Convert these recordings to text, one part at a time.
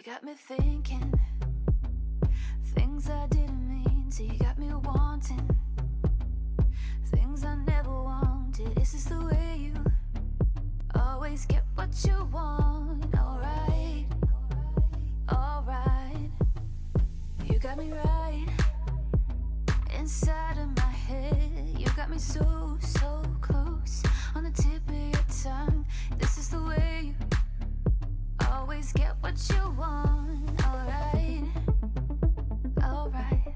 got me thinking things I didn't mean to. You got me wanting things I never wanted. Is this the way you always get what you want? Alright, alright. You got me right inside of my head. You got me so, so close on the tip of your tongue. This is the way you always get what you want. Alright, alright.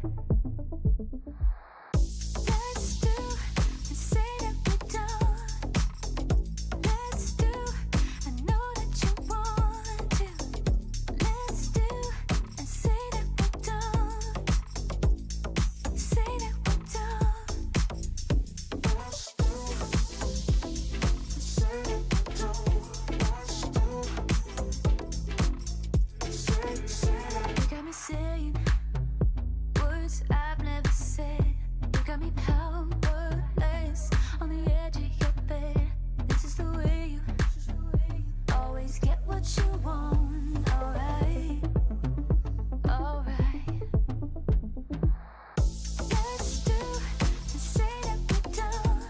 Let's do and say that we're done. Let's do, I know that you want to. Let's do and say that we're done. Say that we're done. Let's do and say that we're done. Let's do. You got me saying words I've never said. You got me powerless on the edge of your bed. This is the way you always get what you want. Alright, alright. Let's do and say that we're done.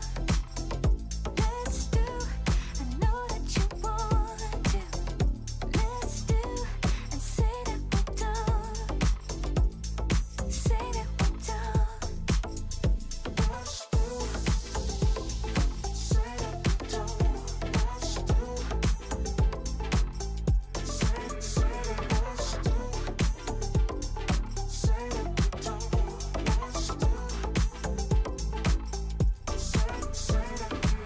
Let's do, I know that you want to. Let's do and say that we're done. Say that we're done. Let's do, say that we're done. Let's do, say that let's do. Say that we're done. Let's do.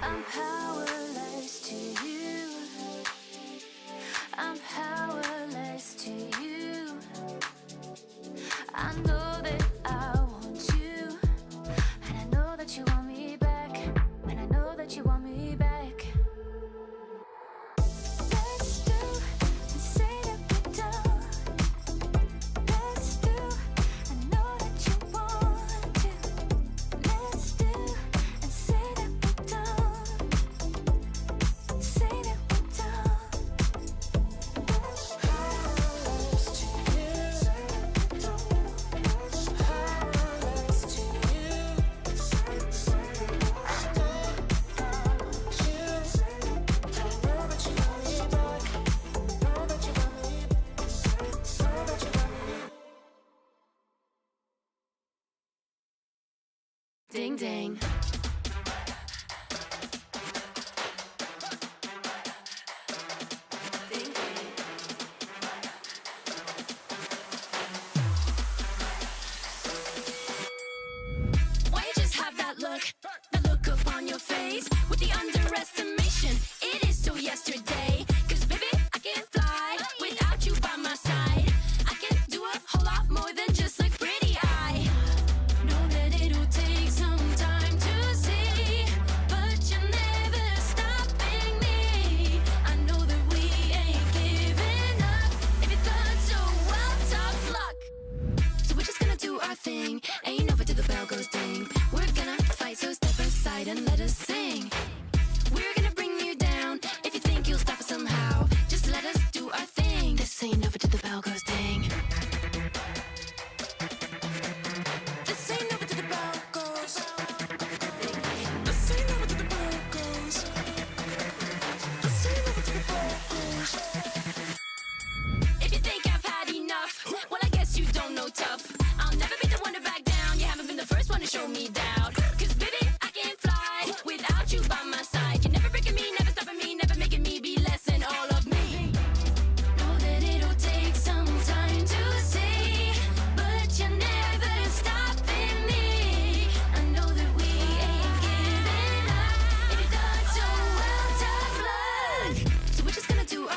I'm powerless to you. I'm powerless to you. I know that I want you, and I know that you want me back, and I know that you want me back. Let's do and say that we're done. Let's do, I know that you want to. Let's do and say that we're done. Say that we're done. Powerless to you. Powerless to you. I know that you want me back. Know that you want me. Know that you want me. Ding ding. Ding ding. Why you just have that look upon your face with the underestimation? It is so yesterday. 'Cause baby, I can't fly without you by my side. I can do a whole lot more than just look pretty. I know that it'll take some time to say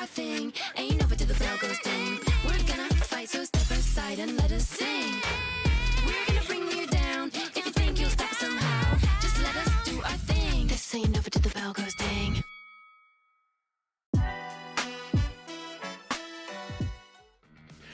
our thing. Ain't over till the bell goes ding. We're gonna fight, so step aside and let us sing. We're gonna bring you down. If you think you'll stop us somehow, just let us do our thing. This ain't over till the bell goes ding.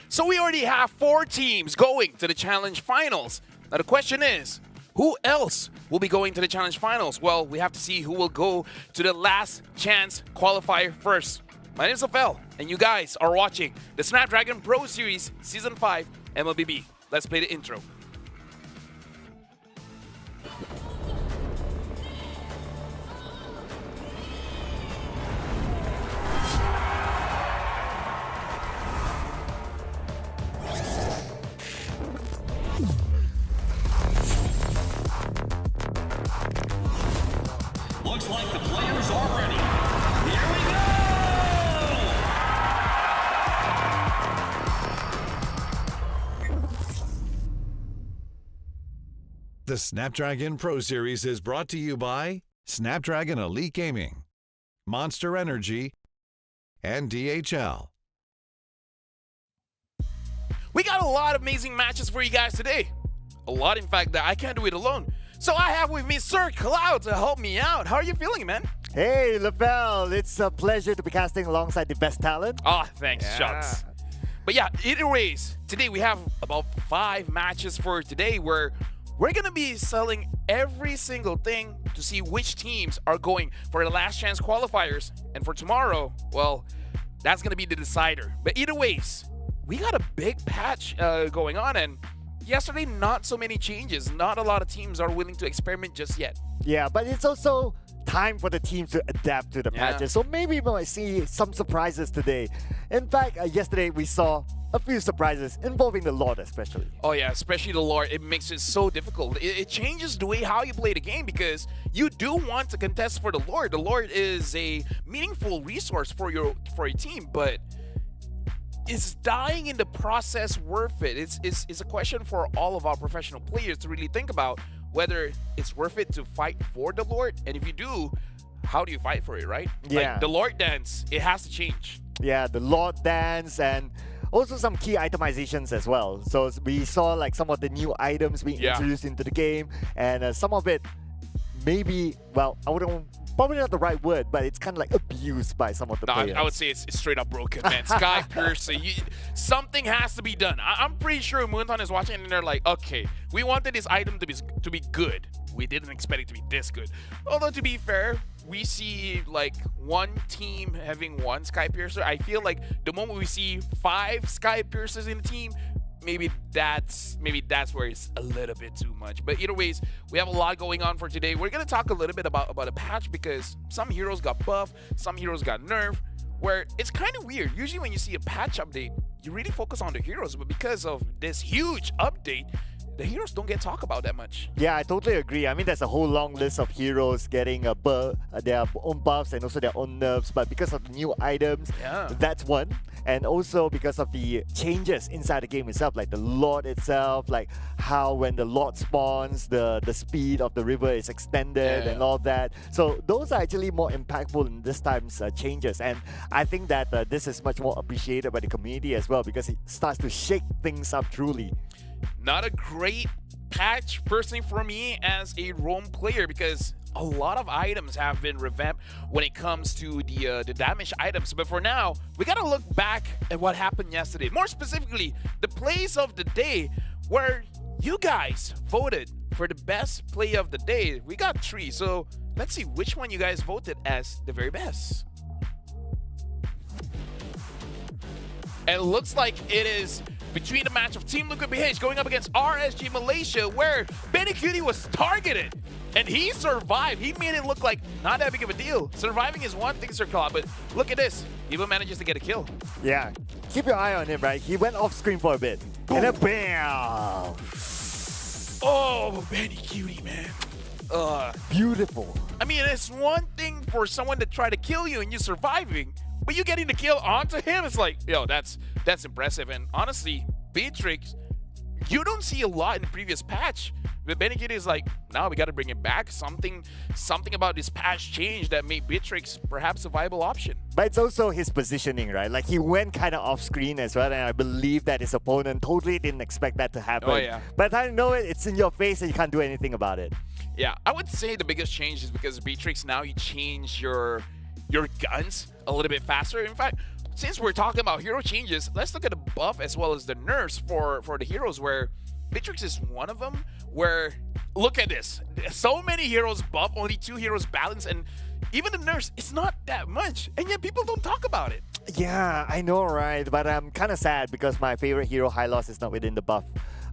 So we already have 4 teams going to the Challenge Finals. Now the question is, who else will be going to the Challenge Finals? Well, we have to see who will go to the last chance qualifier first. My name is Rafael, and you guys are watching the Snapdragon Pro Series Season 5 MLBB. Let's play the intro. Looks like the players are ready. Here we go! The Snapdragon Pro Series is brought to you by Snapdragon Elite Gaming, Monster Energy, and DHL. We got a lot of amazing matches for you guys today. A lot, in fact, that I can't do it alone. So I have with me Sir Cloud to help me out. How are you feeling, man? Hey, LaBelle, it's a pleasure to be casting alongside the best talent. Ah, thanks, Shucks. But yeah, either ways, today we have about 5 matches for today where we're going to be selling every single thing to see which teams are going for the last chance qualifiers. And for tomorrow, well, that's going to be the decider. But either ways, we got a big patch going on, and yesterday, not so many changes. Not a lot of teams are willing to experiment just yet. Yeah, but it's also time for the teams to adapt to the patches. So maybe we might see some surprises today. In fact, yesterday we saw a few surprises involving the Lord especially. Oh yeah, especially the Lord. It makes it so difficult. It changes the way how you play the game because you do want to contest for the Lord. The Lord is a meaningful resource for your team, but is dying in the process worth it? It's a question for all of our professional players to really think about whether it's worth it to fight for the Lord. And if you do, how do you fight for it, right? Yeah. Like the Lord dance, it has to change. Yeah, the Lord dance and also some key itemizations as well. So we saw like some of the new items being introduced into the game, and some of it maybe, well, I wouldn't, probably not the right word, but it's kind of like abused by some of the players. I would say it's straight up broken, man. Sky Piercer, something has to be done. I'm pretty sure Moonton is watching and they're like, okay, we wanted this item to be good. We didn't expect it to be this good. Although to be fair, we see like one team having one Sky Piercer. I feel like the moment we see 5 Sky Piercers in the team, maybe that's where it's a little bit too much. But either ways, we have a lot going on for today. We're gonna talk a little bit about a patch because some heroes got buffed, some heroes got nerfed, where it's kind of weird. Usually when you see a patch update, you really focus on the heroes, but because of this huge update, the heroes don't get talked about that much. Yeah, I totally agree. I mean, there's a whole long list of heroes getting their own buffs and also their own nerfs, but because of the new items, that's one. And also because of the changes inside the game itself, like the Lord itself, like how when the Lord spawns, the speed of the river is extended and all that. So those are actually more impactful in this time's changes. And I think that this is much more appreciated by the community as well because it starts to shake things up truly. Not a great patch personally for me as a roam player because a lot of items have been revamped when it comes to the damage items. But for now, we gotta look back at what happened yesterday. More specifically, the plays of the day where you guys voted for the best play of the day. We got 3, so let's see which one you guys voted as the very best. And it looks like it is between the match of Team Liquid BH going up against RSG Malaysia, where Benny Cutie was targeted and he survived. He made it look like not that big of a deal. Surviving is one thing, Sir Claude, but look at this. He even manages to get a kill. Yeah, keep your eye on him, right? He went off screen for a bit. Boom. And then bam! Oh, Benny Cutie, man. Beautiful. I mean, it's one thing for someone to try to kill you and you surviving, but you getting the kill onto him, it's like, yo, that's impressive. And honestly, Beatrix, you don't see a lot in the previous patch. But Benekid is like, now we got to bring it back. Something about this patch changed that made Bitrix perhaps a viable option. But it's also his positioning, right? Like he went kind of off screen as well, and I believe that his opponent totally didn't expect that to happen. Oh, yeah. By the time you know it, it's in your face and you can't do anything about it. Yeah, I would say the biggest change is because Beatrix, now you change your guns a little bit faster. In fact, since we're talking about hero changes, let's look at the buff as well as the nerfs for the heroes, where Beatrix is one of them, where, look at this. So many heroes buff, only 2 heroes balance, and even the nerfs, it's not that much, and yet people don't talk about it. Yeah, I know, right? But I'm kind of sad because my favorite hero, Hylos, is not within the buff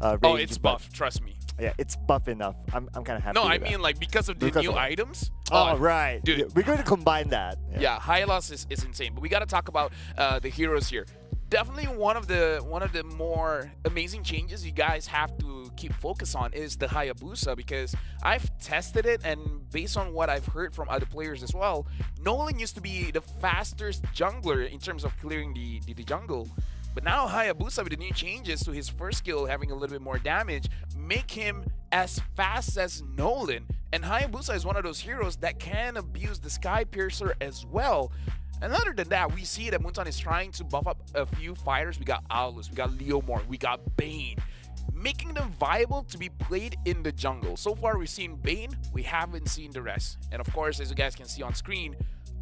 range. Oh, it's but buff, trust me. Yeah, it's buff enough. I'm kind of happy. No, with I that. mean like because of the Because new of- items. Oh, right. dude. Yeah, we're going to combine that. Yeah, Hylos is insane. But we got to talk about the heroes here. Definitely one of the more amazing changes you guys have to keep focus on is the Hayabusa, because I've tested it, and based on what I've heard from other players as well, Nolan used to be the fastest jungler in terms of clearing the jungle. But now Hayabusa, with the new changes to his first skill having a little bit more damage, make him as fast as Nolan. And Hayabusa is one of those heroes that can abuse the Sky Piercer as well. And other than that, we see that Moonton is trying to buff up a few fighters. We got Aulus, we got Leomord, we got Bane, making them viable to be played in the jungle. So far, we've seen Bane, we haven't seen the rest. And of course, as you guys can see on screen,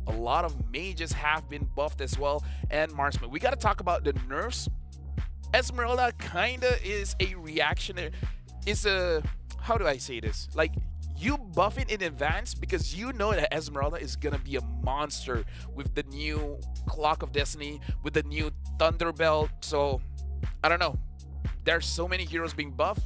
a lot of mages have been buffed as well, and marksman. We got to talk about the nerfs. Esmeralda kinda is a reactionary. Is a, how do I say this? Like, you buff it in advance because you know that Esmeralda is gonna be a monster with the new Clock of Destiny, with the new Thunderbelt. So I don't know. There's so many heroes being buffed.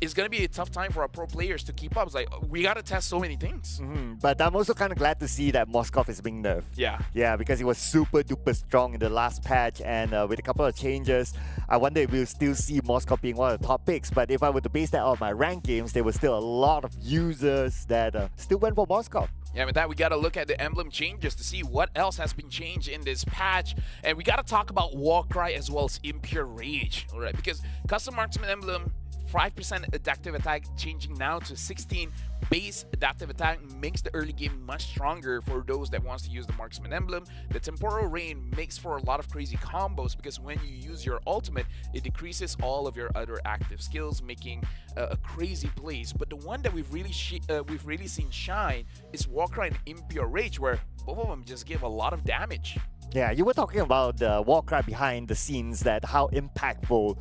It's gonna be a tough time for our pro players to keep up. It's like, we gotta test so many things. But I'm also kind of glad to see that Moskov is being nerfed. Yeah. Yeah, because he was super duper strong in the last patch, and with a couple of changes, I wonder if we'll still see Moskov being one of the top picks. But if I were to base that on my rank games, there were still a lot of users that still went for Moskov. Yeah, with that, we got to look at the emblem changes to see what else has been changed in this patch. And we got to talk about Warcry as well as Impure Rage, all right? Because Custom Marksman Emblem, 5% adaptive attack changing now to 16 base adaptive attack makes the early game much stronger for those that wants to use the Marksman Emblem. The Temporal Rain makes for a lot of crazy combos because when you use your ultimate, it decreases all of your other active skills, making a crazy plays. But the one that we've really seen shine is Warcry and Impure Rage, where both of them just give a lot of damage. Yeah, you were talking about the Warcry behind the scenes, that how impactful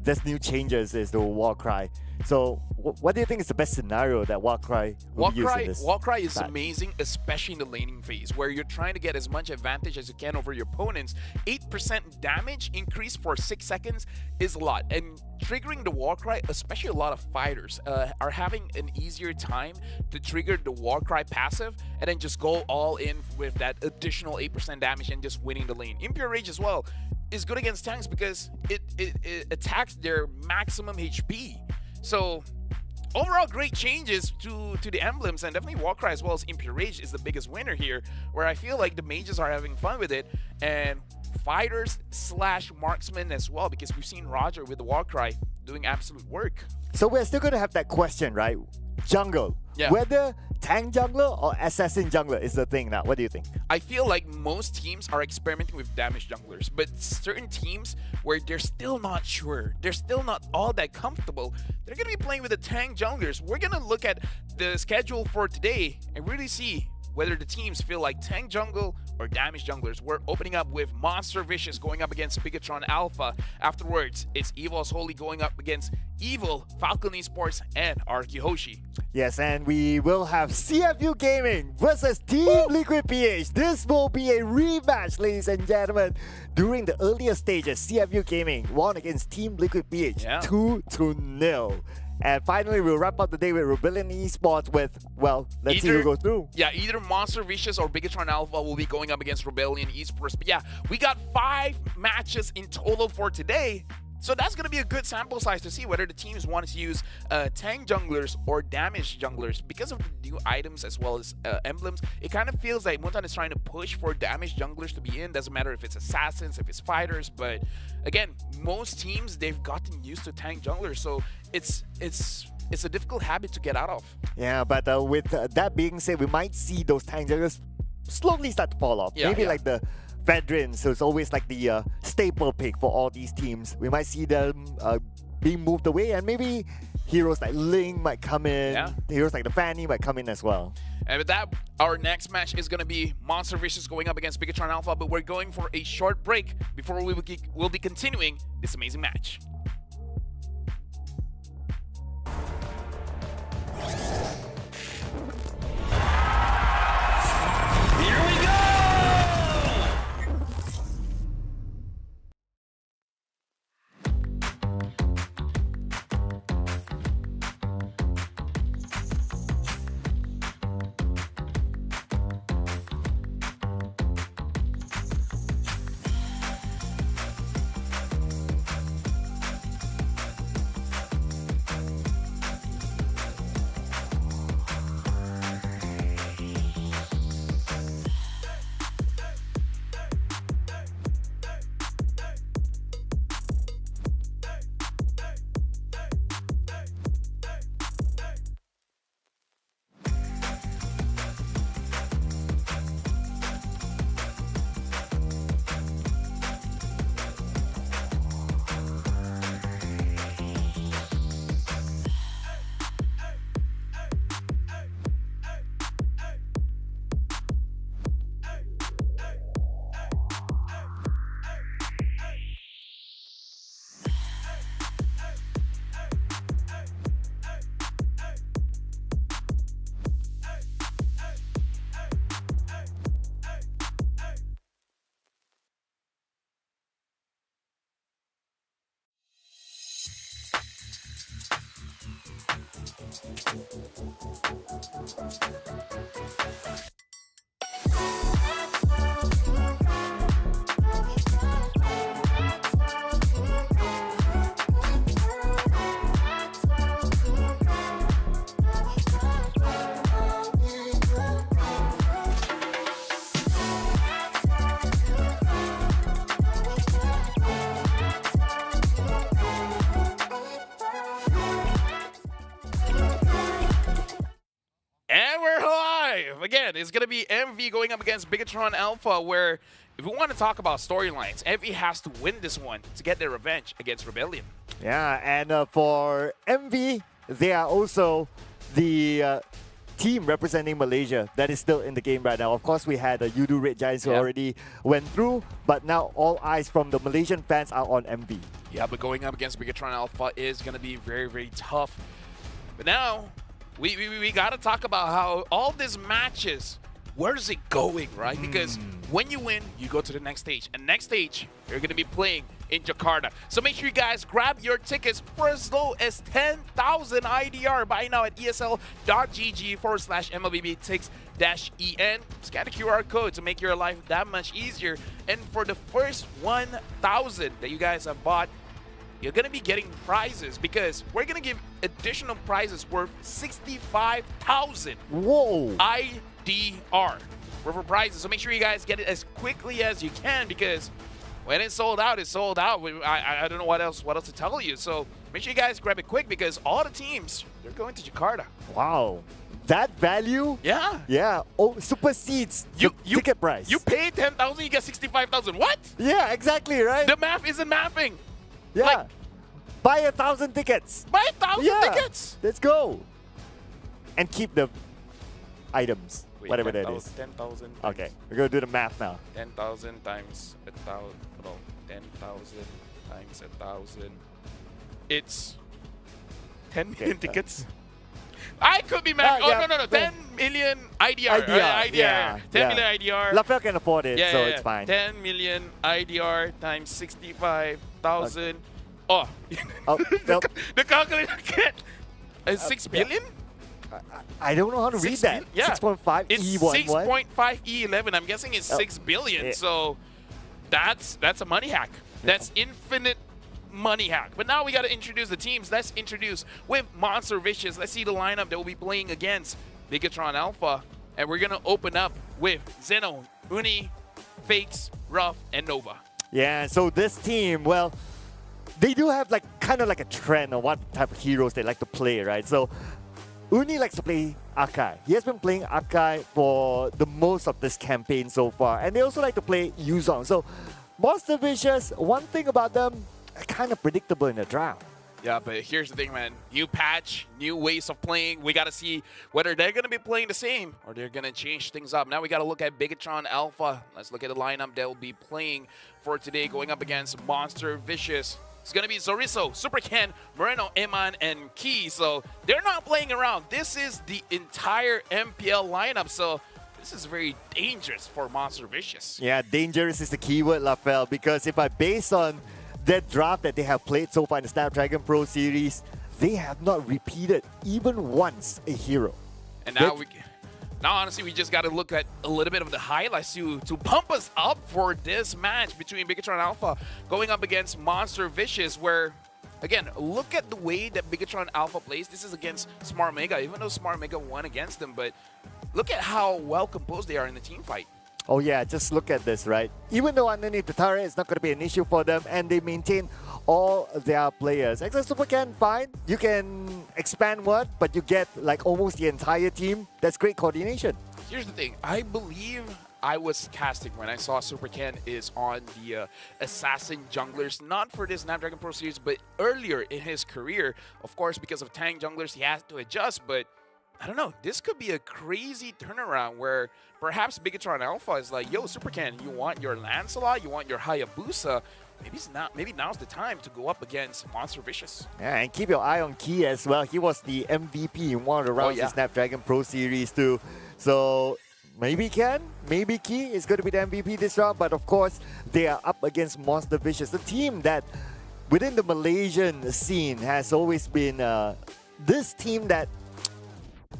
this new changes is to Warcry. So, what do you think is the best scenario that Warcry will use in this? Warcry is patch? amazing, especially in the laning phase, where you're trying to get as much advantage as you can over your opponents. 8% damage increase for 6 seconds is a lot, and triggering the Warcry, especially a lot of fighters, are having an easier time to trigger the Warcry passive and then just go all in with that additional 8% damage and just winning the lane. Impure Rage as well is good against tanks because it attacks their maximum HP. So overall, great changes to the emblems, and definitely Warcry as well as Impure Rage is the biggest winner here, where I feel like the mages are having fun with it, and fighters slash marksmen as well, because we've seen Roger with the Warcry doing absolute work. So we're still going to have that question, right? Jungle. Yeah. Whether tank jungler or assassin jungler is the thing now. What do you think? I feel like most teams are experimenting with damage junglers, but certain teams where they're still not sure, they're still not all that comfortable, they're going to be playing with the tank junglers. We're going to look at the schedule for today and really see whether the teams feel like tank jungle or damage junglers. We're opening up with Monster Vicious going up against Bigatron Alpha. Afterwards, it's Evil's Holy going up against Evil, Falcon Esports, and Arkihoshi. Yes, and we will have CFU Gaming versus Team Liquid PH. This will be a rematch, ladies and gentlemen. During the earlier stages, CFU Gaming won against Team Liquid PH 2-0. And finally, we'll wrap up the day with Rebellion Esports with, well, let's see who goes through. Yeah, either Monster Vicious or Bigatron Alpha will be going up against Rebellion Esports. But yeah, we got 5 matches in total for today. So that's going to be a good sample size to see whether the teams want to use tank junglers or damage junglers. Because of the new items as well as emblems, it kind of feels like Muntan is trying to push for damage junglers to be in. Doesn't matter if it's assassins, if it's fighters, but again, most teams, they've gotten used to tank junglers, so it's a difficult habit to get out of. Yeah, but with that being said, we might see those tank junglers slowly start to fall off. Maybe like the veterans, so it's always like the staple pick for all these teams. We might see them being moved away, and maybe heroes like Ling might come in. Heroes like the Fanny might come in as well. And with that, our next match is going to be Monster Vicious going up against Bigatron Alpha, but we're going for a short break before we'll be continuing this amazing match. Here we go! Again, it's going to be MV going up against Bigatron Alpha, where if we want to talk about storylines, MV has to win this one to get their revenge against Rebellion. Yeah, and for MV, they are also the team representing Malaysia that is still in the game right now. Of course, we had Yudu Red Giants who already went through, but now all eyes from the Malaysian fans are on MV. Yeah, but going up against Bigatron Alpha is going to be very, very tough. But now, we got to talk about how all these matches, where is it going, right? Because when you win, you go to the next stage. And next stage, you're going to be playing in Jakarta. So make sure you guys grab your tickets for as low as 10,000 IDR. Buy now at esl.gg/MLBB-TIX-EN. Scan the QR code to make your life that much easier. And for the first 1,000 that you guys have bought, you're going to be getting prizes because we're going to give additional prizes worth 65,000 IDR for prizes. So make sure you guys get it as quickly as you can because when it's sold out, it's sold out. I don't know what else to tell you. So make sure you guys grab it quick because all the teams, they're going to Jakarta. Wow. That value? Yeah. Yeah. Oh, supersedes the ticket price. You pay 10,000, you get 65,000. What? Yeah, exactly, right? The math isn't mapping. Yeah. Like, buy 1,000 tickets. Buy 1,000 tickets. Let's go. And keep the items, whatever that is. 10,000. Okay, we're going to do the math now. 10,000 times 1,000. No, 10,000 times 1,000. It's 10 million tickets. I could be mad. No. 10 million IDR. Yeah. 10 million IDR. LaFell can afford it, so it's fine. 10 million IDR times 65,000. Oh. Nope. The calculator can't. 6 billion? I don't know how to read that. Yeah. 6.5 It's E11. 6.5 E11. I'm guessing it's 6 billion. Yeah. So that's a money hack. That's infinite money hack. But now we got to introduce the teams. Let's introduce with Monster Vicious. Let's see the lineup that will be playing against Bigatron Alpha. And we're going to open up with Zeno, Uni, Fakes, Ruff, and Nova. Yeah, so this team, well, they do have like kind of like a trend on what type of heroes they like to play, right? So Uni likes to play Akai. He has been playing Akai for the most of this campaign so far. And they also like to play Yuzong. So Monster Vicious, one thing about them, kind of predictable in the draft. Yeah, but here's the thing, man. New patch, new ways of playing. We got to see whether they're going to be playing the same or they're going to change things up. Now we got to look at Bigatron Alpha. Let's look at the lineup they'll be playing for today, going up against Monster Vicious. It's going to be Zorizo, Super Ken, Moreno, Eman, and Key. So they're not playing around. This is the entire MPL lineup. So this is very dangerous for Monster Vicious. Yeah, dangerous is the keyword, Lafel, because if I base on that draft that they have played so far in the Snapdragon Pro Series, they have not repeated even once a hero. And now honestly, we just got to look at a little bit of the highlights to pump us up for this match between Bigatron Alpha going up against Monster Vicious, where, again, look at the way that Bigatron Alpha plays. This is against Smart Mega, even though Smart Mega won against them, but look at how well composed they are in the team fight. Oh yeah, just look at this, right? Even though underneath the turret is not going to be an issue for them, and they maintain all their players. Except Super Ken, fine. You can expand one, but you get like almost the entire team. That's great coordination. Here's the thing. I believe I was casting when I saw Super Ken is on the Assassin Junglers, not for this Snapdragon Pro Series, but earlier in his career. Of course, because of tank junglers, he has to adjust, but I don't know. This could be a crazy turnaround where perhaps Bigatron Alpha is like, yo, Super Ken, you want your Lancelot, you want your Hayabusa. Maybe now's the time to go up against Monster Vicious. Yeah, and keep your eye on Key as well. He was the MVP in one of the rounds in Snapdragon Pro Series too. So maybe Ken, maybe Key is going to be the MVP this round. But of course, they are up against Monster Vicious, the team that within the Malaysian scene has always been this team that,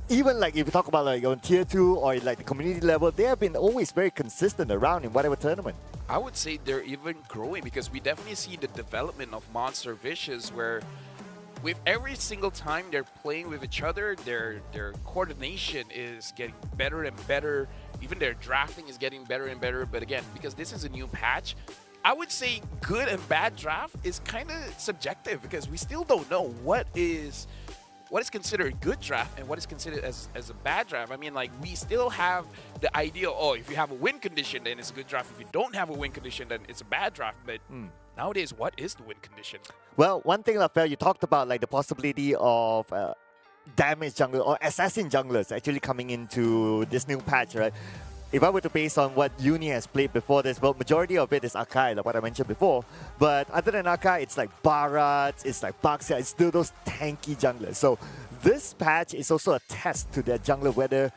even like if you talk about like on tier 2 or like the community level, they have been always very consistent around in whatever tournament. I would say they're even growing because we definitely see the development of Monster Vicious, where with every single time they're playing with each other, their coordination is getting better and better. Even their drafting is getting better and better. But again, because this is a new patch, I would say good and bad draft is kind of subjective because we still don't know what is considered a good draft and what is considered as a bad draft. I mean, like, we still have the idea, oh, if you have a win condition, then it's a good draft. If you don't have a win condition, then it's a bad draft. But nowadays, what is the win condition? Well, one thing, Rafael, you talked about like the possibility of damage jungler or assassin junglers actually coming into this new patch, right? If I were to base on what Uni has played before this, well, majority of it is Akai, like what I mentioned before. But other than Akai, it's like Bharat, it's like Baxia, it's still those tanky junglers. So this patch is also a test to their jungler, whether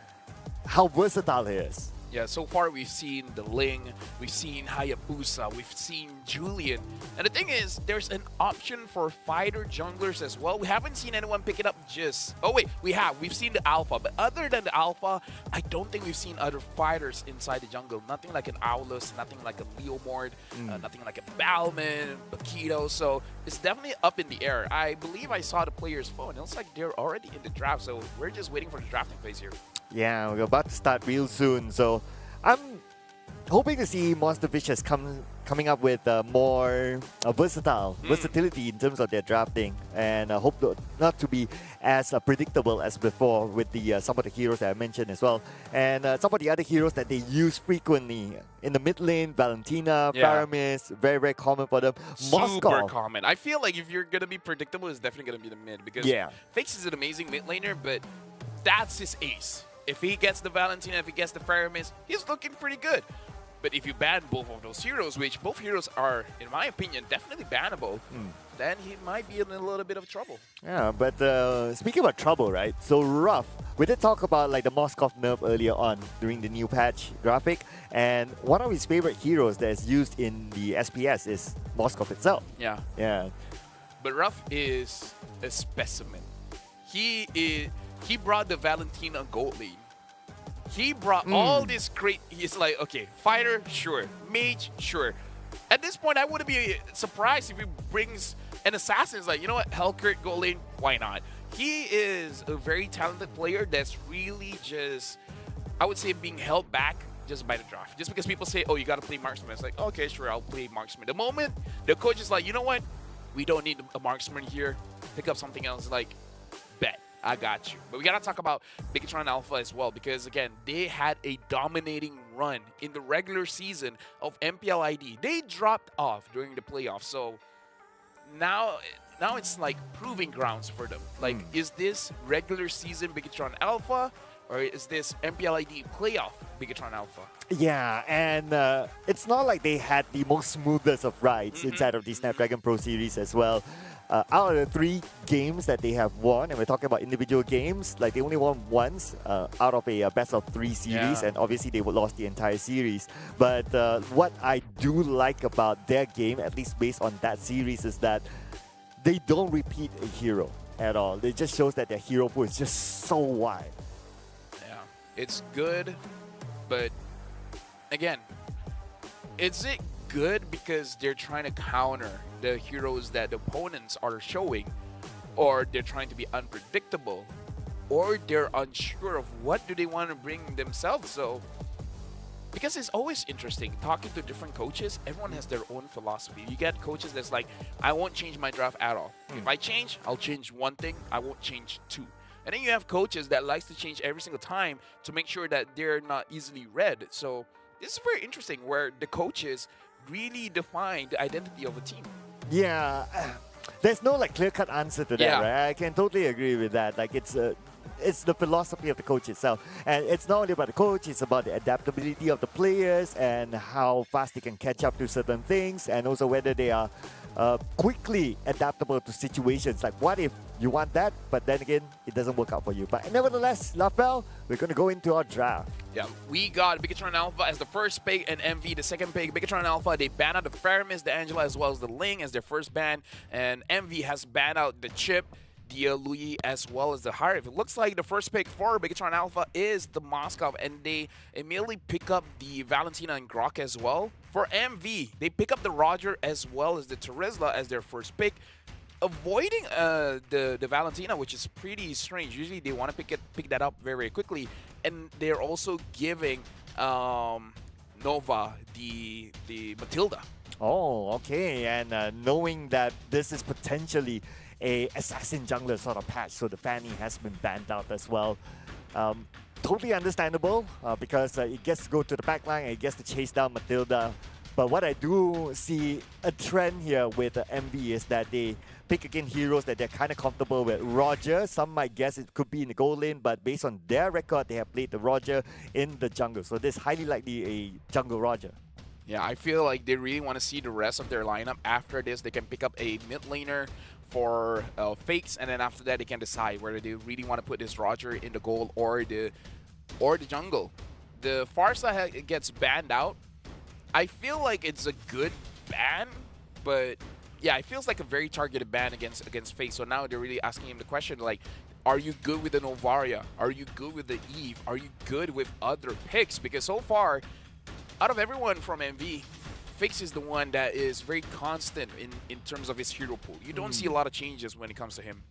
how versatile he is. Yeah, so far we've seen the Ling, we've seen Hayabusa, we've seen Julian. And the thing is, there's an option for fighter junglers as well. We haven't seen anyone pick it up just... Oh wait, we've seen the Alpha. But other than the Alpha, I don't think we've seen other fighters inside the jungle. Nothing like an Aulus, nothing like a Leomord, nothing like a Balman, Bakito. So it's definitely up in the air. I believe I saw the player's phone. It looks like they're already in the draft, so we're just waiting for the drafting phase here. Yeah, we're about to start real soon. So I'm hoping to see Monster Vicious coming up with more versatility in terms of their drafting, and I hope not to be as predictable as before with the some of the heroes that I mentioned as well, and some of the other heroes that they use frequently in the mid lane. Valentina, Faramis, very, very common for them. Super common. I feel like if you're gonna be predictable, it's definitely gonna be the mid, because Fakes is an amazing mid laner, but that's his ace. If he gets the Valentina, if he gets the Faramis, he's looking pretty good. But if you ban both of those heroes, which both heroes are, in my opinion, definitely bannable, then he might be in a little bit of trouble. Yeah, but speaking about trouble, right? So Ruff, we did talk about like the Moskov nerf earlier on during the new patch graphic, and one of his favorite heroes that is used in the SPS is Moskov itself. Yeah. Yeah. But Ruff is a specimen. He brought the Valentina gold lane. He brought all this great... He's like, okay, fighter, sure. Mage, sure. At this point, I wouldn't be surprised if he brings an assassin. It's like, you know what, Hellkurt, go lane, why not? He is a very talented player that's really just, I would say, being held back just by the draft. Just because people say, oh, you got to play marksman. It's like, okay, sure, I'll play marksman. The moment the coach is like, you know what, we don't need a marksman here, pick up something else, like, bet, I got you. But we got to talk about Bigatron Alpha as well, because, again, they had a dominating run in the regular season of MPLID. They dropped off during the playoffs, so now it's like proving grounds for them. Like, is this regular season Bigatron Alpha, or is this MPLID playoff Bigatron Alpha? Yeah, and it's not like they had the most smoothest of rides inside of the Snapdragon Pro Series as well. Out of the 3 games that they have won, and we're talking about individual games, like they only won once out of a best of 3 series, and obviously they lost the entire series. But what I do like about their game, at least based on that series, is that they don't repeat a hero at all. It just shows that their hero pool is just so wide. Yeah, it's good, but again, is it good because they're trying to counter the heroes that the opponents are showing, or they're trying to be unpredictable, or they're unsure of what do they want to bring themselves? So, because it's always interesting talking to different coaches, everyone has their own philosophy. You get coaches that's like, I won't change my draft at all. If I change, I'll change one thing, I won't change 2. And then you have coaches that likes to change every single time to make sure that they're not easily read. So this is very interesting, where the coaches really define the identity of a team. Yeah, there's no like clear-cut answer to that, Yeah. right? I can totally agree with that. Like it's the philosophy of the coach itself, and it's not only about the coach; it's about the adaptability of the players and how fast they can catch up to certain things, and also whether they are quickly adaptable to situations. Like, what if you want that, but then again, it doesn't work out for you? But nevertheless, Lafel, we're going to go into our draft. Yeah, we got Bigatron Alpha as the first pick and MV the second pick. Bigatron Alpha, they banned out the Faramis, the Angela, as well as the Ling as their first ban. And MV has banned out the Chip, the Louis, as well as the Harif. It looks like the first pick for Bigatron Alpha is the Moskov, and they immediately pick up the Valentina and Grok as well. For MV, they pick up the Roger as well as the Terizla as their first pick, avoiding the Valentina, which is pretty strange. Usually they want to pick that up very, very quickly. And they're also giving Nova the Matilda. Oh, okay. And knowing that this is potentially a assassin jungler sort of patch, so the Fanny has been banned out as well. Totally understandable because it gets to go to the backline and it gets to chase down Matilda. But what I do see a trend here with MV is that they pick again heroes that they're kind of comfortable with. Roger, some might guess it could be in the gold lane, but based on their record, they have played the Roger in the jungle. So this is highly likely a jungle Roger. Yeah, I feel like they really want to see the rest of their lineup. After this, they can pick up a mid laner for fakes, and then after that, they can decide whether they really want to put this Roger in the gold or the jungle. The Farsa gets banned out. I feel like it's a good ban, but yeah, it feels like a very targeted ban against fakes. So now they're really asking him the question, like, are you good with the Novaria? Are you good with the Eve? Are you good with other picks? Because so far, out of everyone from MV, Fix is the one that is very constant in terms of his hero pool. You don't see a lot of changes when it comes to him.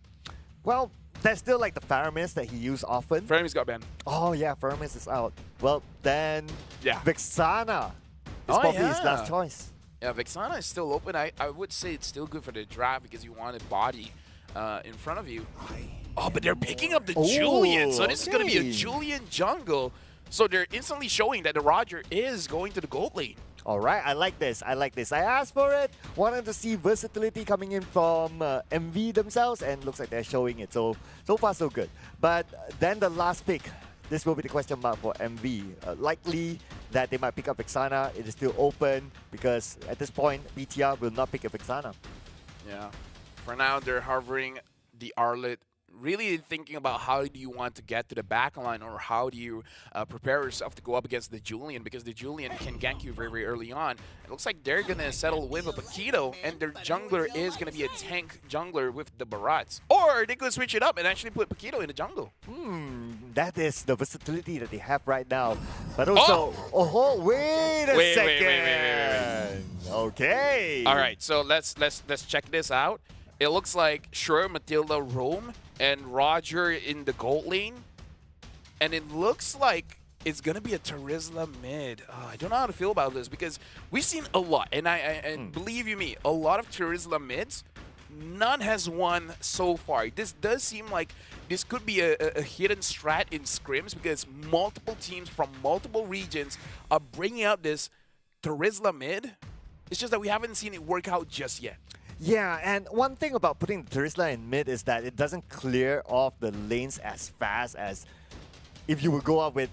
Well, there's still like the Faramis that he used often. Faramis got banned. Oh yeah, Faramis is out. Well, then Yeah. Vexana is Oh, probably his yeah. last choice. Yeah, Vexana is still open. I would say it's still good for the draft because you want a body in front of you. Oh, but they're picking up the Julian. So this is going to be okay. a Julian jungle. So they're instantly showing that the Roger is going to the gold lane. All right, I like this. I like this. I asked for it. Wanted to see versatility coming in from MV themselves, and looks like they're showing it. So far, so good. But then the last pick. This will be the question mark for MV. Likely that they might pick up Vexana. It is still open because at this point, BTR will not pick up Vexana. Yeah. For now, they're hovering the Arlet, really thinking about how do you want to get to the back line, or how do you prepare yourself to go up against the Julian, because the Julian can gank you very, very early on. It looks like they're going to settle with a Paquito, and their jungler is going to be a tank jungler with the Barats. Or they could switch it up and actually put Paquito in the jungle. That is the versatility that they have right now. But also, wait a second. Wait. Okay. All right, so let's check this out. It looks like sure Matilda roam and Roger in the gold lane, and it looks like it's gonna be a Terizla mid. I don't know how to feel about this because we've seen a lot, and and believe you me, a lot of Terizla mids. None has won so far. This does seem like this could be a hidden strat in scrims because multiple teams from multiple regions are bringing out this Terizla mid. It's just that we haven't seen it work out just yet. Yeah, and one thing about putting the Terizla in mid is that it doesn't clear off the lanes as fast as if you would go up with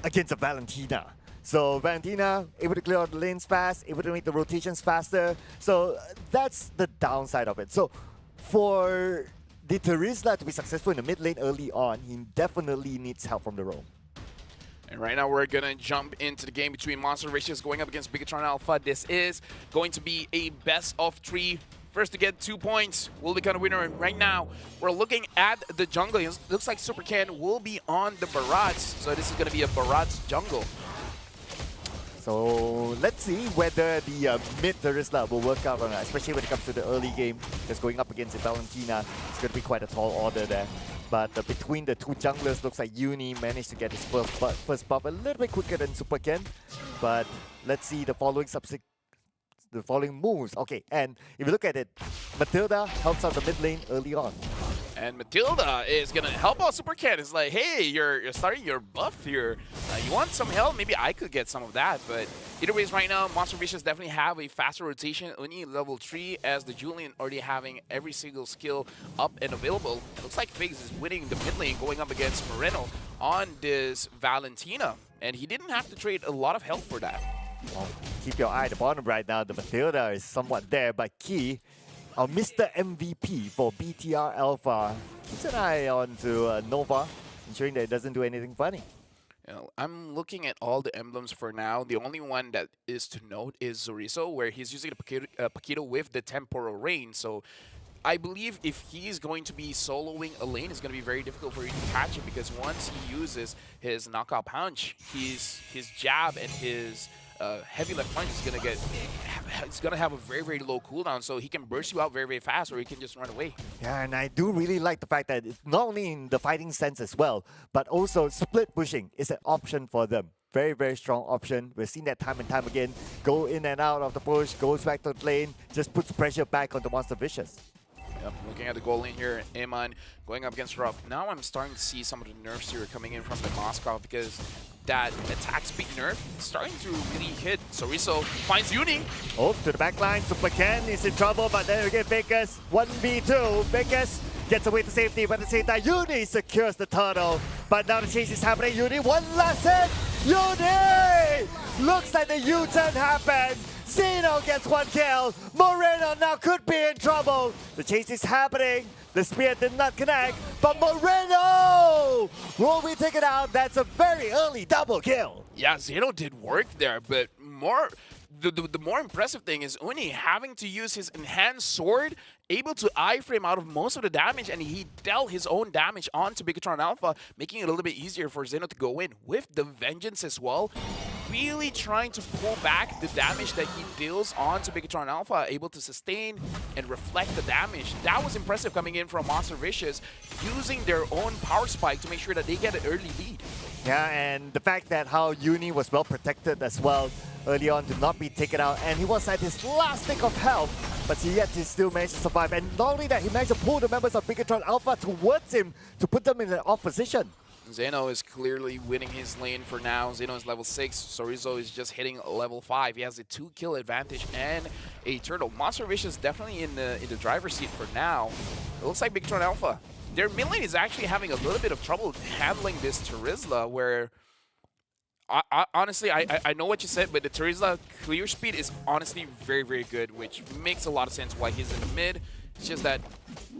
against a Valentina. So Valentina able to clear out the lanes fast, able to make the rotations faster. So that's the downside of it. So for the Terizla to be successful in the mid lane early on, he definitely needs help from the roam. And right now we're gonna jump into the game between Monster Vicious going up against Bigatron Alpha. This is going to be a best of 3. First to get 2 points will become a winner. And right now, we're looking at the jungle. It looks like Super Ken will be on the Barats. So this is going to be a Barats jungle. So let's see whether the mid Terizla will work out or not, especially when it comes to the early game. Because going up against Valentina, it's going to be quite a tall order there. But between the two junglers, looks like Uni managed to get his first buff a little bit quicker than Super Ken. But let's see the following moves. Okay, and if you look at it, Matilda helps out the mid lane early on. And Matilda is going to help out Super Ken. It's like, hey, you're starting your buff here. You want some help? Maybe I could get some of that. But either ways, right now, Monster Vicious definitely have a faster rotation. Only level 3 as the Julian already having every single skill up and available. It looks like Figs is winning the mid lane going up against Moreno on this Valentina. And he didn't have to trade a lot of health for that. Well, keep your eye at the bottom right now. The Matilda is somewhat there, but Key, our Mr. MVP for BTR Alpha, keeps an eye on to Nova, ensuring that it doesn't do anything funny. You know, I'm looking at all the emblems for now. The only one that is to note is Zorizo, where he's using the Paquito with the Temporal Rain. So I believe if he's going to be soloing a lane, it's going to be very difficult for you to catch him because once he uses his knockout punch, his jab and his heavy left punch is gonna have a very low cooldown, so he can burst you out very fast, or he can just run away. Yeah, and I do really like the fact that it's not only in the fighting sense as well, but also split pushing is an option for them. Very strong option. We've seen that time and time again. Go in and out of the push, goes back to the lane, just puts pressure back onto Monster Vicious. Yep, looking at the goal lane here, Amon going up against Ruff. Now I'm starting to see some of the nerfs here coming in from the Moscow because that attack speed nerf is starting to really hit. So Rizzo finds Uni. Oh, to the back line. Super Ken is in trouble, but then again, Vegas 1v2. Vegas gets away to safety, but at the same time, Uni secures the turtle. But now the chase is happening. Uni, one last hit. Uni! Looks like the U-turn happened. Zeno gets 1 kill. Moreno now could be in trouble. The chase is happening. The spear did not connect, but Moreno will be taken out. That's a very early double kill. Yeah, Zeno did work there, but the more impressive thing is Uni having to use his enhanced sword, able to iframe out of most of the damage, and he dealt his own damage onto Bigatron Alpha, making it a little bit easier for Zeno to go in with the Vengeance as well. Really trying to pull back the damage that he deals onto Bigatron Alpha, able to sustain and reflect the damage. That was impressive coming in from Monster Vicious, using their own power spike to make sure that they get an early lead. Yeah, and the fact that how Uni was well protected as well early on to not be taken out, and he was at his last stick of health, but yet he still managed to survive. And not only that, he managed to pull the members of Bigatron Alpha towards him to put them in an off position. Zeno is clearly winning his lane for now. Zeno is level 6. Sorizo is just hitting level 5. He has a 2-kill advantage and a turtle. Monster Vicious definitely in the driver's seat for now. It looks like Bigatron Alpha, their mid lane is actually having a little bit of trouble handling this Terizla, where honestly, I know what you said, but the Terizla clear speed is honestly very good, which makes a lot of sense why he's in the mid. It's just that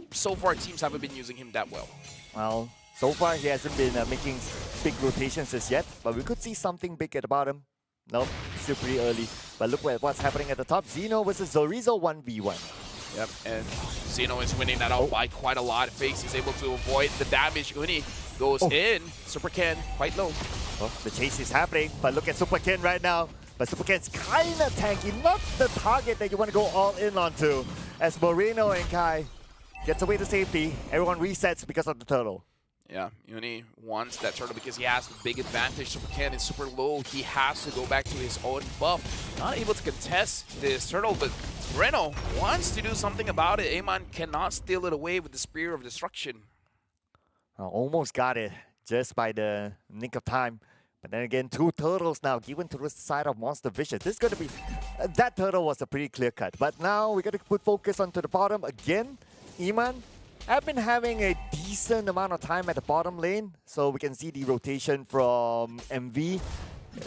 so far teams haven't been using him that well. Well, so far he hasn't been making big rotations as yet, but we could see something big at the bottom. Nope, still pretty early. But look at what's happening at the top. Zeno versus Zorizo 1v1. Yep, and Zeno is winning that out by quite a lot. Fakes is able to avoid the damage. Uni goes in. Super Ken quite low. Oh, the chase is happening, but look at Super Ken right now. But Supercat's kinda tanky, not the target that you want to go all in onto. As Moreno and Kai gets away to safety, everyone resets because of the turtle. Yeah, Uni wants that turtle because he has the big advantage. Supercan is super low. He has to go back to his own buff. Not able to contest this turtle, but Moreno wants to do something about it. Amon cannot steal it away with the Spear of Destruction. Almost got it just by the nick of time. But then again, 2 turtles now given to the side of Monster Vicious. This is going to be... that turtle was a pretty clear cut. But now we got to put focus onto the bottom again. Iman have been having a decent amount of time at the bottom lane. So we can see the rotation from MV.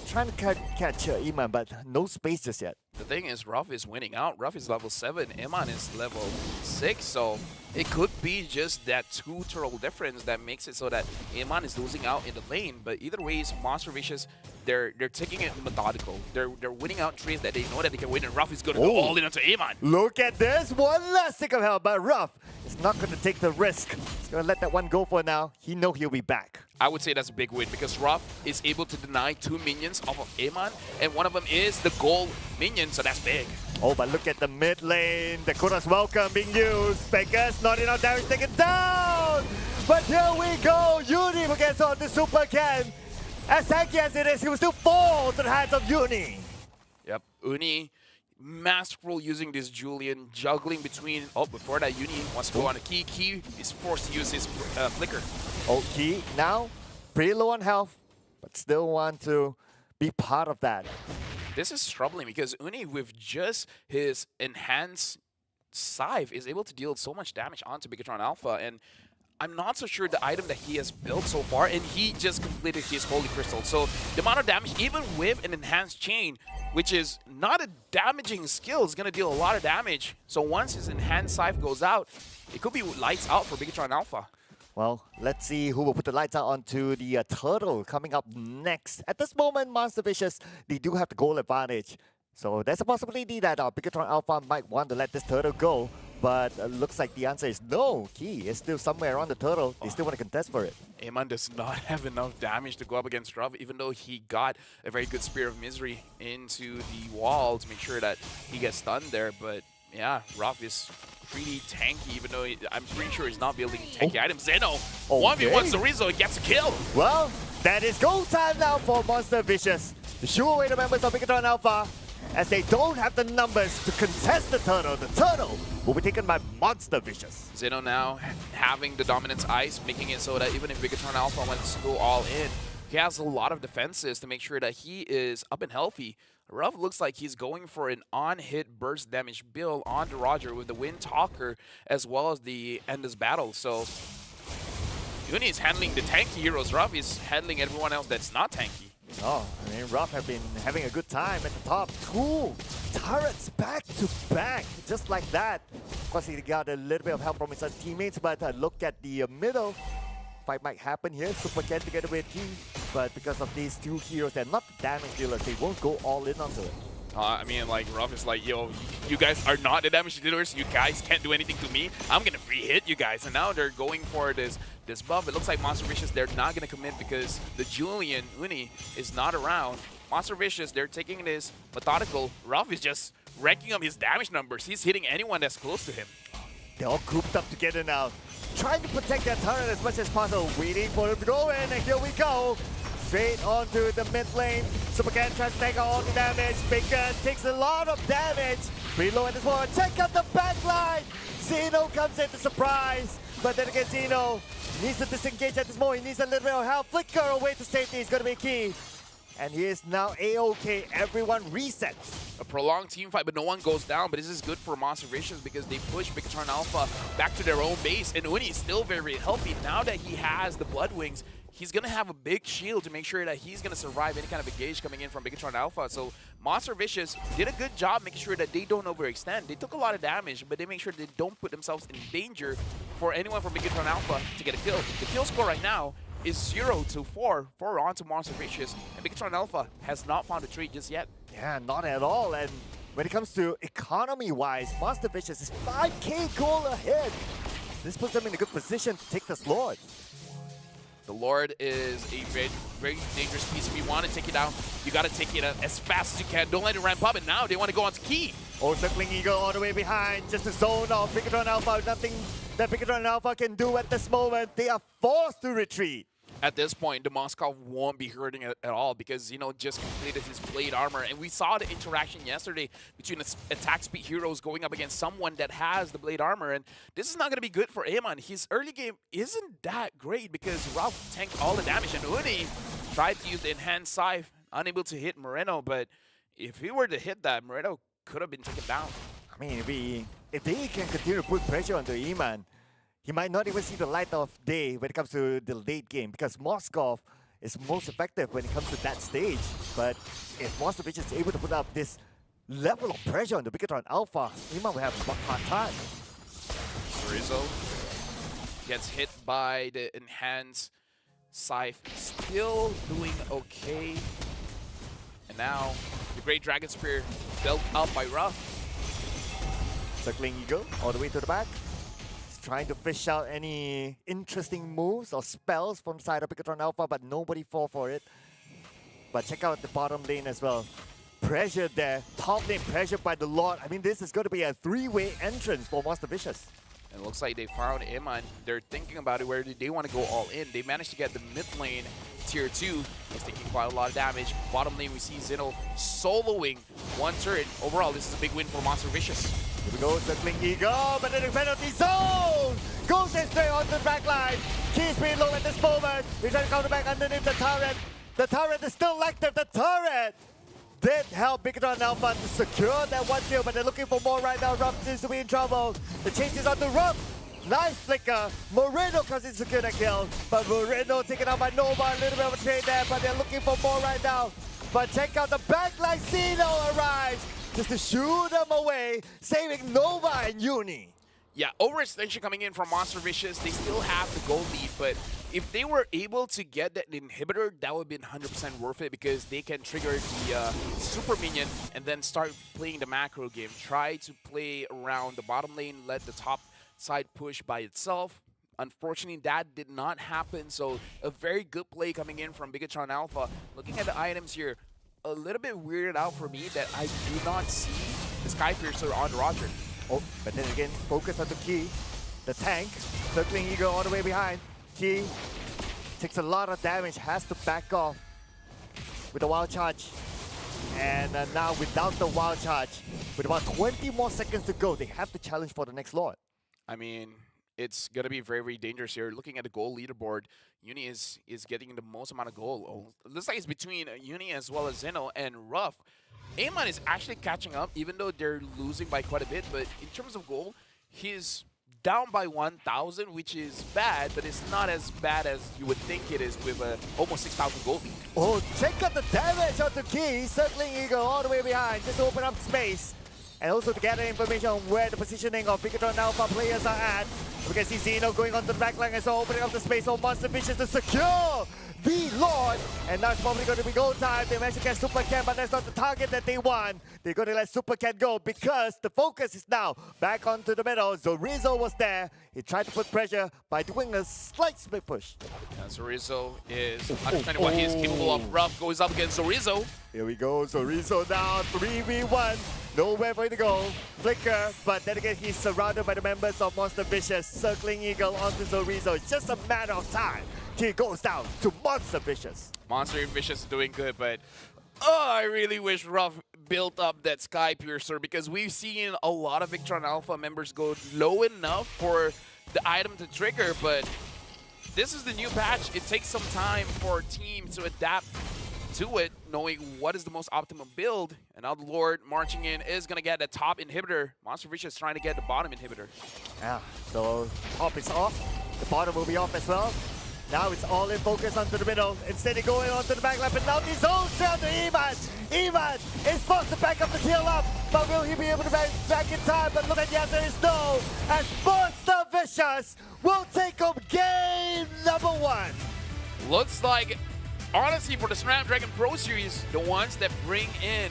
Trying to catch Iman, but no space just yet. The thing is, Ruff is winning out. Ruff is level 7, Iman is level 6, so it could be just that 2 turtle difference that makes it so that Iman is losing out in the lane. But either ways, Monster Vicious, they're taking it methodical. They're winning out trades that they know that they can win, and Ruff is going to go all in onto Iman. Look at this, one last stick of health, but Ruff is not going to take the risk. He's going to let that one go for now. He knows he'll be back. I would say that's a big win because Ruff is able to deny 2 minions off of Amon, and one of them is the gold minion, so that's big. Oh, but look at the mid lane. Dakota's welcome being used. Vegas not enough damage taken down. But here we go. Uni gets on the Super Ken. As tanky as it is, he will still fall to the hands of Uni. Yep, Uni masterful using this Julian, juggling between... Oh, before that, Uni wants to go on a key. Key is forced to use his flicker. Oh, Key now pretty low on health, but still want to be part of that. This is troubling because Uni, with just his enhanced Scythe, is able to deal so much damage onto Bigatron Alpha, and I'm not so sure the item that he has built so far, and he just completed his Holy Crystal. So the amount of damage, even with an enhanced chain, which is not a damaging skill, is going to deal a lot of damage. So once his enhanced Scythe goes out, it could be lights out for Bigatron Alpha. Well, let's see who will put the lights out onto the turtle coming up next. At this moment, Monster Vicious, they do have the goal advantage. So there's a possibility that Bigatron Alpha might want to let this turtle go. But looks like the answer is no. Key is still somewhere around the turtle. They still want to contest for it. Amon does not have enough damage to go up against Ruff, even though he got a very good Spear of Misery into the wall to make sure that he gets stunned there. But yeah, Ruff is pretty tanky, even though I'm pretty sure he's not building tanky items. Zeno, 1v1 Zorizo, he gets a kill. Well, that is go time now for Monster Vicious. The shoo away the members of Bigatron Alpha, as they don't have the numbers to contest the turtle. The turtle will be taken by Monster Vicious. Zeno now having the Dominance Ice, making it so that even if Bigatron Alpha wants to go all in, he has a lot of defenses to make sure that he is up and healthy. Ruff looks like he's going for an on-hit burst damage build on the Roger with the Wind Talker as well as the Endless Battle. So Uni is handling the tanky heroes. Ruff is handling everyone else that's not tanky. Oh, I mean, Ruff have been having a good time at the top. 2 turrets back to back, just like that. Of course, he got a little bit of help from his teammates, but look at the middle. Fight might happen here. Super Ken together with Key. But because of these 2 heroes, they're not the damage dealers. They won't go all in onto it. I mean, like, Ruff is like, yo, you guys are not the damage dealers. You guys can't do anything to me. I'm going to free hit you guys. And now they're going for this buff. It looks like Monster Vicious, they're not going to commit because the Julian, Uni, is not around. Monster Vicious, they're taking this methodical. Ruff is just ranking up his damage numbers. He's hitting anyone that's close to him. They're all grouped up together now, trying to protect their turret as much as possible, waiting for them to go in, and here we go. Straight onto the mid lane. Supercan tries to take all the damage. Baker takes a lot of damage. Pretty low at this moment. Check out the backline. Zeno comes in to surprise. But then again, Zeno needs to disengage at this moment. He needs a little bit of help. Flicker away to safety is going to be key. And he is now A-OK. Everyone resets. A prolonged team fight, but no one goes down. But this is good for Monster Vicious because they push Bigatron Alpha back to their own base. And Uni is still very, very healthy. Now that he has the Blood Wings, he's going to have a big shield to make sure that he's going to survive any kind of engage coming in from Bigatron Alpha. So Monster Vicious did a good job making sure that they don't overextend. They took a lot of damage, but they make sure they don't put themselves in danger for anyone from Bigatron Alpha to get a kill. The kill score right now is 0-4, 4 onto Monster Vicious, and Bigatron Alpha has not found a trade just yet. Yeah, not at all. And when it comes to economy-wise, Monster Vicious is 5k goal ahead. This puts them in a good position to take this Lord. The Lord is a very, very dangerous piece. If you want to take it down, you got to take it as fast as you can. Don't let it ramp up. And now they want to go on to Key. Oh, circling Eagle all the way behind. Just a zone of Bigatron Alpha. Nothing that Bigatron Alpha can do at this moment. They are forced to retreat. At this point, the Moskov won't be hurting at all because, you know, just completed his blade armor. And we saw the interaction yesterday between the attack speed heroes going up against someone that has the blade armor. And this is not going to be good for Amon. His early game isn't that great because Ralph tanked all the damage. And Uni tried to use the enhanced scythe, unable to hit Moreno. But if he were to hit that, Moreno could have been taken down. I mean, if they can continue to put pressure on the Iman, he might not even see the light of day when it comes to the late game because Moskov is most effective when it comes to that stage. But if Monsterfish is able to put up this level of pressure on the Bigatron Alpha, Iman will have a hard time. Rizzo gets hit by the enhanced scythe, still doing okay. And now the Great Dragon Spear built up by Ruff. Circling Eagle all the way to the back. Trying to fish out any interesting moves or spells from the side of Bigatron Alpha, but nobody fall for it. But check out the bottom lane as well. Pressure there. Top lane pressure by the Lord. I mean, this is going to be a three-way entrance for Monster Vicious. It looks like they found Iman. They're thinking about it. Where do they want to go all in? They managed to get the mid lane tier 2. He's taking quite a lot of damage. Bottom lane, we see Zeno soloing one turret. Overall, this is a big win for Monster Vicious. Here we go, circling Eagle, but in the penalty zone! Goes in straight onto the back line. Key's being low at this moment. We try to counter back underneath the turret. The turret is still active. The turret did help Bigatron Alpha to secure that one kill, but they're looking for more right now. Ruff seems to be in trouble. The chase is on the Ruff. Nice flicker. Moreno comes in to secure that kill, but Moreno taken out by Nova. A little bit of a trade there, but they're looking for more right now. But check out the backline. Zeno arrives just to shoo them away, saving Nova and Uni. Yeah, overextension coming in from Monster Vicious. They still have the gold lead, but if they were able to get that inhibitor, that would have been 100% worth it because they can trigger the super minion and then start playing the macro game. Try to play around the bottom lane, let the top side push by itself. Unfortunately, that did not happen, so a very good play coming in from Bigatron Alpha. Looking at the items here, a little bit weirded out for me that I do not see the Sky Piercer on Roger. Oh, but then again, focus on the Key. The tank, circling Eagle all the way behind. Key takes a lot of damage, has to back off with a wild charge. And now without the wild charge, with about 20 more seconds to go, they have to challenge for the next Lord. I mean, it's going to be very, very dangerous here. Looking at the goal leaderboard, Uni is getting the most amount of goal. Oh, looks like it's between Uni as well as Zeno and Ruff. Amon is actually catching up, even though they're losing by quite a bit. But in terms of goal, he's down by 1,000, which is bad, but it's not as bad as you would think it is with almost 6,000 gold lead. Oh, check out the damage on the Key, circling Eagle all the way behind, just to open up space. And also to gather information on where the positioning of Bigatron Alpha players are at. We can see Zeno going onto the backline and so opening up the space for Monster Vicious to secure the Lord. And now it's probably going to be goal time. They managed to get Super Cat, but that's not the target that they want. They're going to let Super Cat go because the focus is now back onto the middle. Zorizo was there. He tried to put pressure by doing a slight split push. And Zorizo is understanding what he is capable of. Ruff goes up against Zorizo. Here we go, Zorizo down, 3v1. Nowhere for him to go. Flicker, but then again, he's surrounded by the members of Monster Vicious. Circling Eagle onto Zorizo. It's just a matter of time. He goes down to Monster Vicious. Monster Vicious is doing good, but I really wish Ruff built up that Sky Piercer because we've seen a lot of Bigatron Alpha members go low enough for the item to trigger, but this is the new patch. It takes some time for a team to adapt to it, knowing what is the most optimum build. And now the Lord marching in is going to get the top inhibitor. Monster Vicious trying to get the bottom inhibitor. Yeah, so top is off. The bottom will be off as well. Now it's all in focus onto the middle. Instead of going onto the back line, but now he's all down to Iman. Iman is supposed to back up the kill up, but will he be able to back in time? But look at the answer is no, as Monster Vicious will take up game number 1. Looks like, honestly, for the Snapdragon Pro Series, the ones that bring in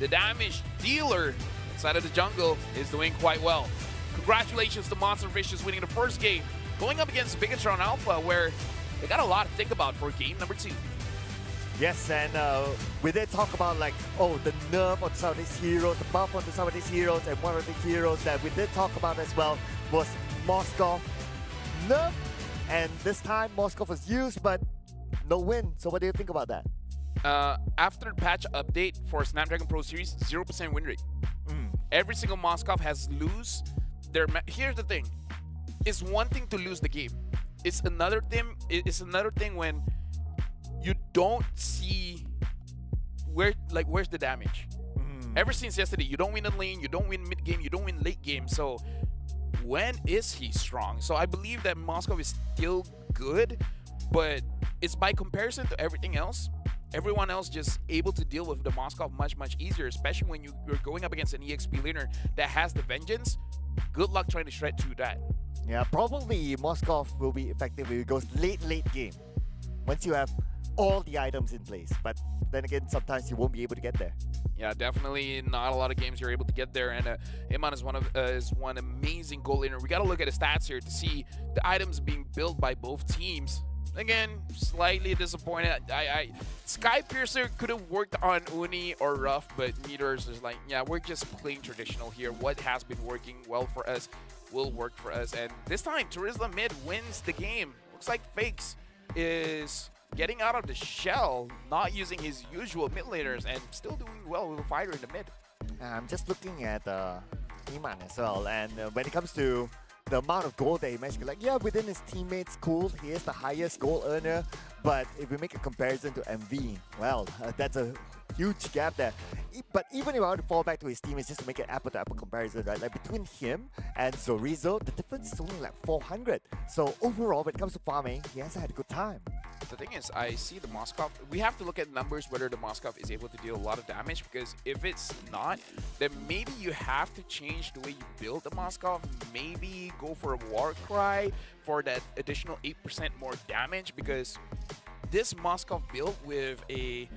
the damage dealer inside of the jungle is doing quite well. Congratulations to Monster Vicious winning the first game, going up against Bigatron Alpha, where they got a lot to think about for game number 2. Yes, and we did talk about like, the nerf on some of these heroes, the buff on some of these heroes, and one of the heroes that we did talk about as well was Moskov nerf, and this time Moskov was used, but no win. So what do you think about that? After patch update for Snapdragon Pro Series, 0% win rate. Every single Moskov has lose their. Here's the thing: it's one thing to lose the game. It's another thing. It's another thing when you don't see where's the damage. Ever since yesterday, you don't win in lane, you don't win mid game, you don't win late game. So when is he strong? So I believe that Moskov is still good, but it's by comparison to everything else. Everyone else just able to deal with the Moskov much easier, especially when you're going up against an EXP laner that has the vengeance. Good luck trying to shred through that. Yeah, probably Moskov will be effective if it goes late game. Once you have all the items in place. But then again, sometimes you won't be able to get there. Yeah, definitely not a lot of games you're able to get there. And Iman is one amazing goal laner. We got to look at the stats here to see the items being built by both teams. Again, slightly disappointed. Skypiercer could have worked on Uni or Ruff, but Meteors is like, yeah, we're just playing traditional here. What has been working well for us will work for us. And this time, Turisla mid wins the game. Looks like Fakes is getting out of the shell, not using his usual mid laners, and still doing well with a fighter in the mid. I'm just looking at Iman as well, and when it comes to the amount of gold that he managed to like, yeah, within his teammates, cool, he is the highest goal earner, but if we make a comparison to MV, well, that's a huge gap there. But even if I were to fall back to his teammates just to make an apple-to-apple comparison, right, like between him and Zorizo, the difference is only like 400. So overall, when it comes to farming, he hasn't had a good time. The thing is, I see the Moskov. We have to look at numbers whether the Moskov is able to deal a lot of damage, because if it's not, then maybe you have to change the way you build the Moskov. Maybe go for a War Cry for that additional 8% more damage, because this Moskov build with a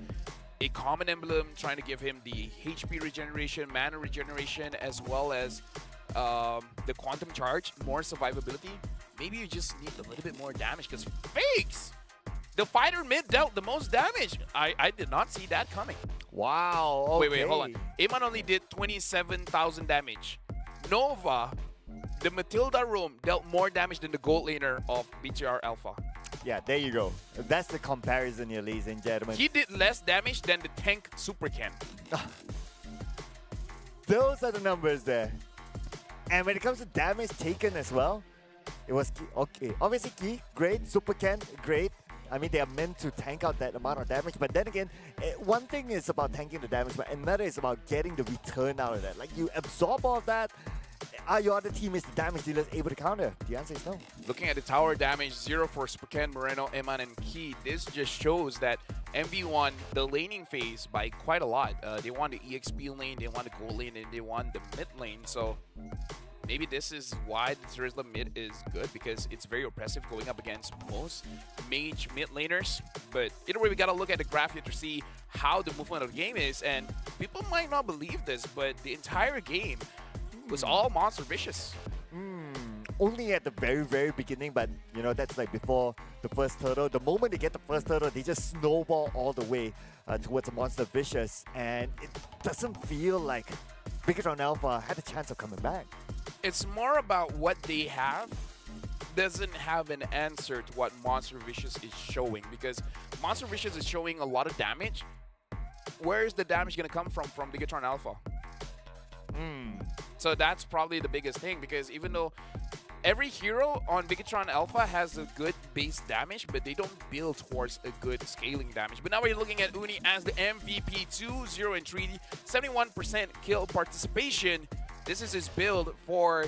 common emblem trying to give him the HP regeneration, mana regeneration, as well as the quantum charge, more survivability. Maybe you just need a little bit more damage, because Fakes! The fighter mid dealt the most damage. I did not see that coming. Wow, okay. Wait, hold on. Amon only did 27,000 damage. Nova, the Matilda roam, dealt more damage than the gold laner of BTR Alpha. Yeah, there you go. That's the comparison here, ladies and gentlemen. He did less damage than the tank Super Ken. Those are the numbers there. And when it comes to damage taken as well, it was Ki. Okay, obviously Ki, great. Super Ken, great. I mean, they are meant to tank out that amount of damage, but then again, one thing is about tanking the damage, but another is about getting the return out of that. Like, you absorb all of that, are your other teammates, the damage dealers, able to counter? The answer is no. Looking at the tower damage, 0 for Spokane, Moreno, Eman, and Key, this just shows that MV won the laning phase by quite a lot. They won the EXP lane, they won the gold lane, and they won the mid lane. So maybe this is why the Turisla mid is good, because it's very oppressive going up against most mage mid laners. But either way, we gotta look at the graph here to see how the movement of the game is. And people might not believe this, but the entire game was all Monster Vicious. Only at the very beginning, but you know, that's like before the first turtle. The moment they get the first turtle, they just snowball all the way towards a Monster Vicious, and it doesn't feel like Bigatron Alpha had a chance of coming back. It's more about what they have doesn't have an answer to what Monster Vicious is showing, because Monster Vicious is showing a lot of damage. Where is the damage going to come from Bigatron Alpha? So that's probably the biggest thing, because even though every hero on Bigatron Alpha has a good base damage, but they don't build towards a good scaling damage. But now we're looking at Uni as the MVP, 2-0 and 3, 71% kill participation. This is his build for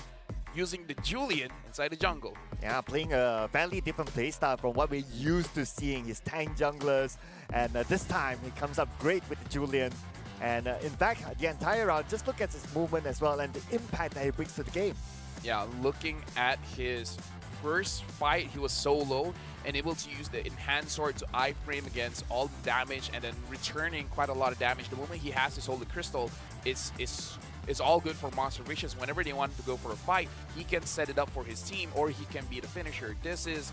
using the Julian inside the jungle. Yeah, playing a fairly different playstyle from what we're used to seeing his tank junglers. And this time, he comes up great with the Julian. And in fact, the entire round, just look at his movement as well and the impact that he brings to the game. Yeah, looking at his first fight, he was solo and able to use the enhanced sword to iframe against all the damage, and then returning quite a lot of damage. The moment he has his Holy Crystal, it's all good for Monster Vicious. Whenever they want to go for a fight, he can set it up for his team, or he can be the finisher. This is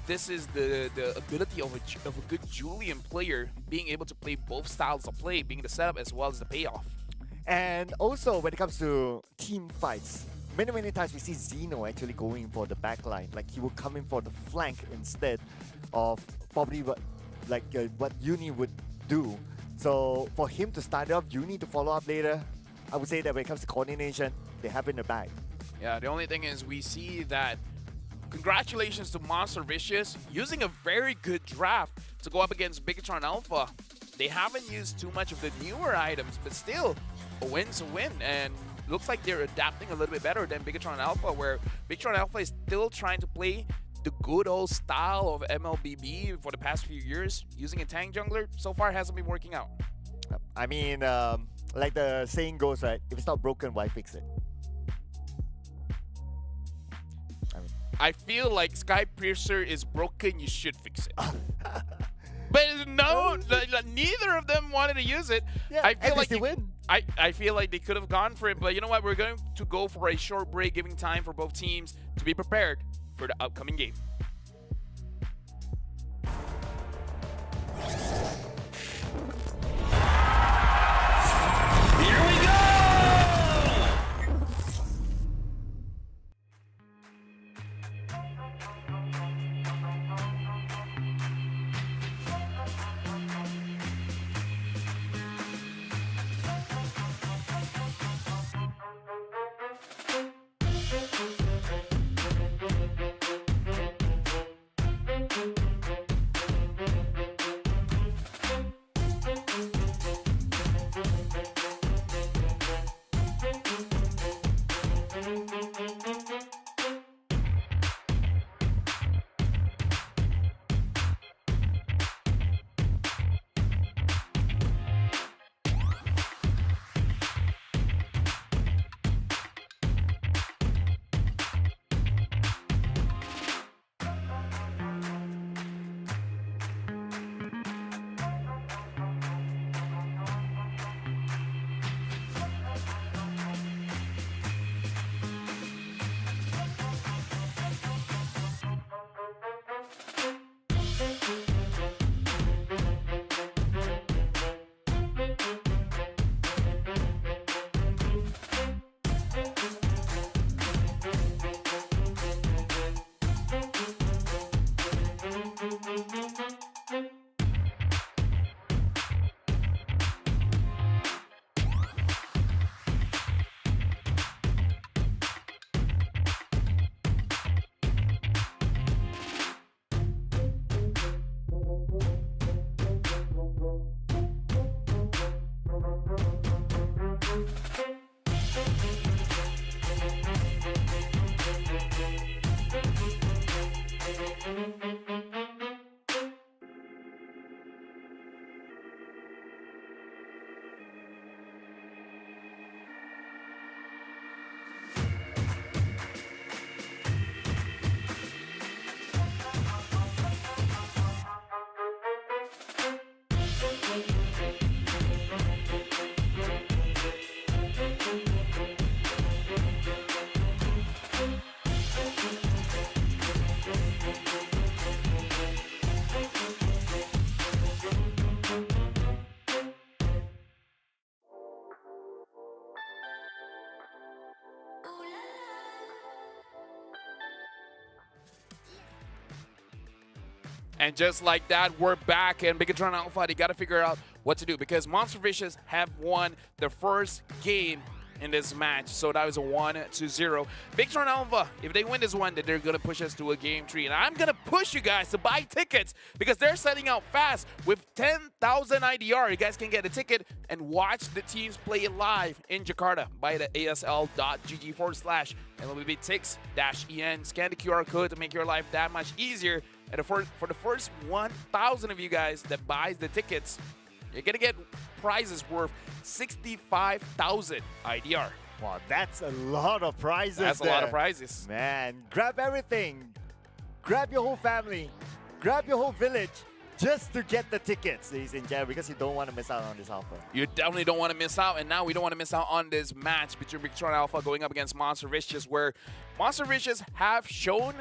this is the ability of a good Julian player being able to play both styles of play, being the setup as well as the payoff. And also, when it comes to team fights, many times we see Zeno actually going for the back line. Like, he will come in for the flank instead of probably what Uni would do. So for him to start off, Uni to follow up later, I would say that when it comes to coordination, they have it in the bag. Yeah, the only thing is we see that congratulations to Monster Vicious using a very good draft to go up against Bigatron Alpha. They haven't used too much of the newer items, but still, a win's a win. And looks like they're adapting a little bit better than Bigatron Alpha, where Bigatron Alpha is still trying to play the good old style of MLBB for the past few years. Using a tank jungler so far hasn't been working out. I mean, like the saying goes, right? If it's not broken, why fix it? I feel like Skypiercer is broken, you should fix it. But no, neither of them wanted to use it. Yeah, I feel like they win. I feel like they could have gone for it, but you know what? We're going to go for a short break, giving time for both teams to be prepared for the upcoming game. Here we go! And just like that, we're back, and Bigatron Alpha, they got to figure out what to do because Monster Vicious have won the first game in this match. So that was a 1-0. Bigatron Alpha, if they win this one, then they're going to push us to a game 3. And I'm going to push you guys to buy tickets because they're setting out fast with 10,000 IDR. You guys can get a ticket and watch the teams play live in Jakarta by the asl.gg/LBBTix-en. Scan the QR code to make your life that much easier. And for the first 1,000 of you guys that buys the tickets, you're going to get prizes worth 65,000 IDR. Wow, that's a lot of prizes. That's there. a lot of prizes. Man, grab everything. Grab your whole family. Grab your whole village just to get the tickets, ladies and gentlemen, because you don't want to miss out on this offer. You definitely don't want to miss out, and now we don't want to miss out on this match between Bigatron Alpha going up against Monster Vicious, where Monster Vicious have shown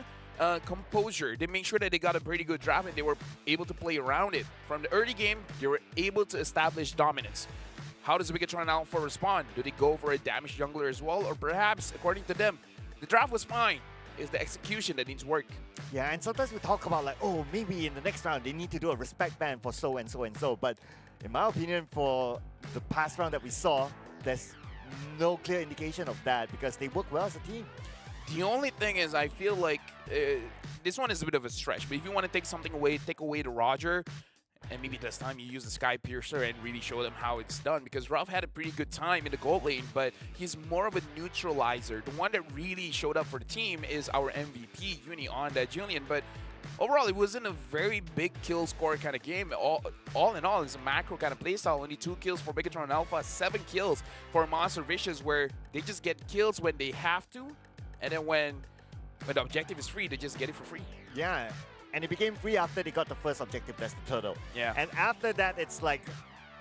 composure. They make sure that they got a pretty good draft and they were able to play around it. From the early game, they were able to establish dominance. How does Bigatron Alpha respond? Do they go for a damage jungler as well? Or perhaps, according to them, the draft was fine. It's the execution that needs work. Yeah, and sometimes we talk about like, oh, maybe in the next round they need to do a respect ban for so and so and so. But in my opinion, for the past round that we saw, there's no clear indication of that because they work well as a team. The only thing is, I feel like this one is a bit of a stretch. But if you want to take something away, take away the Roger, and maybe this time you use the Sky Piercer and really show them how it's done. Because Ralph had a pretty good time in the gold lane, but he's more of a neutralizer. The one that really showed up for the team is our MVP, Uni, on that Julian. But overall, it wasn't a very big kill score kind of game. All in all, it's a macro kind of playstyle. Only 2 kills for Bigatron Alpha, 7 kills for Monster Vicious, where they just get kills when they have to. And then when the objective is free, they just get it for free. Yeah, and it became free after they got the first objective, that's the turtle. Yeah. And after that, it's like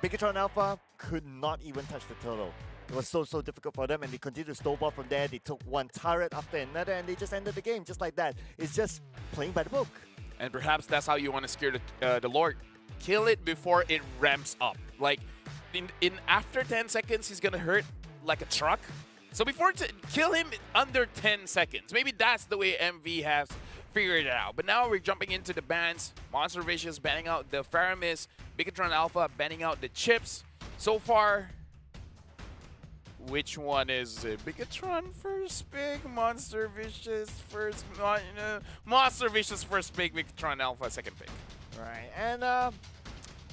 Bigatron Alpha could not even touch the turtle. It was so difficult for them, and they continued to snowball from there. They took one turret after another, and they just ended the game just like that. It's just playing by the book. And perhaps that's how you want to scare the Lord. Kill it before it ramps up. Like, in after 10 seconds, he's going to hurt like a truck. So before kill him under 10 seconds. Maybe that's the way MV has figured it out. But now we're jumping into the bans. Monster Vicious banning out the Faramis. Bigatron Alpha banning out the chips. So far, which one is it? Bigatron first pick, Monster Vicious first, Monster Vicious first pick, Bigatron Alpha second pick. Right, and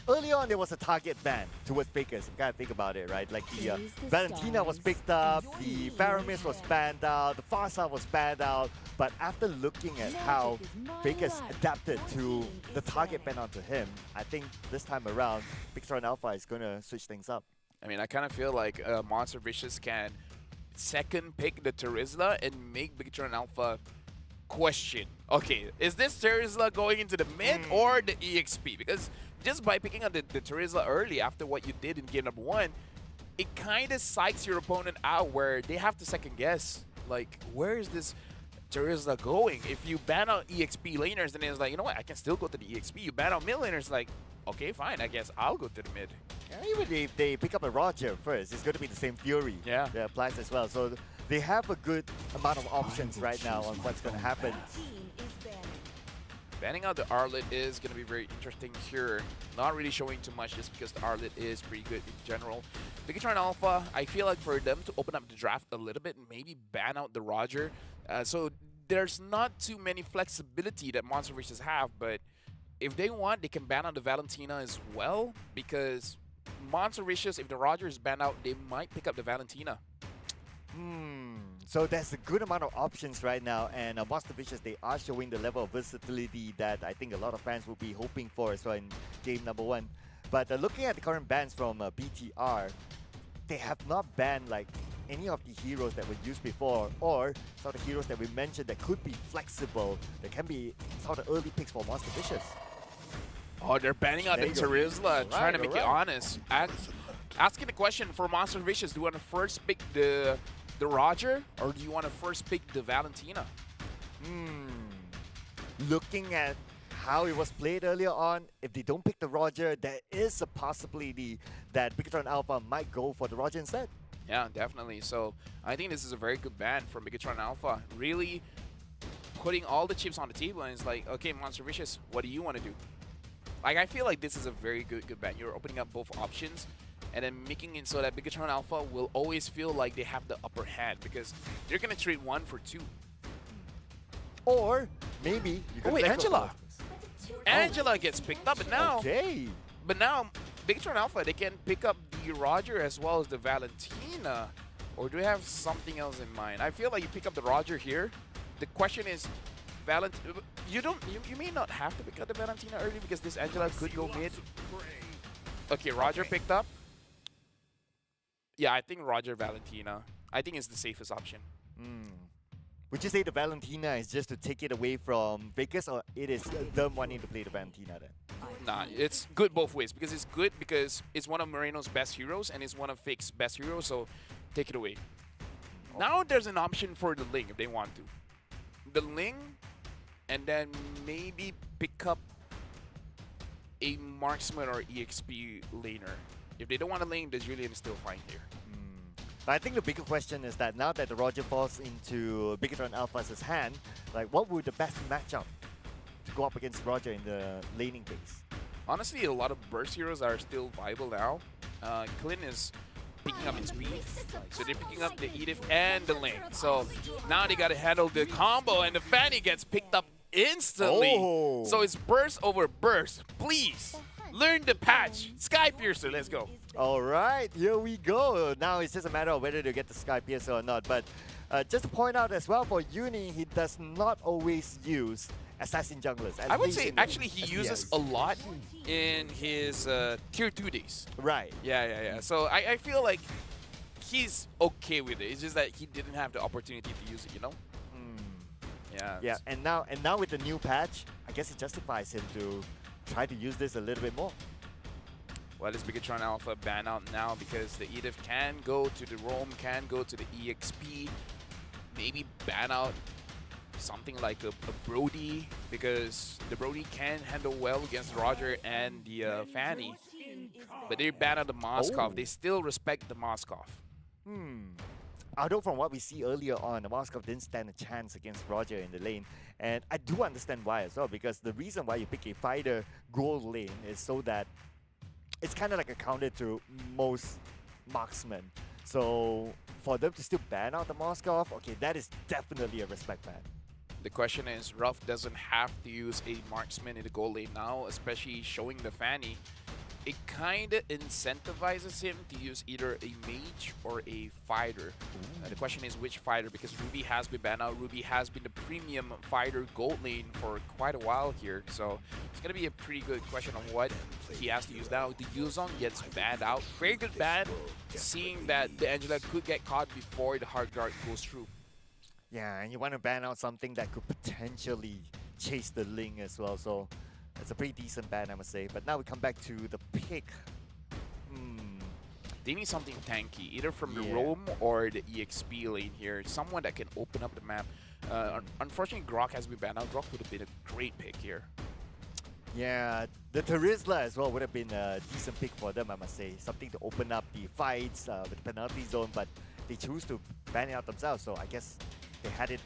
early on there was a target ban towards Fakers. You gotta think about it, right? Like the Valentina was picked up, the Faramis was banned out, the Farsa was banned out. But after looking at how Fakers adapted to the target ban onto him, I think this time around, Bigatron Alpha is gonna switch things up. I mean, I kind of feel like Monster Vicious can second pick the Terizla and make Bigatron Alpha question. Okay, is this Terizla going into the mid or the EXP? Because just by picking up the Terizla early after what you did in game number 1, it kind of psychs your opponent out where they have to second guess. Like, where is this Terizla going? If you ban out EXP laners, then it's like, you know what, I can still go to the EXP. You ban out mid laners, like, okay, fine, I guess I'll go to the mid. Yeah, even if they pick up a Roger first, it's going to be the same Fury that applies as well. So they have a good amount of options right now on what's going to happen. Banning out the Arlet is going to be very interesting here. Not really showing too much just because the Arlet is pretty good in general. Bigatron Alpha, I feel like for them to open up the draft a little bit, maybe ban out the Roger. So there's not too many flexibility that Monster Vicious have, but if they want, they can ban out the Valentina as well, because Monster Vicious, if the Roger is banned out, they might pick up the Valentina. So there's a good amount of options right now, and Monster Vicious, they are showing the level of versatility that I think a lot of fans will be hoping for as well in game number 1. But looking at the current bans from BTR, they have not banned like any of the heroes that were used before, or some of the heroes that we mentioned that could be flexible, that can be some of the early picks for Monster Vicious. Oh, they're banning out the Terizla, trying to make it honest. Asking the question for Monster Vicious, do you want to first pick the Roger, or do you want to first pick the Valentina? Looking at how it was played earlier on, if they don't pick the Roger, there is a possibility that Bigatron Alpha might go for the Roger instead. Yeah, definitely. So I think this is a very good ban from Bigatron Alpha. Really putting all the chips on the table, and it's like, okay, Monster Vicious, what do you want to do? Like, I feel like this is a very good ban. You're opening up both options, and then making it so that Bigatron Alpha will always feel like they have the upper hand, because they're going to trade 1 for 2. Or maybe you can Angela! Angela gets picked up, and now... Okay. But now, Bigatron Alpha, they can pick up the Roger as well as the Valentina. Or do we have something else in mind? I feel like you pick up the Roger here. The question is, you may not have to pick up the Valentina early because this Angela could go mid. Okay, Roger picked up. Yeah, I think Roger Valentina. I think it's the safest option. Would you say the Valentina is just to take it away from Vegas, or it is them wanting to play the Valentina then? Nah, it's good both ways, because it's good because it's one of Moreno's best heroes and it's one of Fake's best heroes, so take it away. Now there's an option for the Ling if they want to. The Ling and then maybe pick up a marksman or EXP laner. If they don't want to lane, the Julian is still fine here. But I think the bigger question is that now that the Roger falls into Bigatron Alpha's hand, like what would the best matchup to go up against Roger in the laning phase? Honestly, a lot of burst heroes are still viable now. Clint is picking up in speed, so they're picking up the Edith and the lane. So now they gotta handle the combo, and the Fanny gets picked up instantly. Oh. So it's burst over burst. Please learn the patch. Sky Piercer, let's go. All right, here we go. Now it's just a matter of whether to get the Sky Piercer or not. But just to point out as well, for Uni, he does not always use assassin junglers. I would say actually he uses a lot in his tier 2 days. Right. Yeah. So I feel like he's okay with it. It's just that he didn't have the opportunity to use it, you know? Yeah, and now with the new patch, I guess it justifies him to try to use this a little bit more. Well, this Bigatron Alpha ban out now because the Edith can go to the Roam, can go to the EXP, maybe ban out something like a Brody, because the Brody can handle well against Roger and the Fanny. But they ban out the Moskov. They still respect the Moskov. Although from what we see earlier on, the Moskov didn't stand a chance against Roger in the lane. And I do understand why as well, because the reason why you pick a fighter gold lane is so that it's kind of like a counter to most marksmen. So for them to still ban out the Moskov, okay, that is definitely a respect ban. The question is, Ruff doesn't have to use a marksman in the gold lane now, especially showing the Fanny. It kind of incentivizes him to use either a mage or a fighter. The question is which fighter, because Ruby has been banned out. Ruby has been the premium fighter gold lane for quite a while here. So it's going to be a pretty good question on what he has to use now. The Yuzong gets banned out. Very good ban, seeing that the Angela could get caught before the hard guard goes through. Yeah, and you want to ban out something that could potentially chase the Ling as well. So it's a pretty decent ban, I must say. But now we come back to the pick. They need something tanky, either from the Roam or the EXP lane here. Someone that can open up the map. Unfortunately, Grok has been banned out. Grok would have been a great pick here. Yeah, the Terizla as well would have been a decent pick for them, I must say. Something to open up the fights with the penalty zone, but they choose to ban it out themselves. So I guess they had it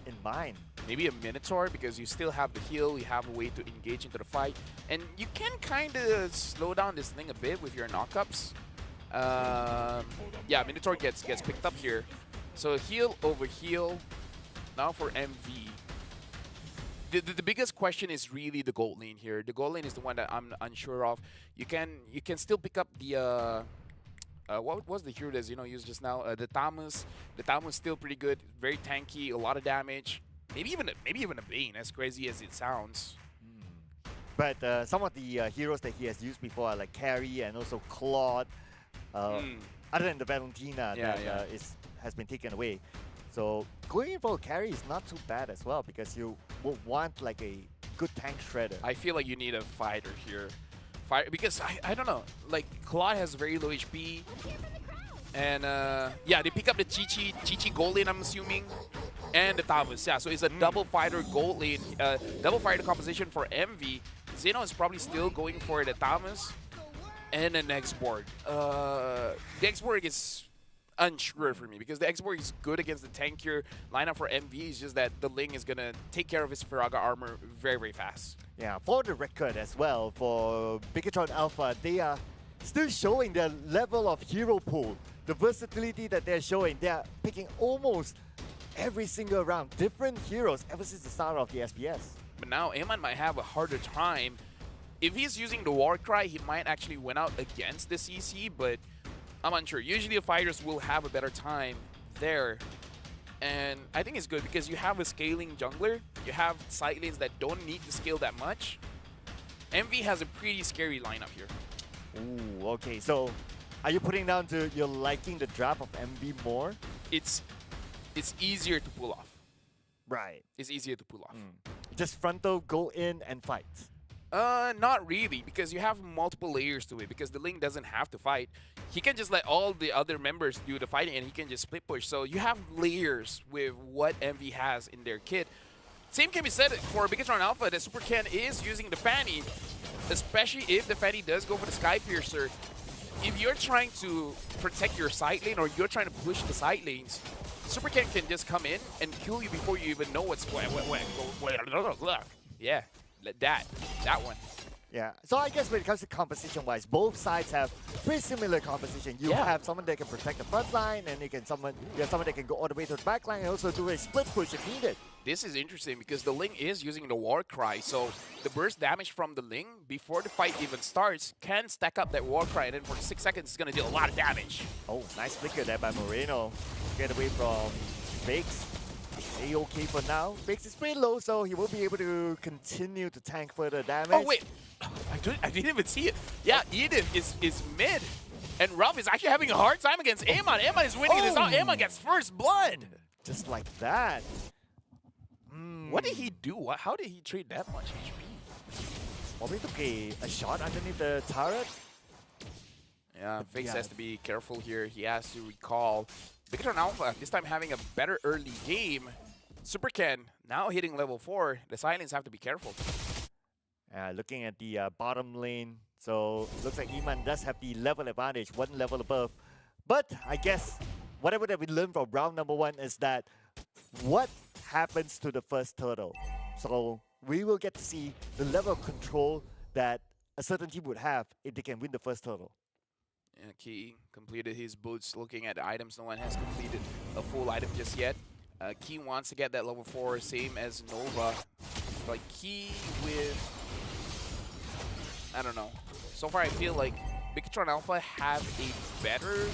in mind. Maybe a Minotaur, because you still have the heal, you have a way to engage into the fight, and you can kind of slow down this thing a bit with your knockups. Yeah, Minotaur gets picked up here. So heal over heal. Now for MV. The biggest question is really the gold lane here. The gold lane is the one that I'm unsure of. You can still pick up the what was the hero that's used just now? The Tamus. The Tamus still pretty good, very tanky, a lot of damage. Maybe even a Bane, as crazy as it sounds. But some of the heroes that he has used before are like Carrie and also Claude. Other than the Valentina that has been taken away. So going in for Carrie is not too bad as well, because you will want like a good tank shredder. I feel like you need a fighter here. Because I don't know, like Claude has very low HP. And yeah, they pick up the Chi gold lane, I'm assuming. And the Tamus, yeah, so it's a double fighter gold lane, double fighter composition for MV. Zeno is probably still going for the Tamus and the Xborg. The Xborg is unsure for me, because the Xborg is good against the tankier lineup for MV. It's just that the Ling is gonna take care of his Firaga armor very, very fast. Yeah, for the record as well, for Bigatron Alpha, they are still showing their level of hero pool. The versatility that they're showing, they're picking almost every single round different heroes ever since the start of the SPS. But now Eman might have a harder time. If he's using the Warcry, he might actually win out against the CC, but I'm unsure. Usually the fighters will have a better time there. And I think it's good because you have a scaling jungler. You have side lanes that don't need to scale that much. MV has a pretty scary lineup here. Ooh, okay. So are you putting down to you're liking the draft of MV more? It's easier to pull off. Right. It's easier to pull off. Just frontal, go in and fight. Not really, because you have multiple layers to it, because the Ling doesn't have to fight. He can just let all the other members do the fighting and he can just split push. So you have layers with what MV has in their kit. Same can be said for Bigatron Alpha that Super Ken is using the Fanny, especially if the Fanny does go for the Sky Piercer. If you're trying to protect your side lane or you're trying to push the side lanes, Super Ken can just come in and kill you before you even know what's going. Yeah, that one. Yeah, so I guess when it comes to composition-wise, both sides have pretty similar composition. You have someone that can protect the front line, and you have someone that can go all the way to the back line and also do a split push if needed. This is interesting because the Ling is using the War Cry, so the burst damage from the Ling before the fight even starts can stack up that War Cry, and then for 6 seconds it's going to deal a lot of damage. Oh, nice flicker there by Moreno. Get away from Fakes. A-okay for now. Fakes is pretty low, so he will be able to continue to tank further damage. Oh, wait. I didn't even see it. Yeah, Edith is mid. And Ruff is actually having a hard time against Amon. Amon is winning this out. Amon gets first blood. Just like that. What did he do? How did he trade that much HP? Probably took a shot underneath the turret. Yeah, Face has to be careful here. He has to recall. Bigatron Alpha, this time having a better early game. Super Ken now hitting level 4. The Silence have to be careful. Looking at the bottom lane, so looks like Iman does have the level advantage, 1 level above. But I guess whatever that we learned from round number 1 is that what happens to the first turtle. So we will get to see the level of control that a certain team would have if they can win the first turtle. Key completed his boots. Looking at the items, no one has completed a full item just yet. Key wants to get that level 4, same as Nova. Like Key with, I don't know. So far I feel like Bigatron Alpha have a better,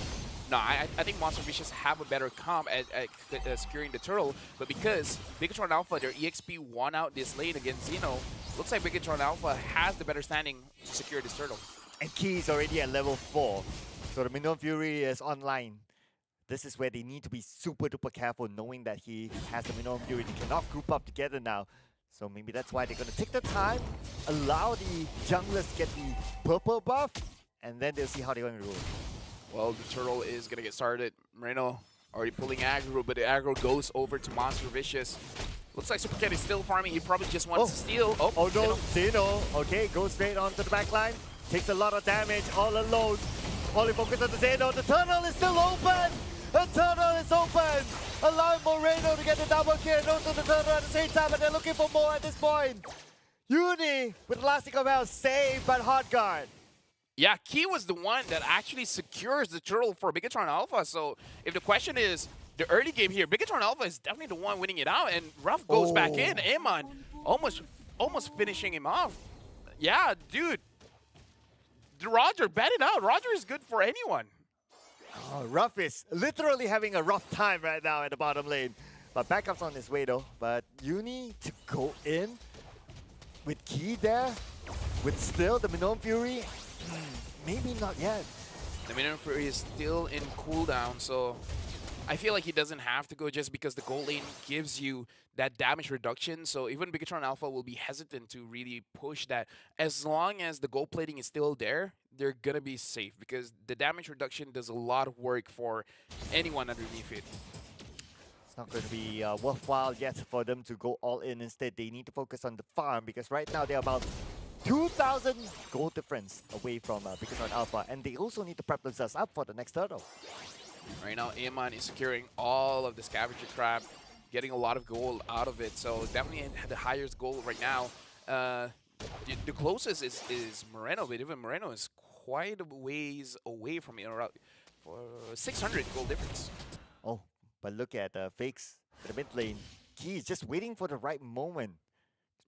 no, I think Monster Vicious have a better comp at securing the turtle, but because Bigatron Alpha, their EXP won out this lane against Xeno, looks like Bigatron Alpha has the better standing to secure this turtle. And Key is already at level 4, so the Minion Fury is online. This is where they need to be super duper careful, knowing that he has the Minion Fury. They cannot group up together now. So maybe that's why they're going to take the time, allow the junglers to get the purple buff, and then they'll see how they're going to roll. Well, the turtle is going to get started. Moreno already pulling aggro, but the aggro goes over to Monster Vicious. Looks like Super Ken is still farming. He probably just wants to steal. Oh no, Xeno. Okay, goes straight onto the back line. Takes a lot of damage all alone. Only focus on the Xeno. The tunnel is still open! The tunnel is open! Allowing Moreno to get the double kill and also the tunnel at the same time, and they're looking for more at this point. Uni with Elastic of Hell saved by Hot Guard. Yeah, Key was the one that actually secures the turtle for Bigatron Alpha. So if the question is the early game here, Bigatron Alpha is definitely the one winning it out, and Ruff goes back in. Amon almost finishing him off. Yeah, dude. Roger, bet it out. Roger is good for anyone. Oh, Ruff is literally having a rough time right now at the bottom lane. But backup's on his way though. But Uni to go in with Key there, with still the Minion Fury, maybe not yet. The Minion Fury is still in cooldown, so I feel like he doesn't have to go just because the gold lane gives you that damage reduction. So even Bigatron Alpha will be hesitant to really push that. As long as the gold plating is still there, they're going to be safe because the damage reduction does a lot of work for anyone underneath it. It's not going to be worthwhile yet for them to go all in. Instead, they need to focus on the farm because right now they're about 2,000 gold difference away from Bigatron Alpha, and they also need to prep themselves up for the next turtle. Right now, Amon is securing all of the scavenger trap, getting a lot of gold out of it. So definitely the highest gold right now. The closest is Moreno, but even Moreno is quite a ways away from it, around for 600 gold difference. Oh, but look at Fakes in the mid lane. Key is just waiting for the right moment.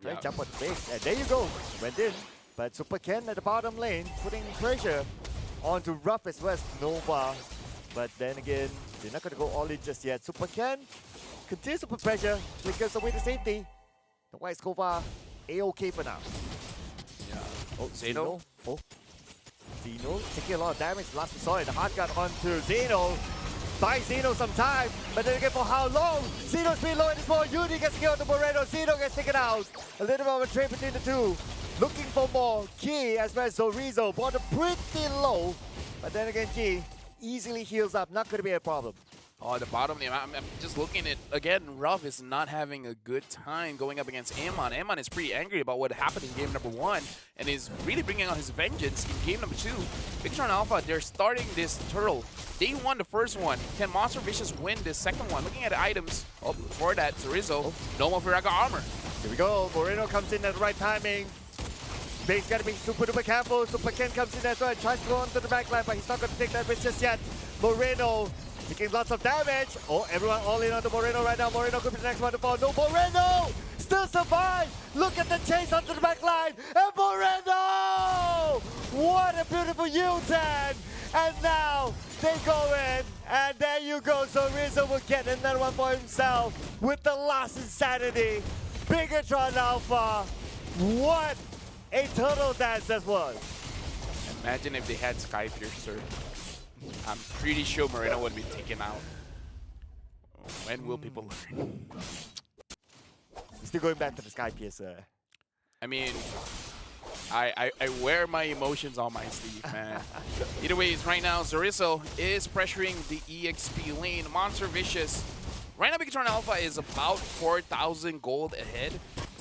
Try to jump on the base, and there you go. Went in, but Super Ken at the bottom lane, putting pressure onto Ruff as well as Nova. But then again, they're not going to go all in just yet. Super Ken continues to put pressure, flickers away to safety. The White Scova, A-okay for now. Yeah. Oh, Xeno. Oh, Xeno taking a lot of damage. Last we saw it, the hard gun onto Xeno. Buy Xeno some time, but then again, for how long? Xeno's pretty low at this point. Uni gets killed to Moreno. Xeno gets taken out. A little bit of a trade between the two. Looking for more. Key as well as Zorizo. Bottom pretty low. But then again, Key easily heals up. Not going to be a problem. Oh, the bottom lane. I'm just looking at, again, Ruff is not having a good time going up against Amon. Amon is pretty angry about what happened in game number 1 and is really bringing out his vengeance in game number 2. Bigatron Alpha, they're starting this turtle. They won the first one. Can Monster Vicious win this second one? Looking at the items, before that, Zorizo, no more Viraga armor. Here we go. Moreno comes in at the right timing. Bane's got to be super duper careful. Super Ken comes in as well and tries to go onto the back line, but he's not going to take that risk just yet. Moreno taking lots of damage. Oh, everyone all in on the Moreno right now. Moreno could be the next one to fall. No, Moreno still survives. Look at the chase onto the back line. And Moreno! What a beautiful U-turn. And now they go in. And there you go. So Rizzo will get another one for himself with the last insanity. Bigatron Alpha. What a total dance that was. Imagine if they had Sky Piercer. I'm pretty sure Moreno would be taken out. When will people learn? Still going back to the Sky Piercer. I mean, I wear my emotions on my sleeve, man. Either ways, right now, Zorizo is pressuring the EXP lane. Monster Vicious. Right now, Bigatron Alpha is about 4,000 gold ahead.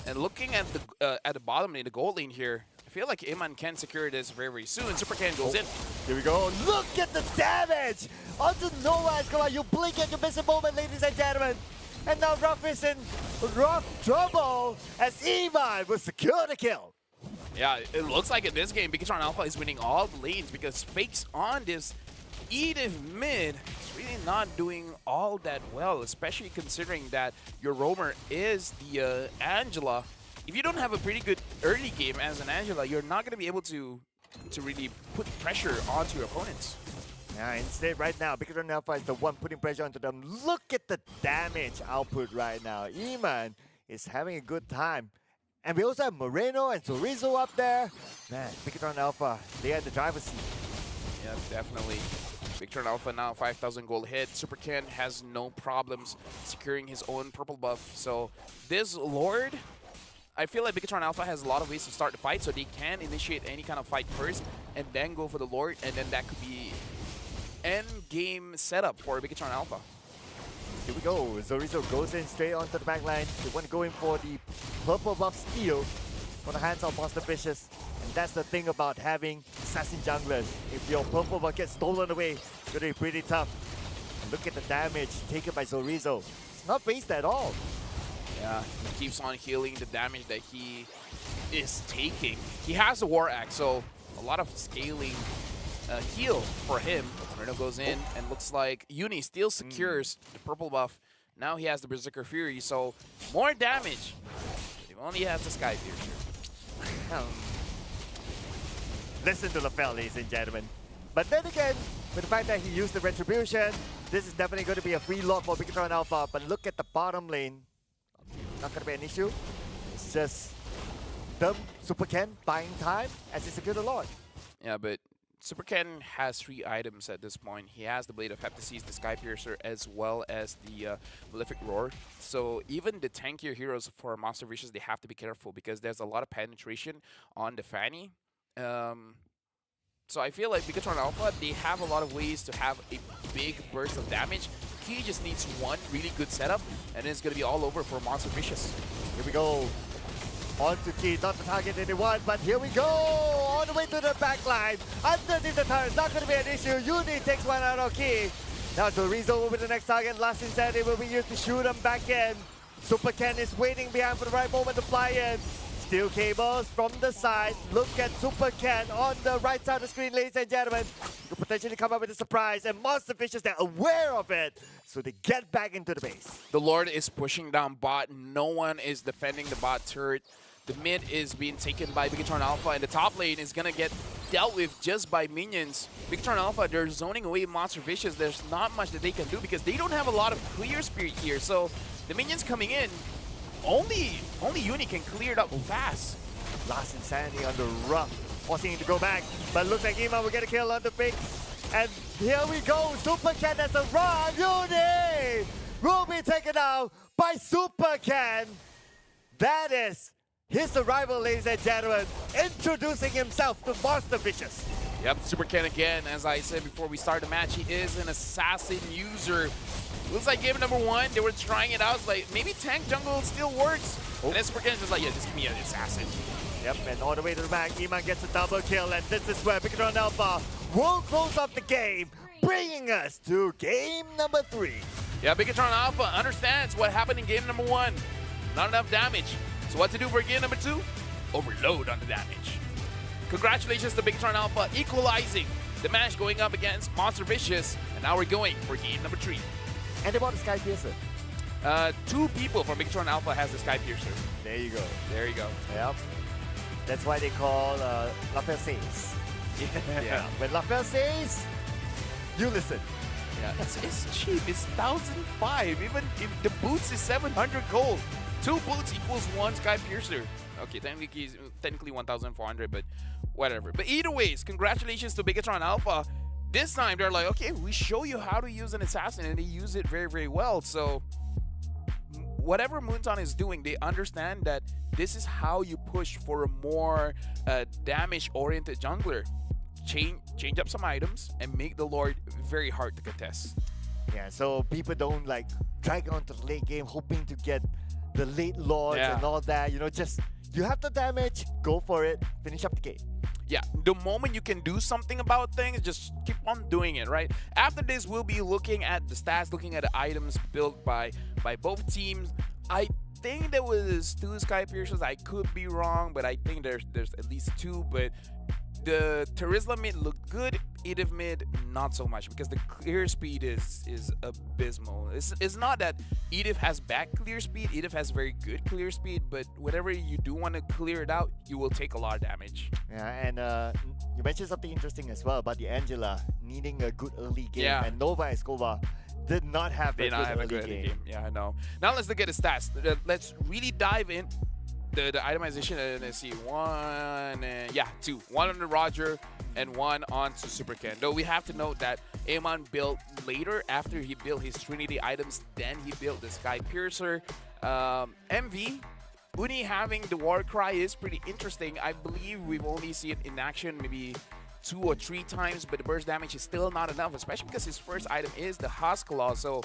And looking at the bottom lane, the gold lane here, I feel like Iman can secure this very, very soon. Super Ken goes in. Here we go. Look at the damage! Onto Noah's. Come on, you blink and you miss a moment, ladies and gentlemen. And now Ruff is in rough trouble as Iman will secure the kill. Yeah, it looks like in this game, Bigatron Alpha is winning all the lanes because Fakes on this Edith mid is really not doing all that well, especially considering that your roamer is the Angela. If you don't have a pretty good early game as an Angela, you're not going to be able to really put pressure onto your opponents. Yeah, instead right now, Bigatron Alpha is the one putting pressure onto them. Look at the damage output right now. Iman is having a good time. And we also have Moreno and Zorizo up there. Man, Bigatron Alpha, they are the driver's seat. Yeah, definitely. Bigatron Alpha now 5,000 gold hit. Super Ken has no problems securing his own purple buff. So this Lord, I feel like Bigatron Alpha has a lot of ways to start the fight, so they can initiate any kind of fight first and then go for the Lord, and then that could be end game setup for Bigatron Alpha. Here we go. Zorizo goes in straight onto the back line. They want to go in for the purple buff steal for the hands of Monster Vicious. And that's the thing about having assassin junglers. If your purple buff gets stolen away, it's going to be pretty tough. And look at the damage taken by Zorizo. It's not phased at all. Yeah, he keeps on healing the damage that he is taking. He has a War Axe, so a lot of scaling heal for him. Moreno goes in and looks like Uni still secures the purple buff. Now he has the Berserker Fury, so more damage. But he only has the Sky Piercer. Listen to LaFell, ladies and gentlemen. But then again, with the fact that he used the Retribution, this is definitely going to be a free lot for Bigatron Alpha. But look at the bottom lane. Not going to be an issue. It's just them, Super Ken, buying time as he secure the Lord. Yeah, but Super Ken has 3 items at this point. He has the Blade of Heptases, the Sky Piercer, as well as the Malefic Roar. So even the tankier heroes for Monster Vicious, they have to be careful because there's a lot of penetration on the Fanny. So I feel like Bigatron Alpha, they have a lot of ways to have a big burst of damage. He just needs one really good setup, and it's going to be all over for Monster Vicious. Here we go. On to Key, not the target anyone, but here we go! All the way to the back line. Underneath the turret, not going to be an issue. Uni takes one out of Key. Now Zorizo will be the next target. Last Insanity will be used to shoot him back in. Super Ken is waiting behind for the right moment to fly in. Steel cables from the side. Look at Super Ken on the right side of the screen, ladies and gentlemen. Could potentially come up with a surprise, and Monster Vicious, they're aware of it. So they get back into the base. The Lord is pushing down bot. No one is defending the bot turret. The mid is being taken by Bigatron Alpha, and the top lane is going to get dealt with just by minions. Bigatron Alpha, they're zoning away Monster Vicious. There's not much that they can do because they don't have a lot of clear spirit here. So the minions coming in, only Uni can clear it up fast. Last Insanity on the rough, forcing him to go back. But looks like Iman will get a kill on the Fix. And here we go, Super Ken has a run. Uni will be taken out by Super Ken. That is his arrival, ladies and gentlemen, introducing himself to Monster Vicious. Yep, Super Ken again, as I said before we start the match, he is an assassin user. Looks like game number 1, they were trying it out. It's like, maybe tank jungle still works. And then Super Ken is just like, yeah, just give me an assassin. Yep, and all the way to the back, Iman gets a double kill, and this is where Bigatron Alpha will close off the game, bringing us to game number 3. Yeah, Bigatron Alpha understands what happened in game number 1. Not enough damage. So what to do for game number 2? Overload on the damage. Congratulations to Bigatron Alpha equalizing the match going up against Monster Vicious. And now we're going for game number 3. And about the Sky Piercer. 2 people from Bigatron Alpha has the Sky Piercer. There you go. There you go. Yep. That's why they call Lafayette says. Yeah. When Lafayette says, you listen. Yeah, it's cheap. It's 1,005. Even if the boots is 700 gold. 2 boots equals 1 Sky Piercer. Okay, technically 1,400, but whatever. But either ways, congratulations to Bigatron Alpha. This time they're like, okay, we show you how to use an assassin, and they use it very, very well. So whatever Moonton is doing, they understand that this is how you push for a more damage-oriented jungler. Change up some items and make the Lord very hard to contest. Yeah, so people don't like drag on to the late game hoping to get the late Lords and all that. You know, just you have the damage, go for it, finish up the game. Yeah, the moment you can do something about things, just keep on doing it, right? After this, we'll be looking at the stats, looking at the items built by both teams. I think there was 2 Sky Piercers. I could be wrong, but I think there's at least 2. But the Terizla mid looked good. Edith mid, not so much, because the clear speed is abysmal. It's not that Edith has bad clear speed. Edith has very good clear speed, but whenever you do want to clear it out, you will take a lot of damage. Yeah, and you mentioned something interesting as well about the Angela needing a good early game, and Nova Escobar did not have a good early game. Yeah, I know. Now let's look at the stats. Let's really dive in the itemization, and let's see, 2. 1 on the Roger and 1 on to Super Ken. Though we have to note that Amon built later after he built his Trinity items, then he built the Sky Piercer. MV, Uni having the War Cry is pretty interesting. I believe we've only seen it in action maybe 2 or 3 times, but the burst damage is still not enough, especially because his first item is the Husk Claw. So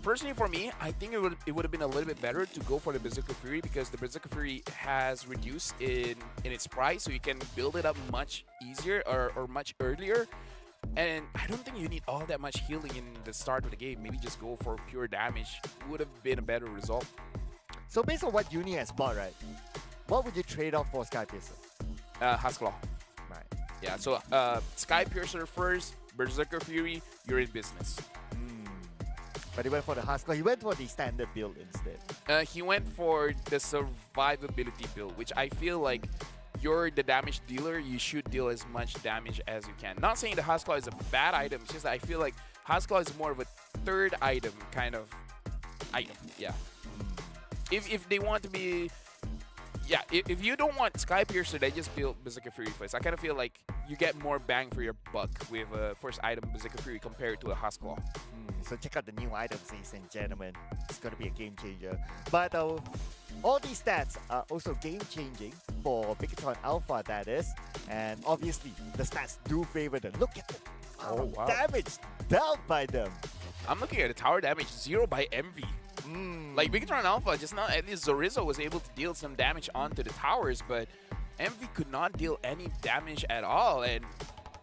personally for me, I think it would have been a little bit better to go for the Berserker Fury, because the Berserker Fury has reduced in its price, so you can build it up much easier or much earlier. And I don't think you need all that much healing in the start of the game. Maybe just go for pure damage. Would have been a better result. So based on what Uni has bought, right, what would you trade off for Sky Piercer? Husk Claw. Right. Yeah, so Sky Piercer first, Berserker Fury, you're in business. But he went for the Husk. He went for the standard build instead. He went for the survivability build, which I feel like you're the damage dealer. You should deal as much damage as you can. Not saying the Husk Claw is a bad item. It's just that I feel like Husk Claw is more of a third item kind of item. Yeah. If they want to be... Yeah, if you don't want Sky Piercer, they just build Berserker Fury first. I kind of feel like you get more bang for your buck with first item Berserker Fury compared to a Husk Claw. So check out the new items, ladies and gentlemen. It's going to be a game changer. But all these stats are also game changing for Bigatron Alpha, that is. And obviously, the stats do favor them. Look at the damage dealt by them. I'm looking at the tower damage 0 by Envy. Like Bigatron Alpha, just not at least Zorizo was able to deal some damage onto the towers, but Envy could not deal any damage at all. And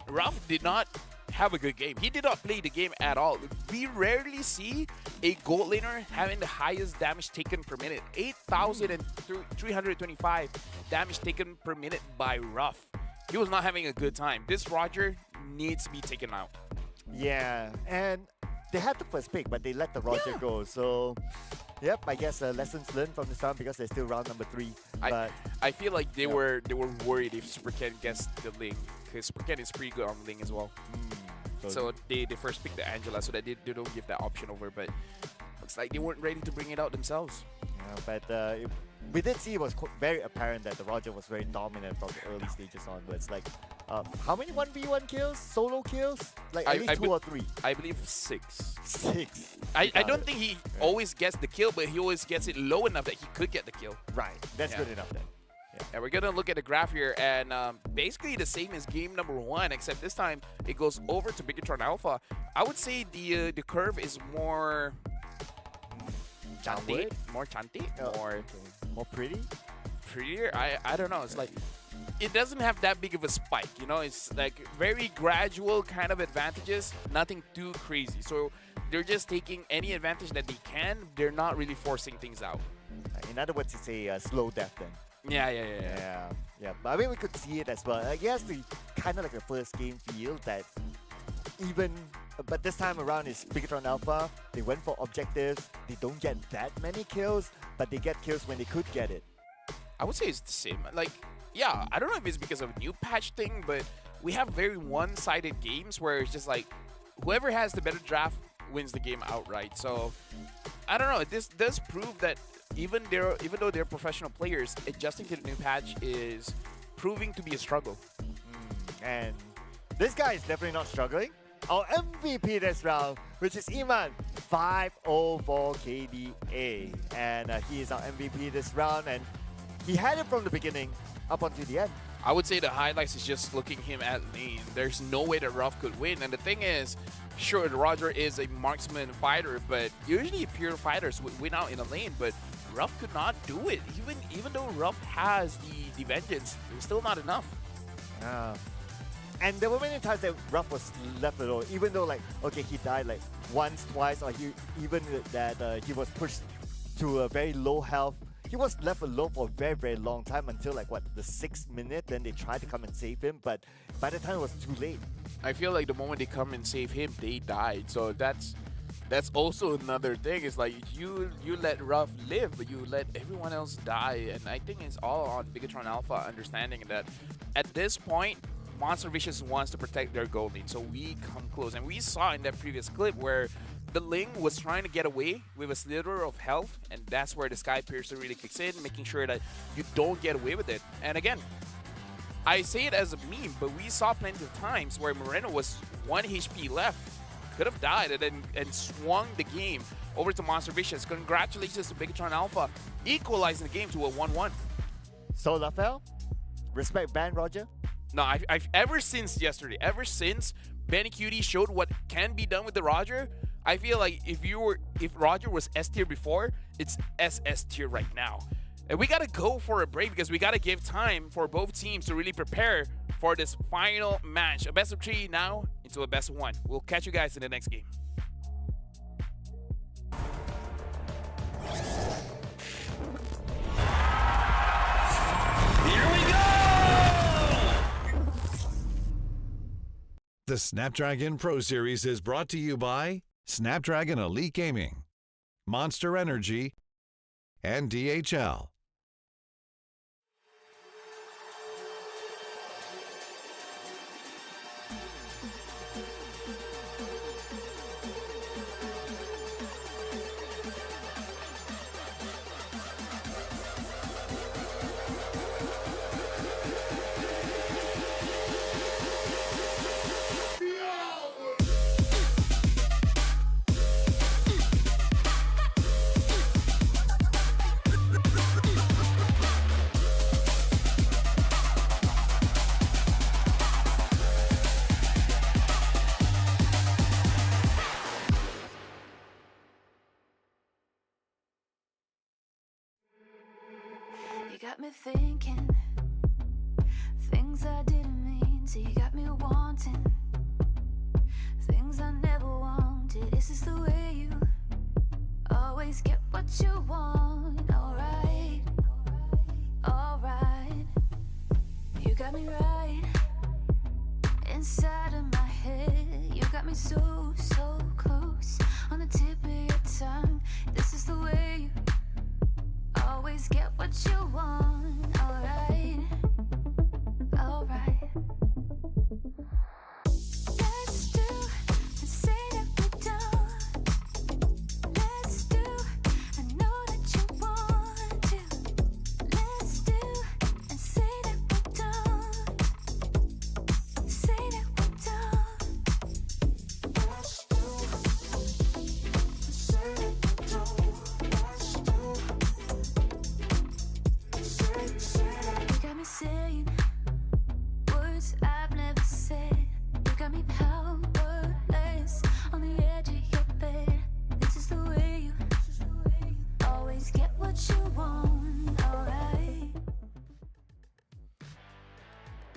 Ruff did not have a good game. He did not play the game at all. We rarely see a gold laner having the highest damage taken per minute. 8,325 damage taken per minute by Ruff. He was not having a good time. This Roger needs to be taken out. Yeah, and they had the first pick, but they let the Roger go. So, yep, I guess lessons learned from this time, because they're still round number 3. But I feel like they were worried if Super Ken gets the Ling, because Super Ken is pretty good on Ling as well. So they first picked the Angela, so that they don't give that option over. But looks like they weren't ready to bring it out themselves. Yeah, but we did see it was very apparent that the Roger was very dominant from the early stages onwards. Like, how many 1v1 kills? Solo kills? Like at least 2 or 3? I believe 6. 6. I don't think he always gets the kill, but he always gets it low enough that he could get the kill. Right. That's good enough then. And we're gonna look at the graph here, and basically the same as game number 1, except this time it goes over to Bigatron Alpha. I would say the curve is more Downward? more chanty, More pretty? prettier. I don't know. It's like it doesn't have that big of a spike. You know, it's like very gradual kind of advantages, nothing too crazy. So they're just taking any advantage that they can. They're not really forcing things out. In other words, it's a slow death then. Yeah. But I mean, we could see it as well. I guess the kind of like the first game feel that even, but this time around is Bigatron Alpha. They went for objectives. They don't get that many kills, but they get kills when they could get it. I would say it's the same. Like, yeah, I don't know if it's because of a new patch thing, but we have very one-sided games where it's just like whoever has the better draft wins the game outright. So I don't know. This does prove that even though they're professional players, adjusting to the new patch is proving to be a struggle. And this guy is definitely not struggling. Our MVP this round, which is Iman, 504 KDA. And he is our MVP this round, and he had it from the beginning up until the end. I would say the highlights is just looking him at lane. There's no way that Ruff could win. And the thing is, sure, Roger is a marksman fighter, but usually pure fighters would win out in a lane, but Ruff could not do it. Even though Ruff has the vengeance, it was still not enough. And there were many times that Ruff was left alone, even though like, okay, he died like once, twice, or even that he was pushed to a very low health. He was left alone for a very, very long time until like what, the 6th minute, then they tried to come and save him, but by the time it was too late. I feel like the moment they come and save him, they died. So that's also another thing. It's like you let Ruff live, but you let everyone else die. And I think it's all on Bigatron Alpha understanding that at this point, Monster Vicious wants to protect their gold lane. So we come close. And we saw in that previous clip where the Ling was trying to get away with a slither of health, and that's where the Sky Piercer really kicks in, making sure that you don't get away with it. And again, I say it as a meme, but we saw plenty of times where Moreno was 1 HP left, could have died, and swung the game over to Monster Vicious. Congratulations to Bigatron Alpha, equalizing the game to a 1-1. So LaFell, respect ban Roger? No, I've ever since yesterday, ever since Benny Cutie showed what can be done with the Roger, I feel like if Roger was S tier before, it's SS tier right now. And we gotta go for a break because we gotta give time for both teams to really prepare for this final match. A best of 3 now into a best of 1. We'll catch you guys in the next game. Here we go! The Snapdragon Pro Series is brought to you by Snapdragon Elite Gaming, Monster Energy, and DHL. You got me thinking things I didn't mean to. You got me wanting things I never wanted. Is this the way you always get what you want? Alright, alright. You got me right inside of my head. You got me so, so close on the tip of your tongue. This is the way you always get what you want. Alright, alright. Let's do and say that we're done. Let's do, I know that you want to. Let's do and say that we're done. Say that we're done. Let's do and say that we're done. Let's do. what you want, alright.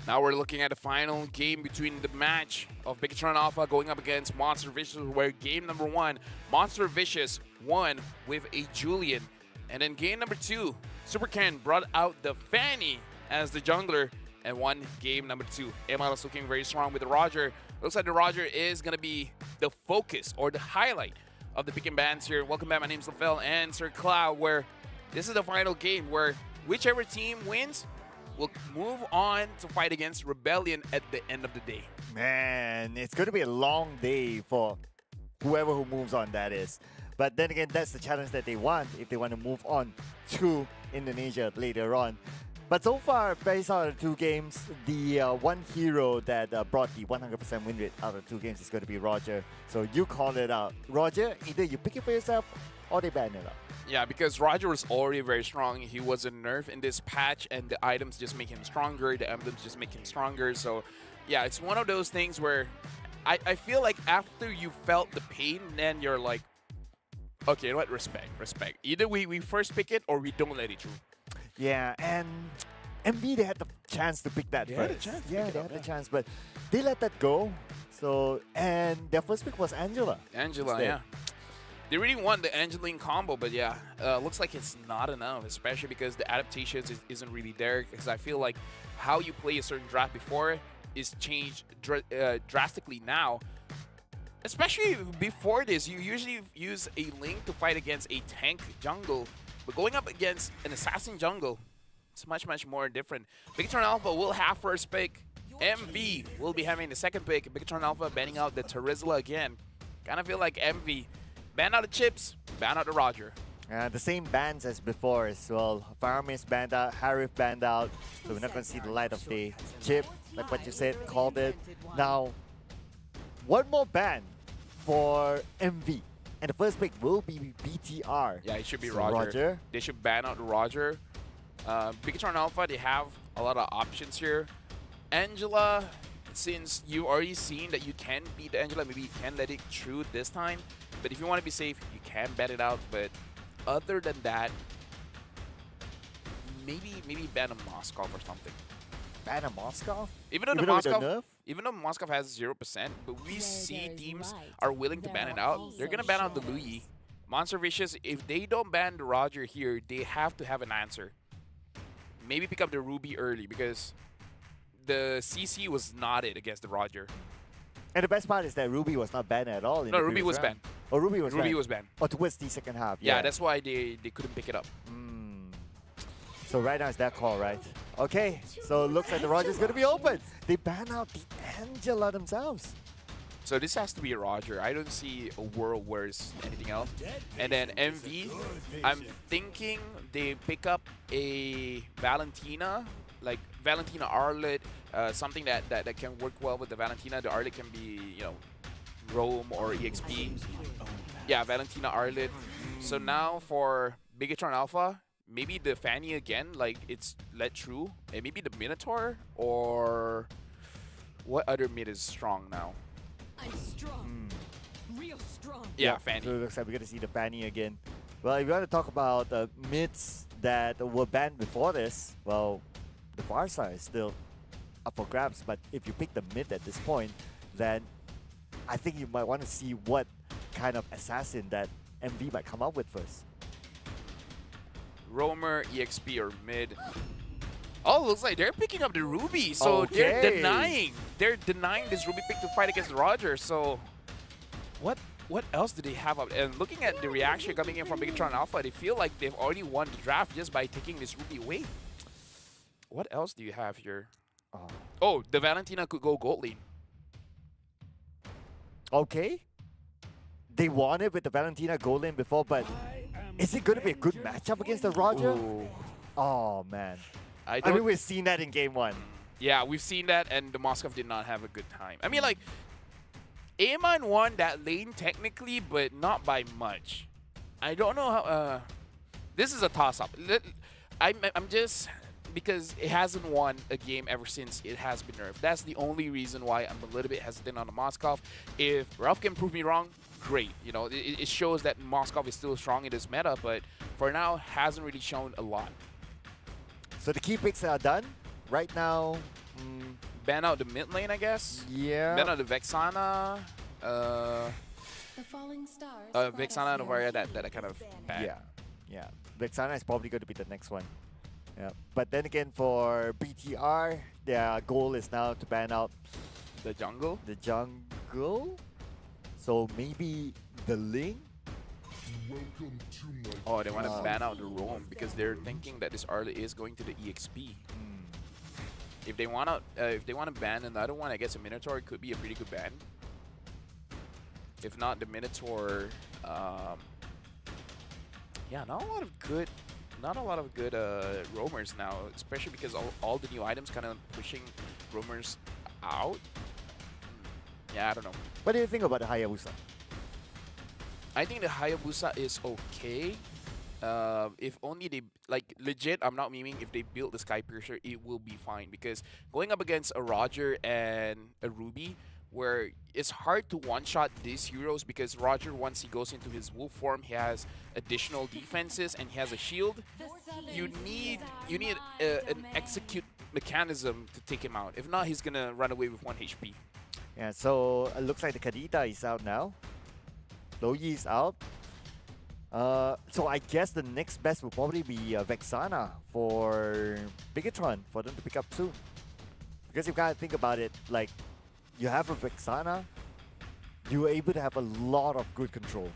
Now we're looking at the final game between the match of Bigatron Alpha going up against Monster Vicious, where game number 1, Monster Vicious won with a Julian. And then game number 2, Super Ken brought out the Fanny as the jungler and won game number 2. Emma is looking very strong with the Roger. Looks like the Roger is going to be the focus or the highlight of the pick and bans here. Welcome back, my name is LaFell and Sir Cloud, where this is the final game where whichever team wins will move on to fight against Rebellion at the end of the day. Man, it's going to be a long day for whoever who moves on, that is. But then again, that's the challenge that they want if they want to move on to Indonesia later on. But so far, based on the 2 games, the one hero that brought the 100% win rate out of 2 games is going to be Roger. So you call it out. Roger, either you pick it for yourself or they ban it out. Yeah, because Roger was already very strong. He was a nerf in this patch, and the items just make him stronger. The emblems just make him stronger. So, yeah, it's one of those things where I feel like after you felt the pain, then you're like, okay, you know what? Respect. Either we first pick it or we don't let it through. Yeah, and MV, they had the chance to pick that They first. had a chance to Yeah, pick it they up, had the chance, but they let that go. So, and their first pick was Angela. Angela, instead. yeah. They really want the Angeline combo, but yeah, looks like it's not enough, especially because the adaptations isn't really there. Because I feel like how you play a certain draft before is changed drastically now. Especially before this, you usually use a Link to fight against a tank jungle, but going up against an assassin jungle, it's much more different. Bigatron Alpha will have first pick. MV will be having the second pick. Bigatron Alpha banning out the Terizla again. Kind of feel like MV ban out the Chips, ban out the Roger. The same bans as before as well. Faramis banned out, Harif banned out, so we're not going to see the light of day. Chip, like what you said, called it. Now, one more ban for MV, and the first pick will be BTR. Yeah, it should be So Roger. They should ban out the Roger. Bigatron Alpha, they have a lot of options here. Angela, since you already seen that you can beat Angela, maybe you can let it through this time. But if you want to be safe, you can bet it out. But other than that, maybe ban a Moskov or something. Ban a Moskov? Even though the Even with the Moskov, nerf? even though Moskov has 0%, but we see there is teams light, are willing to ban there it are out. also They're gonna ban out the shadows. Louis. Monster Vicious, if they don't ban the Roger here, they have to have an answer. Maybe pick up the Ruby early because the CC was not it against the Roger. And the best part is that Ruby was not banned at all. In No, the Ruby previous was round. banned. Oh, Ruby was Ruby banned. was banned. Oh, towards the second half. Yeah, that's why they couldn't pick it up. So right now it's that call, right? Okay, so it looks like the Roger's going to be open. They ban out the Angela themselves. So this has to be a Roger. I don't see a world where it's anything else. And then MV, I'm thinking they pick up a Valentina, like Valentina Arlet, something that can work well with the Valentina. The Arlet can be, you know, Rome or EXP. Yeah, Valentina Arlet. So now for Bigatron Alpha, maybe the Fanny again, like it's let through. And maybe the Minotaur, or what other mid is strong now? I'm strong. Real strong. Yeah, So Fanny. it looks like we're going to see the Fanny again. Well, if you want to talk about mids that were banned before this, well, the Varsa is still up for grabs. But if you pick the mid at this point, then I think you might want to see what kind of assassin that MV might come up with first. Roamer, EXP, or mid. Oh, looks like they're picking up the Ruby. So they're Okay. denying this Ruby pick to fight against Roger. So what else do they have up? And looking at the reaction coming in from Bigatron Alpha, they feel like they've already won the draft just by taking this Ruby away. What else do you have here? Oh, the Valentina could go gold lane. Okay. They won it with the Valentina gold lane before, but is it going to be a good matchup against the Roger? Ooh. Oh, man. I I mean, don't. we've seen that in game one. Yeah, we've seen that, and the Moskov did not have a good time. I mean, like, Amon won that lane technically, but not by much. I don't know how. This is a toss-up. I'm just because it hasn't won a game ever since it has been nerfed. That's the only reason why I'm a little bit hesitant on the Moskov. If Ralph can prove me wrong, great. You know, it shows that Moskov is still strong in this meta, but for now, hasn't really shown a lot. So the key picks are done. Right now, Ban out the mid lane, I guess. yeah. Ban out the Vexana. The falling stars. Vexana and Novaria, that I kind of bad. Yeah. Vexana is probably going to be the next one. Yeah. But then again, for BTR, their goal is now to ban out The jungle. the jungle. So maybe the Ling. Oh, they want to ban out the roam because they're thinking that this early is going to the EXP. If they want to ban another one, I guess a Minotaur could be a pretty good ban. If not, the Minotaur, yeah, not a lot of good roamers now, especially because all the new items kind of pushing roamers out. Yeah, I don't know. What do you think about the Hayabusa? I think the Hayabusa is okay. If only they, like, legit, I'm not memeing, if they build the Sky Piercer, it will be fine. Because going up against a Roger and a Ruby, where it's hard to one-shot these heroes, because Roger, once he goes into his wolf form, he has additional defenses and he has a shield. You need an execute mechanism to take him out. If not, he's gonna run away with 1 HP. Yeah, so it looks like the Kadita is out now. Lo Yi is out. So I guess the next best will probably be Vexana for Bigatron for them to pick up soon. Because you gotta think about it, like, you have a Vexana, you're able to have a lot of good control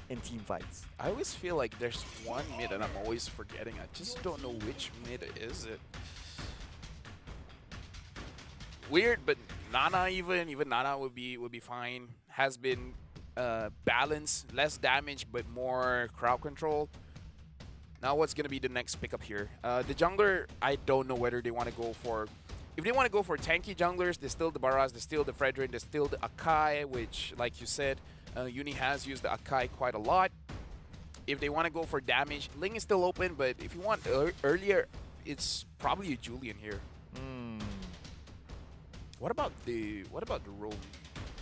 in team fights. I always feel like there's one mid and I'm always forgetting. I just don't know which mid is it. Weird, but Nana even Nana would be fine. Has been balanced, less damage but more crowd control. Now what's gonna be the next pickup here? The jungler, I don't know whether they want to go for. If they want to go for tanky junglers, there's still the Baraz, there's still the Fredrin, there's still the Akai, which, like you said, Uni has used the Akai quite a lot. If they want to go for damage, Ling is still open, but if you want earlier, it's probably a Julian here. What about the roam?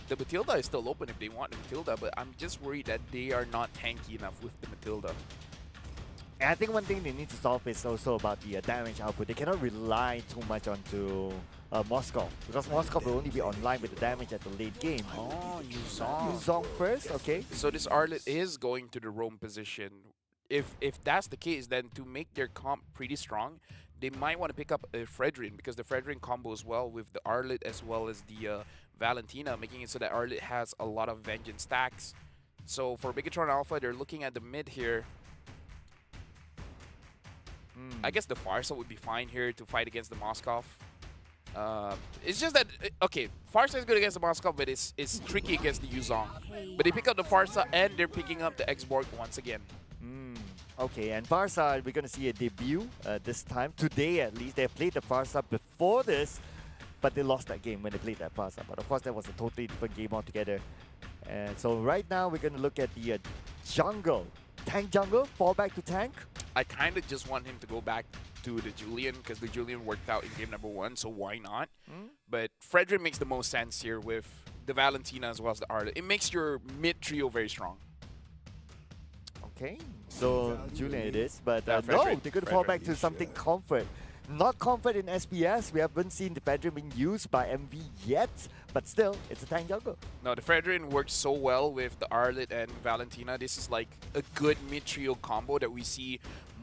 The Matilda is still open if they want the Matilda, but I'm just worried that they are not tanky enough with the Matilda. And I think one thing they need to solve is also about the damage output. They cannot rely too much onto Moskov, because Moskov will only be online with the damage at the late game. Oh, Yuzong. Yuzong first, okay. So this Arlet is going to the roam position. If that's the case, then to make their comp pretty strong, they might want to pick up a Fredrin, because the Fredrin combos well with the Arlet as well as the Valentina, making it so that Arlet has a lot of vengeance stacks. So for Bigatron Alpha, they're looking at the mid here. I guess the Farsa would be fine here to fight against the Moskov. It's just that, okay, Farsa is good against the Moskov, but it's tricky against the Yuzong. But they pick up the Farsa and they're picking up the X-Borg once again. Okay, and Farsa, we're going to see a debut this time. Today, at least. They played the Farsa before this, but they lost that game when they played that Farsa. But of course, that was a totally different game altogether. And so right now, we're going to look at the jungle. Tank jungle, fall back to tank. I kind of just want him to go back to the Julian, because the Julian worked out in game number 1, so why not? But Fredrin makes the most sense here with the Valentina as well as the Arlet. It makes your mid trio very strong. Okay, so Julian it is, but no, Fredrin. they're going to fall back to something comfort. Not comfort in SPS. We haven't seen the Fredrin being used by MV yet, but still, it's a tank jungle. No, the Fredrin works so well with the Arlet and Valentina. This is like a good mid-trio combo that we see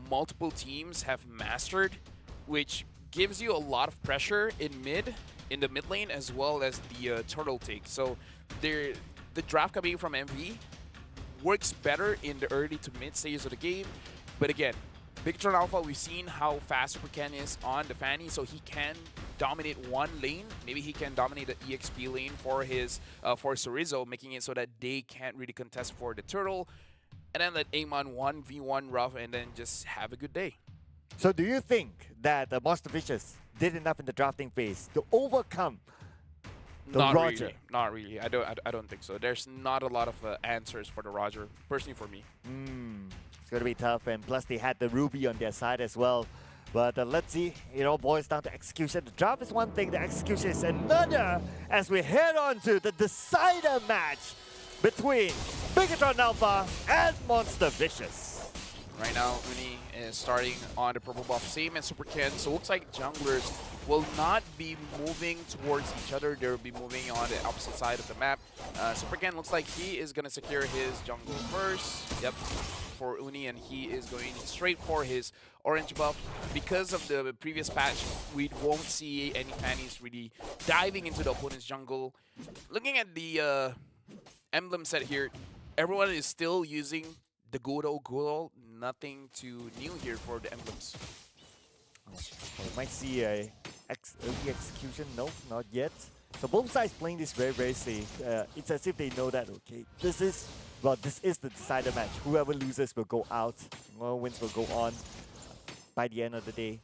multiple teams have mastered, which gives you a lot of pressure in the mid lane, as well as the turtle take. So the draft coming from MV works better in the early to mid stages of the game. But again, Bigatron Alpha, we've seen how fast Super Ken is on the Fanny, so he can dominate one lane. Maybe he can dominate the EXP lane for his for Sorizo, making it so that they can't really contest for the turtle. And then let Amon 1v1 rough and then just have a good day. So do you think that the Monster Vicious did enough in the drafting phase to overcome the Roger? Really. Not really. I don't think so. There's not a lot of answers for the Roger, personally for me. It's going to be tough, and plus they had the Ruby on their side as well. But let's see, it all boils down to execution. The draft is one thing, the execution is another, as we head on to the decider match between Bigatron Alpha and Monster Vicious. Right now, Uni is starting on the purple buff, same as Super Ken. So it looks like junglers will not be moving towards each other. They'll be moving on the opposite side of the map. Super Ken looks like he is going to secure his jungle first. Yep, for Uni, and he is going straight for his orange buff. Because of the previous patch, we won't see any Fannies really diving into the opponent's jungle. Looking at the emblem set here, everyone is still using the good old. Nothing too new here for the emblems. Well, we might see a early execution. No, not yet. So both sides playing this very, very safe. It's as if they know that, okay, this is the decider match. Whoever loses will go out. Whoever wins will go on by the end of the day.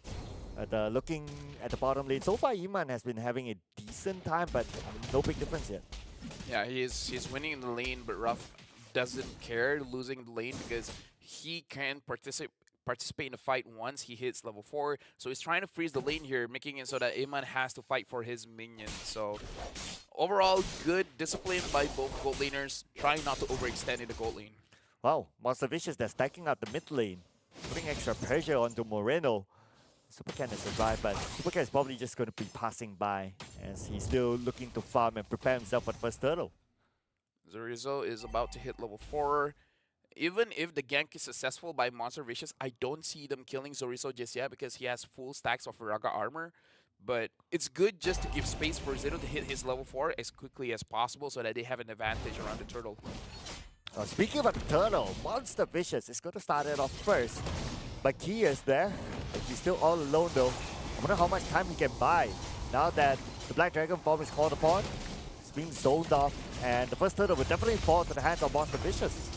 Looking at the bottom lane, so far Iman has been having a decent time, but no big difference yet. Yeah, he's winning in the lane, but Ruff doesn't care losing the lane because he can participate in the fight once he hits level 4. So he's trying to freeze the lane here, making it so that Iman has to fight for his minions. So overall, good discipline by both gold laners, trying not to overextend in the gold lane. Wow, Monster Vicious, they're stacking up the mid lane, putting extra pressure onto Moreno. Supercan has survived, but Supercan is probably just going to be passing by as he's still looking to farm and prepare himself for the first turtle. Zorizo is about to hit level 4. Even if the gank is successful by Monster Vicious, I don't see them killing Zorizo just yet because he has full stacks of Raga armor. But it's good just to give space for Zero to hit his level 4 as quickly as possible so that they have an advantage around the turtle. Speaking about the turtle, Monster Vicious is going to start it off first. But Key is there. He's still all alone though. I wonder how much time he can buy now that the Black Dragon form is called upon. It's being zoned off, and the first turtle will definitely fall to the hands of Monster Vicious.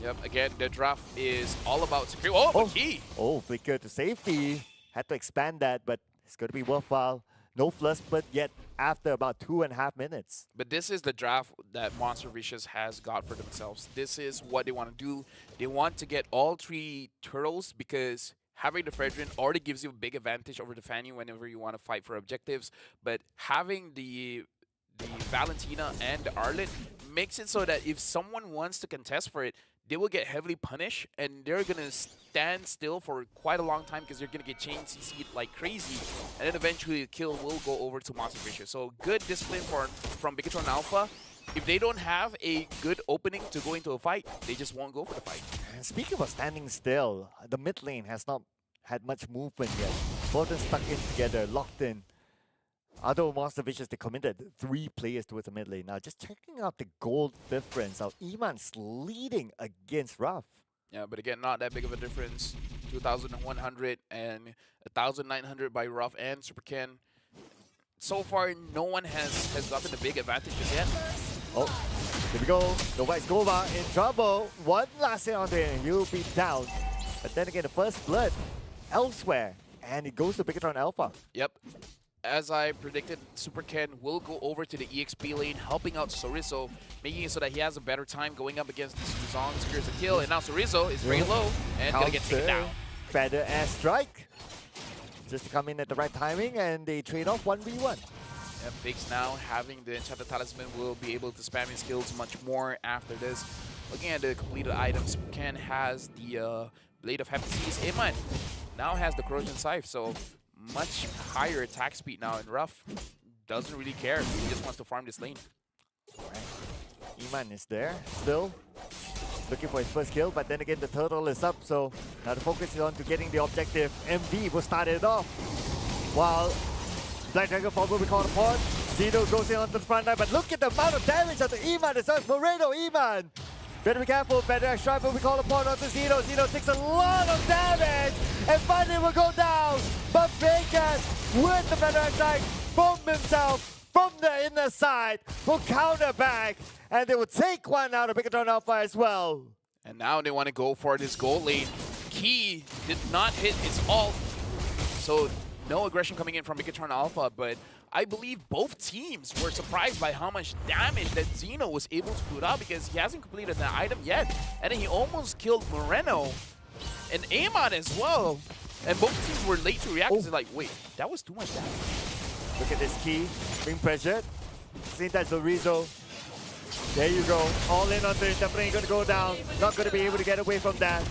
Yep, again, the draft is all about security. Oh, Key! Oh, flicker to safety. Had to expand that, but it's going to be worthwhile. No flush split yet after about 2.5 minutes. But this is the draft that Monster Vicious has got for themselves. This is what they want to do. They want to get all 3 turtles because having the Fredrin already gives you a big advantage over the Fanny whenever you want to fight for objectives. But having the Valentina and the Arlet makes it so that if someone wants to contest for it, they will get heavily punished, and they're going to stand still for quite a long time because they're going to get chain CC'd like crazy, and then eventually the kill will go over to Monster Vicious. So good discipline from Bigatron Alpha. If they don't have a good opening to go into a fight, they just won't go for the fight. And speaking of standing still, the mid lane has not had much movement yet. Both are stuck in together, locked in. Although Monster Vicious, they committed 3 players towards the mid lane. Now, just checking out the gold difference, how Iman's leading against Ruff. Yeah, but again, not that big of a difference. 2,100 and 1,900 by Ruff and Super Ken. So far, no one has gotten a big advantage just yet. Oh, here we go. The White Gova in trouble. One last hit on there, and he'll be down. But then again, the first blood elsewhere, and it goes to Bigatron Alpha. Yep. As I predicted, Super Ken will go over to the EXP lane, helping out Zorizo, making it so that he has a better time going up against Zong, secures the kill, and now Zorizo is very low and gonna get taken down. Feather Air Strike. Just to come in at the right timing, and they trade off 1v1. Yeah, Biggs now having the Enchanted Talisman will be able to spam his skills much more after this. Looking at the completed items, Super Ken has the Blade of Happy Seas. Iman now has the Corrosion Scythe, so much higher attack speed now, and Ruff doesn't really care. He just wants to farm this lane. Alright. Iman is there still, looking for his first kill, but then again the turtle is up, so now the focus is on to getting the objective. MV will start it off, while Black Dragon Form will be called upon. Zeno goes in onto the front line, but look at the amount of damage onto Iman. It says Moreno, Iman. Better be careful, better strike will be called upon onto Zeno. Zeno takes a lot of damage, and finally will go down. But Bacon, with the better strike from himself, from the inner side, will counter back, and they will take one out of Bigatron Alpha as well. And now they want to go for this gold lane. Key did not hit his ult, so no aggression coming in from Bigatron Alpha, but I believe both teams were surprised by how much damage that Zeno was able to put out because he hasn't completed an item yet. And then he almost killed Moreno and Amon as well. And both teams were late to react because they're like, wait, that was too much damage. Look at this key, being pressured. Same time Zorizo. There you go, all in on this, definitely gonna go down. Not gonna be able to get away from that.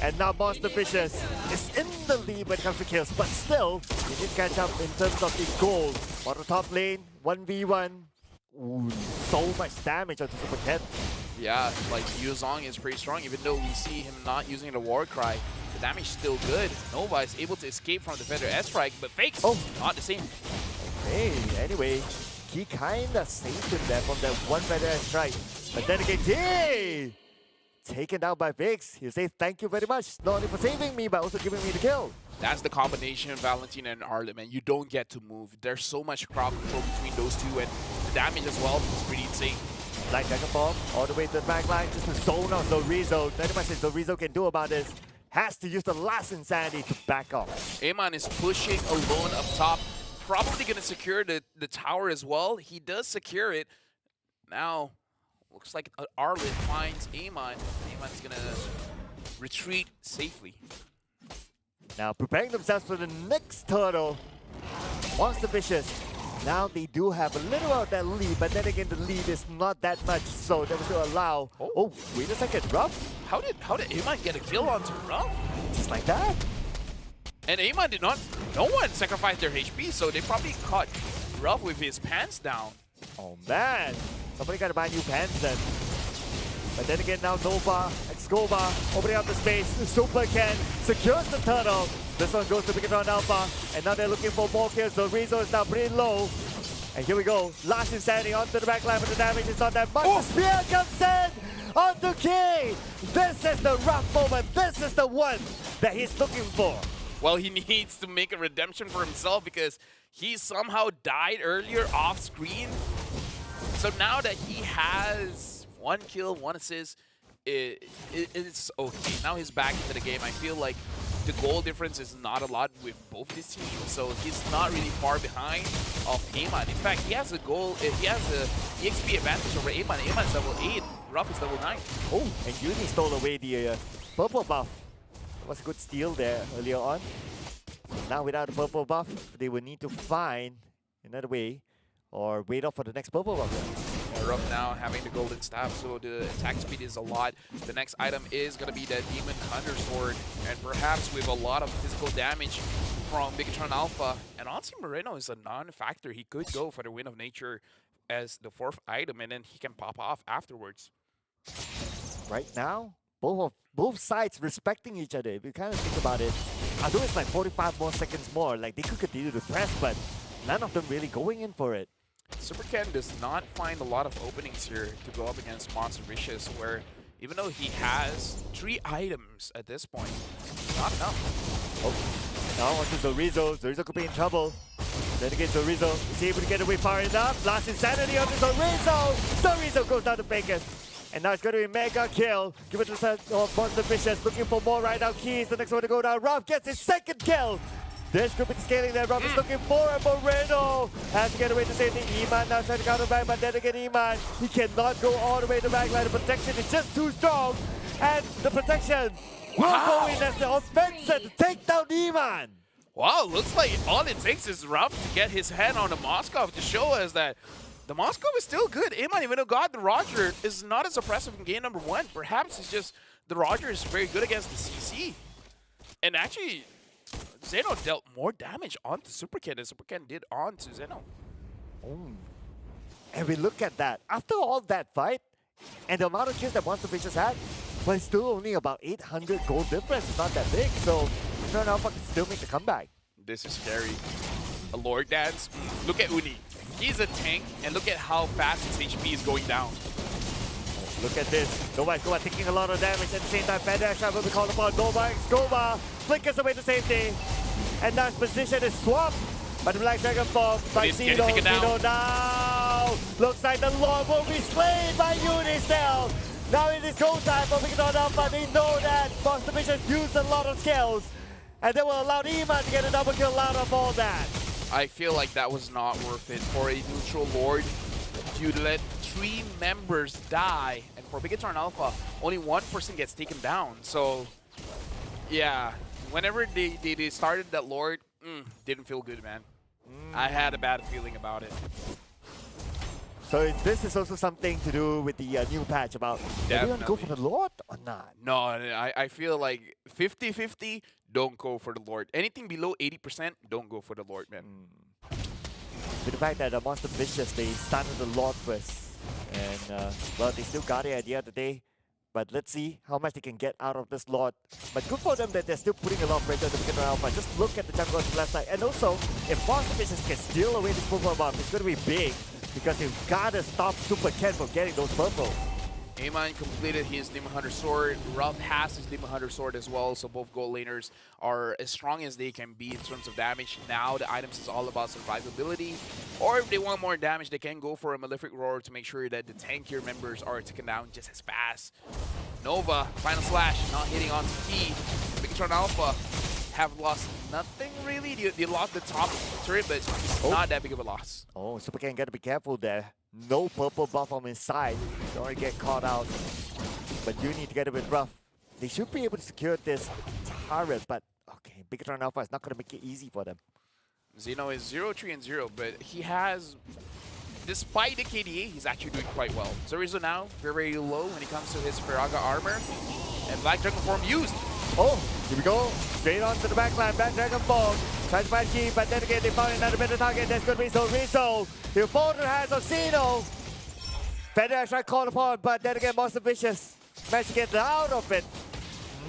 And now Monster Vicious is in the lead when it comes to kills, but still, he did catch up in terms of the gold. On the top lane, 1v1. Ooh, so much damage on the Super Ken. Yeah, like Yuzong is pretty strong, even though we see him not using the war cry. The damage is still good. Nova is able to escape from the Defender S-Strike, but Fakes, not the same. Hey, anyway, he kinda saved him there from that one better strike. But then again, yay! Taken down by Vix. He'll say thank you very much, not only for saving me, but also giving me the kill. That's the combination of Valentina and Arlen, man. You don't get to move. There's so much crowd control between those two, and the damage as well is pretty insane. Like Dragon Bomb, all the way to the back line, just to zone out Zorizo. Not much that Zorizo can do about this. Has to use the last insanity to back off. Amon is pushing alone up top. Probably going to secure the tower as well. He does secure it. Now, looks like Arlen finds Amon. Amon's going to retreat safely. Now preparing themselves for the next turtle. Monster Vicious. Now they do have a little of that lead, but then again the lead is not that much, so that will still allow. Oh, wait a second, Ruff? How did Amon get a kill onto Ruff? Just like that? And Amon did not. No one sacrificed their HP, so they probably caught Ruff with his pants down. Oh man, somebody gotta buy new pants then. But then again now Nova, Excova, opening up the space, Super Ken secures the turtle. This one goes to Bigatron Alpha, and now they're looking for more kills. So Rizzo is now pretty low. And here we go, last insanity onto the back line, but the damage is not that much. The spear comes in onto Key. This is the rough moment. This is the one that he's looking for. Well, he needs to make a redemption for himself because he somehow died earlier off screen. So now that he has 1 kill, 1 assist, it's okay. Now he's back into the game. I feel like the goal difference is not a lot with both his teams, so he's not really far behind of Amon. In fact, he has a goal. He has a EXP advantage over Amon. Amon is level 8. Ruff is level 9. Oh, and Uni stole away the purple buff. That was a good steal there earlier on. So now without the purple buff, they will need to find another way or wait up for the next purple buff. Yeah, Ruff now having the golden staff, so the attack speed is a lot. The next item is going to be the Demon Hunter Sword, and perhaps with a lot of physical damage from Bigatron Alpha. And honestly, Moreno is a non-factor. He could go for the Wind of Nature as the 4th item, and then he can pop off afterwards. Right now, both sides respecting each other. If you kind of think about it, although it's like 45 more seconds more, like they could continue to press, but none of them really going in for it. Super Ken does not find a lot of openings here to go up against Monster Vicious, where even though he has 3 items at this point, it's not enough. Oh, now onto Zorizo. Zorizo could be in trouble. Then again, Zorizo is able to get away far enough. Last insanity onto Zorizo. Zorizo goes down to Bacon. And now it's going to be a mega kill. Give it to Monster Vicious, looking for more right now keys. The next one to go down. Ruff gets his 2nd kill. This could be the scaling there. Ruff is looking for a Moreno. Has to get away to safety. Iman now trying to counter back, but then again, Iman, he cannot go all the way to the back line. The protection is just too strong. And the protection will go in as the offensive to take down Iman. Wow, looks like all it takes is Ruff to get his hand on the Moskov to show us that the Moskov is still good. Amon, even though God the Roger is not as oppressive in game number 1. Perhaps it's just the Roger is very good against the CC. And actually, Zeno dealt more damage onto Super Ken than Super Ken did onto Zeno. Oh. And we look at that. After all that fight, and the amount of kills that Monster Vicious had, but it's still only about 800 gold difference. It's not that big, so Bigatron Alpha can still make the comeback. This is scary. A Lord Dance. Look at Uni. He's a tank, and look at how fast his HP is going down. Look at this. Nova taking a lot of damage at the same time. Fendash will be called upon. Nova Excova flickers away to safety. And now his position is swapped by the Black Dragon Bomb by He's Zeno. getting taken down. Zeno now. Looks like the Lord will be slain by Unistel. Now it is go time for Bigatron Alpha. They know that Monster Vicious used a lot of skills. And they will allow Iman to get a double kill out of all that. I feel like that was not worth it for a neutral Lord. You let 3 members die, and for Bigatron Alpha, only 1 person gets taken down. So, yeah, Whenever they started that Lord, didn't feel good, man. I had a bad feeling about it. So this is also something to do with the new patch about do you want to go for the Lord or not? No, I feel like 50-50, don't go for the Lord. Anything below 80%, don't go for the Lord, man. With the fact that the Monster Vicious, they started the Lord first. And, well, they still got it at the end of the day. But let's see how much they can get out of this Lord. But good for them that they're still putting a lot of pressure on the beginner alpha. Just look at the jungle on the left side. And also, if Monster Vicious can steal away this purple buff, it's going to be big. Because you've got to stop Super Ken from getting those purple. Amon completed his Demon Hunter sword. Ruff has his Demon Hunter sword as well, so both gold laners are as strong as they can be in terms of damage. Now the items is all about survivability, or if they want more damage, they can go for a Malefic Roar to make sure that the tankier members are taken down just as fast. Nova, Final Slash, not hitting onto Key. Bigatron Alpha have lost nothing really. They lost the top turret, but it's not that big of a loss. Oh, Super Ken got to be careful there. No purple buff on his side. Don't want to get caught out. But you need to get a bit rough. They should be able to secure this turret, but okay, Bigatron Alpha is not going to make it easy for them. Zeno is 0-3-0, but he has, despite the KDA, he's actually doing quite well. Zorizo now, very, very low when it comes to his Firaga armor. And Black Dragon form used. Oh, here we go. Straight on to the backline. Black Dragon form. Tries to find Key, but then again, they found another better target. That's going to be Rizzo. He'll fall to the hands of Zeno. Feder tried to call upon, but then again, Monster Vicious managed to get out of it.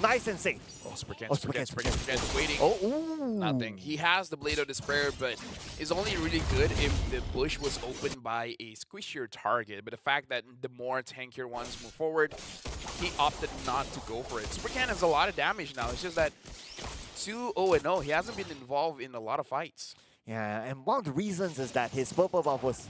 Nice and safe. Oh, Super Ken, Oh, Super Ken, Super Super Ken. Ken, Super Ken, waiting. Oh, ooh. Nothing. He has the Blade of Despair, but it's only really good if the bush was opened by a squishier target. But the fact that the more tankier ones move forward, he opted not to go for it. Super Ken has a lot of damage now. It's just that 2-0-0, he hasn't been involved in a lot of fights. Yeah, and one of the reasons is that his purple buff was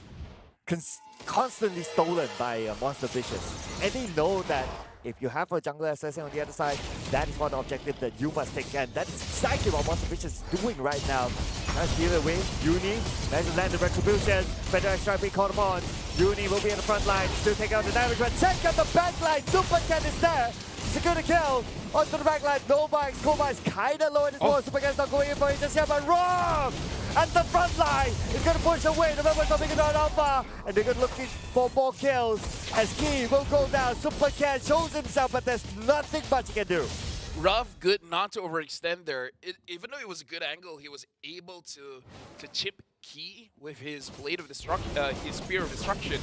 constantly stolen by Monster Vicious. And they know that if you have a jungler assassin on the other side, that is one objective that you must take. And that is exactly what Monster Vicious is doing right now. Trying to steal it away. Uni managed to land the retribution. Feder trying to be caught upon. Uni will be in the front line, still take out the damage, but check out the back line. Super Ken is there. Secure the kill. Onto the back line. Nova Xcoma is kinda low in this ball. Super Ken's not going in for it just yet, but wrong! At the front line, is going to push away the members of Bigatron Alpha, and they're going to look for more kills as Key will go down. Super Ken shows himself, but there's nothing much he can do. Rough, good not to overextend there. Even though it was a good angle, he was able to chip Key with his Blade of Destruction, his Spear of Destruction.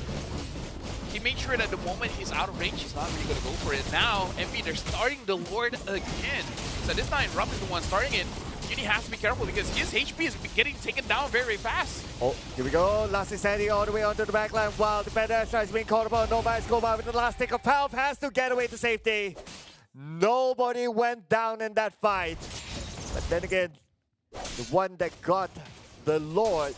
He made sure that the moment he's out of range, he's not really going to go for it. Now, Envy, they're starting the Lord again. So this time, Rough is the one starting it. Uni has to be careful because his HP is getting taken down very, very fast. Oh, here we go. Last Insanity all the way onto the backline while the Defender tries being called upon. Nobody's go by with the last tick of Palp has to get away to safety. Nobody went down in that fight. But then again, the one that got the Lord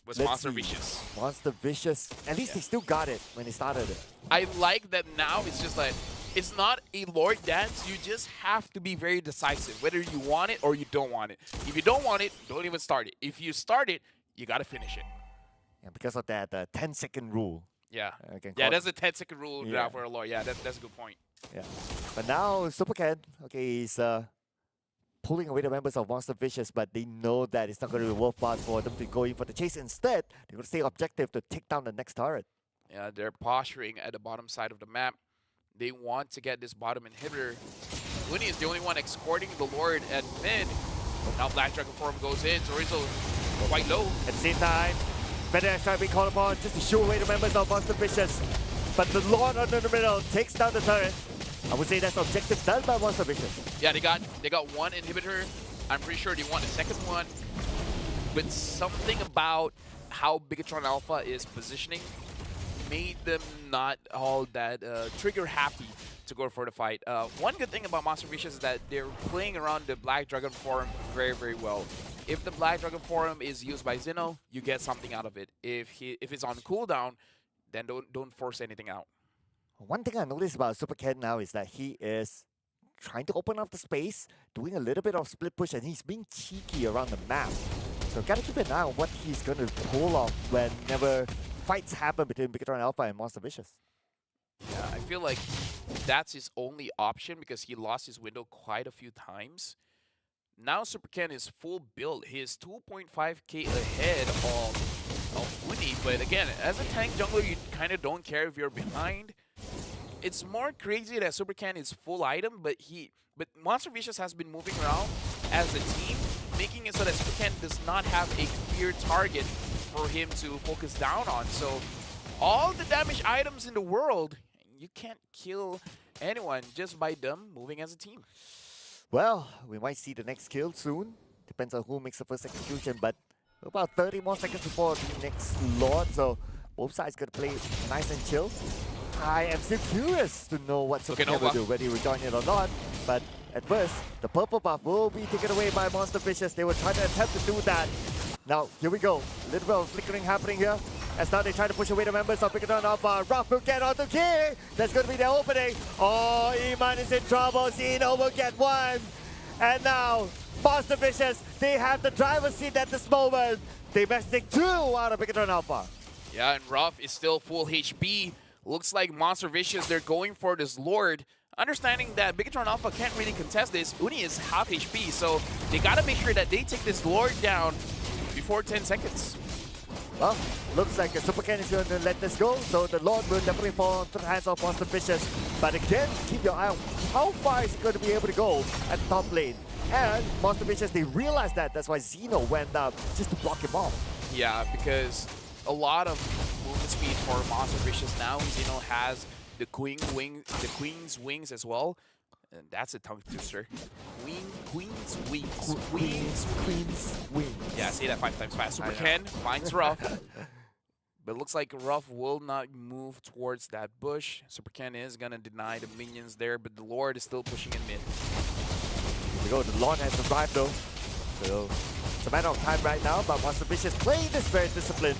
Was Let's Monster see. Vicious. Monster Vicious. At least they still got it when they started it. I like that now it's just like, it's not a Lord dance. You just have to be very decisive, whether you want it or you don't want it. If you don't want it, don't even start it. If you start it, you got to finish it. Yeah, because of that 10-second rule. Yeah. I can Yeah, call that's a 10-second rule Yeah. now for a Lord. Yeah, that's a good point. Yeah. But now Super Ken, okay, he's pulling away the members of Monster Vicious, but they know that it's not going to be worthwhile for them to go in for the chase. Instead, they're going to stay objective to take down the next turret. Yeah, they're posturing at the bottom side of the map. They want to get this bottom inhibitor. Looney is the only one escorting the Lord at mid. Now Black Dragon form goes in. Zorizo quite low. At the same time, Feder trying to be called upon just to shoo away the members of Monster Vicious. But the Lord under the middle takes down the turret. I would say that's objective done by Monster Vicious. Yeah, they got one inhibitor. I'm pretty sure they want a second one. But something about how Bigatron Alpha is positioning made them not all that trigger happy to go for the fight. One good thing about Monster Vicious is that they're playing around the Black Dragon form very, very well. If the Black Dragon form is used by Zeno, you get something out of it. If it's on cooldown, then don't force anything out. One thing I noticed about Super Ken now is that he is trying to open up the space, doing a little bit of split push, and he's being cheeky around the map. So gotta keep an eye on what he's gonna pull off whenever fights happen between Bigatron Alpha and Monster Vicious. Yeah, I feel like that's his only option because he lost his window quite a few times. now Super Ken is full build. He is 2.5k ahead of Uni, but again, as a tank jungler, you kind of don't care if you're behind. It's more crazy that Super Ken is full item, but Monster Vicious has been moving around as a team, making it so that Super Ken does not have a clear target for him to focus down on. So all the damage items in the world, you can't kill anyone just by them moving as a team. Well, we might see the next kill soon. Depends on who makes the first execution, but about 30 more seconds before the next Lord, so both sides gonna play nice and chill. I am still curious to know what Super Ken will do, whether he will join it or not, but at first, the purple buff will be taken away by Monster Vicious. They will try to attempt to do that. Now, here we go. A little bit of flickering happening here. As now they try to push away the members of Picketon Alpha. Ruff will get onto Key. That's going to be their opening. Oh, Iman is in trouble. Zeno will get one. And now, Monster Vicious, they have the driver's seat at this moment. They must take 2 out of Picketon Alpha. Yeah, and Ruff is still full HP. Looks like Monster Vicious, they're going for this Lord. Understanding that Bigatron Alpha can't really contest this, Uni is half HP, so they gotta make sure that they take this Lord down before 10 seconds. Well, looks like Super Ken is going to let this go, so the Lord will definitely fall into the hands of Monster Vicious. But again, keep your eye on how far is he going to be able to go at the top lane. And Monster Vicious, they realized that. That's why Zeno went up just to block him off. Yeah, because a lot of movement speed for Monster Vicious now. Zeno has the Queen's wings as well. And that's a tongue twister. Queen's wings. Yeah, say that 5 times fast. Super Ken finds Ruff. But it looks like Ruff will not move towards that bush. Super Ken is going to deny the minions there, but the Lord is still pushing in mid. Here we go. The Lord has survived though. So it's a matter of time right now, but Monster Vicious playing this very disciplined.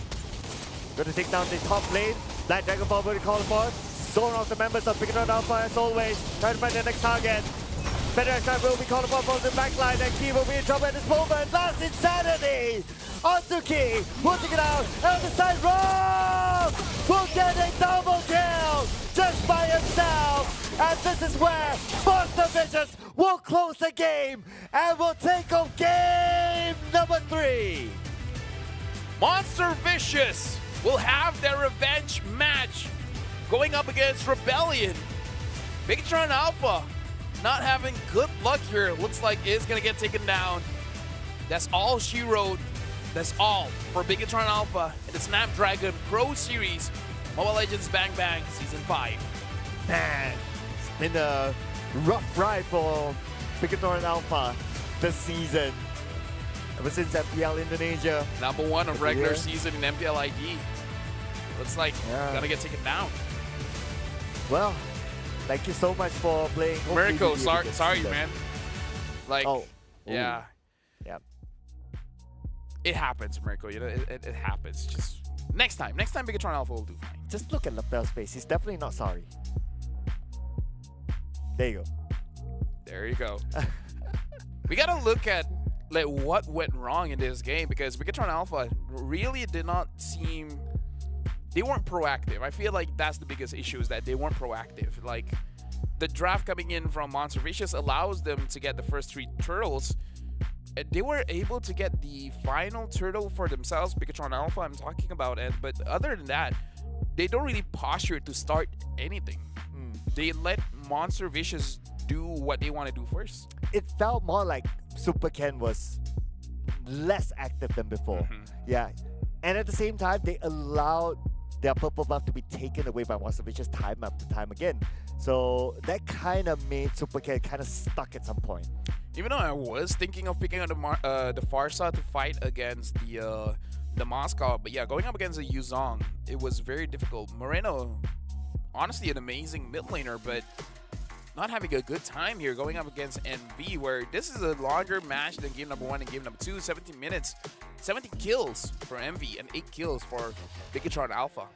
Going to take down the top lane. Black Dragon Ball will be called for. Zone off the members of Picketon Alpha as always. Trying to find the next target. Federax time will be called upon from the back line, and Key will be in trouble at this moment. Last Insanity! Onto Key, we'll take it out, and on the side, Rob will get a double kill just by himself. And this is where Monster Vicious will close the game and will take on game number 3. Monster Vicious will have their revenge match going up against Rebellion. Bigatron Alpha not having good luck here. Looks like it's gonna get taken down. That's all she wrote. That's all for Bigatron Alpha in the Snapdragon Pro Series Mobile Legends Bang Bang Season 5. Man, it's been a rough ride for Bigatron Alpha this season. Ever since FPL Indonesia. #1 of regular season in MPL ID. Looks like gonna get taken down. Well, thank you so much for playing. Mirko, sorry man. Like, yeah. It happens, Mirko. You know, it happens. Just next time Bigatron Alpha will do fine. Just look at LaFell's face. He's definitely not sorry. There you go. There you go. We gotta look at like what went wrong in this game, because Bigatron Alpha really did not seem. They weren't proactive. I feel like that's the biggest issue, is that they weren't proactive. Like, the draft coming in from Monster Vicious allows them to get the first 3 turtles. They were able to get the final turtle for themselves, Bigatron Alpha I'm talking about. But other than that, they don't really posture to start anything. They let Monster Vicious do what they want to do first. It felt more like Super Ken was less active than before. Yeah. And at the same time, they allowed their purple buff to be taken away by Monster Vicious time after time again. So that kind of made Super Ken kind of stuck at some point. Even though I was thinking of picking up the Farsa to fight against the Moscow, but yeah, going up against the Yuzong, it was very difficult. Moreno, honestly, an amazing mid laner, but not having a good time here going up against NV, where this is a longer match than game #1 and game #2. 17 minutes, 70 kills for MV and 8 kills for Bigatron Alpha.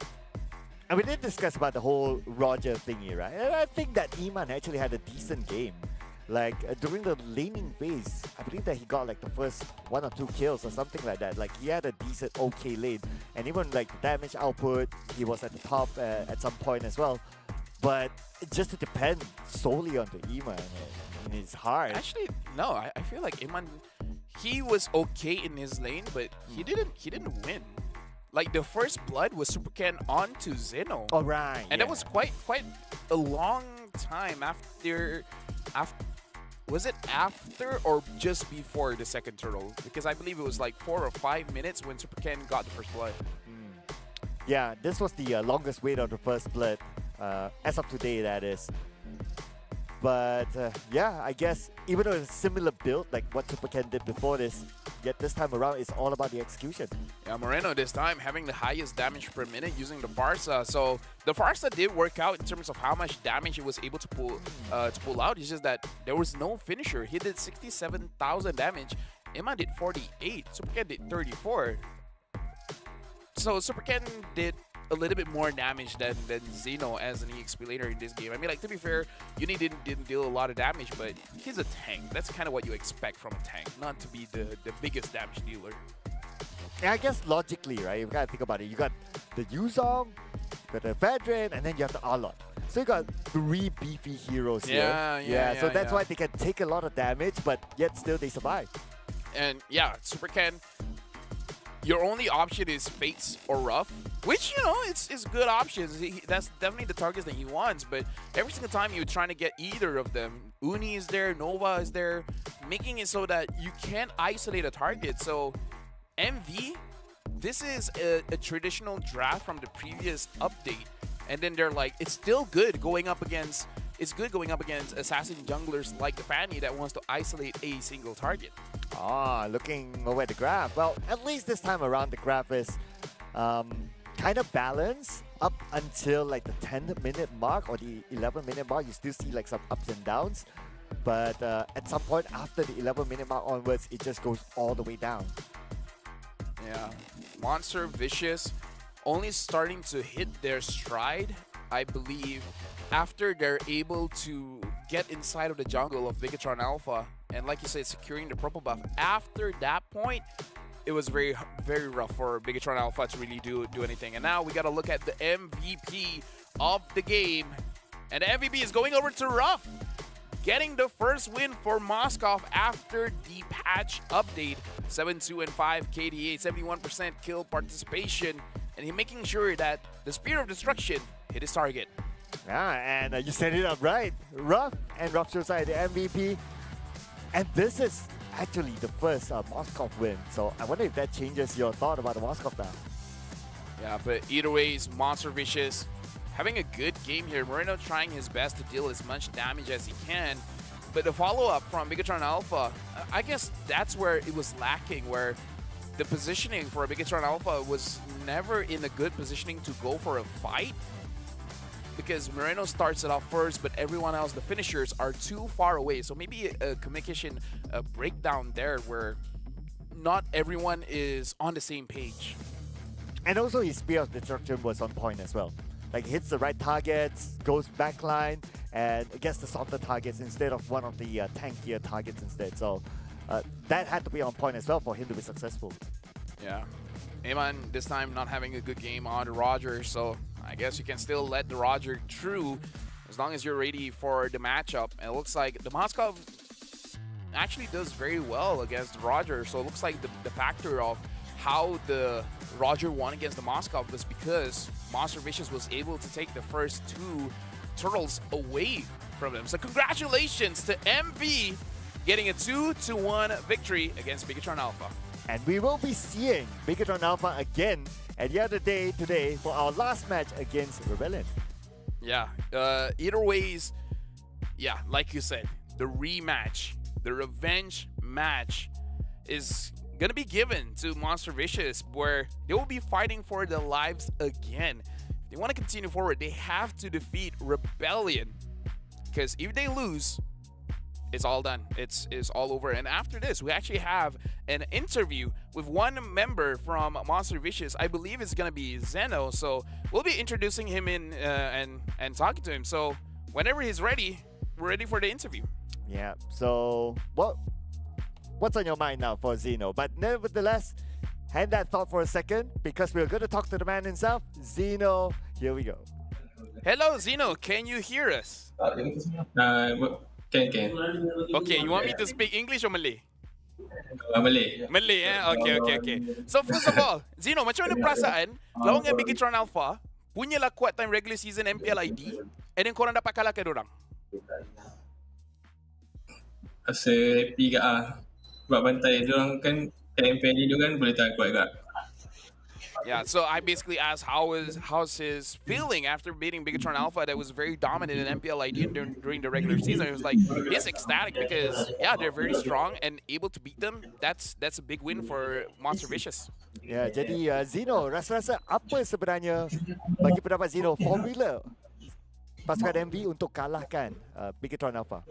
And we did discuss about the whole Roger thingy, right? And I think that Iman actually had a decent game. Like, during the laning phase, I believe that he got like the first 1 or 2 kills or something like that. Like, he had a decent, okay lane. And even like damage output, he was at the top at some point as well. But it just depends solely on the Iman. it's hard. Actually, no. I feel like Iman, he was okay in his lane, but he didn't win. Like the first blood was Super Ken onto Zeno. All right. And that was quite a long time after was it after or just before the second turtle? Because I believe it was like 4 or 5 minutes when Super Ken got the first blood. Yeah, this was the longest wait of the first blood, as of today, that is. But yeah, I guess even though it's a similar build like what Super Ken did before this, yet this time around it's all about the execution. Yeah, Moreno this time having the highest damage per minute using the Farsa. So the Farsa did work out in terms of how much damage it was able to pull out. It's just that there was no finisher. He did 67,000 damage. Iman did 48. Super Ken did 34. So Super Ken did a little bit more damage than Zeno as an EXP laner in this game. I mean, like, to be fair, Uni didn't deal a lot of damage, but he's a tank. That's kind of what you expect from a tank, not to be the biggest damage dealer. And I guess logically, right, you gotta think about it. You got the Yuzong, you got the Vedran, and then you have the Arlot. So you got 3 beefy heroes here. So that's why they can take a lot of damage, but yet still they survive. And yeah, Super Ken, your only option is Fates or Rough, which, you know, it's good options. That's definitely the targets that he wants, but every single time you're trying to get either of them, Uni is there, Nova is there, making it so that you can't isolate a target. So MV, this is a traditional draft from the previous update, and then they're like, it's still good going up against assassin junglers like the Fanny that wants to isolate a single target. Looking over at the graph. Well, at least this time around the graph is kind of balanced up until like the 10-minute mark or the 11-minute mark. You still see like some ups and downs, but at some point after the 11-minute mark onwards, it just goes all the way down. Yeah, Monster Vicious only starting to hit their stride, I believe, after they're able to get inside of the jungle of Bigatron Alpha, and like you said, securing the purple buff. After that point, it was very, very rough for Bigatron Alpha to really do anything. And now we got to look at the MVP of the game, and the MVP is going over to Ruff, getting the first win for Moskov after the patch update. 7-2-5 KDA, 71% kill participation, and he making sure that the Spear of Destruction hit his target. Yeah, and you set it up right. Ruff and Ruff Shosai, the MVP. And this is actually the first Moskov win. So I wonder if that changes your thought about the Moskov now. Yeah, but either ways, Monster Vicious having a good game here. Moreno trying his best to deal as much damage as he can. But the follow-up from Bigatron Alpha, I guess that's where it was lacking, where the positioning for Bigatron Alpha was never in a good positioning to go for a fight. Because Moreno starts it off first, but everyone else, the finishers, are too far away. So maybe a communication breakdown there where not everyone is on the same page. And also his Spear of Destruction was on point as well. Like hits the right targets, goes backline, and gets the softer targets instead of one of the tankier targets instead. So that had to be on point as well for him to be successful. Yeah. Eman this time not having a good game on the Roger, so I guess you can still let the Roger through as long as you're ready for the matchup. And it looks like the Moskov actually does very well against the Roger, so it looks like the factor of how the Roger won against the Moskov was because Monster Vicious was able to take the first 2 turtles away from them. So congratulations to MV getting a 2-1 victory against Bigatron Alpha. And we will be seeing Bigatron Alpha again at the other day today for our last match against Rebellion. Yeah, either ways, yeah, like you said, the rematch, the revenge match is gonna be given to Monster Vicious, where they will be fighting for their lives again. If they want to continue forward, they have to defeat Rebellion, because if they lose, it's all done. It's all over. And after this, we actually have an interview with one member from Monster Vicious. I believe it's gonna be Zeno. So we'll be introducing him in and talking to him. So whenever he's ready, we're ready for the interview. Yeah. So what's on your mind now for Zeno? But nevertheless, hand that thought for a second because we're going to talk to the man himself, Zeno. Here we go. Hello, Zeno. Can you hear us? Can Can. Okay, you want me to speak English or Malay? Malay. Malay, eh? Okay. So first of all, Zeno, macam mana perasaan lawan dengan Bigatron Alpha, punyalah kuat time regular season MPL ID, and then korang dapat kalahkan dorang? Rasa happy kat sebab bantai diorang kan MPL tu kan boleh tahan kuat kat. Yeah, so I basically asked how's his feeling after beating Bigatron Alpha that was very dominant in MPL ID during the regular season. It was like he's ecstatic because they're very strong and able to beat them. That's a big win for Monster Vicious. Ya, jadi Zeno, rasa-rasa apa sebenarnya bagi pendapat Zeno formula pasukan MV untuk kalahkan Bigatron Alpha?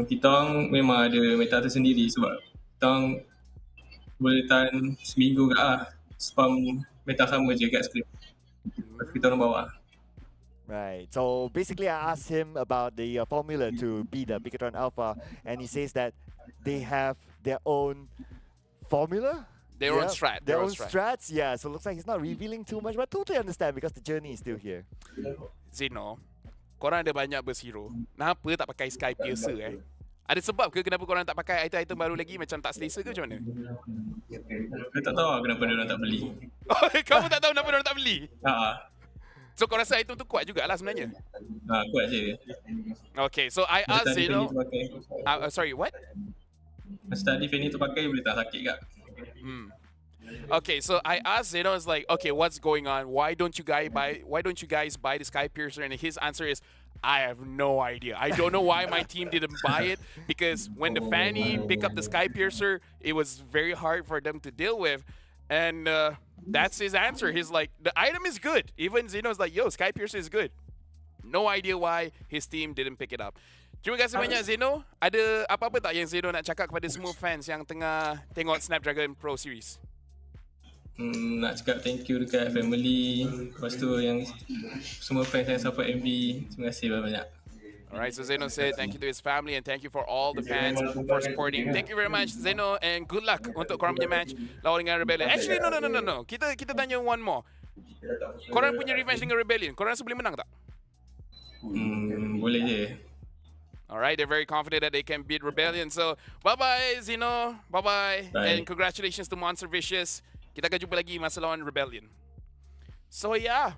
Kita orang memang ada meta tersendiri sebab kita orang boleh tahan seminggu kat spam meta sama je kat skrip. Lepas kita orang bawa. Right. So basically, I asked him about the formula to beat the Bigatron Alpha, and he says that they have their own formula. Their own strat. Their own strats. Yeah. So it looks like he's not revealing too much, but totally understand because the journey is still here. Zeno, korang ada banyak burst hero. Kenapa tak pakai Sky Piercer Ada sebab ke kenapa korang tak pakai item-item baru lagi macam tak selesa ke macam mana? Saya tak tahu kenapa diorang tak beli. Oh, kamu tak tahu kenapa diorang tak beli? So kau rasa item tu kuat jugalah sebenarnya? kuat je. Okay, so I asked Zeno. Sorry, what? Masa tadi Fanny tu pakai boleh tak sakit kat. Okay, so I asked Zeno, is like, okay, what's going on? Why don't you guys buy the Sky Piercer? And his answer is, I have no idea. I don't know why my team didn't buy it because when the Fanny picked up the Sky Piercer, it was very hard for them to deal with. And that's his answer. He's like, the item is good. Even Zeno's like, yo, Sky Piercer is good. No idea why his team didn't pick it up. Terima kasih banyak Zeno. Ada apa-apa tak yang Zeno nak cakap kepada semua fans yang tengah tengok Snapdragon Pro Series? Nak cakap thank you dekat family. Lepas tu yang semua fans yang support MV. Terima kasih banyak. Alright, so Zeno said thank you to his family and thank you for all the fans for supporting. Thank you very much Zeno and good luck untuk korang punya match lawan dengan Rebellion. Actually no. Kita tanya one more. Korang punya revenge dengan Rebellion, korang rasa boleh menang tak? Boleh je. Alright, they're very confident that they can beat Rebellion. So bye-bye Zeno, bye-bye. And congratulations to Monster Vicious. Kita akan jumpa lagi masa lawan Rebellion. So yeah,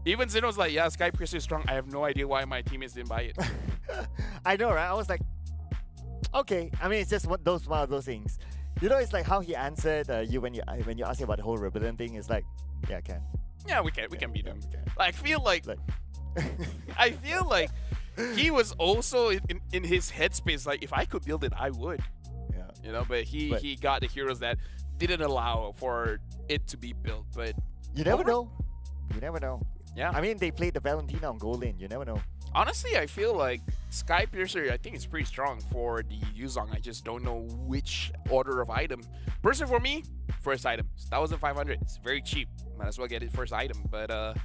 even Zeno's like, yeah, Sky Piercer is strong. I have no idea why my teammates didn't buy it. I know, right? I was like, okay. I mean, it's just one of those things. You know, it's like how he answered you when you asked him about the whole Rebellion thing. It's like, yeah, I can. Yeah, we can beat them. I feel like he was also in his headspace. Like, if I could build it, I would. Yeah. You know, but he got the heroes that didn't allow for it to be built. But you never know. You never know. Yeah. I mean, they played the Valentina on goal lane. You never know. Honestly, I feel like Sky Piercer, I think it's pretty strong for the Yuzong. I just don't know which order of item. Personally, for me, first item. It's 1,500. It's very cheap. Might as well get it first item. But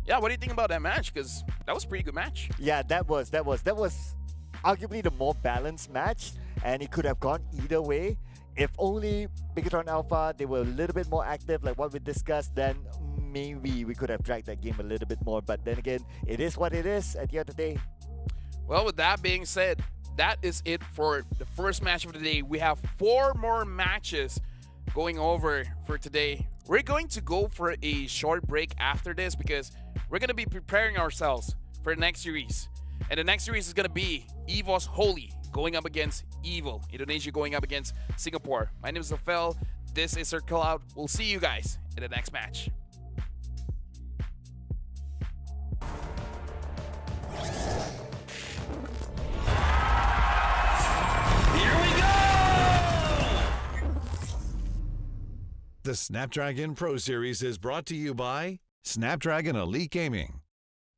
yeah, what do you think about that match? Because that was a pretty good match. Yeah, that was arguably the more balanced match, and it could have gone either way. If only Bigatron Alpha, they were a little bit more active, like what we discussed, then maybe we could have dragged that game a little bit more. But then again, it is what it is at the end of the day. Well, with that being said, that is it for the first match of the day. We have 4 more matches going over for today. We're going to go for a short break after this because we're going to be preparing ourselves for the next series. And the next series is going to be EVOS Holy going up against Evil. Indonesia going up against Singapore. My name is Rafael. This is Circle Out. We'll see you guys in the next match. Here we go! The Snapdragon Pro Series is brought to you by Snapdragon Elite Gaming,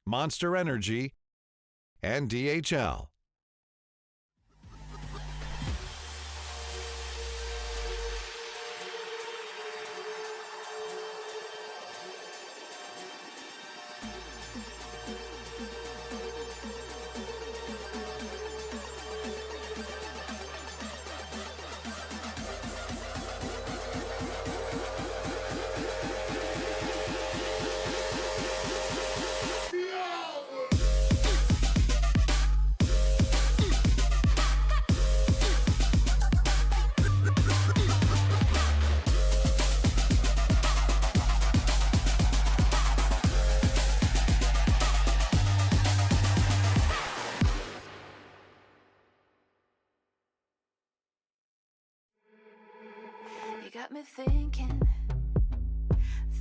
Monster Energy, and DHL. got me thinking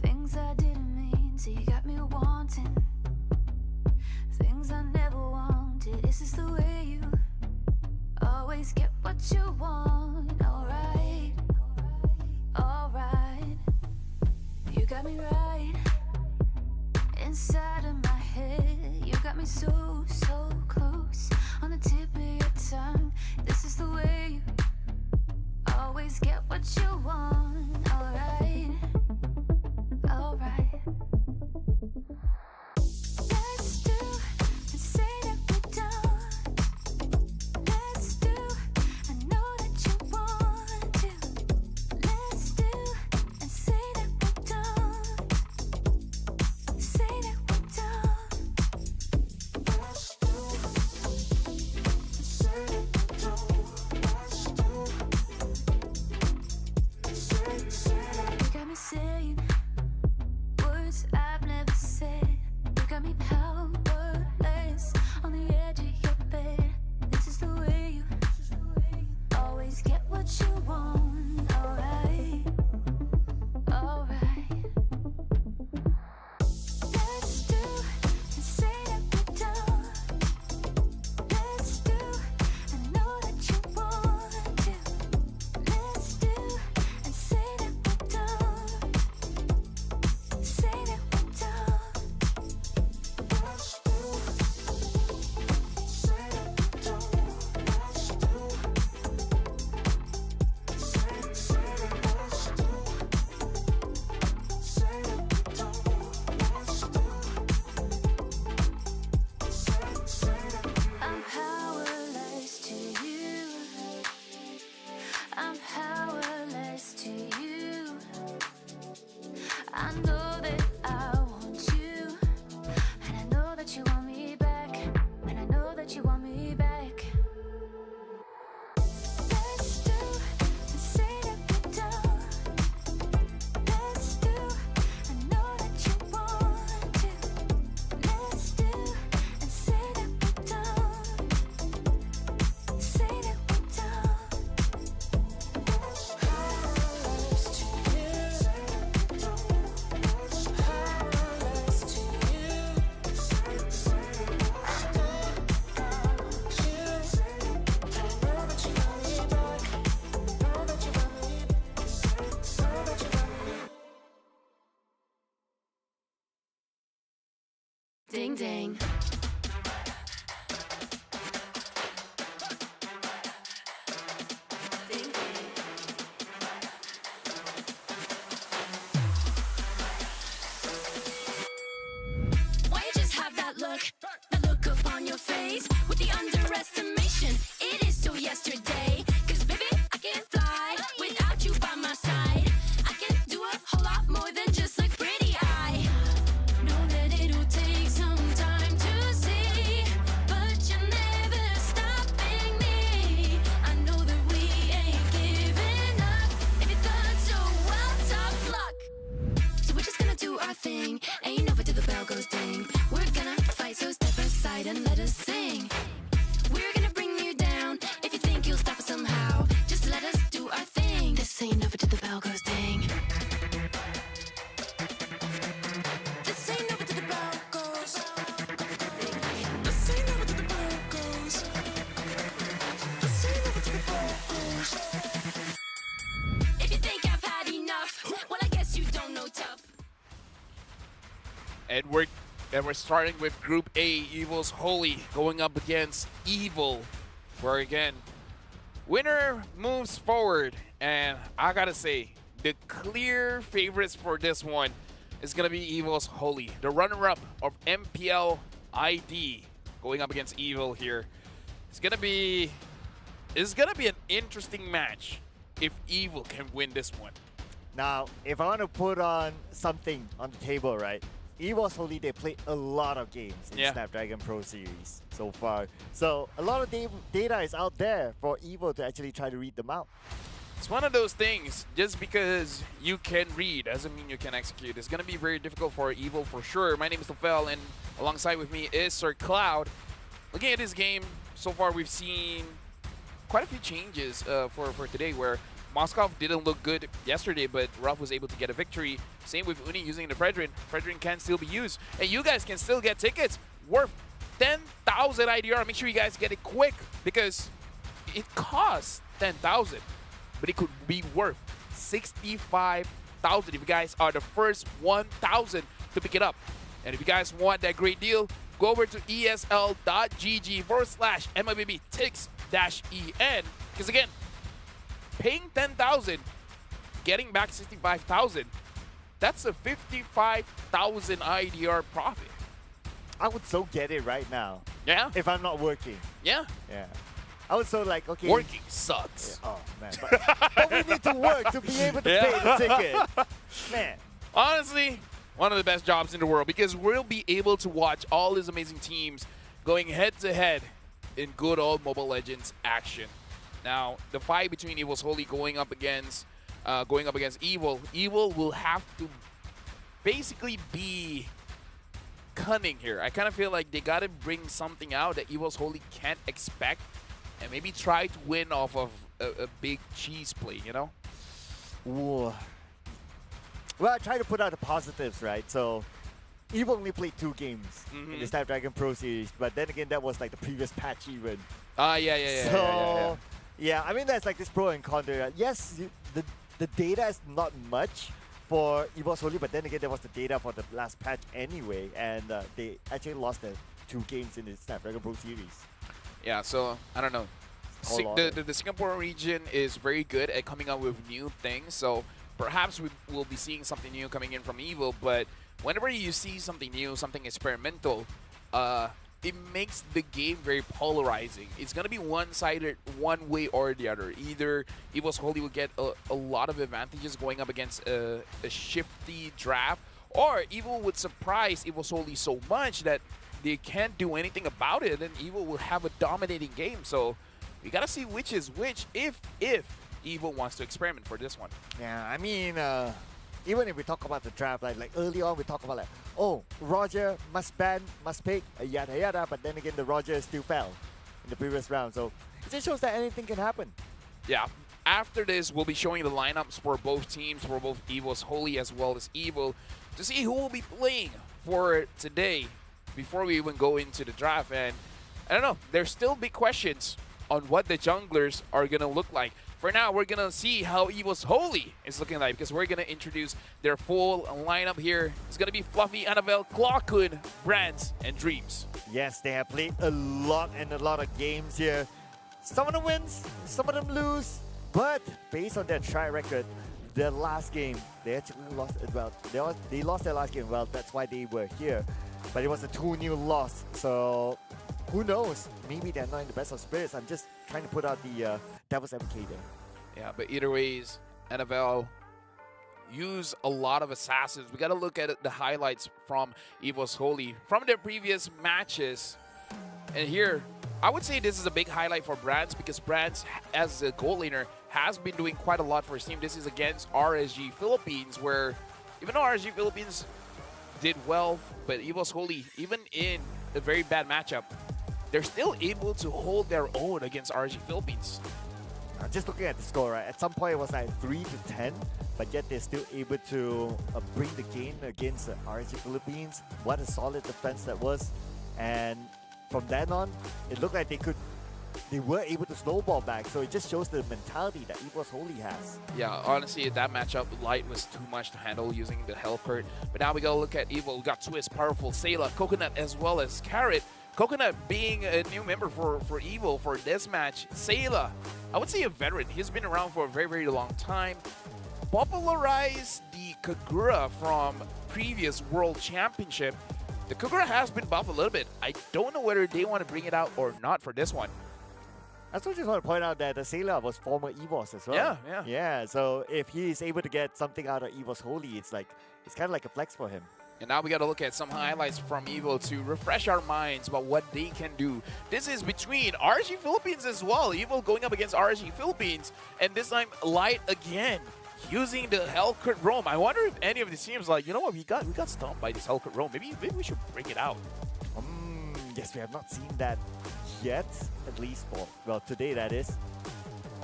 things I didn't mean to. You got me wanting things I never wanted. Is this the way you always get what you want? Alright, alright. You got me right inside of my head. You got me so, so close on the tip of your tongue. This is the way you always get what you want. Alright, alright. Let's do and say that we're done. Let's do, I know that you want to. Let's do and say that we're done. Say that we're done. Let's do and say that we're done. Let's do and say that. You got me saying words I've never said. You got me powerless on the edge of your bed. This is the way you always get what you want. Alright, alright. Let's do and say that we're done. Let's do, I know that you want to. Let's do and say that we're done. Say that we're done. Let's do, say that we're done. Let's do, say that let's do, say that we're done. Let's do. I'm powerless to you. I'm powerless to you. I know that I want you, and I know that you want me back, and I know that you want me back. Let's do and say that we're done. Let's do, I know that you want to. Let's do and say that we're done. Say that we're done. Powerless to you. Powerless to you. I know that you want me back. Know that you want me. Know that you want me. Ding ding. Ding ding. Why you just have that look upon your face with the underestimation? It is so yesterday. 'Cause baby, I can fly without you by my side. I can do a whole lot more than just look pretty. I know that it'll take some time to see, but you're never stopping me. I know that we ain't giving up. If you thought so, well, tough luck. So we're just gonna do our thing. Ain't over till the bell goes ding. We're gonna fight, so step aside and let us sing. We're gonna bring you down. If you think you'll stop us somehow, just let us do our thing. This ain't over till the bell goes ding. This ain't over till the bell goes. This ain't over till the bell goes. This ain't over till the bell goes. If you think I've had enough, well, I guess you don't know tough. And we're starting with Group A, Evil's Holy going up against Evil, where again, winner moves forward. And I gotta say, the clear favorites for this one is gonna be Evil's Holy, the runner-up of MPL ID, going up against Evil here. It's gonna be an interesting match if Evil can win this one. Now, if I want to put on something on the table, right? EVOS Holy, they played a lot of games in Yeah. Snapdragon Pro Series so far. So a lot of data is out there for EVO to actually try to read them out. It's one of those things, just because you can read doesn't mean you can execute. It's going to be very difficult for Evil for sure. My name is Tofel, and alongside with me is Sir Cloud. Looking at this game, so far we've seen quite a few changes for today, where Moskov didn't look good yesterday, but Ruff was able to get a victory. Same with Uni using the Fredrin. Fredrin can still be used. And you guys can still get tickets worth 10,000 IDR. Make sure you guys get it quick because it costs 10,000, but it could be worth 65,000 if you guys are the first 1,000 to pick it up. And if you guys want that great deal, go over to esl.gg/MLBB-TIX-EN. Because again, paying 10,000, getting back 65,000, that's a 55,000 IDR profit. I would so get it right now Yeah? if I'm not working. Yeah. Yeah. I was so like, okay. Working sucks. Oh, man. But we need to work to be able to pay the ticket. Man. Honestly, one of the best jobs in the world because we'll be able to watch all these amazing teams going head-to-head in good old Mobile Legends action. Now, the fight between Evil's Holy going up against Evil. Evil will have to basically be cunning here. I kind of feel like they gotta bring something out that Evil's Holy can't expect and maybe try to win off of a big cheese play, you know? Ooh. Well, I try to put out the positives, right? So, Evil only played 2 games in the Snapdragon Pro Series, but then again, that was like the previous patch even. Yeah. Yeah, I mean, there's like this pro and con there. Yes, the data is not much for Evo Holy, but then again, there was the data for the last patch anyway, and they actually lost the 2 games in the Snapdragon Pro Series. Yeah, so I don't know. The Singapore region is very good at coming up with new things, so perhaps we will be seeing something new coming in from Evo, but whenever you see something new, something experimental, it makes the game very polarizing. It's going to be one-sided, one way or the other. Either Evo's Holy will get a lot of advantages going up against a shifty draft, or Evo would surprise Evo's Holy so much that they can't do anything about it, and Evo will have a dominating game. So we got to see which is which if Evo wants to experiment for this one. Yeah, I mean, even if we talk about the draft, like early on we talk about like, oh, Roger must ban, must pick, yada yada, but then again the Roger still fell in the previous round. So it just shows that anything can happen. Yeah. After this, we'll be showing the lineups for both teams, for both Evo's Holy as well as Evo, to see who will be playing for today before we even go into the draft. And I don't know, there's still big questions on what the junglers are going to look like. For now, we're going to see how Evo's Holy is looking like because we're going to introduce their full lineup here. It's going to be Fluffy, Annabelle, Clawkun, Brands, and Dreams. Yes, they have played a lot of games here. Some of them wins, some of them lose, but based on their track record, their last game, they actually lost as well. They lost their last game. Well, that's why they were here. But it was a 2-0 loss, so who knows? Maybe they're not in the best of spirits. I'm just trying to put out the devil's advocate there. Yeah, but either ways, NFL use a lot of assassins. We got to look at the highlights from Evo's Holy from their previous matches. And here, I would say this is a big highlight for Brands because Brands, as a goal laner, has been doing quite a lot for his team. This is against RSG Philippines, where even though RSG Philippines did well, but Evo's Holy, even in a very bad matchup, they're still able to hold their own against RSG Philippines. Just looking at the score, right? At some point it was like 3-10, but yet they're still able to bring the game against RSG Philippines. What a solid defense that was. And from then on, it looked like they were able to snowball back. So it just shows the mentality that Evo's Holy has. Yeah, honestly, that matchup, Light was too much to handle using the Hellcurt. But now we gotta look at Evo. We got Twist, Powerful, Sayla, Coconut, as well as Carrot. Coconut being a new member for Evo for this match. Sayla, I would say a veteran. He's been around for a very, very long time. Popularized the Kagura from previous World Championship. The Kagura has been buffed a little bit. I don't know whether they want to bring it out or not for this one. I also just want to point out that the Sayla was former EVOS as well. Yeah, so if he is able to get something out of Evo's Holy, it's kind of like a flex for him. And now we got to look at some highlights from Evo to refresh our minds about what they can do. This is between RSG Philippines as well. Evo going up against RSG Philippines, and this time Light again using the Hellcurt Roam. I wonder if any of the teams like, you know what, we got stumped by this Hellcurt Roam. Maybe we should bring it out. Yes, we have not seen that yet, at least for, well, today that is.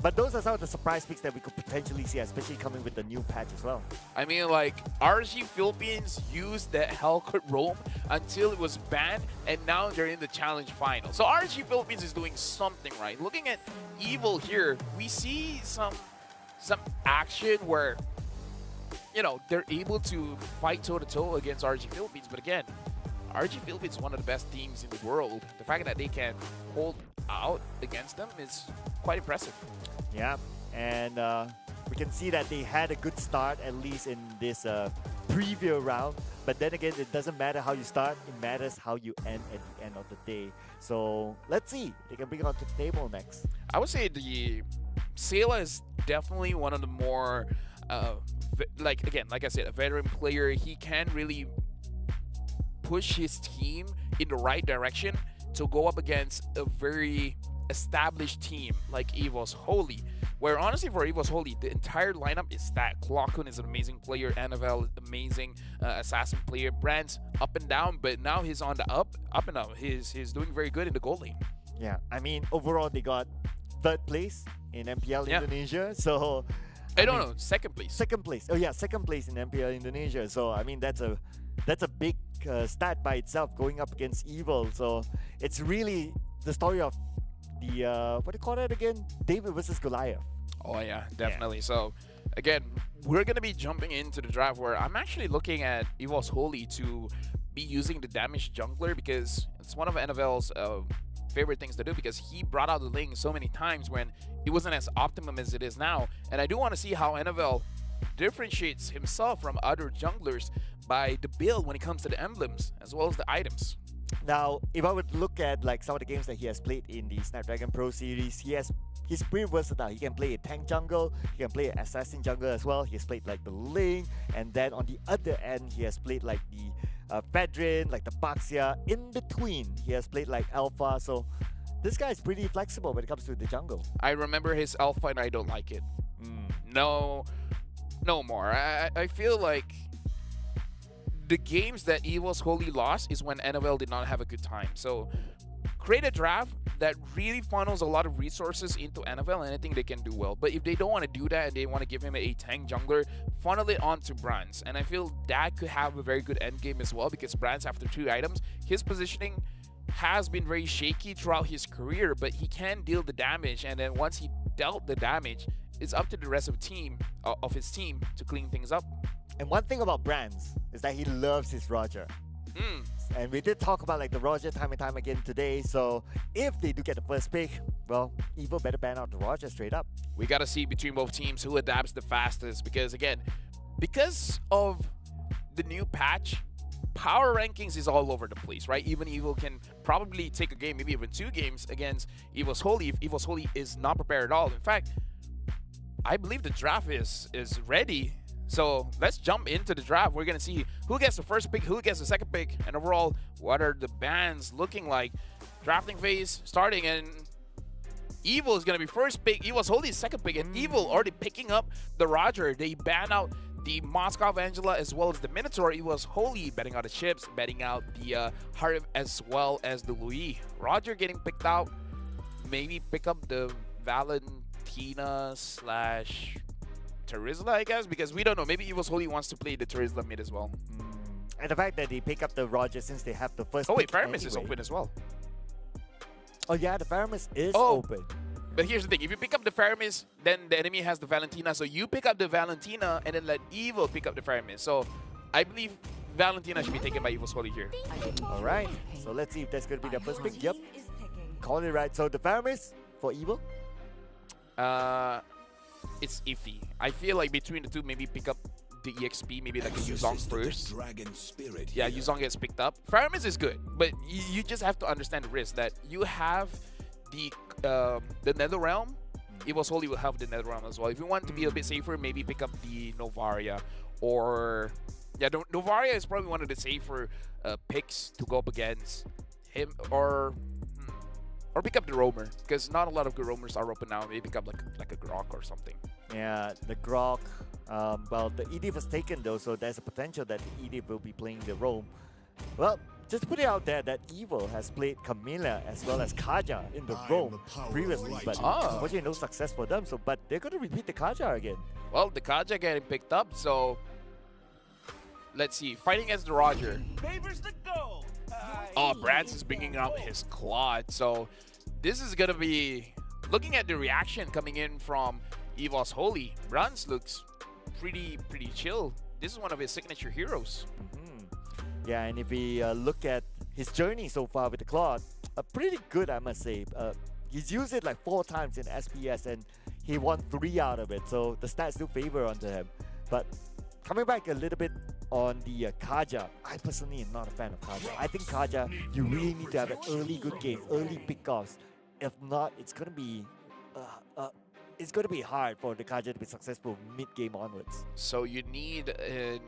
But those are some of the surprise picks that we could potentially see, especially coming with the new patch as well. I mean, like, RG Philippines used the Hellcat roam until it was banned, and now they're in the challenge final. So RG Philippines is doing something right. Looking at Evil here, we see some action where, you know, they're able to fight toe-to-toe against RG Philippines. But again, RG Philippines is one of the best teams in the world. The fact that they can hold out against them is quite impressive. Yeah, and we can see that they had a good start, at least in this preview round. But then again, it doesn't matter how you start, it matters how you end at the end of the day. So let's see, they can bring it onto the table next. I would say the Sela is definitely one of the more, like I said, a veteran player. He can really push his team in the right direction to go up against a very established team like EVOS Holy, where honestly for EVOS Holy, the entire lineup is stacked. Clockun is an amazing player, Annabelle is amazing, assassin player, Brand's up and down, but now he's on the up and up. He's doing very good in the gold lane. Yeah, I mean, overall they got 3rd place in MPL Yeah. Indonesia. So I don't know, second place. Second place. Oh yeah, second place in MPL Indonesia. So I mean, that's a big stat by itself, going up against Evil. So it's really the story of the what do you call that again? David versus Goliath. Oh yeah, definitely. So again, we're gonna be jumping into the draft where I'm actually looking at EVOS Holy to be using the damage jungler, because it's one of NFL's favorite things to do, because he brought out the lane so many times when it wasn't as optimum as it is now. And I do want to see how NFL differentiates himself from other junglers by the build when it comes to the emblems as well as the items. Now, if I would look at like some of the games that he has played in the Snapdragon Pro Series, he's pretty versatile. He can play a tank jungle, he can play an assassin jungle as well. He has played like the Ling, and then on the other end, he has played like the Fedrin, like the Baxia. In between, he has played like Alpha. So this guy is pretty flexible when it comes to the jungle. I remember his alpha and I don't like it. No more. I feel like the games that EVOS Holy lost is when NFL did not have a good time. So create a draft that really funnels a lot of resources into NFL, and I think they can do well. But if they don't want to do that and they want to give him a tank jungler, funnel it onto Brands. And I feel that could have a very good end game as well, because Brands, after 2 items, his positioning has been very shaky throughout his career, but he can deal the damage. And then once he dealt the damage, it's up to the rest of his team to clean things up. And one thing about Brands is that he loves his Roger. And we did talk about like the Roger time and time again today. So if they do get the first pick, well, Evo better ban out the Roger straight up. We got to see between both teams who adapts the fastest, because again, because of the new patch, power rankings is all over the place, right? Even Evo can probably take a game, maybe even 2 games against EVOS Holy if EVOS Holy is not prepared at all. In fact, I believe the draft is ready. So let's jump into the draft. We're going to see who gets the first pick, who gets the second pick, and overall, what are the bans looking like. Drafting phase starting, and Evil is going to be first pick. EVOS Holy is second pick, and Evil already picking up the Roger. They ban out the Moscow Angela as well as the Minotaur. EVOS Holy betting out the chips, betting out the Harif as well as the Louis. Roger getting picked out. Maybe pick up the Valentina / Terizla, I guess, because we don't know. Maybe EVOS Holy wants to play the Terizla mid as well. And the fact that they pick up the Roger since they have the first Oh wait, pick Faramis is anyway. open as well. Oh yeah, the Faramis is Oh. open. But here's the thing, if you pick up the Faramis, then the enemy has the Valentina. So you pick up the Valentina and then let Evo pick up the Faramis. So I believe Valentina should be taken by EVOS Holy here. Alright, so let's see if that's going to be the first pick. Yep, call it right. So the Faramis for Evo. It's iffy. I feel like between the two, maybe pick up the EXP, maybe like a Yuzong first. Yeah, Yuzong gets picked up. Faramis is good, but you just have to understand the risk that you have the Nether Realm. EVOS Holy will have the Nether Realm as well. If you want to be a bit safer, maybe pick up the Novaria, or yeah, Novaria is probably one of the safer picks to go up against him, or pick up the Roamer, because not a lot of good Roamers are open now. Maybe pick up like a Grok or something. Yeah, the Grok. Well, the EDIF was taken though, so there's a potential that the EDIF will be playing the Roam. Well, just to put it out there that Evil has played Camilla as well as Kaja in the role previously, but unfortunately no success for them. So, but they're going to repeat the Kaja again. Well, the Kaja getting picked up, so let's see. Fighting against the Roger. Favors the goal. Oh, Brands is bringing out his Claude. So this is going to be, looking at the reaction coming in from Evil's Holy, Brands looks pretty chill. This is one of his signature heroes. Yeah, and if we look at his journey so far with the Claude, pretty good, I must say. He's used it like 4 times in SPS and he won 3 out of it, so the stats do favor onto him. But coming back a little bit on the Kaja, I personally am not a fan of Kaja. I think Kaja, you really need to have an early good game, early pickoffs. If not, it's gonna be hard for the Kaja to be successful mid-game onwards. So you need a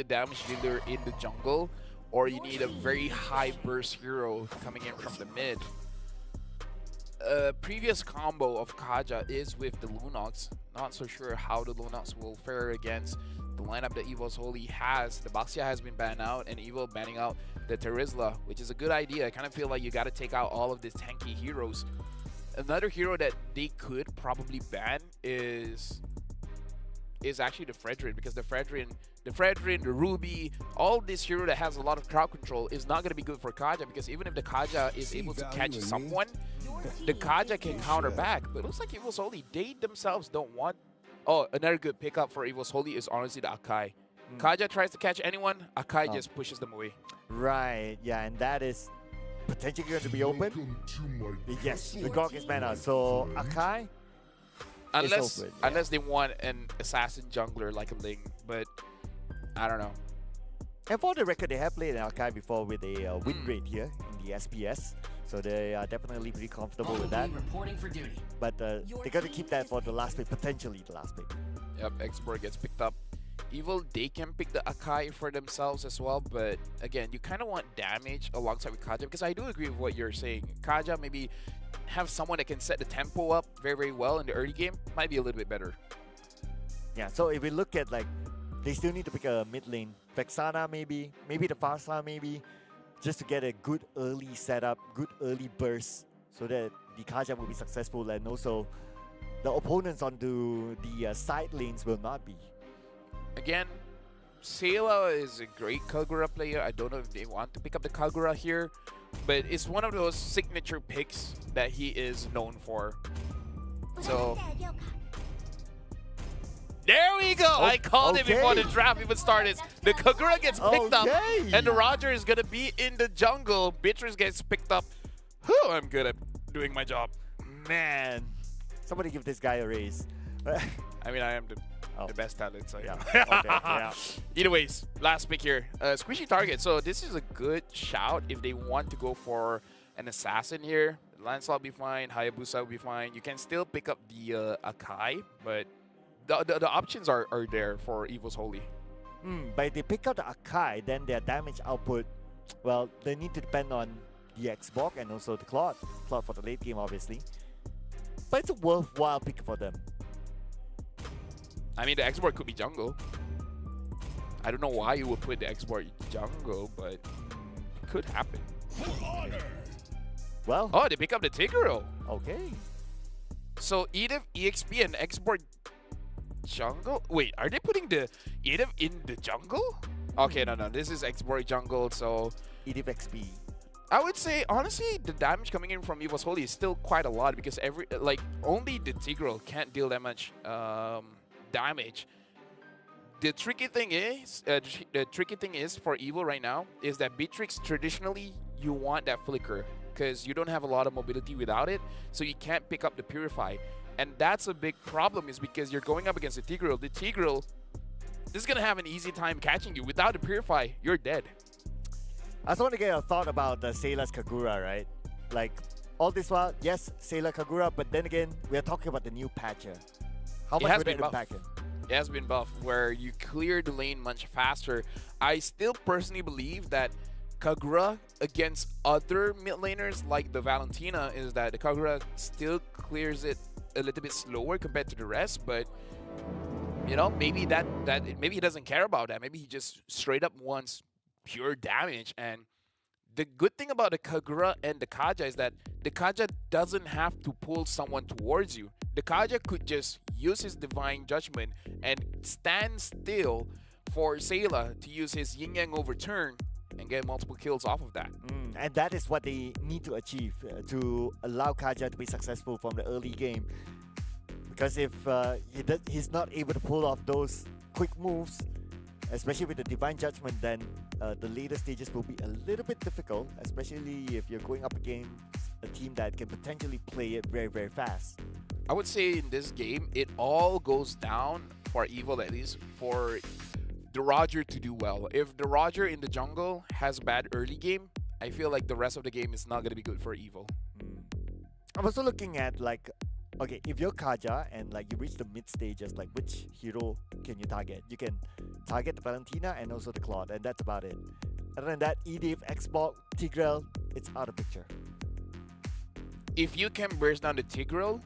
damage dealer in the jungle, or you need a very high burst hero coming in from the mid. Previous combo of Kaja is with the Lunox. Not so sure how the Lunox will fare against the lineup that Evil's Holy has. The Baxia has been banned out, and Evil banning out the Terizla, which is a good idea. I kind of feel like you got to take out all of these tanky heroes. Another hero that they could probably ban is actually the Fredrin, because the Fredrin, the Ruby, all this hero that has a lot of crowd control is not going to be good for Kaja, because even if the Kaja is able to catch someone, the Kaja can counter back. But it looks like Evil's Holy, they themselves don't want. Oh, another good pickup for Evil's Holy is honestly the Akai. Kaja tries to catch anyone, Akai just pushes them away. Right, yeah, and that is potentially going to be open. Yes, the Gog is mana, so Akai Unless they want an assassin jungler like a Ling, but I don't know. And for the record, they have played an Akai before with a win rate here in the SPS, so they are definitely pretty comfortable with that. Reporting for duty. But they got to keep that for the last pick, potentially the last pick. Yep, Export gets picked up. Evil, they can pick the Akai for themselves as well, but again, you kind of want damage alongside with Kaja, because I do agree with what you're saying. Kaja maybe have someone that can set the tempo up very well in the early game, might be a little bit better. Yeah, so if we look at like, they still need to pick a mid lane. Vexana maybe the Farsla maybe, just to get a good early setup, good early burst, so that the Kaja will be successful, and also the opponents onto the side lanes will not be. Again, Sayla is a great Kagura player. I don't know if they want to pick up the Kagura here, but it's one of those signature picks that he is known for. So there we go. I called it before the draft even started. The Kagura gets picked up, and the Roger is gonna be in the jungle. Beatrice gets picked up. Whew, I'm good at doing my job. Man, somebody give this guy a raise. I mean, I am the best talent, so yeah. Okay, yeah. Either ways, last pick here. Squishy target. So this is a good shout if they want to go for an assassin here. Lancelot will be fine. Hayabusa will be fine. You can still pick up the Akai, but the options are there for Evil's Holy. But if they pick up the Akai, then their damage output, well, they need to depend on the Xbox and also the Claude. Claude for the late game, obviously. But it's a worthwhile pick for them. I mean, the export could be jungle. I don't know why you would put the export jungle, but it could happen. Well. Oh, they pick up the Tigreal. Okay. So Edith, EXP, and export jungle? Wait, are they putting the Edith in the jungle? Okay, no. This is export jungle, so Edith XP. I would say, honestly, the damage coming in from Evil's Holy is still quite a lot, because only the Tigreal can't deal that much damage. The tricky thing is for Evil right now is that Beatrix, traditionally you want that flicker because you don't have a lot of mobility without it, so you can't pick up the Purify, and that's a big problem, is because you're going up against the Tigreal. The Tigreal is gonna have an easy time catching you. Without the Purify, you're dead. I just want to get a thought about the Sayla's Kagura, right? Like, all this while, yes, Sayla Kagura, but then again, we are talking about the new patcher. How much would it impact him? It has been buffed, where you clear the lane much faster. I still personally believe that Kagura against other mid laners like the Valentina is that the Kagura still clears it a little bit slower compared to the rest, but you know, maybe maybe he doesn't care about that. Maybe he just straight up wants pure damage. And the good thing about the Kagura and the Kaja is that the Kaja doesn't have to pull someone towards you. The Kaja could just use his Divine Judgment and stand still for Sayla to use his Yin Yang Overturn and get multiple kills off of that. And that is what they need to achieve to allow Kaja to be successful from the early game. Because if he's not able to pull off those quick moves, especially with the Divine Judgment, then the later stages will be a little bit difficult, especially if you're going up against a team that can potentially play it very, very fast. I would say in this game, it all goes down for Evil, at least for the Roger to do well. If the Roger in the jungle has a bad early game, I feel like the rest of the game is not going to be good for Evil. I'm also looking at like, okay, if you're Kaja and like you reach the mid stages, like which hero can you target? You can target the Valentina and also the Claude, and that's about it. Other than that, Edith, Xbox, Tigreal, it's out of picture. If you can burst down the Tigreal,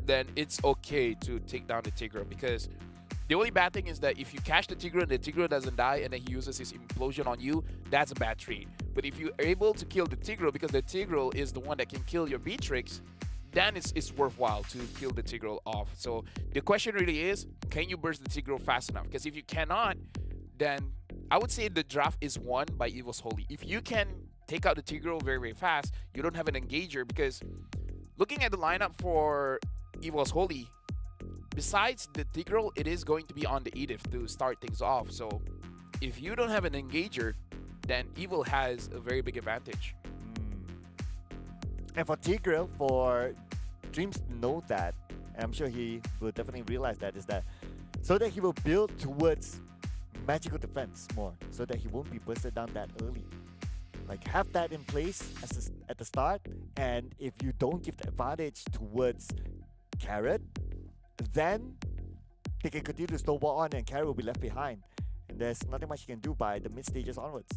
then it's okay to take down the Tigreal, because the only bad thing is that if you catch the Tigreal and the Tigreal doesn't die and then he uses his implosion on you, that's a bad trade. But if you're able to kill the Tigreal, because the Tigreal is the one that can kill your Beatrix, then it's worthwhile to kill the Tigreal off. So the question really is, can you burst the Tigreal fast enough? Because if you cannot, then I would say the draft is won by Evil's Holy. If you can take out the Tigreal very, very fast, you don't have an engager, because looking at the lineup for Evil's Holy, besides the Tigreal, it is going to be on the Edith to start things off. So if you don't have an engager, then Evil has a very big advantage. And for Tigreal, for Dreams to know that, and I'm sure he will definitely realize that, is that so that he will build towards magical defense more, so that he won't be bursted down that early. Like, have that in place at the start, and if you don't give the advantage towards Carrot, then they can continue to snowball on and Carrot will be left behind. And there's nothing much you can do by the mid stages onwards.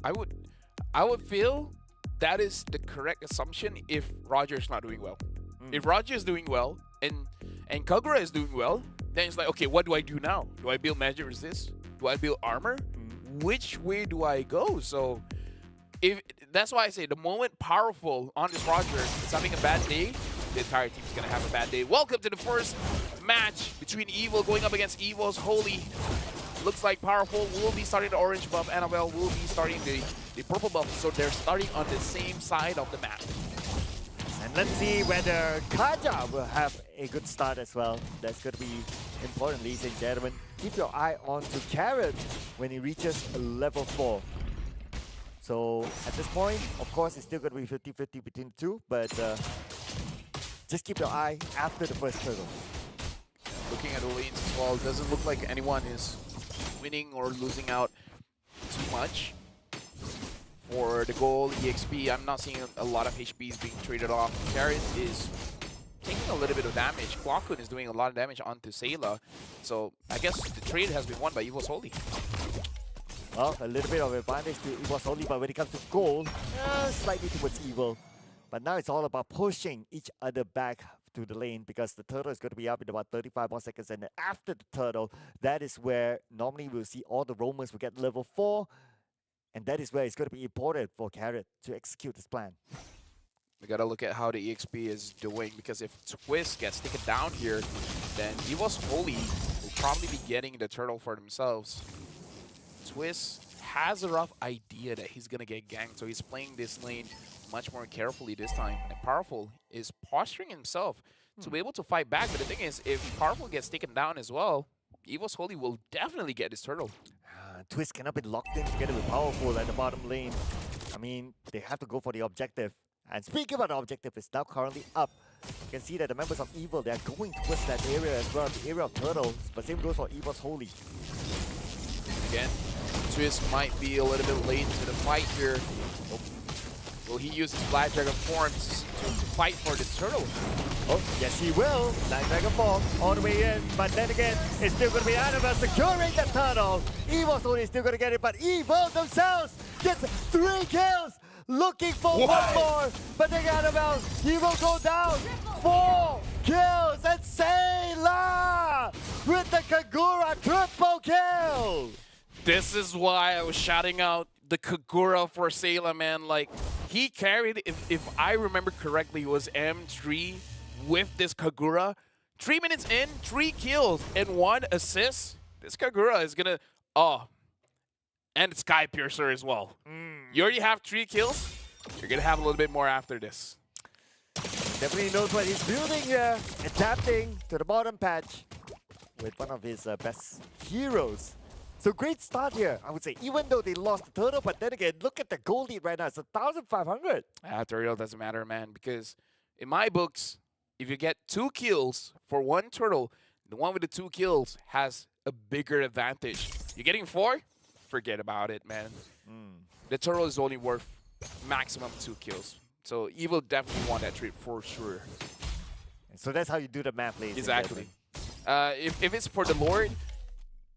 I would feel that is the correct assumption if Roger is not doing well. If Roger is doing well and Kagura is doing well, then it's like, okay, what do I do now? Do I build magic resist? Do I build armor? Which way do I go? So if that's why I say the moment Powerful on this Roger is having a bad day, the entire team is gonna have a bad day. Welcome to the first match between Evil going up against Evil's Holy. Looks like Powerful will be starting the orange buff, Annabelle will be starting the purple buff, so they're starting on the same side of the map. And let's see whether Kaja will have a good start as well. That's going to be important, ladies and gentlemen. Keep your eye on to Carrot when he reaches level 4. So at this point, of course, it's still going to be 50-50 between the two, but just keep your eye after the first turtle. Looking at the lanes as well, it doesn't look like anyone is winning or losing out too much. For the gold EXP, I'm not seeing a lot of HPs being traded off. Carrot is taking a little bit of damage. Kwakun is doing a lot of damage onto Sayla. So I guess the trade has been won by Evil's Holy. Well, a little bit of advantage to Evil's Holy, but when it comes to gold, slightly towards Evil. But now it's all about pushing each other back to the lane, because the turtle is going to be up in about 35 more seconds. And then after the turtle, that is where normally we'll see all the roamers will get level 4. And that is where it's going to be important for Carrot to execute this plan. We gotta look at how the EXP is doing, because if Twist gets taken down here, then Evil's Holy will probably be getting the turtle for themselves. Twist has a rough idea that he's gonna get ganked, so he's playing this lane much more carefully this time. And Powerful is posturing himself to be able to fight back. But the thing is, if Powerful gets taken down as well, Evil's Holy will definitely get this turtle. Twist cannot be locked in together with Powerful at the bottom lane. I mean, they have to go for the objective. And speaking about the objective, it's now currently up. You can see that the members of Evil, they are going towards that area as well, the area of turtles. But same goes for Evil's Holy. Again, Twist might be a little bit late to the fight here. Will he use his Black Dragon forms to fight for the turtle? Oh, yes he will. Black Dragon form all the way in. But then again, it's still going to be Annabelle securing the turtle. Evil's Holy is still going to get it, but Evil themselves gets 3 kills. Looking for one more. But then Annabelle, he will go down. 4 kills. And Sayla with the Kagura triple kill. This is why I was shouting out the Kagura for Sayla, man. Like, he carried, if I remember correctly, it was M3 with this Kagura. 3 minutes in, 3 kills, and 1 assist. This Kagura is gonna... Oh. And Sky Piercer as well. You already have 3 kills. You're gonna have a little bit more after this. Definitely knows what he's building here. Adapting to the bottom patch with one of his best heroes. So great start here, I would say. Even though they lost the turtle, but then again, look at the goal lead right now. It's 1,500. Turtle doesn't matter, man, because in my books, if you get 2 kills for 1 turtle, the one with the 2 kills has a bigger advantage. You're getting 4? Forget about it, man. The turtle is only worth maximum 2 kills. So Evil definitely won that trade for sure. So that's how you do the math, ladies. Exactly. If it's for the Lord,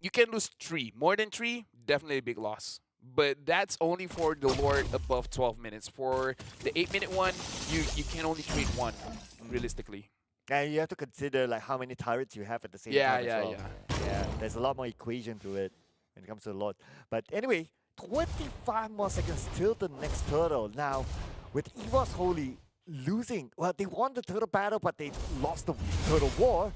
you can lose 3. More than 3, definitely a big loss. But that's only for the Lord above 12 minutes. For the 8-minute one, you can only trade 1, realistically. And you have to consider like how many turrets you have at the same time as well. Yeah, there's a lot more equation to it when it comes to the Lord. But anyway, 25 more seconds till the next turtle. Now, with EVOS Holy losing, well, they won the turtle battle, but they lost the turtle war.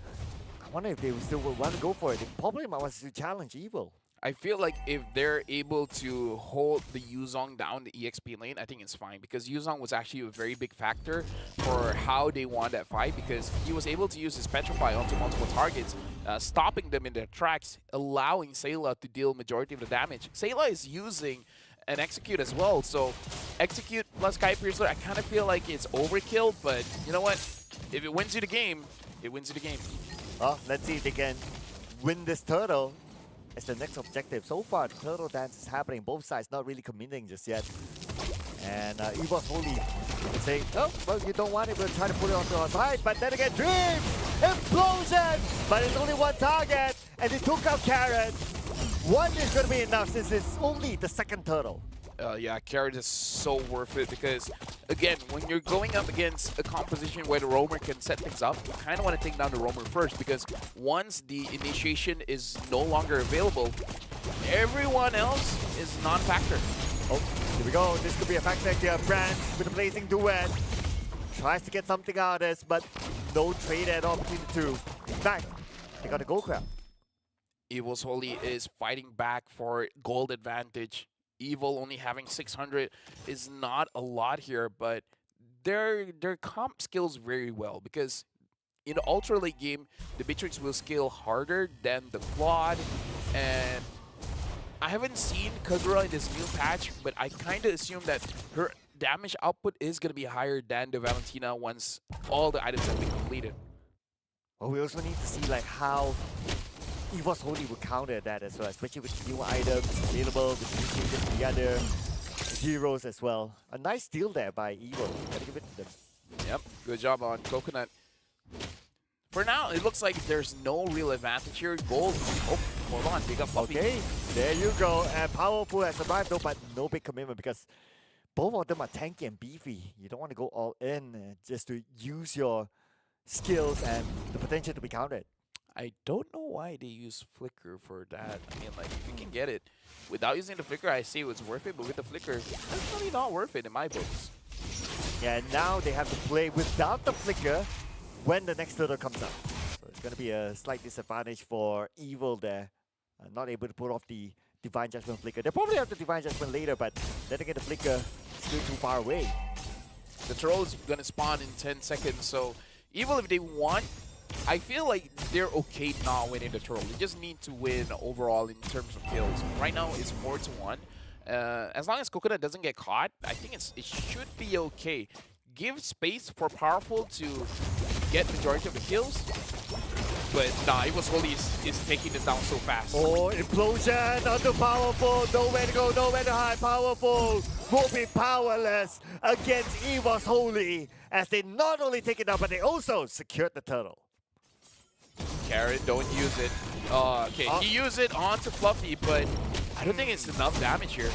I wonder if they still would want to go for it. They probably might want to challenge Evil. I feel like if they're able to hold the Yuzong down the EXP lane, I think it's fine. Because Yuzong was actually a very big factor for how they won that fight. Because he was able to use his Petrify onto multiple targets, stopping them in their tracks, allowing Sayla to deal majority of the damage. Sayla is using an Execute as well. So Execute plus Sky Piercer, I kind of feel like it's overkill. But you know what? If it wins you the game, it wins you the game. Well, let's see if they can win this turtle. It's the next objective. So far, the turtle dance is happening. Both sides not really committing just yet. And EVOS Holy would say, oh, well, you don't want it. We'll try to put it onto our side. But then again, Dreams! Explosion! But it's only 1 target. And they took out Carrot. 1 is going to be enough since it's only the 2nd turtle. Yeah, Carrot is so worth it because, again, when you're going up against a composition where the roamer can set things up, you kind of want to take down the roamer first because once the initiation is no longer available, everyone else is non-factor. Oh, here we go. This could be a factor here. France with a blazing duet. Tries to get something out of this, but no trade at all between the two. In fact, they got a gold crown. Evil's Holy is fighting back for gold advantage. Evil only having 600 is not a lot here, but their comp scales very well because in the ultra late game, the Beatrix will scale harder than the Claude, and I haven't seen Kagura in this new patch, but I kind of assume that her damage output is going to be higher than the Valentina once all the items have been completed. Well, we also need to see like how EVOS Holy will counter that as well, especially with new items available, with the other heroes as well. A nice steal there by Evo. Gotta give it to them. Yep, good job on Coconut. For now, it looks like there's no real advantage here. Gold. Oh, hold on, big up Fluffy. Okay, there you go. And Powerful has survived though, but no big commitment because both of them are tanky and beefy. You don't want to go all in just to use your skills and the potential to be countered. I don't know why they use Flicker for that. I mean, like, if you can get it without using the Flicker, I say it's worth it, but with the Flicker, it's really not worth it in my books. Yeah, now they have to play without the Flicker when the next turtle comes up. So it's going to be a slight disadvantage for Evil there. Not able to pull off the Divine Judgment Flicker. They'll probably have the Divine Judgment later, but then again, the Flicker is still too far away. The troll is going to spawn in 10 seconds, so Evil, if they want, I feel like they're okay not winning the turtle. They just need to win overall in terms of kills. Right now, it's 4-1. As long as Coconut doesn't get caught, I think it should be okay. Give space for Powerful to get majority of the kills. But nah, EVOS Holy is taking this down so fast. Oh, implosion onto Powerful. Nowhere to go, nowhere to hide. Powerful will be powerless against EVOS Holy as they not only take it down, but they also secured the turtle. Carrot, don't use it. Okay, he used it onto Fluffy, but I don't think it's enough damage here.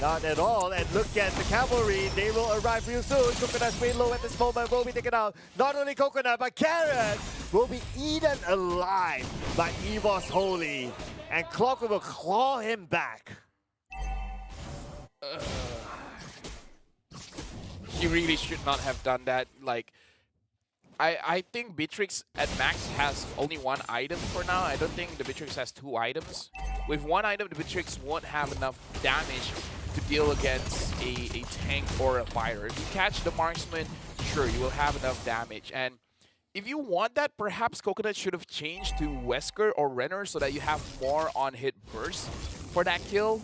Not at all, and look at the cavalry. They will arrive real soon. Coconut's way low at this moment. Will be taken out. Not only Coconut, but Carrot will be eaten alive by EVOS Holy, and Clockwork will claw him back. He really should not have done that. Like, I think Beatrix at max has only one item for now. I don't think the Beatrix has two items. With one item, the Beatrix won't have enough damage to deal against a tank or a fighter. If you catch the marksman, sure, you will have enough damage. And if you want that, perhaps Coconut should have changed to Wesker or Renner so that you have more on-hit burst for that kill.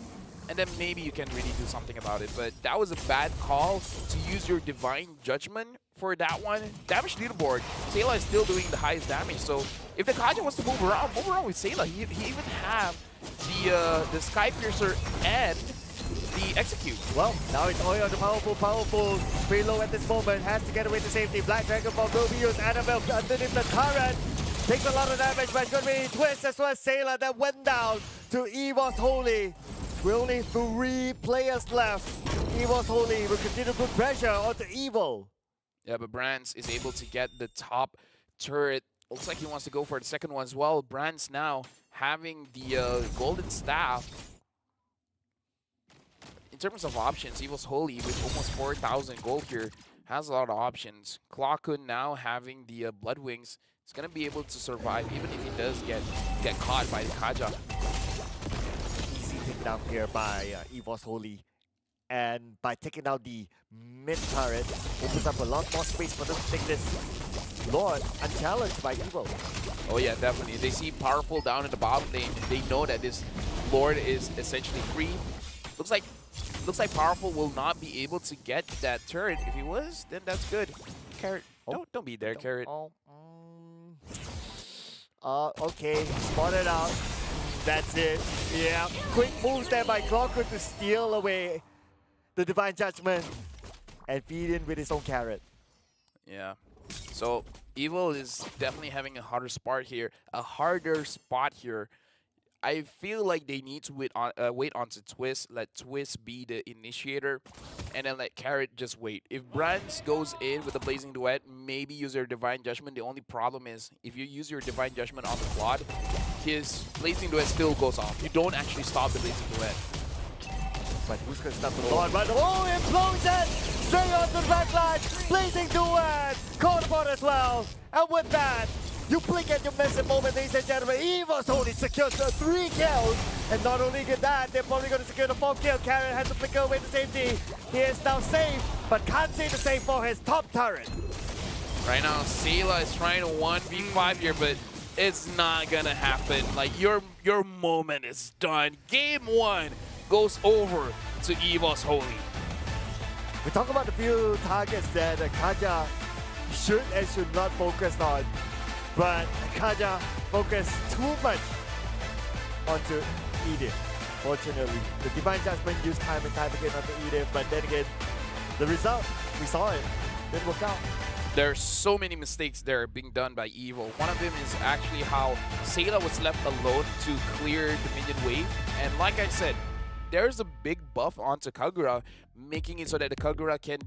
And then maybe you can really do something about it. But that was a bad call to use your Divine Judgment for that one. Damage leaderboard, Sayla is still doing the highest damage. So if the Kaja wants to move around with Sayla. He even have the Sky Piercer and the Execute. Well, now it's Oyo, the powerful Preload at this moment, has to get away to safety. Black Dragon Ball will be used. Annabelle underneath the turret. Takes a lot of damage, but it's going to be Twist as well as Sayla that went down to EVOS Holy. With only 3 players left, EVOS Holy will continue to put pressure onto Evil. Yeah, but Brands is able to get the top turret. Looks like he wants to go for the second one as well. Brands now having the golden staff. In terms of options, EVOS Holy with almost 4,000 gold here has a lot of options. Clockun now having the Blood Wings. He's going to be able to survive even if he does get caught by the Kaja. Taken down here by EVOS Holy, and by taking out the mid turret, opens up a lot more space for them to take this Lord unchallenged by Evo. Oh yeah, definitely. They see Powerful down in the bottom lane. They know that this Lord is essentially free. Looks like Powerful will not be able to get that turret. If he was, then that's good. Carrot, don't be there, Carrot. Okay, spotted out. That's it. Yeah, quick moves there by Clockwork to steal away the Divine Judgment and feed in with his own carrot. Yeah. So Evil is definitely having a harder spot here. I feel like they need to wait onto Twist. Let Twist be the initiator, and then let Carrot just wait. If Brands goes in with a Blazing Duet, maybe use your Divine Judgment. The only problem is if you use your Divine Judgment on the Claude, his Blazing Duet still goes off. You don't actually stop the Blazing Duet. But who's going to stop the Lord? But implosion! Straight onto the backline! Blazing Duet! Cold Spot as well! And with that, you blink and you miss a moment, ladies and gentlemen. EVOS Holy secures 3 kills. And not only get that, they're probably going to secure the 4th kill. Karen has to flicker away to safety. He is now safe, but can't say the same for his top turret. Right now, Sayla is trying to 1v5 here, but it's not going to happen. Like, your moment is done. Game 1 goes over to EVOS Holy. We talk about the few targets that Kaja should and should not focus on. But Kaja focused too much onto Edith. Fortunately, the Divine Judgment used time and time again onto Edith, but then again, the result, we saw it, didn't work out. There's so many mistakes there being done by Evil. One of them is actually how Sayla was left alone to clear the minion wave. And like I said, there's a big buff onto Kagura, making it so that the Kagura can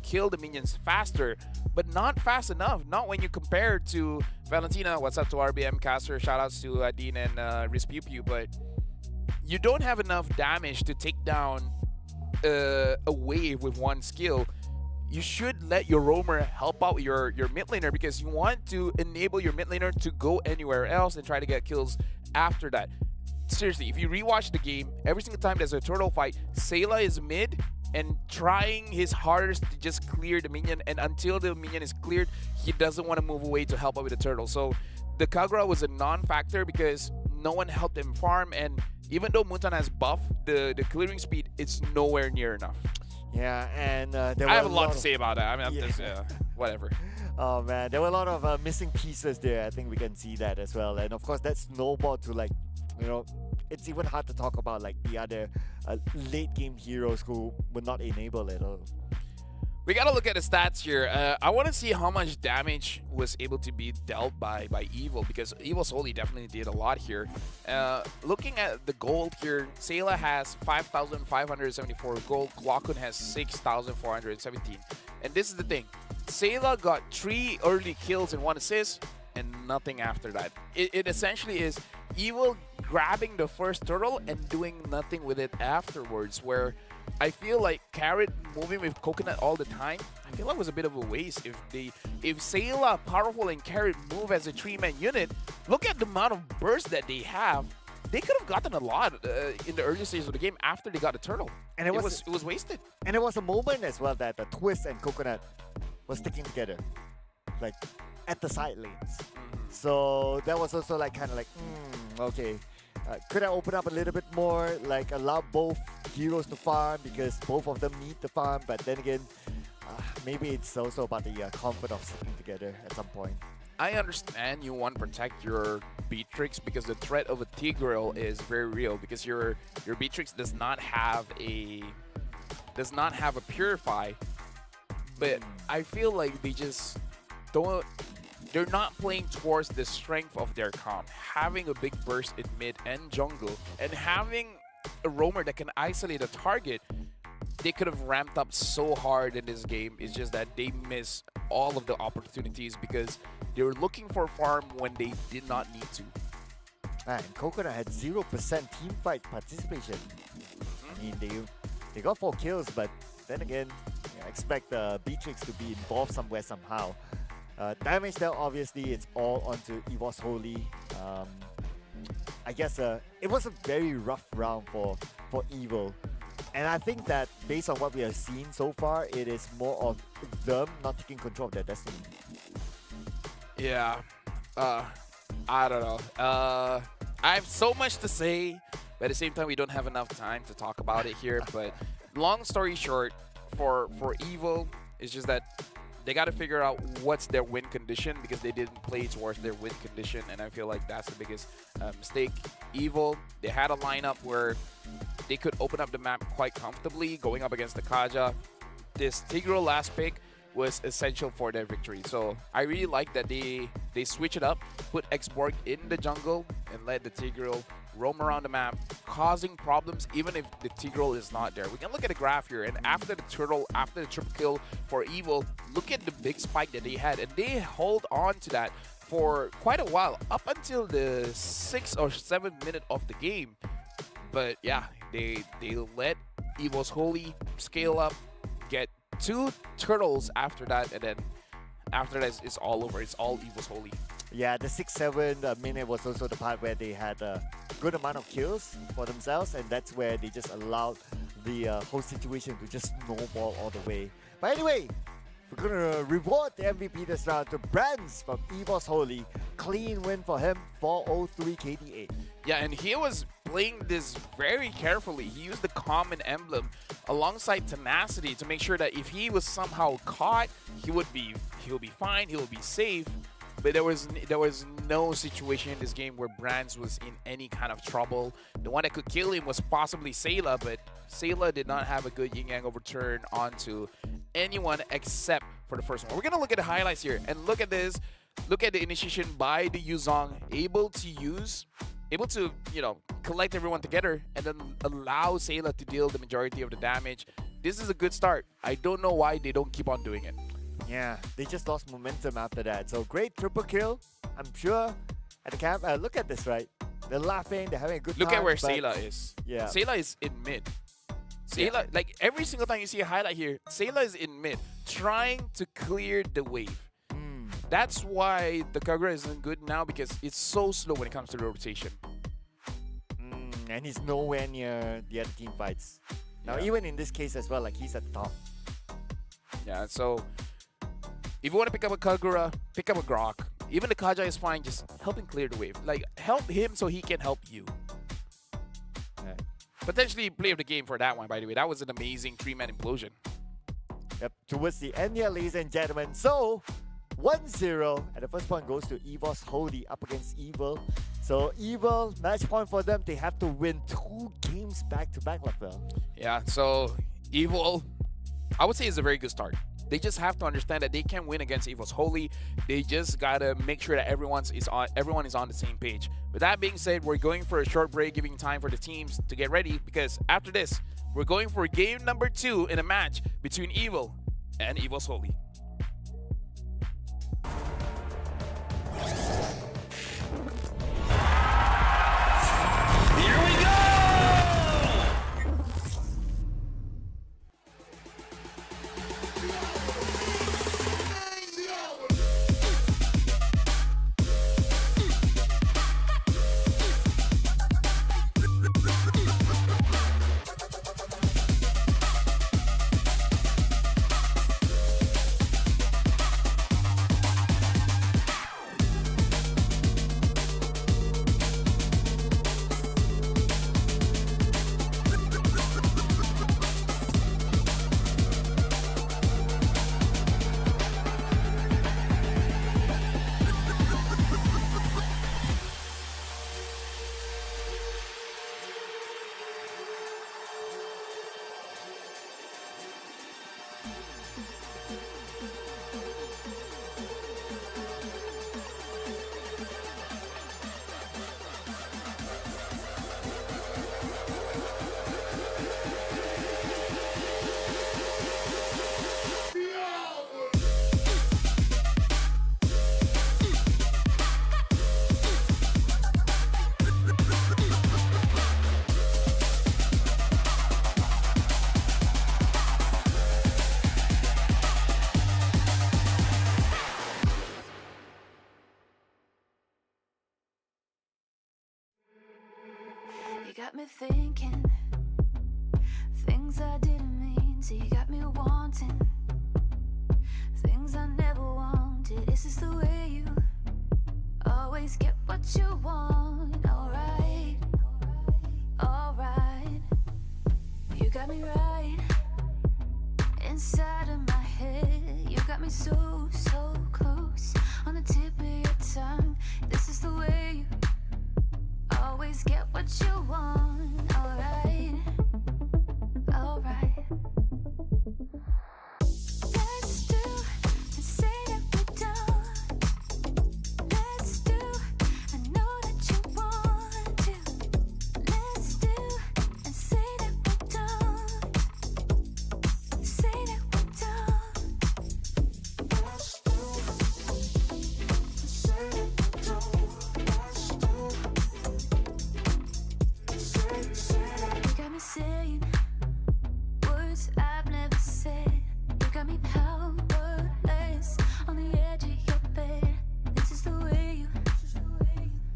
kill the minions faster, but not fast enough. Not when you compare to Valentina. What's up to RBM Caster? Shoutouts to Dean and Riz Pew Pew. But you don't have enough damage to take down a wave with one skill. You should let your roamer help out your mid laner, because you want to enable your mid laner to go anywhere else and try to get kills after that. Seriously, if you rewatch the game, every single time there's a turtle fight, Sayla is mid and trying his hardest to just clear the minion, and until the minion is cleared, he doesn't want to move away to help out with the turtle. So the Kagura was a non-factor because no one helped him farm, and even though Muntan has buff, the clearing speed is nowhere near enough. Yeah, and there I have a lot to say about that. I mean, Yeah. just, whatever. Oh man, there were a lot of missing pieces there. I think we can see that as well. And of course, that snowballed to, like, you know, it's even hard to talk about like the other late game heroes who were not enabled at all. We gotta look at the stats here. I want to see how much damage was able to be dealt by Evil, because Evil's Holy definitely did a lot here. Looking at the gold here, Sayla has 5,574 gold, Kwakun has 6,417. And this is the thing, Sayla got 3 early kills and 1 assist, and nothing after that. It essentially is Evil grabbing the first turtle and doing nothing with it afterwards, where I feel like Carrot moving with Coconut all the time, I feel like was a bit of a waste. If Sayla, Powerful, and Carrot move as a 3-man unit, look at the amount of burst that they have. They could have gotten a lot in the early stages of the game after they got a turtle. And it was wasted. And it was a moment as well that the Twist and Coconut was sticking together, like at the side lanes. So that was also like kind of like, okay. Could I open up a little bit more, like allow both heroes to farm because both of them need the farm, but then again, maybe it's also about the comfort of sticking together at some point. I understand you want to protect your Beatrix because the threat of a Tigreal is very real, because your Beatrix does not have a Purify, but I feel like they just don't. They're not playing towards the strength of their comp. Having a big burst in mid and jungle, and having a roamer that can isolate a target, they could have ramped up so hard in this game. It's just that they miss all of the opportunities because they were looking for farm when they did not need to. And Coconut had 0% team fight participation. I mean, they got 4 kills, but then again, I expect Beatrix to be involved somewhere somehow. Damage there, obviously, it's all onto EVOS Holy. I guess it was a very rough round for Evil. And I think that based on what we have seen so far, it is more of them not taking control of their destiny. Yeah. I don't know. I have so much to say, but at the same time, we don't have enough time to talk about it here. But long story short, for Evil, it's just that they got to figure out what's their win condition, because they didn't play towards their win condition, and I feel like that's the biggest mistake. Evil, they had a lineup where they could open up the map quite comfortably going up against the Kaja. This Tigreal last pick was essential for their victory. So I really like that they switch it up, put Xborg in the jungle, and let the Tigreal roam around the map, causing problems even if the Tigreal is not there. We can look at the graph here, and after the turtle, after the triple kill for Evil, look at the big spike that they had, and they hold on to that for quite a while, up until the 6th or 7th minute of the game. But yeah, they let Evil's Holy scale up, get 2 turtles after that, and then after that it's all over. It's all Evil's Holy. Yeah, the 6-7 minute was also the part where they had a good amount of kills for themselves, and that's where they just allowed the whole situation to just snowball all the way. But anyway, we're gonna reward the MVP this round to Brands from EVOS Holy. Clean win for him, 403 KD8. Yeah, and he was playing this very carefully. He used the common emblem alongside tenacity to make sure that if he was somehow caught, he'll be fine, he'll be safe. But there was no situation in this game where Brands was in any kind of trouble. The one that could kill him was possibly Sayla, but Sayla did not have a good yin-yang overturn onto anyone except for the first one. We're gonna look at the highlights here, and look at this. Look at the initiation by the Yuzong, able to collect everyone together and then allow Sayla to deal the majority of the damage. This is a good start. I don't know why they don't keep on doing it. Yeah, they just lost momentum after that. So great triple kill, I'm sure. At the camp, look at this, right? They're laughing, they're having a good time. Look at where but Sayla is. Yeah. Sayla is in mid. Sayla, like every single time you see a highlight here, Sayla is in mid, trying to clear the wave. That's why the Kagura isn't good now, because it's so slow when it comes to the rotation. And he's nowhere near the other team fights. Now, Yeah. even in this case as well, like he's at the top. Yeah, so if you want to pick up a Kagura, pick up a Grok. Even the Kaja is fine, just help him clear the wave. Like, help him so he can help you. Yeah. Potentially play of the game for that one, by the way. That was an amazing 3-man implosion. Yep, towards the end here, ladies and gentlemen. So, 1-0, and the first point goes to EVOS Holy up against Evil. So, Evil, match point for them. They have to win 2 games back-to-back, Lafel. Yeah, so Evil, I would say, is a very good start. They just have to understand that they can win against Evil's Holy. They just gotta make sure that everyone is on the same page. With that being said, we're going for a short break, giving time for the teams to get ready, because after this, we're going for game number 2 in a match between Evil and Evil's Holy. Here we go! You got me thinking things I didn't mean to. You got me wanting things I never wanted. Is this the way you always get what you want? Alright, alright. You got me right inside of my head. You got me so, so close on the tip of your tongue. This is the way you always get what you want. Alright, alright. Let's do and say that we're done. Let's do, I know that you want to. Let's do and say that we're done. Say that we're done. Let's do and say that we're done. Let's do. You got me saying words I've never said. You got me powerless on the edge of your bed. This is the way you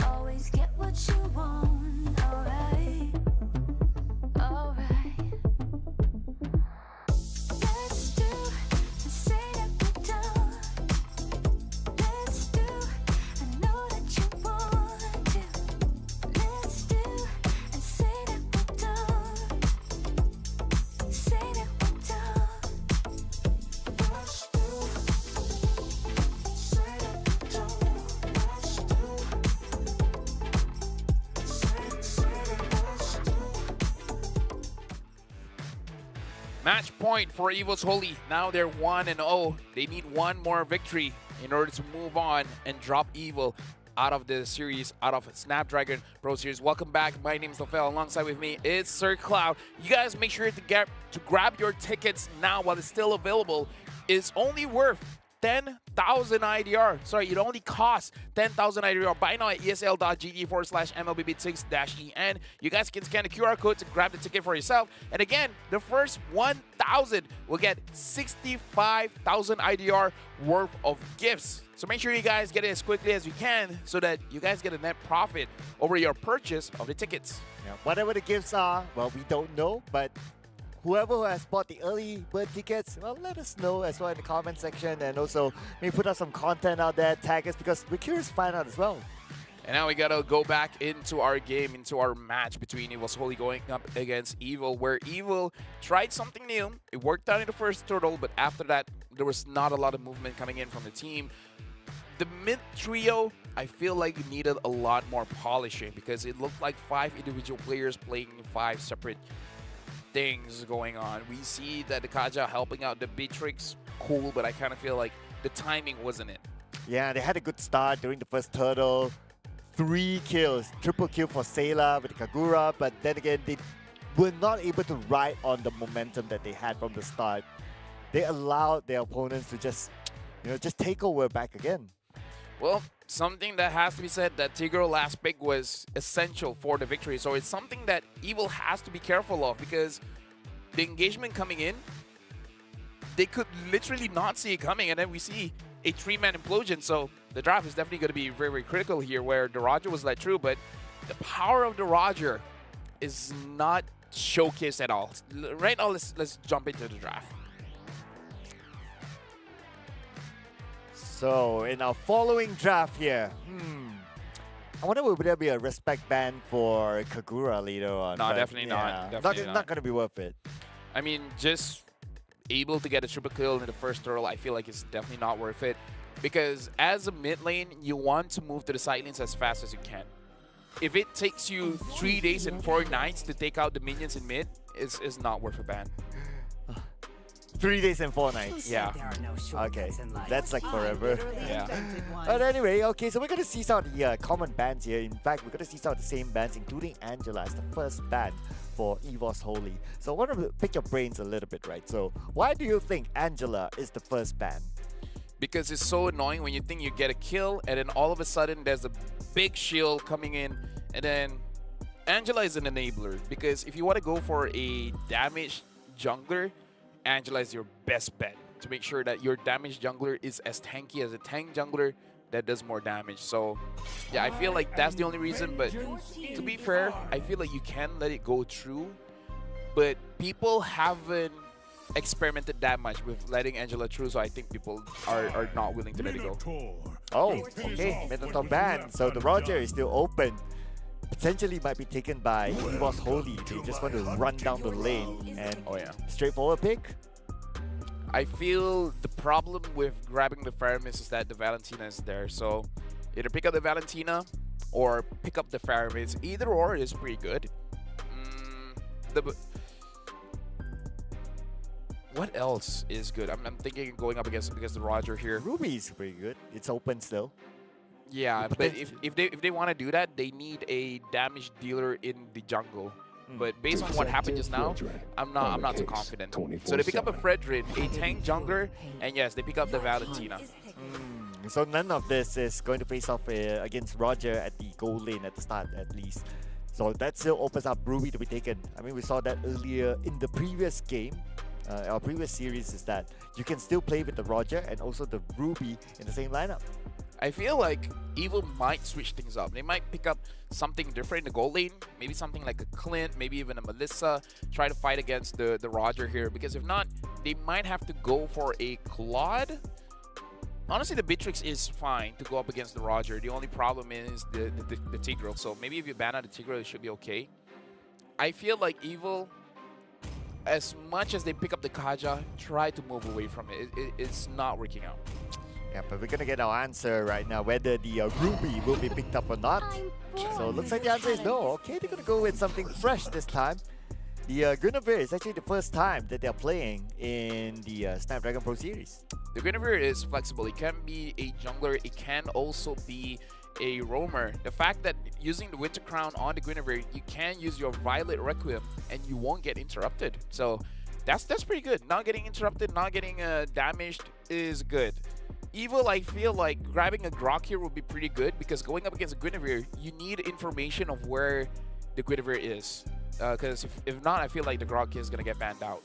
always get what you want. Alright, alright. Let's do and say that we're done. Let's do, I know that you want to. Let's do and say that we're done. Say that we're done. Let's do, say that we're done. Let's do, say that let's do. Match point for Evil's Holy. Now they're 1-0. They need one more victory in order to move on and drop Evil out of the series, out of Snapdragon Pro Series. Welcome back. My name is Lofel. Alongside with me is Sir Cloud. You guys make sure to grab your tickets now while it's still available. It's only worth 10,000 IDR. Sorry, it only costs 10,000 IDR. Buy now at esl.gg/MLBB6-EN. You guys can scan the QR code to grab the ticket for yourself. And again, the first 1,000 will get 65,000 IDR worth of gifts. So make sure you guys get it as quickly as you can so that you guys get a net profit over your purchase of the tickets. Yeah, whatever the gifts are, well, we don't know, but whoever who has bought the early bird tickets, well, let us know as well in the comment section, and also maybe put up some content out there, tag us, because we're curious to find out as well. And now we gotta go back into our game, into our match between Evil's Holy going up against Evil, where Evil tried something new. It worked out in the first turtle, but after that, there was not a lot of movement coming in from the team. The mid trio, I feel like it needed a lot more polishing because it looked like 5 individual players playing 5 separate things going on. We see that the Kaja helping out the Beatrix, cool, but I kind of feel like the timing wasn't it. Yeah, they had a good start during the first turtle. 3 kills, triple kill for Sayla with Kagura, but then again, they were not able to ride on the momentum that they had from the start. They allowed their opponents to just take over back again. Well, something that has to be said, that Tigro last pick was essential for the victory. So it's something that Evil has to be careful of, because the engagement coming in, they could literally not see it coming, and then we see a 3-man implosion. So the draft is definitely going to be very, very critical here, where the Roger was let through, but the power of the Roger is not showcased at all. Right now, let's jump into the draft. So in our following draft here, I wonder would there be a respect ban for Kagura later on? No, but definitely not. yeah, Definitely not going to be worth it. I mean, just able to get a triple kill in the first turtle, I feel like it's definitely not worth it. Because as a mid lane, you want to move to the side lanes as fast as you can. If it takes you 3 days and 4 nights to take out the minions in mid, it's not worth a ban. 3 days and 4 nights. Yeah. Okay, that's like forever. Yeah. But anyway, okay, so we're going to see some of the common bans here. In fact, we're going to see some of the same bans, including Angela as the first ban for EVOS Holy. So I want to pick your brains a little bit, right? So why do you think Angela is the first ban? Because it's so annoying when you think you get a kill, and then all of a sudden there's a big shield coming in, and then Angela is an enabler. Because if you want to go for a damaged jungler, Angela is your best bet to make sure that your damaged jungler is as tanky as a tank jungler that does more damage. So yeah, I feel like that's the only reason. But to be fair, I feel like you can let it go through, but people haven't experimented that much with letting Angela through, so I think people are not willing to let it go. Oh, okay, Minotaur ban. So the Roger is still open. Potentially might be taken by EVOS Holy. They just want to run down the lane and straightforward pick. I feel the problem with grabbing the Faramis is that the Valentina is there. So either pick up the Valentina or pick up the Faramis. Either or is pretty good. What else is good? I'm thinking going up against the Roger here. Ruby's pretty good. It's open still. Yeah, but if they want to do that, they need a damage dealer in the jungle. But based on what happened just now, I'm not too confident. So they pick up a Fredrin, a tank jungler, and yes, they pick up the Valentina. So none of this is going to face off against Roger at the goal lane at the start, at least. So that still opens up Ruby to be taken. I mean, we saw that earlier in the previous game. Our previous series is that you can still play with the Roger and also the Ruby in the same lineup. I feel like Evil might switch things up. They might pick up something different in the goal lane. Maybe something like a Clint, maybe even a Melissa. Try to fight against the Roger here. Because if not, they might have to go for a Claude. Honestly, the Beatrix is fine to go up against the Roger. The only problem is the Tigreal. So maybe if you ban out the Tigreal, it should be okay. I feel like Evil, as much as they pick up the Kaja, try to move away from it. It's not working out. Yeah, but we're gonna get our answer right now, whether the Ruby will be picked up or not. So it looks like the answer is no. Okay, they're gonna go with something fresh this time. The Guinevere is actually the first time that they're playing in the Snapdragon Pro Series. The Guinevere is flexible. It can be a jungler. It can also be a roamer. The fact that using the Winter Crown on the Guinevere, you can use your Violet Requiem and you won't get interrupted. So that's pretty good. Not getting interrupted, not getting damaged is good. Evil, I feel like grabbing a Grok here would be pretty good, because going up against a Guinevere, you need information of where the Guinevere is. Because if not, I feel like the Grok is going to get banned out.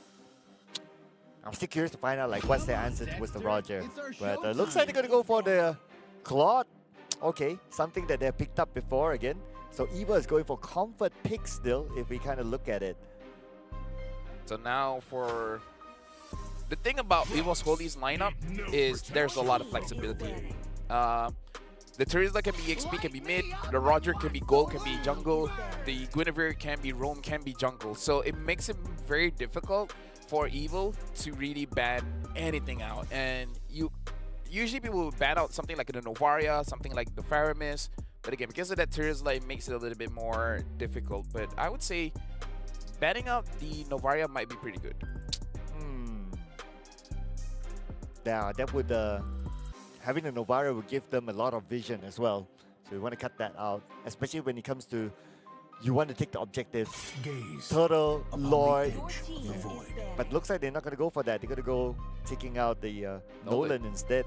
I'm still curious to find out like what's their answer towards the Roger. But looks like they're going to go for the Claude. Okay, something that they've picked up before again. So Eva is going for comfort pick still, if we kind of look at it. So now for... The thing about EVOS Holy's lineup is there's a lot of flexibility. The Teresa can be XP, can be mid, the Roger can be gold, can be jungle, the Guinevere can be roam, can be jungle. So it makes it very difficult for Evil to really ban anything out. And usually people would ban out something like the Novaria, something like the Faramis. But again, because of that Teresa, it makes it a little bit more difficult. But I would say banning out the Novaria might be pretty good. Yeah, that would having a Novara would give them a lot of vision as well. So you want to cut that out, especially when it comes to you want to take the objectives. Turtle, Lloyd. But looks like they're not going to go for that. They're going to go taking out the Nolan instead.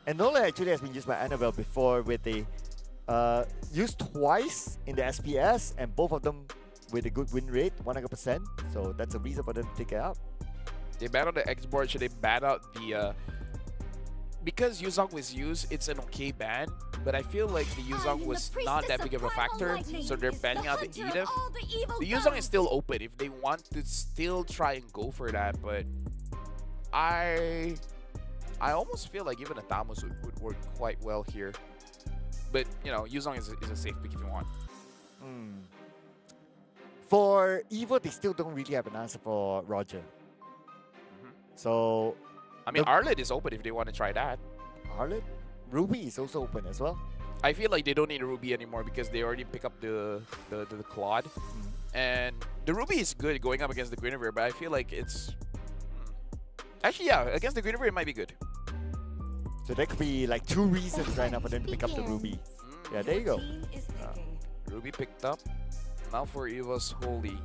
And Nola actually has been used by Annabelle before with the used twice in the SPS, and both of them with a good win rate, 100%. So that's a reason for them to take it out. They battled the X board, should they bat out the because Yuzong was used, it's an okay ban, but I feel like the Yuzong was not that big of a factor, so they're banning out the Edith. The Yuzong is still open if they want to still try and go for that, but I almost feel like even a Thamos would work quite well here. But, you know, Yuzong is a safe pick if you want. For Evo, they still don't really have an answer for Roger. So, I mean, Arlet is open if they want to try that. Arlet? Ruby is also open as well. I feel like they don't need a Ruby anymore because they already pick up the Claude. And the Ruby is good going up against the Guinevere, but I feel like it's... Actually, yeah, against the Guinevere, it might be good. So there could be like 2 reasons right now for them to pick up the Ruby. Yeah, there you go. Ruby picked up. Now for Evo's Holy.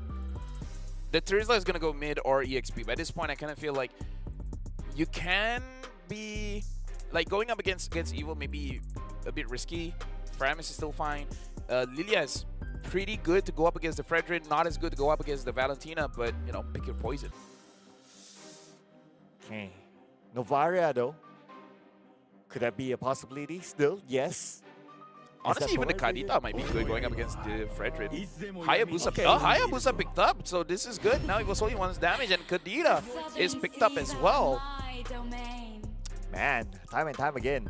The Terizla is going to go mid or EXP. By this point, I kind of feel like you can be... Like, going up against Evo may be a bit risky. Framis is still fine. Lilia is pretty good to go up against the Fredrin. Not as good to go up against the Valentina, but, you know, pick your poison. Okay. Novaria, though. Could that be a possibility still? Yes. Honestly, even the Kadita might be good going up against the Fredrin. Hayabusa, Okay. oh, Hayabusa picked up, so this is good. Now Evo's Holy wants damage, and Kadita is picked up as well. Man, time and time again.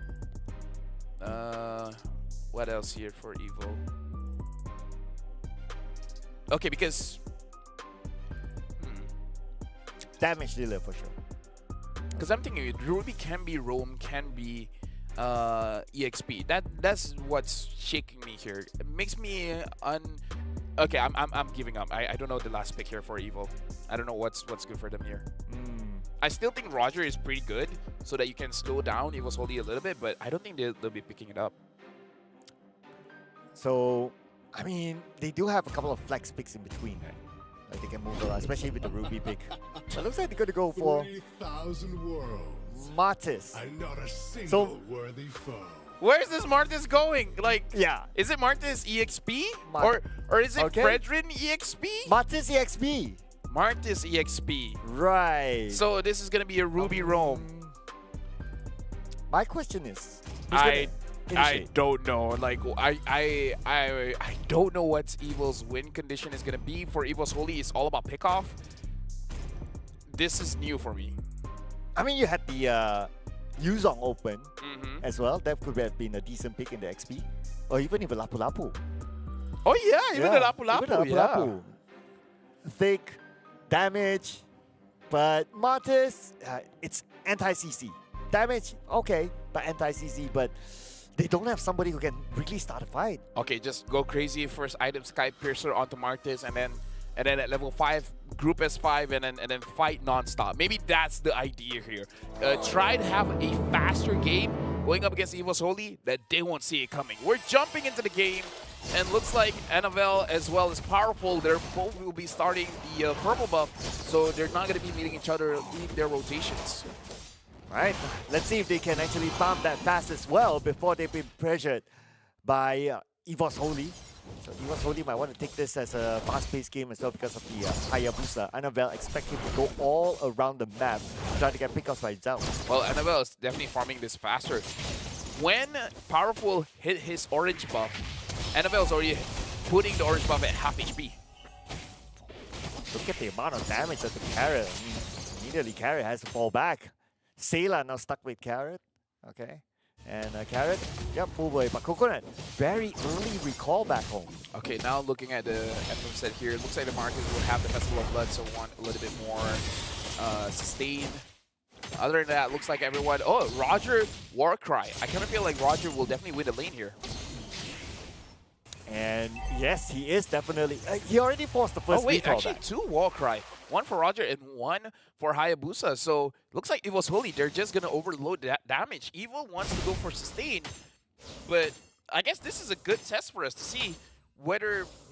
What else here for Evo? Okay, because... Damage dealer for sure. Because I'm thinking Ruby can be Roam, can be EXP. That's what's shaking me here. It makes me Okay, I'm giving up. I don't know the last pick here for Evo. I don't know what's good for them here. I still think Roger is pretty good, so that you can slow down Evo's Holy a little bit, but I don't think they'll be picking it up. So, I mean, they do have a couple of flex picks in between, right? Like they can move around, especially with the Ruby pick. It looks like they're going to go for 3,000 worlds. Martis. And not a single So- worthy foe. Where's this Martis going? Like, Yeah. is it Martis EXP? Mar- or is it Okay. Fredrin EXP? Martis EXP. Martis EXP. Right. So this is gonna be a Ruby Roam. My question is, I initiate? don't know. Like I don't know what Evil's win condition is gonna be for Evil's Holy. It's all about pickoff. This is new for me. I mean, you had the Yuzong Open as well. That could have been a decent pick in the XP. Or even Lapu Lapu. Oh yeah, even the Lapu Lapu. Even the Lapu Yeah. Lapu. Thick, damage, but Martis, it's anti-CC. Damage, okay, but anti-CC, but they don't have somebody who can really start a fight. Okay, just go crazy. First item Sky Piercer onto Martis, and then at level 5, group S5, and then fight non-stop. Maybe that's the idea here. Try to have a faster game going up against Evo's Holy that they won't see it coming. We're jumping into the game, and looks like Annabelle as well as Powerful. They're both will be starting the purple buff, so they're not going to be meeting each other in their rotations. Right, let's see if they can actually farm that fast as well before they've been pressured by Evo's Holy. So Evo's Holy might want to take this as a fast-paced game as well because of the Hayabusa. Annabelle expect him to go all around the map to try to get pickups by himself. Well, Annabelle is definitely farming this faster. When Powerful hit his orange buff, Annabelle's already putting the orange buff at half HP. Look at the amount of damage that the Carrot. I mean, immediately Carrot has to fall back. Sayla now stuck with Carrot. Okay. And Carrot, yep, full away. But Coconut, very early recall back home. Okay, now looking at the FM set here, it looks like the Marcus will have the Festival of Blood, so want a little bit more sustain. Other than that, looks like everyone... Oh, Roger Warcry. I kind of feel like Roger will definitely win the lane here. And yes, he is definitely... he already forced the first Oh wait, recall actually back. 2 Warcry. 1 for Roger and 1 for Hayabusa. So, looks like Evo's Holy, they're just going to overload that damage. Evo wants to go for sustain, but I guess this is a good test for us to see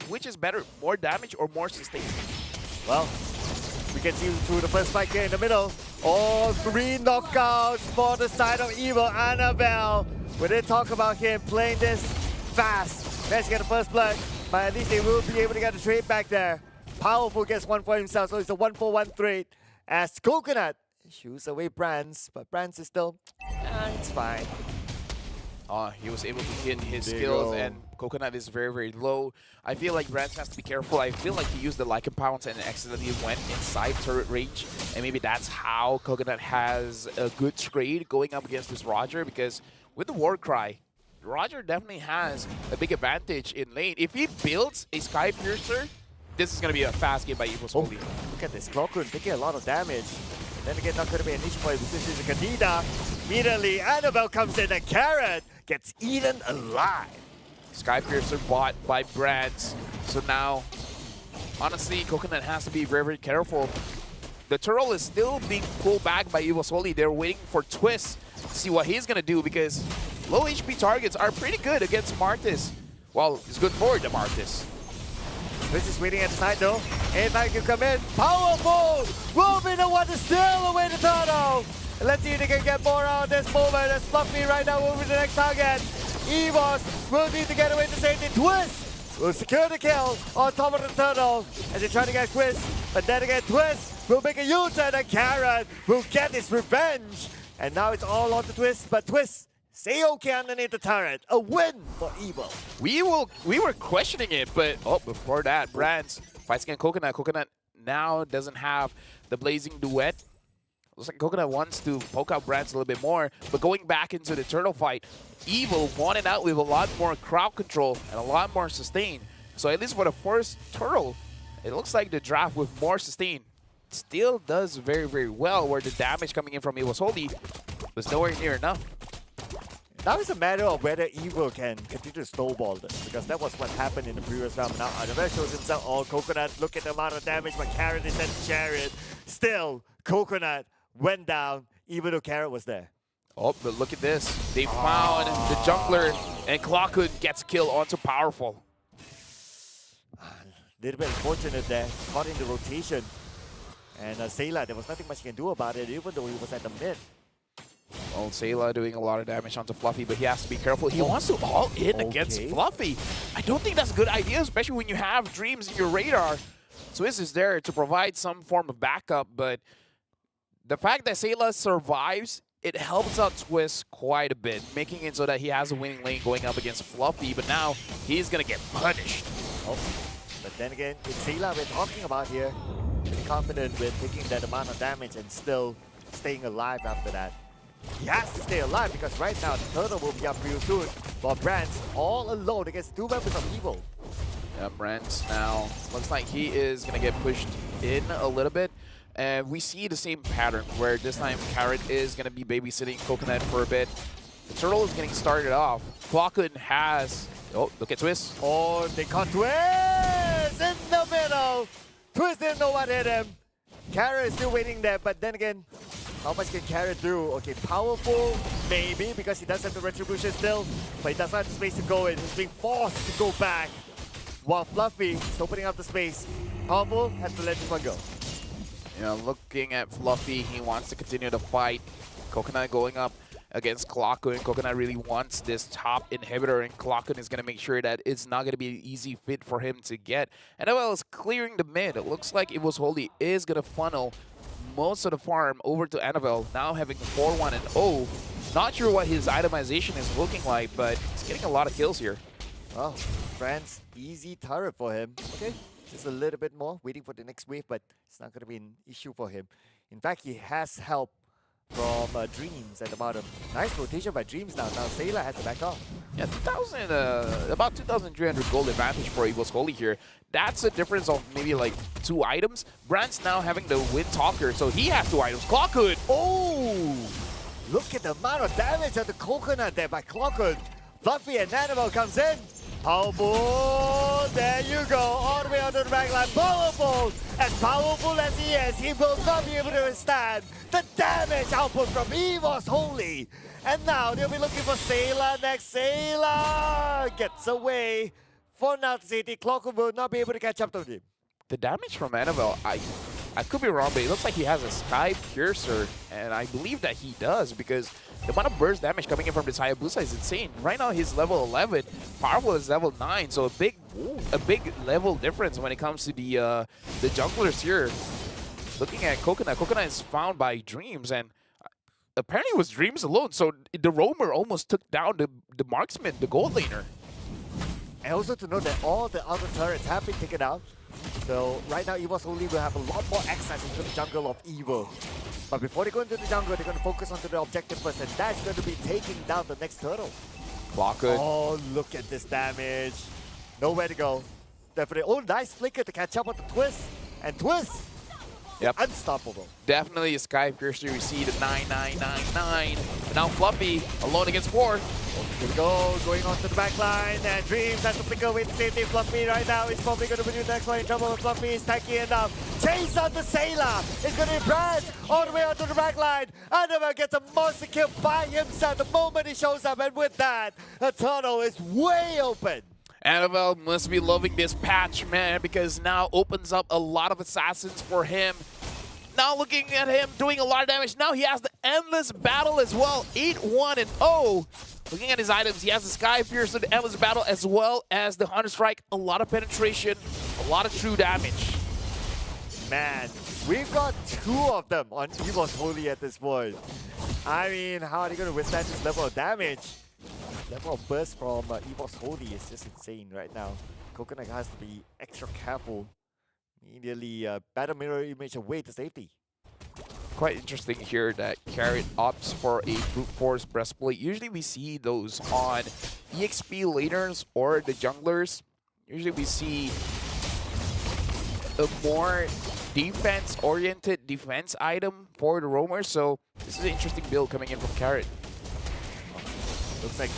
which is better, more damage or more sustain. Well, We can see through the first fight here in the middle. All 3 knockouts for the side of Evil. Annabelle, when they talk about him playing this fast, let's get the first blood, but at least they will be able to get the trade back there. Powerful gets one for himself, so it's a 1-for-1 trade as Coconut shoots away Brands, but Brands is still, it's fine. He was able to hit his There you skills, go. and Coconut is very, very low. I feel like Brands has to be careful. I feel like he used the Lycan Pounce and accidentally went inside turret range, and maybe that's how Coconut has a good trade going up against this Roger, because with the War Cry, Roger definitely has a big advantage in lane. If he builds a Sky Piercer, this is going to be a fast game by Evil's Holy. Look at this, Clockroom taking a lot of damage. Then again, not going to be an issue for him since he's a Kadena. Immediately, Annabelle comes in and Carrot gets eaten alive. Sky Piercer bought by Brands. So now, honestly, Coconut has to be very, very careful. The turtle is still being pulled back by Evil's Holy. They're waiting for Twist to see what he's going to do, because low HP targets are pretty good against Martis. Well, it's good for the Martis. Twist is waiting at the side though. Anytime can come in. Powerful! Will be the one to steal away the turtle. And let's see if they can get more out of this moment. As Fluffy right now moving to the next target. Evos will need to get away to safety. Twist will secure the kill on top of the turtle as they try to get Twist. But then again, Twist will make a U-turn and Carrot will get his revenge. And now it's all on the Twist, but Twist stay okay underneath the turret. A win for Evil. We were questioning it, but before that, Brands fights against Coconut. Coconut now doesn't have the Blazing Duet. Looks like Coconut wants to poke out Brands a little bit more, but going back into the turtle fight, Evil won it out with a lot more crowd control and a lot more sustain. So at least for the first turtle, it looks like the draft with more sustain still does very, very well, where the damage coming in from Evil's Holy was nowhere near enough. Now it's a matter of whether Evil can continue to snowball this, because that was what happened in the previous round. Now Annabelle shows himself all Coconut. Look at the amount of damage, but Carrot is at Chariot. Still, Coconut went down, even though Carrot was there. Oh, but look at this. They found the jungler, and Clockhood gets a kill onto Powerful. Little bit unfortunate there, caught in the rotation. And Sayla, there was nothing much he can do about it, even though he was at the mid. Well, Sayla doing a lot of damage onto Fluffy, but he has to be careful. He wants to all in against Fluffy. I don't think that's a good idea, especially when you have Dreams in your radar. Swiss is there to provide some form of backup, but the fact that Sayla survives, it helps out Twist quite a bit, making it so that he has a winning lane going up against Fluffy, but now he's going to get punished. Oh. But then again, it's Sayla we're talking about here. Pretty confident with taking that amount of damage and still staying alive after that. He has to stay alive because right now the turtle will be up real soon. But Brands all alone against 2 members of Evil. Yeah, Brands now looks like he is going to get pushed in a little bit. And we see the same pattern where this time Carrot is going to be babysitting Coconut for a bit. The turtle is getting started off. Clockhood has... Oh, look at Twist. Oh, they caught Twist in the middle. Twist didn't know what hit him. Carrot is still waiting there, but then again, how much can Carrot do? Okay, Powerful, maybe, because he does have the Retribution still, but he doesn't have the space to go in. He's being forced to go back, while Fluffy is opening up the space. Powerful has to let this one go. You know, looking at Fluffy, he wants to continue the fight. Coconut going up against Clockhood. Coconut really wants this top inhibitor, and Clockhood is going to make sure that it's not going to be an easy fit for him to get. And Annabelle is clearing the mid. It looks like Evil's Holy is going to funnel most of the farm over to Annabelle, now having 4-1 and 0. Not sure what his itemization is looking like, but he's getting a lot of kills here. Well, France, easy turret for him. Okay, just a little bit more, waiting for the next wave, but it's not going to be an issue for him. In fact, he has help from Dreams at the bottom. Nice rotation by Dreams now. Now Sayla has to back off. Yeah, about 2,300 gold advantage for Evil's Holy here. That's a difference of maybe like 2 items. Brand's now having the Wind Talker, so he has 2 items. Clockhood! Oh! Look at the amount of damage on the Coconut there by Clockhood. Fluffy and Annabelle comes in. Powerful! There you go, all the way onto the back line. Powerful! As powerful as he will not be able to withstand the damage output from Evil's Holy. And now they'll be looking for Sayla next. Sayla gets away. For now, City Clockhood will not be able to catch up to him. The damage from Annabelle, I could be wrong, but it looks like he has a Sky Piercer, and I believe that he does because the amount of burst damage coming in from this Hayabusa is insane. Right now he's level 11, Powerful is level 9, so a big level difference when it comes to the junglers here. Looking at Coconut, Coconut is found by Dreams, and apparently it was Dreams alone, so the Roamer almost took down the marksman, the gold laner. And also to note that all the other turrets have been taken out. So right now EVO's only will have a lot more access into the jungle of Evo. But before they go into the jungle, they're going to focus onto the objective first, and that's going to be taking down the next turtle. Block it. Oh, look at this damage. Nowhere to go. Definitely. Oh, nice flicker to catch up with the Twist. And Twist, Yep. unstoppable. Definitely a Sky Piercer. We see the 9999. And now Fluffy alone against 4. Here we go, going on to the back line, and Dreams has to flicker with safety. Fluffy right now is probably going to be the next one in trouble. Fluffy is tanky enough. Chase on the Sailor. It's going to be Brad all the way onto the back line. Anova gets a monster kill by himself the moment he shows up, and with that, the tunnel is way open. Annabelle must be loving this patch, man, because now opens up a lot of assassins for him. Now looking at him doing a lot of damage. Now he has the Endless Battle as well. 8-1-0. Looking at his items, he has the Sky Piercer, the Endless Battle, as well as the Hunter Strike. A lot of penetration, a lot of true damage. Man, we've got 2 of them on EVO's Holy at this point. I mean, how are they going to withstand this level of damage? Level of burst from EVO's Holy is just insane right now. Coconut has to be extra careful. Immediately battle mirror image away to safety. Quite interesting here that Carrot opts for a brute force breastplate. Usually we see those on EXP laners or the junglers. Usually we see a more defense-oriented defense item for the roamers. So this is an interesting build coming in from Carrot. Looks like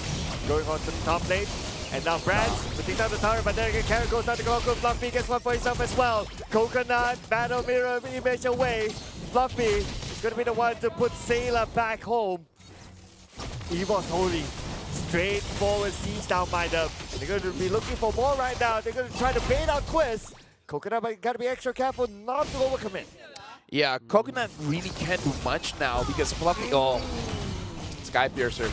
going on to the top lane. And now Brands to take down the tower, but then again Carrot goes down to Goku. Fluffy gets one for himself as well. Coconut, battle mirror image away. Fluffy is going to be the one to put Sailor back home. EVO's Holy, straightforward siege down by them. They're going to be looking for more right now. They're going to try to bait out Twist. Coconut, but got to be extra careful not to overcommit. Yeah, Coconut really can't do much now because Fluffy, oh, Sky Piercer.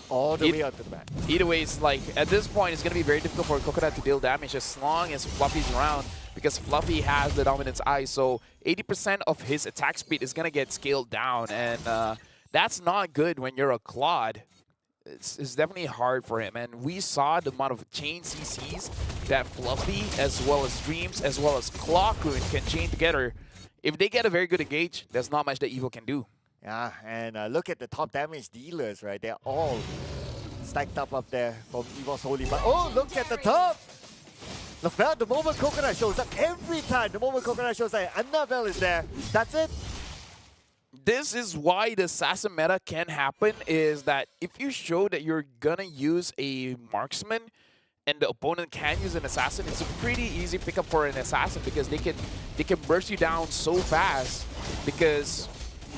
All the way out to the back. Either way, it's like, at this point, it's going to be very difficult for Coconut to deal damage as long as Fluffy's around because Fluffy has the Dominance Eye, so 80% of his attack speed is going to get scaled down, and that's not good when you're a Claude. It's definitely hard for him, and we saw the amount of chain CCs that Fluffy, as well as Dreams, as well as Clockroon can chain together. If they get a very good engage, there's not much that Evo can do. Yeah, and look at the top damage dealers, right? They're all stacked up there from EVO's Holy. But oh, look at the top! The moment Coconut shows up, every time the moment Coconut shows up, Annabelle is there. That's it. This is why the assassin meta can happen, is that if you show that you're gonna use a marksman and the opponent can use an assassin, it's a pretty easy pickup for an assassin because they can burst you down so fast because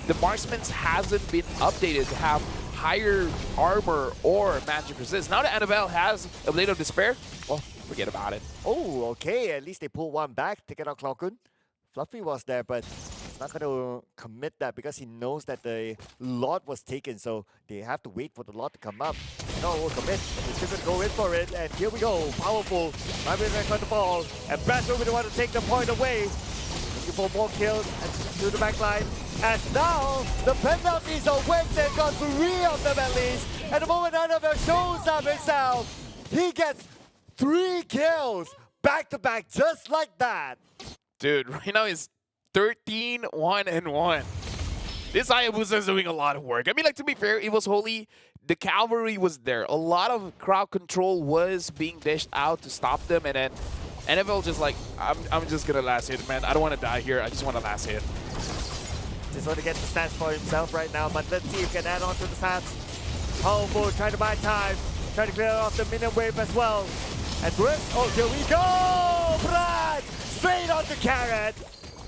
the marksman's hasn't been updated to have higher armor or magic resist. Now that Annabelle has a Blade of Despair, well, forget about it. Oh, okay. At least they pull one back, taking out Clockun. Fluffy was there, but he's not going to commit that because he knows that the lot was taken, so they have to wait for the lot to come up. No, we'll commit. They're still going to go in for it, and here we go. Powerful. Right back on the ball, and Brass will be the one to take the point away. Looking for more kills and to the back line. And now, the penalties are went. They've got 3 of them at least. And the moment Annabelle shows up himself, he gets 3 kills back-to-back just like that. Dude, right now it's 13-1-1. This Hayabusa is doing a lot of work. I mean, like, to be fair, it was Holy. The cavalry was there. A lot of crowd control was being dished out to stop them, and then NFL just like, I'm just gonna last hit, man. I don't want to die here. I just want to last hit. Just want to get the stats for himself right now, but let's see if he can add on to the stats. Powerful, trying to buy time, trying to clear off the minion wave as well. And Drift, oh, here we go! Brad! Straight on the Carrot.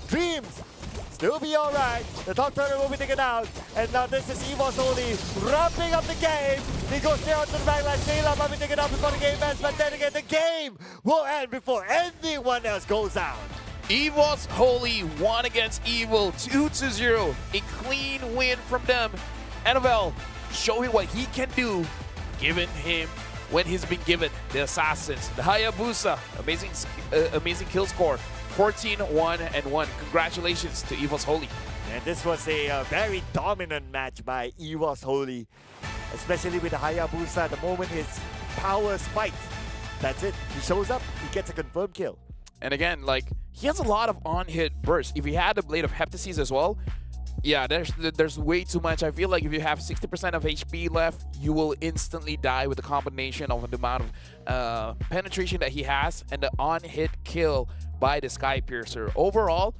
Dreams, still be alright. The top turret will be taken out. And now this is EVO's Only wrapping up the game. He goes straight onto the backline. Sailor might be taken out before the game ends, but then again, the game will end before anyone else goes out. EVO's Holy won against Evil 2-0. A clean win from them. Annabelle showing what he can do, given him when he's been given the assassins. The Hayabusa, amazing kill score, 14-1-1. Congratulations to EVO's Holy. And this was a very dominant match by EVO's Holy, especially with the Hayabusa. The moment his power spiked, that's it. He shows up, he gets a confirmed kill. And again, like, he has a lot of on-hit bursts. If he had the Blade of Heptases as well, yeah, there's way too much. I feel like if you have 60% of HP left, you will instantly die with the combination of the amount of penetration that he has and the on-hit kill by the Sky Piercer. Overall,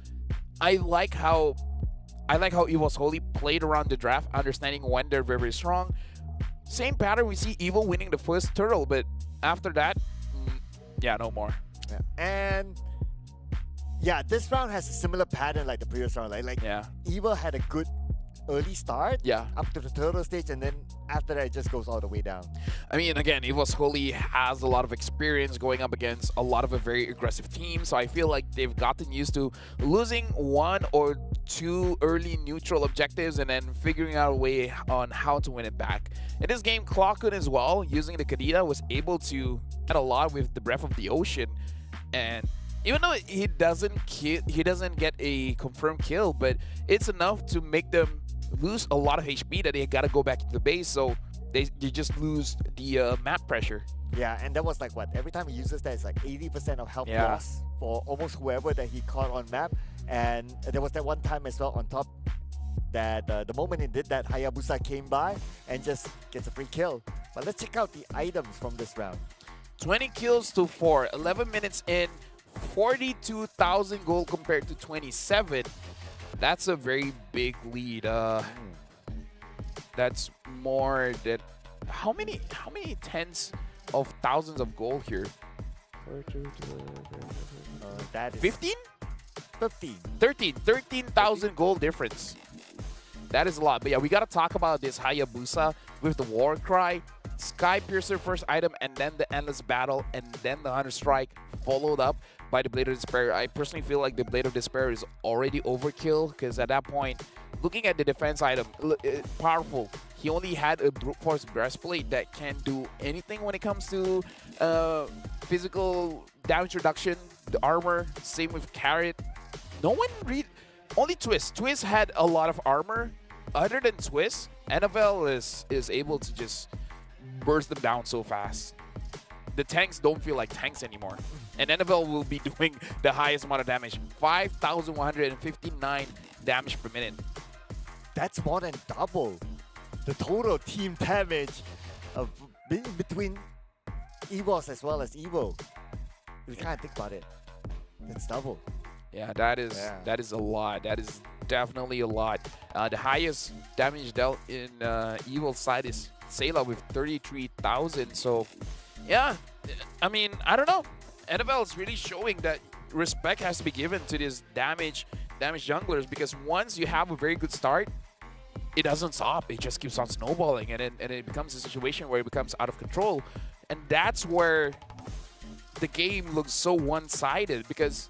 I like how EVO's Holy played around the draft, understanding when they're very, very strong. Same pattern, we see Evo winning the first turtle, but after that, yeah, no more. Yeah. And yeah, this round has a similar pattern like the previous round. Like Yeah. Evo had a good early start, Yeah. up to the turtle stage, and then after that it just goes all the way down. I mean, again, EVO's Holy has a lot of experience going up against a lot of a very aggressive team, so I feel like they've gotten used to losing one or two early neutral objectives and then figuring out a way on how to win it back. In this game, Clockun as well, using the Kadita, was able to add a lot with the Breath of the Ocean, and even though he doesn't get a confirmed kill, but it's enough to make them lose a lot of HP that they gotta go back to the base, so they just lose the map pressure. Yeah, and that was like what? Every time he uses that, it's like 80% of health Yeah. loss for almost whoever that he caught on map. And there was that one time as well on top that the moment he did that, Hayabusa came by and just gets a free kill. But let's check out the items from this round. 20 kills to 4, 11 minutes in, 42,000 gold compared to 27. That's a very big lead. That's more than how many tens of thousands of gold here? That is 15? 15. 13,000 gold difference. That is a lot. But yeah, we got to talk about this Hayabusa with the War Cry, Sky Piercer first item, and then the Endless Battle, and then the Hunter Strike, followed up by the Blade of Despair. I personally feel like the Blade of Despair is already overkill, because at that point, looking at the defense item, powerful. He only had a Brute Force Breastplate that can't do anything when it comes to physical damage reduction. The armor, same with Carrot. No one only Twist. Twist had a lot of armor. Other than Twist, Annabelle is able to just burst them down so fast. The tanks don't feel like tanks anymore. And Annabelle will be doing the highest amount of damage, 5,159 damage per minute. That's more than double the total team damage of between EVOs as well as Evo. If you kind of think about it, that's double. Yeah, that is a lot. That is definitely a lot. The highest damage dealt in Evil's side is Sayla with 33,000. So, yeah, I mean, I don't know. Annabelle is really showing that respect has to be given to these damage junglers, because once you have a very good start, it doesn't stop. It just keeps on snowballing, and it becomes a situation where it becomes out of control. And that's where the game looks so one-sided, because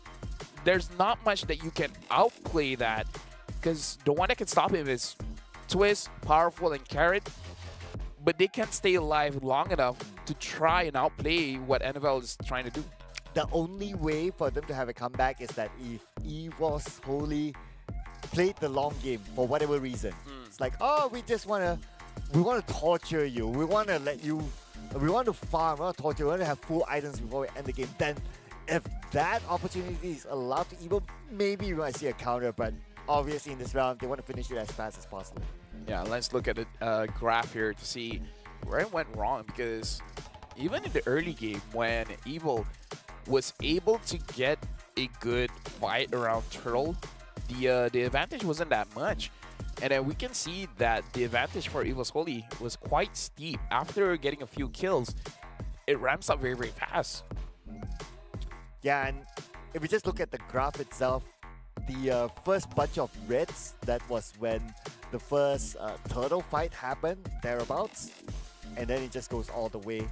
there's not much that you can outplay that, because the one that can stop him is Twist, Powerful, and Carrot, but they can't stay alive long enough to try and outplay what Annabelle is trying to do. The only way for them to have a comeback is that if EVO's Holy played the long game for whatever reason. It's like, oh, we want to torture you. We want to let you, we want to farm, we want to torture, we want to have full items before we end the game. Then if that opportunity is allowed to Evo, maybe we might see a counter, but obviously in this round, they want to finish it as fast as possible. Yeah, let's look at the graph here to see where it went wrong, because even in the early game, when Evo was able to get a good fight around Turtle, the advantage wasn't that much. And then we can see that the advantage for EVO's Holy was quite steep. After getting a few kills, it ramps up very, very fast. Yeah, and if we just look at the graph itself, the first bunch of reds, that was when the first turtle fight happened, thereabouts. And then it just goes all the way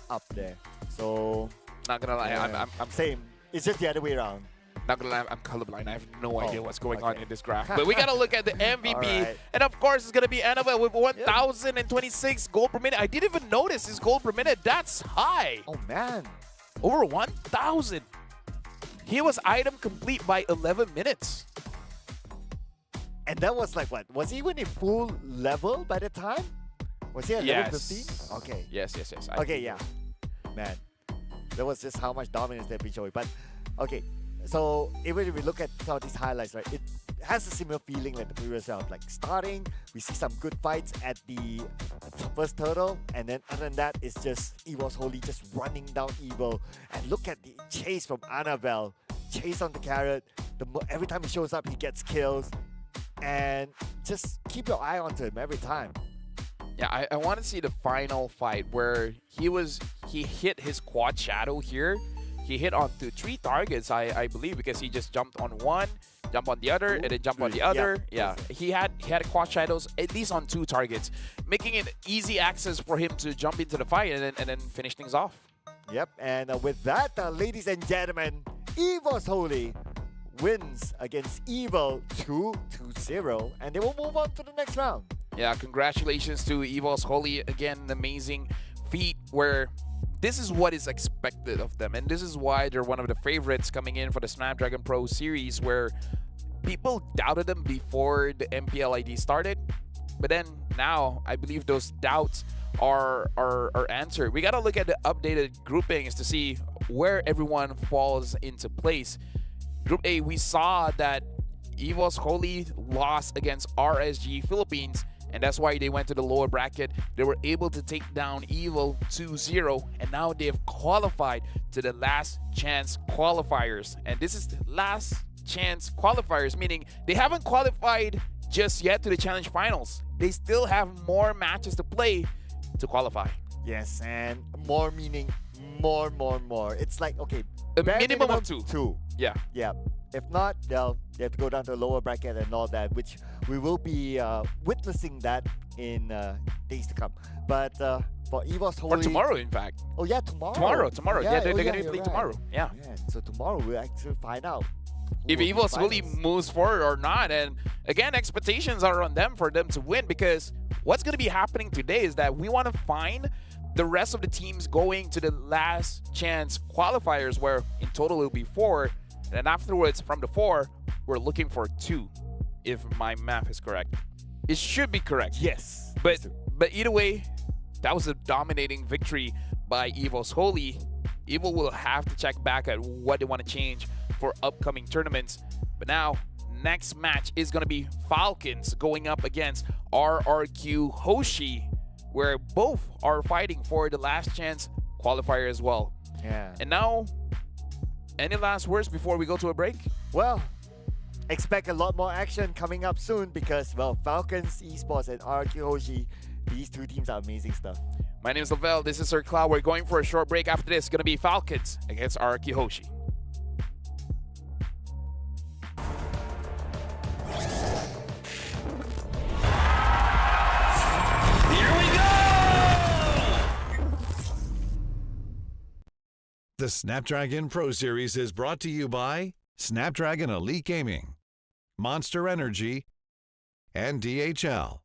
up there. So, Not gonna lie, I'm same. It's just the other way around. Not gonna lie, I'm colorblind. I have no idea what's going on okay. in this graph. But we gotta look at the MVP. Alright. And of course, it's gonna be Annabelle with 1,026 gold per minute. I didn't even notice his gold per minute. That's high. Oh man. Over 1,000. He was item complete by 11 minutes. And that was like what? Was he even in full level by the time? Was he at level Yes. 15? Okay. Yes. Okay, yeah. Man, that was just how much dominance they've been showing. But okay, so even if we look at some of these highlights, right, it has a similar feeling like the previous round. Like starting, we see some good fights at the first turtle, and then other than that, it's just Evil's Holy just running down Evil. And look at the chase from Annabelle, chase on the carrot. Every time he shows up, he gets kills, and just keep your eye onto him every time. Yeah, I want to see the final fight where he hit his quad shadow here. He hit onto 3 targets, I believe, because he just jumped on one, jump on the other, and then jump on the other. Yeah, he had quad shadows at least on 2 targets, making it easy access for him to jump into the fight and then finish things off. Yep, and with that, ladies and gentlemen, Evil's Holy wins against Evil 2-0, and they will move on to the next round. Yeah, congratulations to Evil's Holy. Again, an amazing feat where this is what is expected of them. And this is why they're one of the favorites coming in for the Snapdragon Pro Series, where people doubted them before the MPLID started. But then now, I believe those doubts are answered. We got to look at the updated groupings to see where everyone falls into place. Group A, we saw that Evil's Holy lost against RSG Philippines, and that's why they went to the lower bracket. They were able to take down Evil 2-0, and now they've qualified to the last chance qualifiers. And this is the last chance qualifiers, meaning they haven't qualified just yet to the challenge finals. They still have more matches to play to qualify. Yes, and more meaning more. It's like, okay, A bare minimum of 2. 2. Yeah. Yeah. If not, they have to go down to the lower bracket and all that, which we will be witnessing that in days to come. But for Evil's Holy... Or tomorrow, in fact. Oh, yeah, tomorrow. Tomorrow. Yeah, they're going to be you're playing right. tomorrow. Yeah. Yeah, so tomorrow we'll actually find out If who will Evil's be Holy finals. moves forward or not. And again, expectations are on them for them to win, because what's going to be happening today is that we want to find the rest of the teams going to the last chance qualifiers, where in total it'll be 4. And then afterwards, from the 4, we're looking for 2, if my math is correct. It should be correct. Yes. But either way, that was a dominating victory by Evil's Holy. Evil will have to check back at what they want to change for upcoming tournaments. But now, next match is going to be Falcons going up against RRQ Hoshi, where both are fighting for the last chance qualifier as well. Yeah. And now, any last words before we go to a break? Well, expect a lot more action coming up soon because, well, Falcons, eSports, and RRQ Hoshi, these 2 teams are amazing stuff. My name is Lavelle. This is Sir Cloud. We're going for a short break. After this, it's going to be Falcons against RRQ Hoshi. The Snapdragon Pro Series is brought to you by Snapdragon Elite Gaming, Monster Energy, and DHL.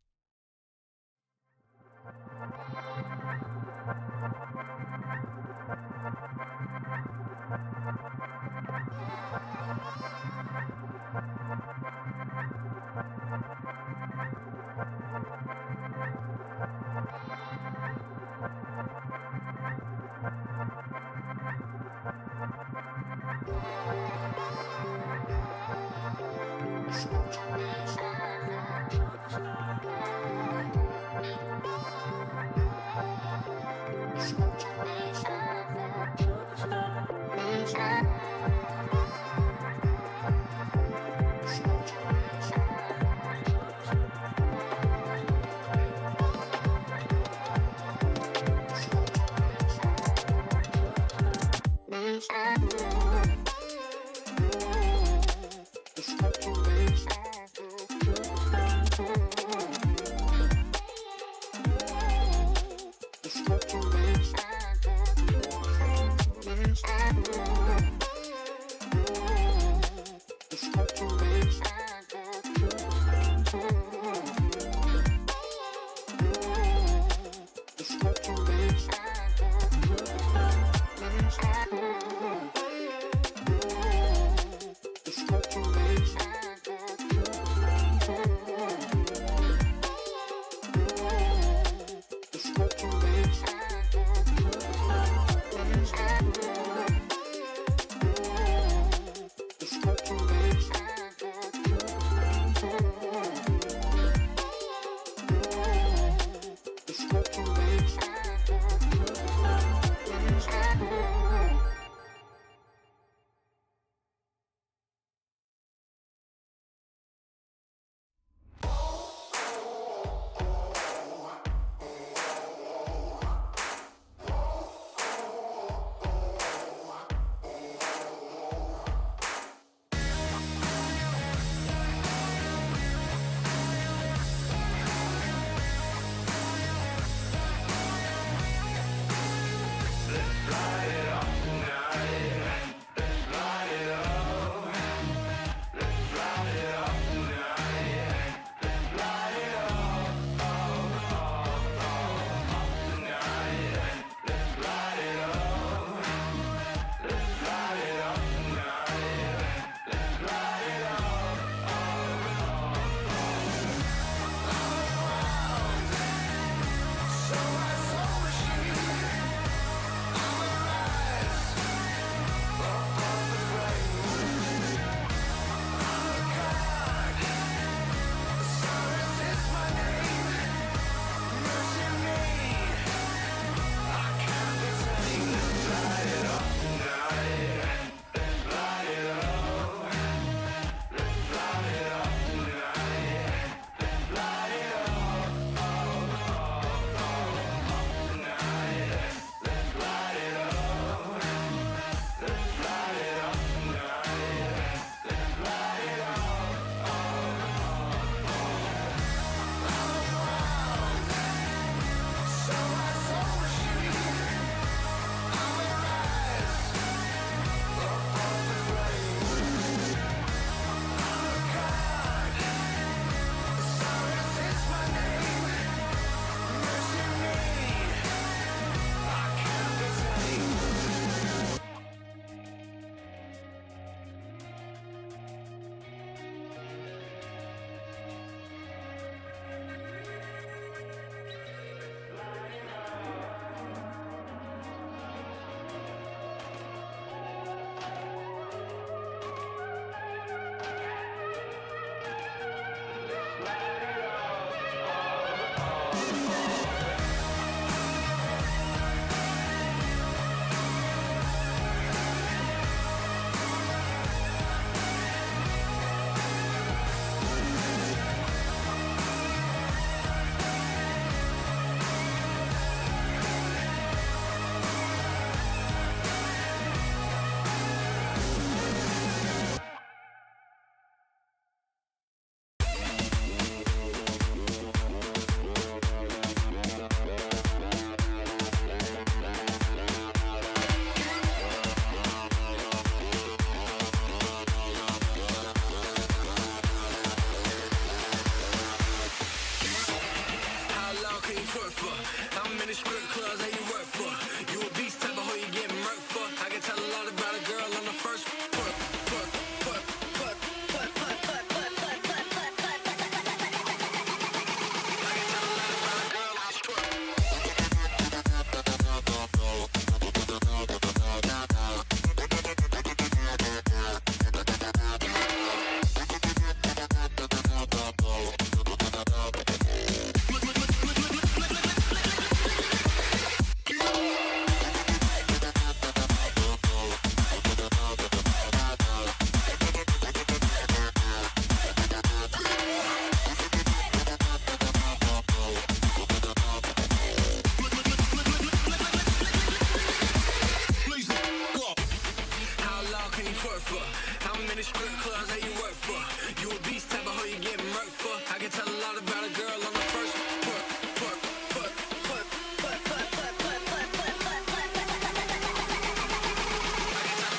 you twerk for? How many strip clubs that you work for? You a beast type of hoe you get murked for? I can tell a lot about a girl on the first twerk, twerk, twerk, twerk, twerk, twerk, twerk, twerk, twerk, twerk, twerk, twerk. I can tell a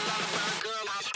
lot about a girl on twerk.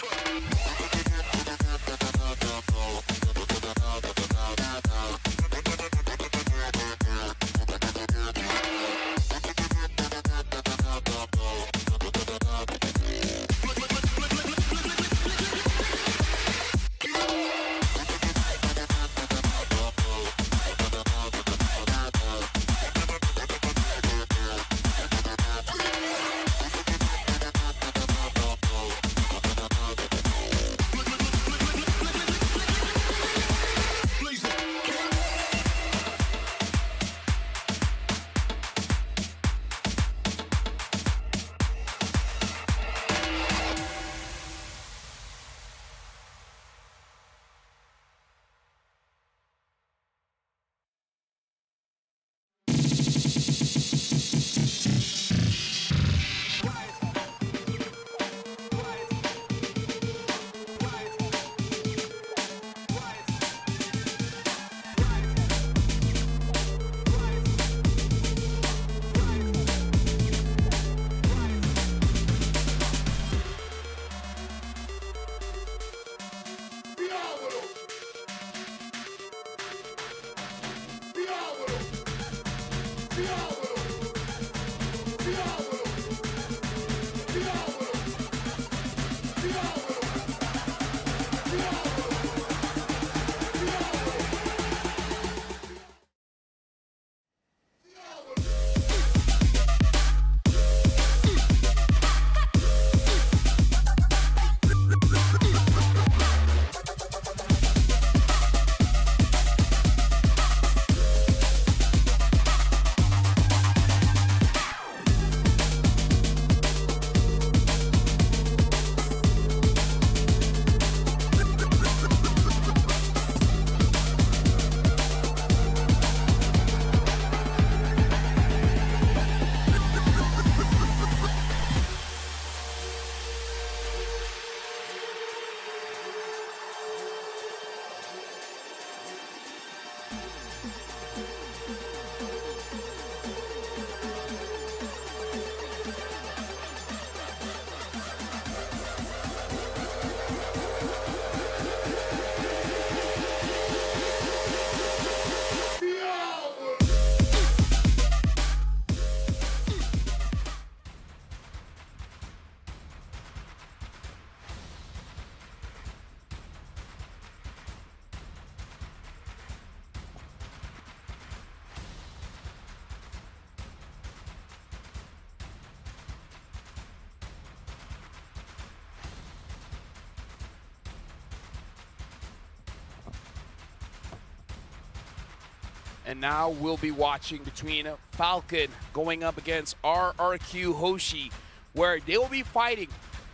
And now we'll be watching between Falcon going up against RRQ Hoshi, where they will be fighting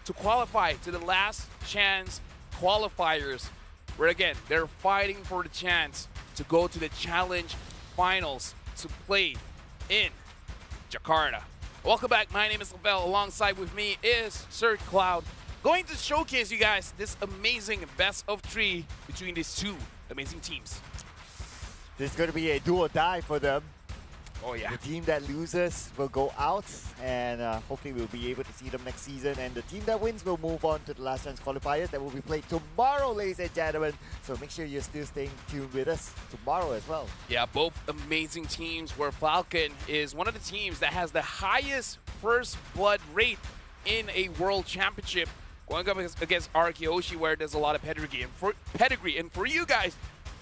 to qualify to the last chance qualifiers, where again, they're fighting for the chance to go to the challenge finals to play in Jakarta. Welcome back, my name is Lavelle. Alongside with me is Sir Cloud, going to showcase you guys this amazing best of 3 between these two amazing teams. This is going to be a do or die for them. Oh yeah. The team that loses will go out, and hopefully we'll be able to see them next season. And the team that wins will move on to the last chance qualifiers that will be played tomorrow, ladies and gentlemen. So make sure you're still staying tuned with us tomorrow as well. Yeah, both amazing teams, where Falcon is one of the teams that has the highest first blood rate in a world championship, going up against Arkeoshi, where there's a lot of pedigree. And for you guys,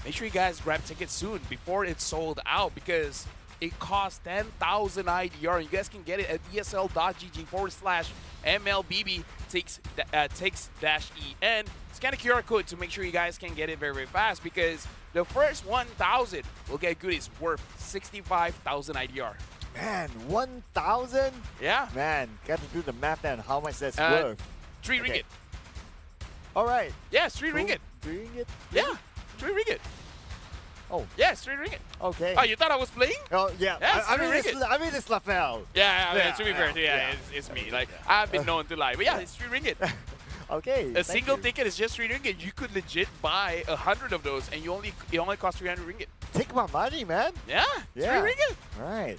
make sure you guys grab tickets soon before it's sold out, because it costs 10,000 IDR. And you guys can get it at ESL.gg/MLBB takes-EN. Scan a QR code to make sure you guys can get it very, very fast, because the first 1,000 will get goodies worth 65,000 IDR. Man, 1,000? Yeah. Man, got to do the math then, how much that's worth. 3 ringgit. All right. Yes, 3 ringgit. 3 ringgit? Yeah, 3 ringgit. Oh. Yes, 3 ringgit. Okay. Oh, you thought I was playing? Oh, yeah. Yes, I mean, 3 it's Lafelle. Yeah, to be fair, it's me. Like, I've been known to lie. But yeah, it's 3 ringgit. Okay. A thank single you. ticket is just 3 ringgit. You could legit buy 100 of those, and it only costs 300 ringgit. Take my money, man. Yeah, Yeah. 3 ringgit. Right.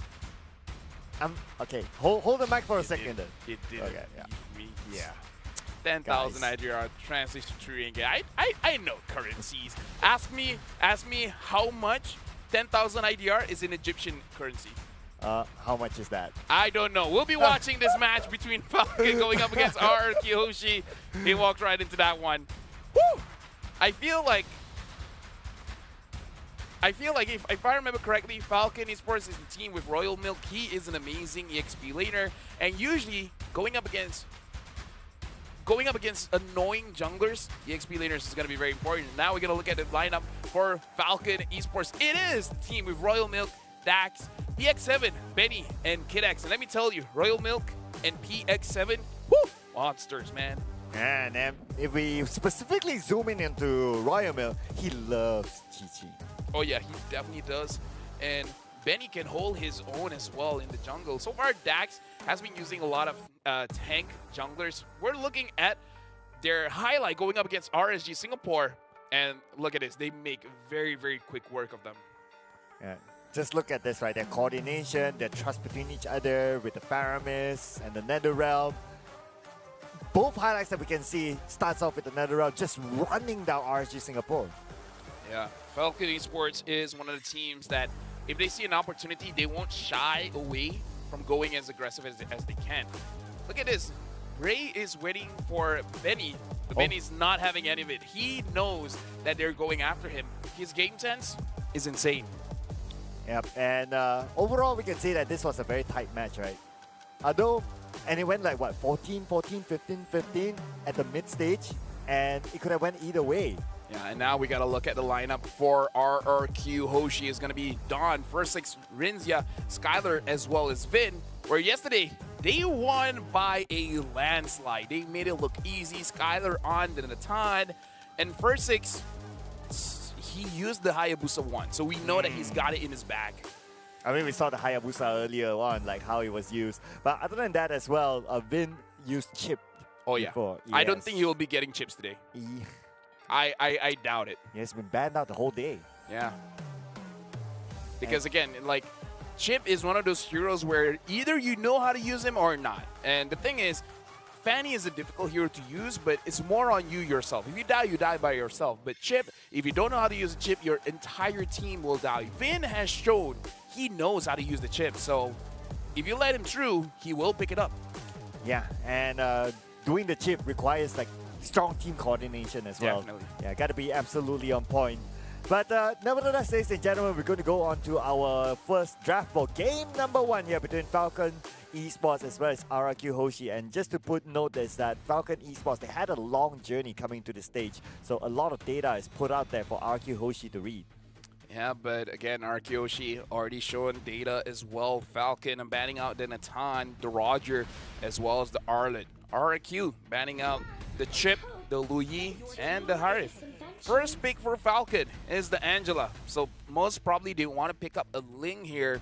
Okay. Hold the mic for a second then. It did. Okay, yeah. Yeah. 10,000 Guys. IDR translates to 3 ringgit. I know currencies. Ask me how much 10,000 IDR is in Egyptian currency. How much is that? I don't know. We'll be watching this match between Falcon going up against R. Kiyoshi. He walked right into that one. Woo! I feel like if I remember correctly, Falcon eSports is the team with Royal Milk. He is an amazing EXP laner, and usually going up against annoying junglers, EXP laners is going to be very important. Now we're going to look at the lineup for Falcon eSports. It is the team with Royal Milk, Dax, PX7, Benny, and KidX. And let me tell you, Royal Milk and PX7, woo, monsters, man. And if we specifically zoom in into Royal Milk, he loves Chi. Oh yeah, he definitely does. And Benny can hold his own as well in the jungle. So far, Dax has been using a lot of tank junglers. We're looking at their highlight going up against RSG Singapore. And look at this, they make very, very quick work of them. Yeah. Just look at this, right? Their coordination, their trust between each other with the Paramis and the Netherrealm. Both highlights that we can see starts off with the Netherrealm just running down RSG Singapore. Yeah, Falcon Esports is one of the teams that if they see an opportunity, they won't shy away from going as aggressive as they can. Look at this. Ray is waiting for Benny, but Benny's not having any of it. He knows that they're going after him. His game sense is insane. Yep, and overall we can say that this was a very tight match, right? Although, and it went like what, 14, 15 at the mid stage, and it could have went either way. Yeah, and now we got to look at the lineup for RRQ. Hoshi is going to be Dawn, First Six, Rinzia, Skylar, as well as Vin. Where yesterday, they won by a landslide. They made it look easy. Skylar on the Natan, and First Six, he used the Hayabusa one, so we know that he's got it in his bag. I mean, we saw the Hayabusa earlier on, like how it was used. But other than that as well, Vin used chip. Oh yeah, before. I don't Yes. think he will be getting chips today. He I doubt it. has been banned out the whole day. Yeah. Because again, like, Chip is one of those heroes where either you know how to use him or not. And the thing is, Fanny is a difficult hero to use, but it's more on you yourself. If you die by yourself. But Chip, if you don't know how to use a chip, your entire team will die. Vin has shown he knows how to use the chip, so if you let him through, he will pick it up. Yeah, and doing the chip requires like strong team coordination as well. Definitely. Yeah, got to be absolutely on point. But nevertheless, ladies and gentlemen, we're going to go on to our first draft for game number 1 here between Falcon eSports as well as RRQ Hoshi. And just to put note is that Falcon eSports, they had a long journey coming to the stage. So a lot of data is put out there for RRQ Hoshi to read. Yeah, but again, Arkyoshi already showing data as well. Falcon banning out the Natan, the Roger, as well as the Arlet. RRQ banning out the Chip, the Luyi, and the Harif. First pick for Falcon is the Angela. So most probably they want to pick up a Ling here.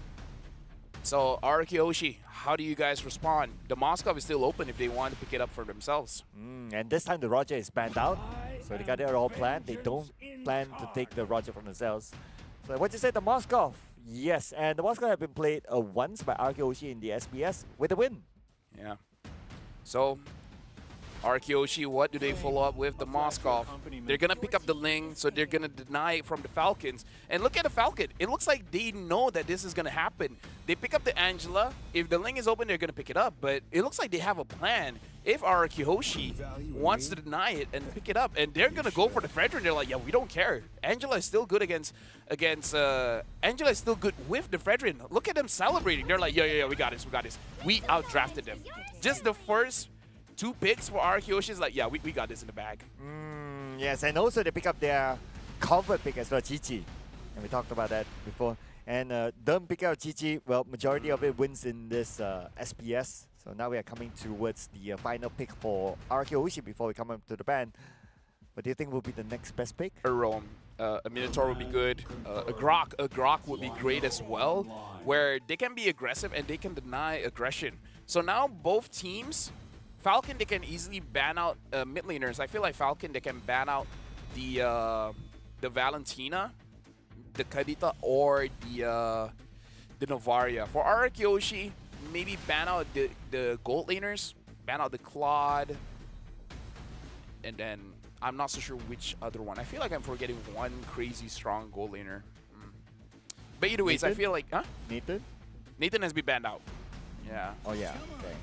So Arkyoshi, how do you guys respond? The Moskov is still open if they want to pick it up for themselves. And this time the Roger is banned out. So they got it all planned. They don't plan to take the Roger from themselves. So what you say, the Moskov? Yes, and the Moskov have been played once by Arkyoshi in the SBS with a win. Yeah. So Arkyoshi, what do they follow up with? The Moskov. They're going to pick up the Ling, so they're going to deny it from the Falcons. And look at the Falcon. It looks like they know that this is going to happen. They pick up the Angela. If the Ling is open, they're going to pick it up. But it looks like they have a plan. If Arkyoshi wants to deny it and pick it up, and they're going to go for the Fredrin, they're like, yeah, we don't care. Angela is still good Angela is still good with the Fredrin. Look at them celebrating. They're like, yeah, we got this. We outdrafted them. Just the first 2 picks for Arkyoshi is like, yeah, we got this in the bag. Yes, and also they pick up their comfort pick as well, Chi. And we talked about that before. And them pick out Chi, well, majority of it wins in this SPS. So now we are coming towards the final pick for Arkyoshi before we come up to the ban. What do you think will be the next best pick? A Roam. A Minotaur would be good. A Grok would be great as well, where they can be aggressive and they can deny aggression. So now both teams Falcon, they can easily ban out mid laners. I feel like Falcon, they can ban out the Valentina, the Kadita, or the Novaria. For Araki, maybe ban out the gold laners, ban out the Claude, and then I'm not so sure which other one. I feel like I'm forgetting one crazy strong gold laner. But either ways, I feel like, Nathan? Nathan has been banned out. Yeah. Oh yeah. Okay.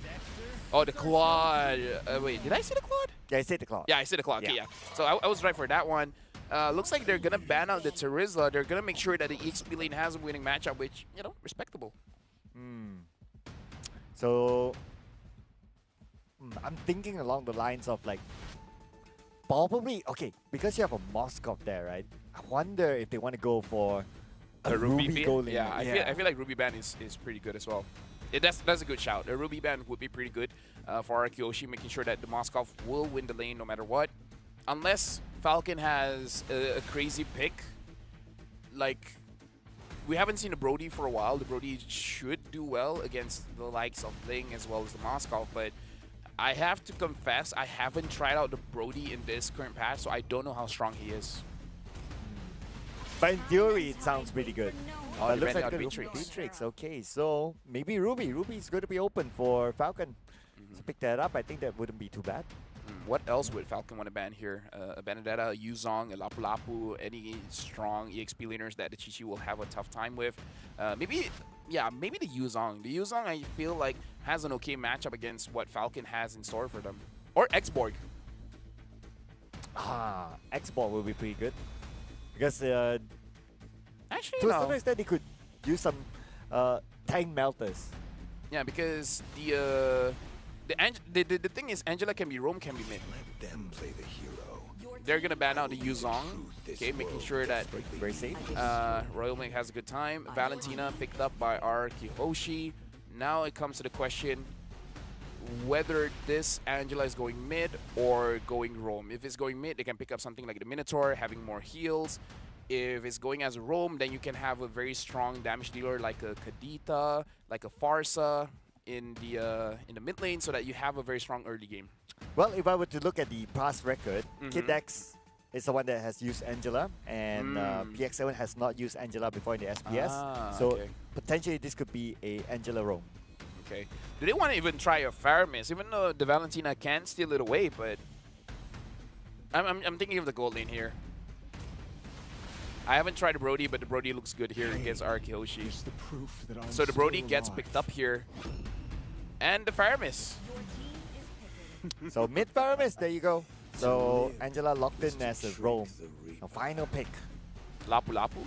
Oh, the Claude. Wait, did I say the Claude? Yeah, I said the clock. Yeah, I said the Claude. Okay, Yeah. yeah. So I was right for that one. Looks like they're gonna ban out the Terizla. They're gonna make sure that the EXP lane has a winning matchup, which, you know, respectable. So I'm thinking along the lines of like probably because you have a Moskov there, right? I wonder if they want to go for a Ruby ban? goal. Yeah, I feel like Ruby ban is pretty good as well. That's a good shout. A Ruby ban would be pretty good for Araki, making sure that the Moskov will win the lane no matter what. Unless Falcon has a crazy pick. Like, we haven't seen a Brody for a while. The Brody should do well against the likes of Ling as well as the Moskov, but I have to confess, I haven't tried out the Brody in this current patch, so I don't know how strong he is. But in theory, it sounds pretty good. Oh, It looks ran like out good Beatrix. Beatrix. Okay, so maybe Ruby. Ruby's going to be open for Falcon. So pick that up. I think that wouldn't be too bad. What else would Falcon want to ban here? A Benedetta, a Yuzong, a Lapu Lapu, any strong EXP laners that the Chi-Chi will have a tough time with. Maybe the Yuzong. The Yuzong, I feel like, has an okay matchup against what Falcon has in store for them. Or X-Borg. X-Ball will be pretty good. Because Actually, to a no. certain extent, they could use some tank melters. Yeah, because the thing is, Angela can be roam, can be mid. Let them play the hero. They're gonna ban out the Yuzong, okay, making sure that Very safe. Royal Mink has a good time. Valentina picked up by Araki. Now it comes to the question whether this Angela is going mid or going roam. If it's going mid, they can pick up something like the Minotaur, having more heals. If it's going as a roam, then you can have a very strong damage dealer like a Kadita, like a Farsa in the mid lane, so that you have a very strong early game. Well, if I were to look at the past record, Kid X is the one that has used Angela, and PX7 has not used Angela before in the SPS. So Okay. potentially this could be a Angela roam. Okay. Do they want to even try a Faramis, even though the Valentina can steal it away? But I'm thinking of the gold lane here. I haven't tried the Brody, but the Brody looks good here against Araki. It's the proof that I'm So the Brody still gets alive. picked up here. And the Faramis. So mid Faramis, there you go. So Angela locked in as a roam. A final pick. Lapu Lapu.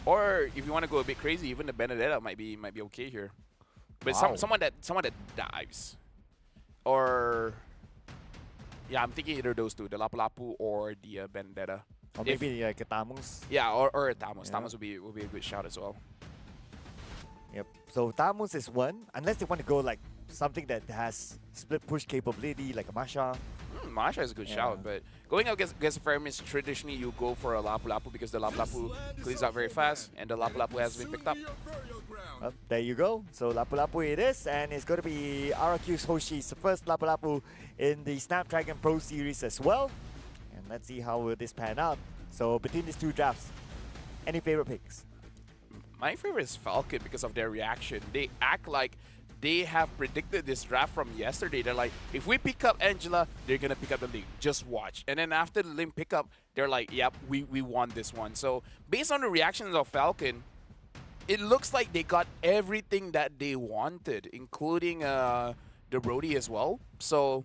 Or if you want to go a bit crazy, even the Benedetta might be okay here. But Wow. someone that dives. Or yeah, I'm thinking either of those two, the Lapu Lapu or the Benedetta. Or If- maybe like a Tamus. Yeah, or Tamus. Yeah. Tamus would be a good shout as well. Yep. So Tamus is one, unless they want to go like something that has split push capability, like a Masha. Masha is a good shout, but going up against Faramis, traditionally you go for a Lapu Lapu because the Lapu Lapu cleans out very fast, and the Lapu Lapu has been picked up. Well, there you go. So Lapu Lapu it is, and it's going to be RQ's Hoshi's first Lapu Lapu in the Snapdragon Pro Series as well. And let's see how will this pan out. So between these two drafts, any favorite picks? My favorite is Falcon because of their reaction. They act like they have predicted this draft from yesterday. They're like, if we pick up Angela, they're going to pick up the Ling. Just watch. And then after the Ling pickup, they're like, yep, we won this one. So based on the reactions of Falcon, it looks like they got everything that they wanted, including the Brody as well. So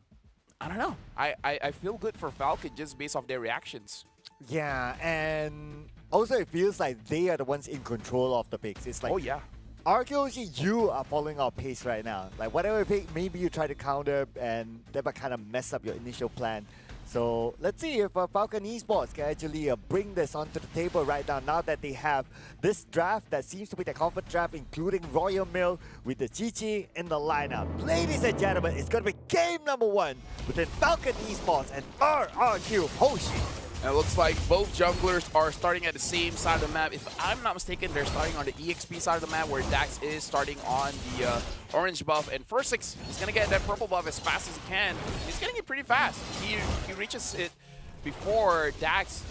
I don't know. I feel good for Falcon just based off their reactions. Yeah, and also it feels like they are the ones in control of the picks. It's like, Oh, yeah. RQOG, you are following our pace right now. Like whatever you pick, maybe you try to counter, and that might kind of mess up your initial plan. So let's see if Falcon eSports can actually bring this onto the table right now that they have this draft that seems to be the comfort draft, including Royal Mill with the Chi-Chi in the lineup. Ladies and gentlemen, it's going to be game number one between Falcon eSports and RRQ Hoshi. And it looks like both junglers are starting at the same side of the map. If I'm not mistaken, they're starting on the EXP side of the map, where Dax is starting on the orange buff. And First Six is going to get that purple buff as fast as he can. He's getting it pretty fast. He reaches it before Dax.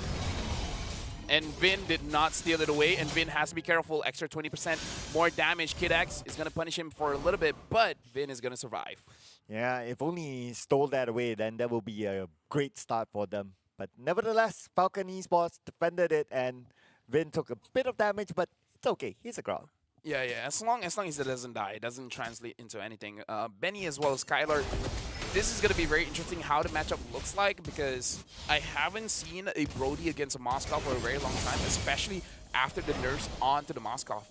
And Vin did not steal it away, and Vin has to be careful. Extra 20% more damage. Kid X is going to punish him for a little bit, but Vin is going to survive. Yeah, if only he stole that away, then that will be a great start for them. But nevertheless, Falcon eSports defended it, and Vin took a bit of damage, but it's okay. He's a crowd. Yeah. As long as it doesn't die, it doesn't translate into anything. Benny as well as Skylar. This is going to be very interesting how the matchup looks like, because I haven't seen a Brody against a Moskov for a very long time, especially after the nerfs onto the Moskov.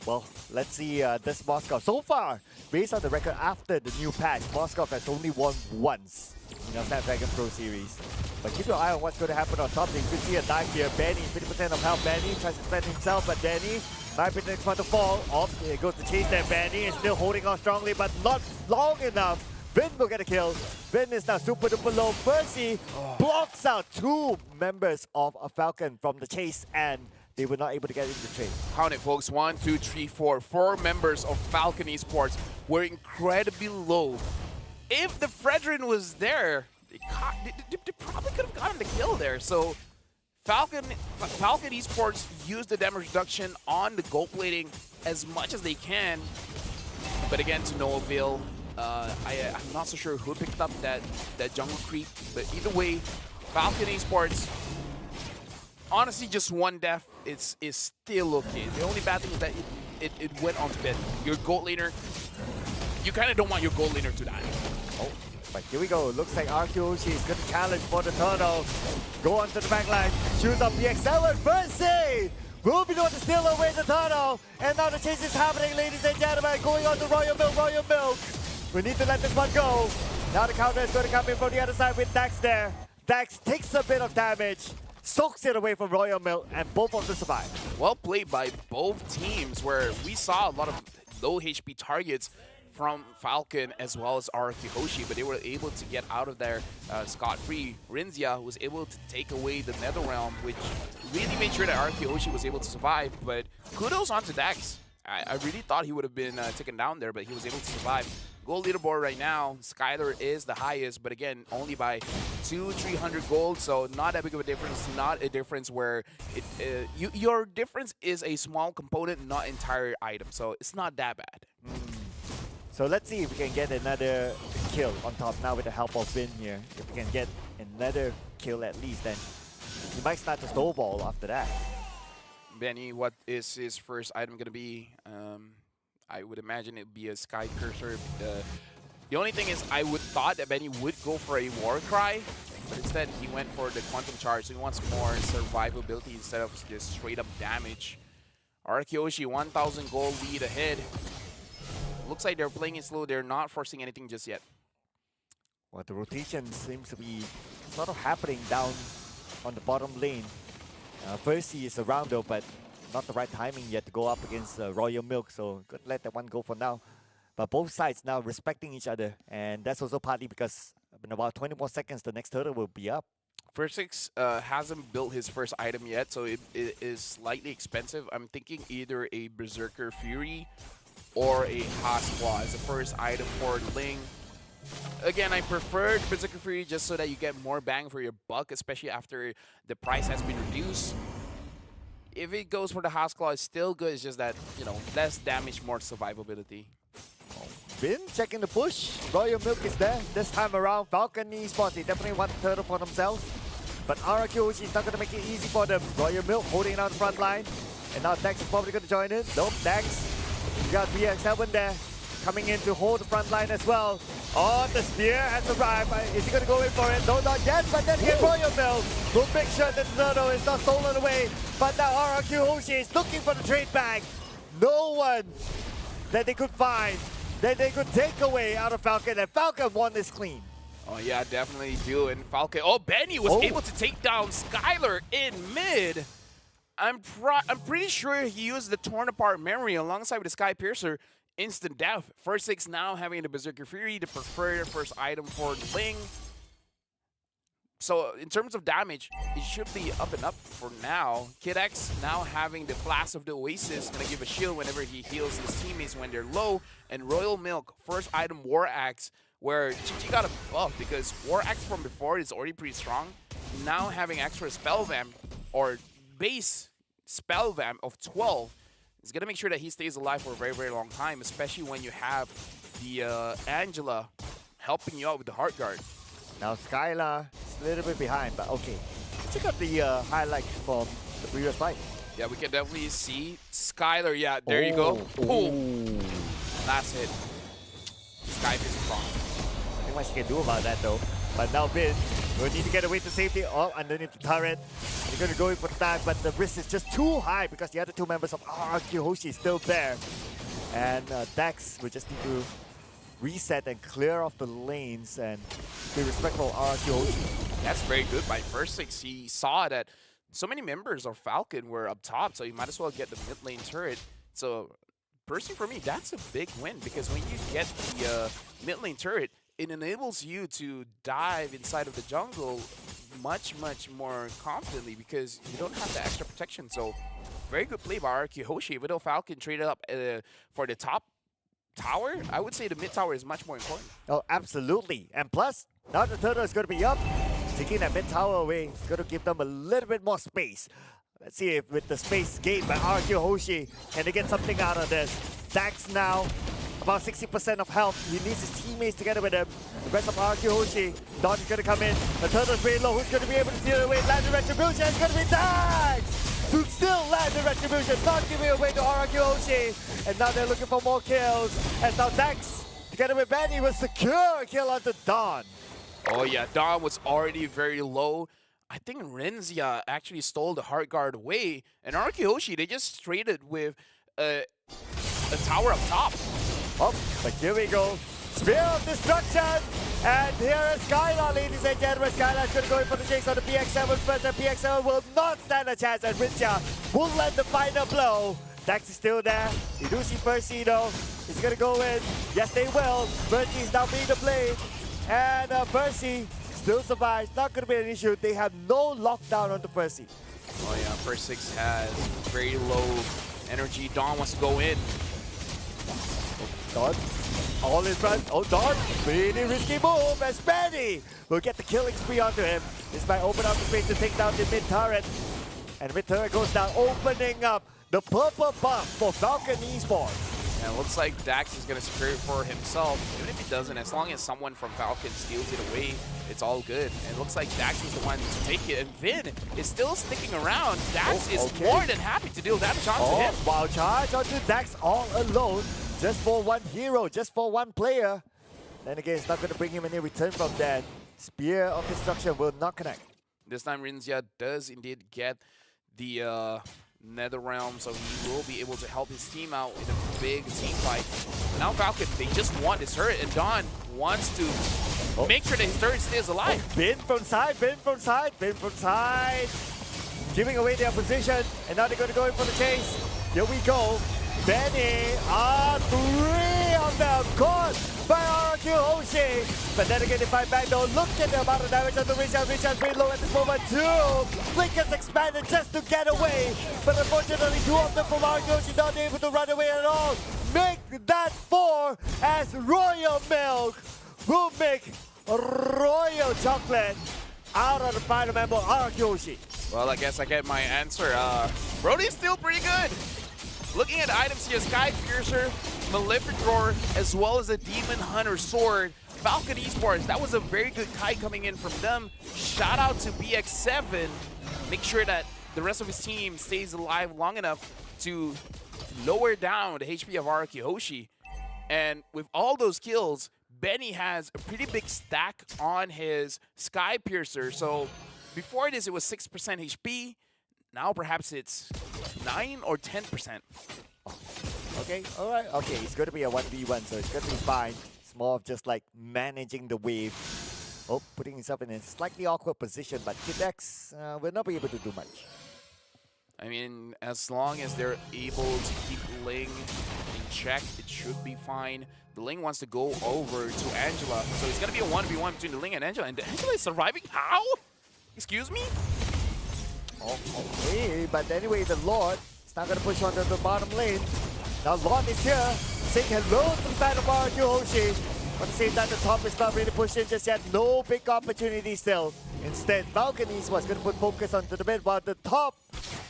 Well, let's see this Moskov. So far, based on the record after the new patch, Moskov has only won once in the Snapdragon Pro Series. But keep your eye on what's going to happen on top. You can see a dive here. Benny, 50% of health. Benny tries to defend himself, but Benny might be the next one to fall. Off, here goes the chase there. Benny is still holding on strongly, but not long enough. Vin will get a kill. Vin is now super duper low. Percy blocks out two members of a Falcon from the chase, and they were not able to get into the trade. Count it, folks. 1, 2, 3, 4. 4 members of Falcon Esports were incredibly low. If the Fredrin was there, they probably could have gotten the kill there. So Falcon Esports used the damage reduction on the gold plating as much as they can. But again, to no avail. I'm not so sure who picked up that jungle creep. But either way, Falcon Esports, honestly, just one death is still okay. The only bad thing is that it went on to bed. Your gold laner, you kind of don't want your gold laner to die. Oh, but here we go. Looks like RQOC is going to challenge for the turtle. Go onto the back line. Shoots up the XL and Percy will be the one to steal away the turtle. And now the chase is happening, ladies and gentlemen. Going on to Royal Milk. We need to let this one go. Now the counter is going to come in from the other side with Dax there. Dax takes a bit of damage, soaks it away from Royal Milk, and both of them survive. Well played by both teams, where we saw a lot of low HP targets from Falcon as well as Araki Hoshi, but they were able to get out of there scot-free. Rinzia was able to take away the Netherrealm, which really made sure that Araki Hoshi was able to survive, but kudos on to Dax. I really thought he would have been taken down there, but he was able to survive. Gold leaderboard right now, Skylar is the highest, but again, only by 200-300 gold, so not that big of a difference. Not a difference where your difference is a small component, not entire item, so it's not that bad. So let's see if we can get another kill on top now with the help of Vin here. If we can get another kill at least, then he might start to snowball after that. Benny, what is his first item going to be? I would imagine it would be a Sky Cursor. The only thing is, I would thought that Benny would go for a War Cry, but instead he went for the Quantum Charge, so he wants more survivability instead of just straight up damage. Araki 1,000 gold lead ahead. Looks like they're playing it slow. They're not forcing anything just yet. Well, the rotation seems to be sort of happening down on the bottom lane. Percy is around though, but not the right timing yet to go up against Royal Milk, so good, let that one go for now. But both sides now respecting each other, and that's also partly because in about 20 more seconds, the next turtle will be up. First Six hasn't built his first item yet, so it is slightly expensive. I'm thinking either a Berserker Fury or a Haskell as the first item for Ling. Again, I prefer Berserker Fury just so that you get more bang for your buck, especially after the price has been reduced. If it goes for the Haskell, it's still good. It's just that, you know, less damage, more survivability. Vin checking the push. Royal Milk is there. This time around, Falcon eSports, they definitely want the turtle for themselves. But RQOC is not going to make it easy for them. Royal Milk holding down the front line. And now Dax is probably going to join in. Nope, Dax. You got VX7 there. Coming in to hold the front line as well. Oh, the spear has arrived. Is he going to go in for it? No, not yet. But then here, Royal Milk will make sure that the turtle is not stolen away. But now RQOC is looking for the trade bag. No one that they could find that they could take away out of Falcon. And Falcon won this clean. Oh, yeah, definitely do. And Falcon. Oh, Benny was able to take down Skylar in mid. I'm pretty sure he used the Torn Apart Memory alongside with the Sky Piercer. Instant death. First Six now having the Berserker Fury, the preferred first item for Ling. So in terms of damage, it should be up and up for now. Kid X now having the Flash of the Oasis, gonna give a shield whenever he heals his teammates when they're low. And Royal Milk, first item War Axe, where Chichi got a buff because War Axe from before is already pretty strong. Now having extra Spell Vamp or base Spell Vamp of 12 is gonna make sure that he stays alive for a very, very long time, especially when you have the Angela helping you out with the Heart Guard. Now Skylar is a little bit behind, but okay. Check out the highlights from the previous fight. Yeah, we can definitely see Skylar. Yeah, there you go. Boom. Last hit. Sky is wrong. Nothing much you can do about that though. But now Vin will need to get away to safety. Oh, underneath the turret. They're going to go in for the tag, but the risk is just too high because the other two members of RRQ Hoshi is still there. And Dax will just need to reset and clear off the lanes and be respectful of RRQ Hoshi. That's very good by First Six. He saw that so many members of Falcon were up top, so you might as well get the mid lane turret. So personally for me, that's a big win because when you get the mid lane turret, it enables you to dive inside of the jungle much, much more confidently because you don't have the extra protection. So very good play by RRQ Hoshi. Even though Falcon traded up for the top tower, I would say the mid tower is much more important. Oh, absolutely. And plus, now the turtle is going to be up. Taking that mid tower away, it's going to give them a little bit more space. Let's see if with the space gained by RRQ Hoshi, can they get something out of this? Dax now, about 60% of health. He needs his teammates together with him. The rest of RRQ Hoshi, Dodge is going to come in. The turtle's very low. Who's going to be able to steal away? Land the Retribution. It's going to be Dax! To still land the Retribution, not giving away to RRQ Hoshi. And now they're looking for more kills. And now Dax, together with Benny, will secure a kill onto Dawn. Oh yeah, Dawn was already very low. I think Renzia actually stole the Heart Guard away. And RRQ Hoshi, they just traded with a tower up top. Oh, but here we go. Spear of Destruction. And here is Skylar, ladies and gentlemen. Skylar's going to go in for the chase on the PX7 first, and PX7 will not stand a chance, and Rinja will land the final blow. Dax is still there. You do see Percy though. He's going to go in. Yes, they will. Percy is now being the blade. And Percy still survives. Not going to be an issue. They have no lockdown on the Percy. Oh yeah, First Six has very low energy. Dawn wants to go in. Dawn, all in front. Oh, Dawn, really risky move as Benny will get the killing spree onto him. This might open up the space to take down the mid turret. And mid turret goes down, opening up the purple buff for Falcon eSports. And it looks like Dax is going to secure it for himself. Even if he doesn't, as long as someone from Falcon steals it away, it's all good. And it looks like Dax is the one to take it. And Vin is still sticking around. Dax is more than happy to deal damage onto him. Wow, charge onto Dax all alone. Just for one hero, just for one player. Then again, it's not going to bring him any return from that. Spear of Destruction will not connect. This time, Rinzia does indeed get the Nether Realm, so he will be able to help his team out in a big team fight. Now Falcon, they just want his turret, and Dawn wants to make sure that his turret stays alive. Bin from side, bin from side, bin from side. Giving away their position, and now they're going to go in for the chase. Here we go. Benny, three of them caught by RRQ Hoshi. But then again, they fight back though. Look at the amount of damage on the Richard. Richard's very low at this moment too. Blinkers expanded just to get away. But unfortunately, two of them from RRQ Hoshi not able to run away at all. Make that four as Royal Milk will make Royal Chocolate out of the final member, RRQ Hoshi. Well, I guess I get my answer. Brody's still pretty good. Looking at items here, Sky Piercer, Malefic Roar, as well as a Demon Hunter Sword. Falcon eSports, that was a very good kite coming in from them. Shout out to BX7. Make sure that the rest of his team stays alive long enough to lower down the HP of RRQ Hoshi. And with all those kills, Benny has a pretty big stack on his Sky Piercer. So before this, it was 6% HP. Now perhaps it's 9 or 10%. Okay, all right. Okay, it's going to be a 1v1, so it's going to be fine. It's more of just like managing the wave. Oh, putting himself in a slightly awkward position, but Kidex will not be able to do much. I mean, as long as they're able to keep Ling in check, it should be fine. The Ling wants to go over to Angela, so it's going to be a 1v1 between the Ling and Angela. And Angela is surviving? How? Excuse me? Oh, okay, but anyway, the Lord is not gonna push onto the bottom lane. Now Lord is here, saying hello to the side of RQ Hoshi. But at the same time, the top is not really pushing just yet. No big opportunity still. Instead, Falcon Esports gonna put focus onto the mid while the top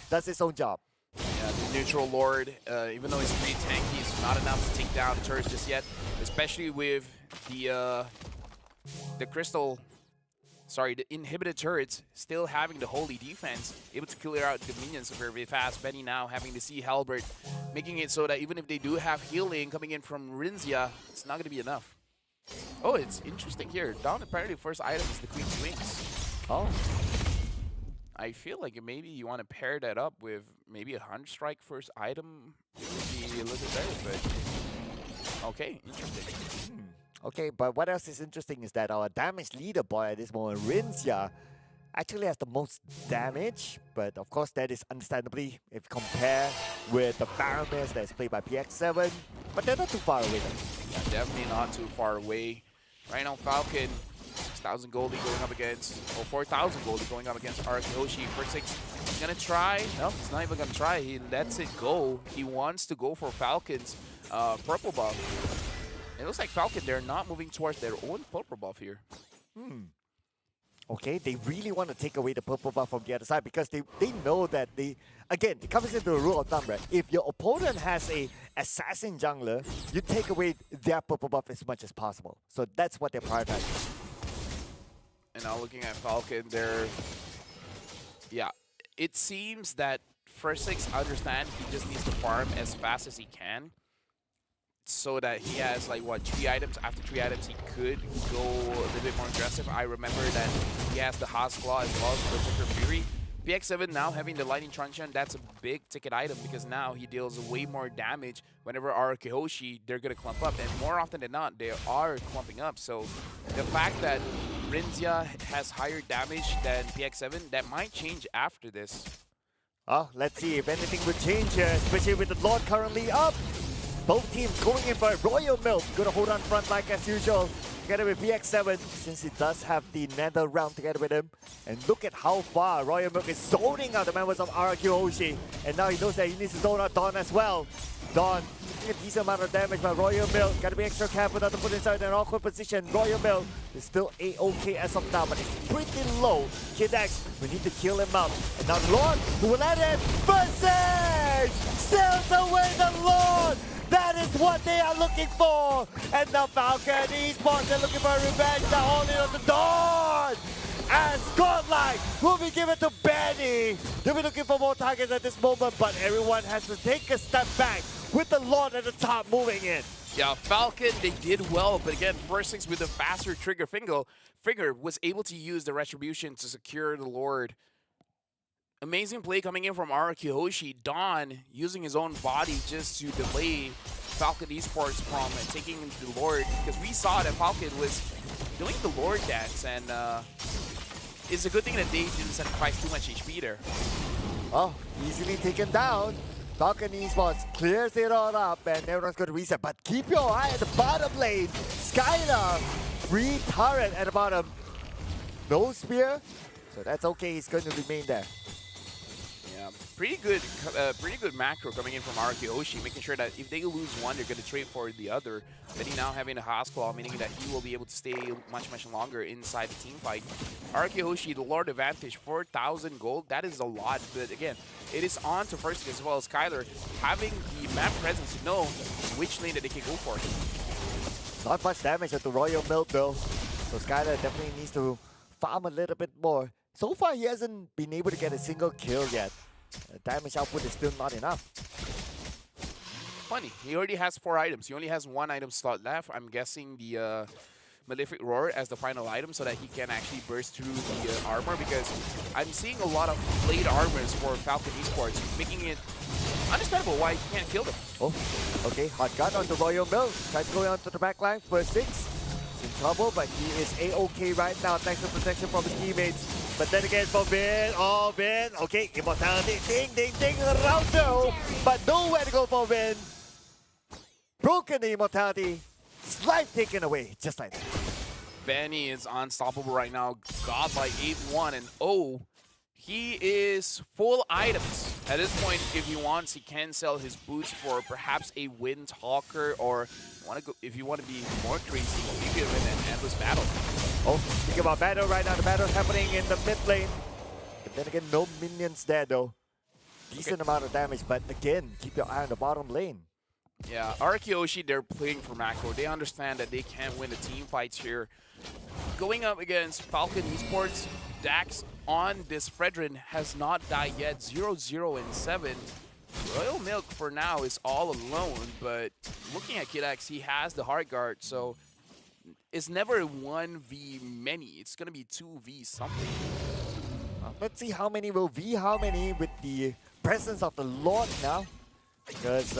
does its own job. Yeah, the neutral Lord, even though he's pretty tanky, he's not enough to take down the turrets just yet. Especially with the crystal, sorry, the inhibited turrets still having the holy defense, able to clear out the minions very, very fast. Benny now having to see Halbert, making it so that even if they do have healing coming in from Rinzia, it's not going to be enough. Oh, it's interesting here. Dawn apparently first item is the Queen's Wings. Oh. I feel like maybe you want to pair that up with maybe a 100 strike first item. It would be a little bit better, but okay, interesting. Okay, but what else is interesting is that our damage leaderboard at this moment, Rinzia, actually has the most damage, but of course that is understandably if you compare with the Baroness that is played by PX7, but they're not too far away though. Yeah, definitely not too far away. Right now, Falcon, 6,000 goldie going up against, or 4,000 goldie going up against Arakihoshi. First 6, he's gonna try. No, he's not even gonna try. He lets it go. He wants to go for Falcon's purple buff. It looks like Falcon, they're not moving towards their own purple buff here. Okay, they really want to take away the purple buff from the other side because they know that again, it comes into the rule of thumb, right? If your opponent has a assassin jungler, you take away their purple buff as much as possible. So that's what they're prioritizing. And now looking at Falcon, yeah, it seems that First 6 understand he just needs to farm as fast as he can, so that he has like what, 3 items. After 3 items he could go a little bit more aggressive. I remember that he has the Haas Claw as well as Berserker Fury. PX7 now having the Lightning Truncheon, that's a big ticket item because now he deals way more damage whenever Arakihoshi, they're gonna clump up, and more often than not they are clumping up. So the fact that Rinzia has higher damage than PX7, that might change after this. Oh, let's see if anything would change here, especially with the Lord currently up. Both teams going in for Royal Milk. Gonna hold on front like as usual. Together with VX7, since he does have the Nether realm together with him. And look at how far Royal Milk is zoning out the members of RQ Hoshi. And now he knows that he needs to zone out Dawn as well. Dawn taking a decent amount of damage by Royal Milk. Gotta be extra careful not to put inside an awkward position. Royal Milk is still A-OK as of now, but it's pretty low. Kidex, we need to kill him up. And now the Lord, who will let it versus! Sails away the Lord! That is what they are looking for! And now Falcon Esports are looking for revenge. They're holding on the Dawn! As godlike will be given to Benny. They'll be looking for more targets at this moment, but everyone has to take a step back with the Lord at the top moving in. Yeah, Falcon, they did well, but again, First 6 with a faster trigger finger was able to use the Retribution to secure the Lord. Amazing play coming in from Arakihoshi. Dawn using his own body just to delay Falcon Esports from taking the Lord, because we saw that Falcon was doing the Lord dance, and it's a good thing that they didn't sacrifice too much HP there. Oh, easily taken down. Falcon Esports clears it all up, and everyone's going to reset. But keep your eye at the bottom lane. Skylar, free turret at the bottom. No spear, so that's okay. He's going to remain there. Yeah, pretty good macro coming in from Arakihoshi, making sure that if they lose one, they're going to trade for the other. Benny now having a Haas Claw, meaning that he will be able to stay much longer inside the team fight. Arakihoshi, the Lord advantage, 4,000 gold. That is a lot, but again, it is on to First as well as Skylar having the map presence to know which lane that they can go for. Not much damage at the Royal Milk though, so Skylar definitely needs to farm a little bit more. So far, he hasn't been able to get a single kill yet. The damage output is still not enough. Funny, he already has 4 items. He only has 1 item slot left. I'm guessing the Malefic Roar as the final item so that he can actually burst through the armor, because I'm seeing a lot of blade armors for Falcon Esports, making it understandable why he can't kill them. Oh, okay, hot gun on the Royal Milk. Tries going on to the back line for 6. He's in trouble, but he is A-OK right now thanks to protection from his teammates. But then again, for Vin, okay, Immortality, ding, around though, but nowhere to go for Vin. Broken the Immortality, his life taken away, just like that. Benny is unstoppable right now. God by 8-1 and 0. He is full items. At this point, if he wants, he can sell his boots for perhaps a Windtalker, or if you want to be more crazy, maybe win an endless battle. Oh, think about battle right now. The battle happening in the mid lane. But then again, no minions there though. Decent amount of damage, but again, keep your eye on the bottom lane. Yeah, Arkyoshi, they're playing for macro. They understand that they can't win the team fights here. Going up against Falcon Esports, Dax on this Fredrin has not died yet. 0-0 and 7. Royal Milk for now is all alone, but looking at Kid X, he has the hard guard, so it's never 1v many. It's gonna be 2v something. Let's see how many will be how many with the presence of the Lord now. Because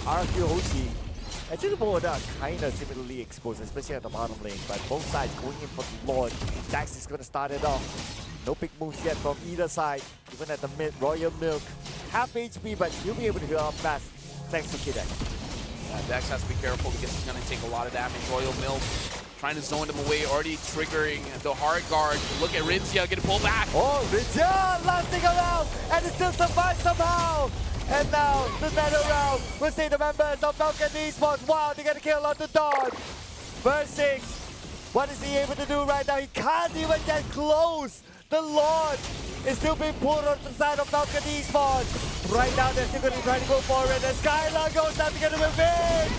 RQ Hoshi, actually both are kind of similarly exposed, especially at the bottom lane. But both sides going in for the Lord. Dax is going to start it off. No big moves yet from either side. Even at the mid, Royal Milk. Half HP, but he'll be able to heal up fast thanks to Kid X. Dax has to be careful because he's going to take a lot of damage. Royal Milk trying to zone them away, already triggering the hard guard. Look at Rinzia getting pulled back. Oh, Rinzia lasting around, and it still survives somehow. And now, the medal round, we'll see the members of Falcon Esports. Wow, they get a kill on the Dawn. Verse 6. What is he able to do right now? He can't even get close. The Lord is still being pulled on the side of Falcon Esports. Right now, they're still going to try to go for it. And Skylar goes down to get him a win.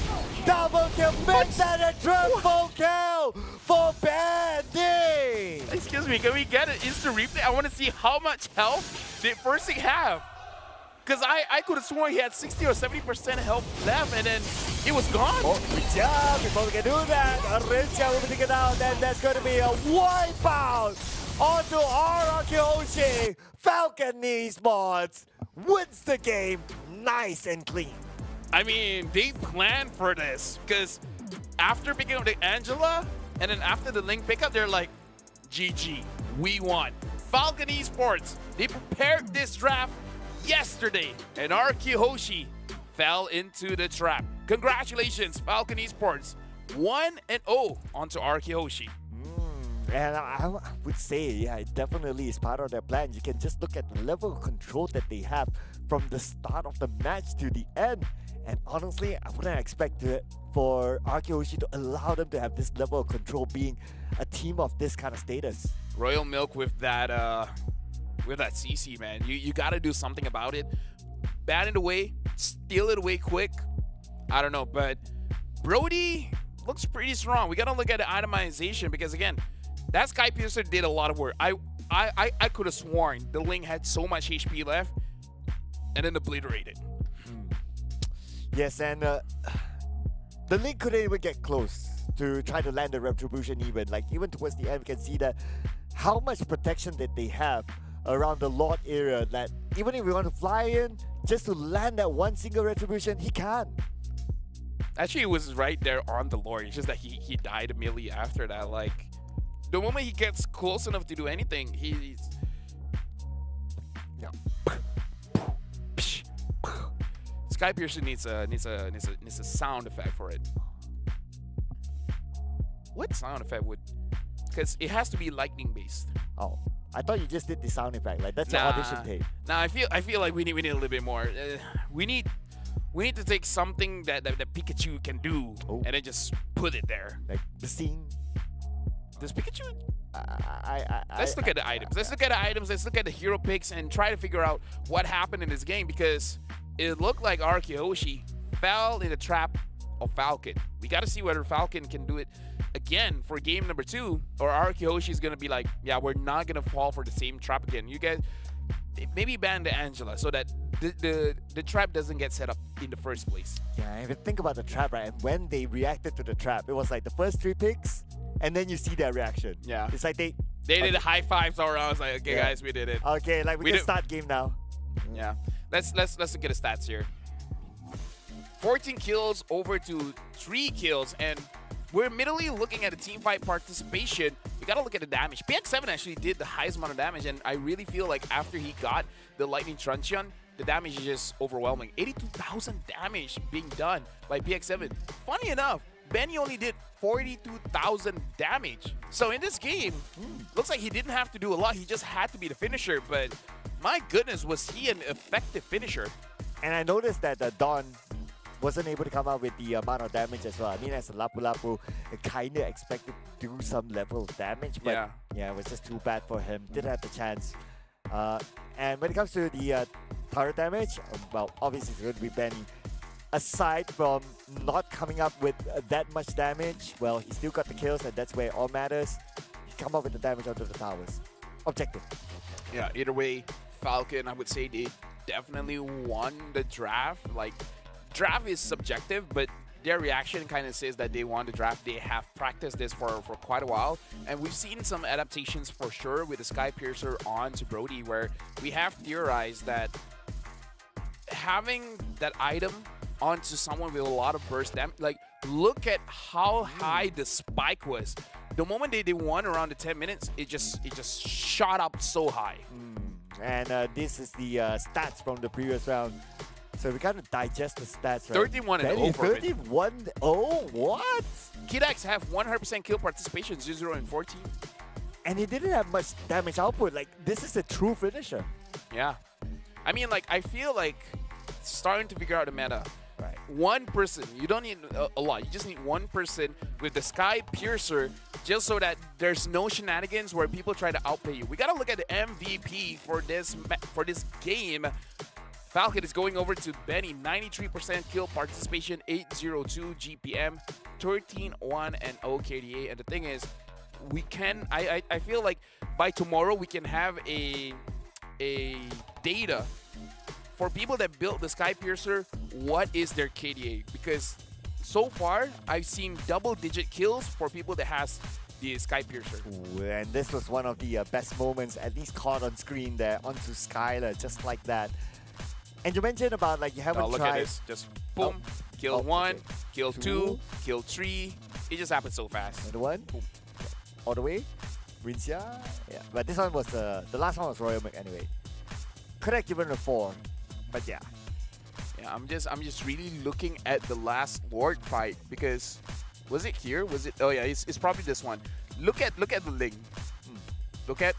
Double kill, mix and a triple kill for Benny. Excuse me, can we get an instant replay? I want to see how much health did First Thing have. Because I could have sworn he had 60 or 70% health left, and then it was gone. Oh, good job. Before we can do that, Rinzia will be taken out, and there's going to be a wipeout onto Arkyoshi. Falcon Esports wins the game nice and clean. I mean, they planned for this, because after picking up the Angela, and then after the Link pickup, they're like, GG, we won. Falcon Esports, they prepared this draft yesterday, and Arkyoshi fell into the trap. Congratulations, Falcon Esports. 1-0 onto Arkyoshi. And I would say, yeah, it definitely is part of their plan. You can just look at the level of control that they have from the start of the match to the end. And honestly, I wouldn't expect for Arkyoshi to allow them to have this level of control being a team of this kind of status. Royal Milk with that CC, man. You got to do something about it. Bat it away, steal it away quick. I don't know, but Brody looks pretty strong. We got to look at the itemization because, again, that Sky Piercer did a lot of work. I could have sworn the Ling had so much HP left and then obliterated. Yes, and the Link couldn't even get close to try to land the Retribution even. Like, even towards the end, we can see that how much protection that they have around the Lord area that even if we want to fly in, just to land that one single Retribution, he can't. Actually, it was right there on the Lord. It's just that he died immediately after that. Like, the moment he gets close enough to do anything, he's... Yeah. Sky Piercer needs a sound effect for it. What sound effect would? Because it has to be lightning based. Oh, I thought you just did the sound effect. Like that's your audition tape. Nah, I feel like we need a little bit more. We need to take something that Pikachu can do and then just put it there. Like the scene. Does Pikachu? Let's look at the items. Let's look at the items. Let's look at the hero picks and try to figure out what happened in this game because it looked like Arkyoshi fell in the trap of Falcon. We got to see whether Falcon can do it again for game number 2, or Arkyoshi is going to be like, yeah, we're not going to fall for the same trap again. You guys, maybe ban the Angela so that the trap doesn't get set up in the first place. Yeah, if you think about the trap, right, and when they reacted to the trap, it was like the first 3 picks, and then you see their reaction. Yeah. It's like they did high fives all around. I was like, okay, guys, we did it. Okay, like we can start game now. Yeah. Let's look at the stats here. 14 kills over to 3 kills, and we're admittedly looking at a team fight participation. We gotta look at the damage. PX7 actually did the highest amount of damage, and I really feel like after he got the Lightning Truncheon, the damage is just overwhelming. 82,000 damage being done by PX7. Funny enough, Benny only did 42,000 damage. So in this game, looks like he didn't have to do a lot. He just had to be the finisher. But my goodness, was he an effective finisher? And I noticed that Don wasn't able to come out with the amount of damage as well. I mean, as a Lapu Lapu, I kind of expected to do some level of damage, but yeah, it was just too bad for him. Didn't have the chance. And when it comes to the turret damage, well, obviously it's going to be Benny. Aside from not coming up with that much damage, well, he still got the kills, and that's where it all matters. He come up with the damage onto the towers. Objective. Yeah, either way, Falcon, I would say they definitely won the draft. Like, draft is subjective, but their reaction kind of says that they won the draft. They have practiced this for quite a while, and we've seen some adaptations for sure with the Sky Piercer on to Brody, where we have theorized that having that item onto someone with a lot of burst damage, like, look at how high the spike was. The moment they won around the 10 minutes, it just shot up so high. And this is the stats from the previous round. So we gotta digest the stats, right? 31 and 0 for it. 31 oh, what? Kidax have 100% kill participation, 0 and 14. And he didn't have much damage output. Like, this is a true finisher. Yeah. I mean, like, I feel like starting to figure out the meta. Right. One person, you don't need a lot. You just need one person with the Sky Piercer, just so that there's no shenanigans where people try to outplay you. We gotta look at the MVP for this game. Falcon is going over to Benny, 93% kill participation, 802 GPM, 13-1 and 0 KDA. And the thing is, we can, I feel like by tomorrow we can have a data for people that built the Sky Piercer, what is their KDA? Because so far, I've seen double-digit kills for people that has the Sky Piercer. Ooh, and this was one of the best moments, at least caught on screen there, onto Skylar, just like that. And you mentioned about, like, you haven't look tried... at this. Just boom, kill one, kill two, kill three. It just happened so fast. Another one, boom. All the way. Rincia. Yeah, but this one was the last one was Royal Mech anyway. Could have given a 4. But yeah. Yeah, I'm just really looking at the last Lord fight, because was it here? Was it? Oh yeah, it's probably this one. Look at the Ling. Look at,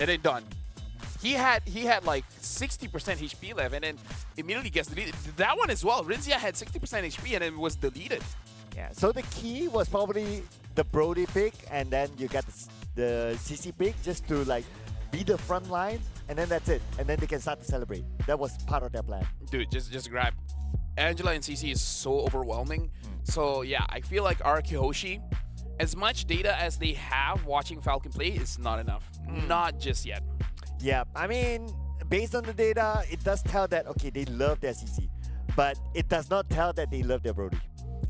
and then done. He had like 60% HP left, and then immediately gets deleted. That one as well. Rincia had 60% HP and then was deleted. Yeah. So the key was probably the Brody pick, and then you got the CC pick just to, like, be the front line, and then that's it. And then they can start to celebrate. That was part of their plan. Dude, just grab. Angela and CC is so overwhelming. So yeah, I feel like Arkihoshi, as much data as they have watching Falcon play, is not enough. Not just yet. Yeah, I mean, based on the data, it does tell that, okay, they love their CC. But it does not tell that they love their Brody.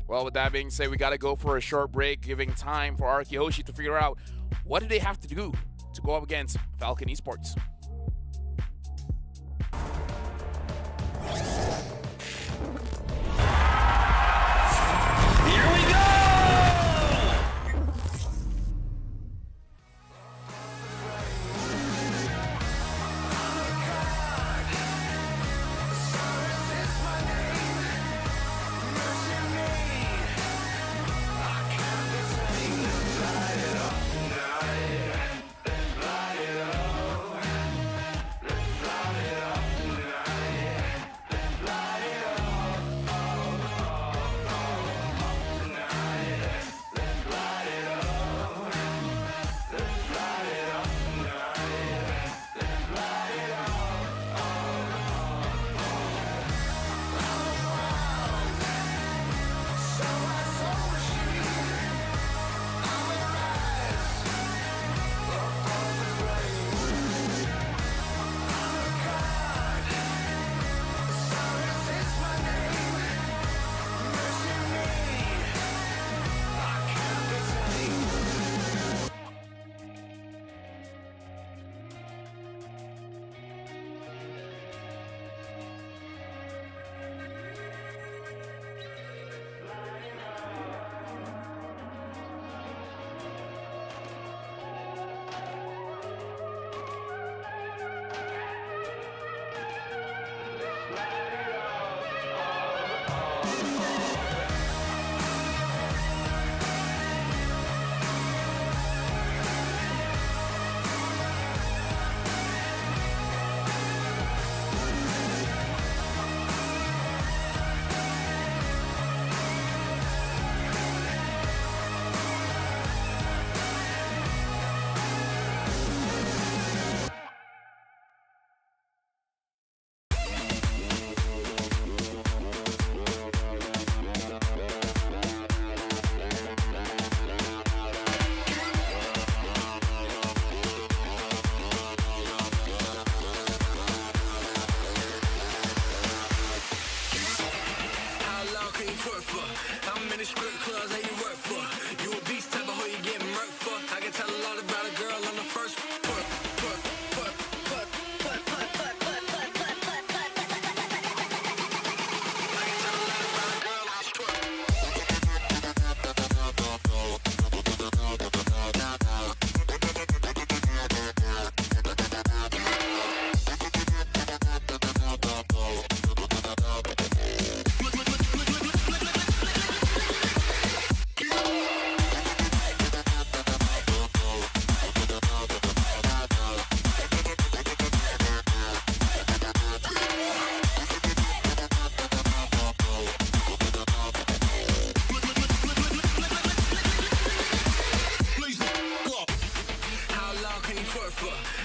Well, with that being said, we got to go for a short break, giving time for Arkihoshi to figure out what do they have to do to go up against Falcon eSports. Here we go!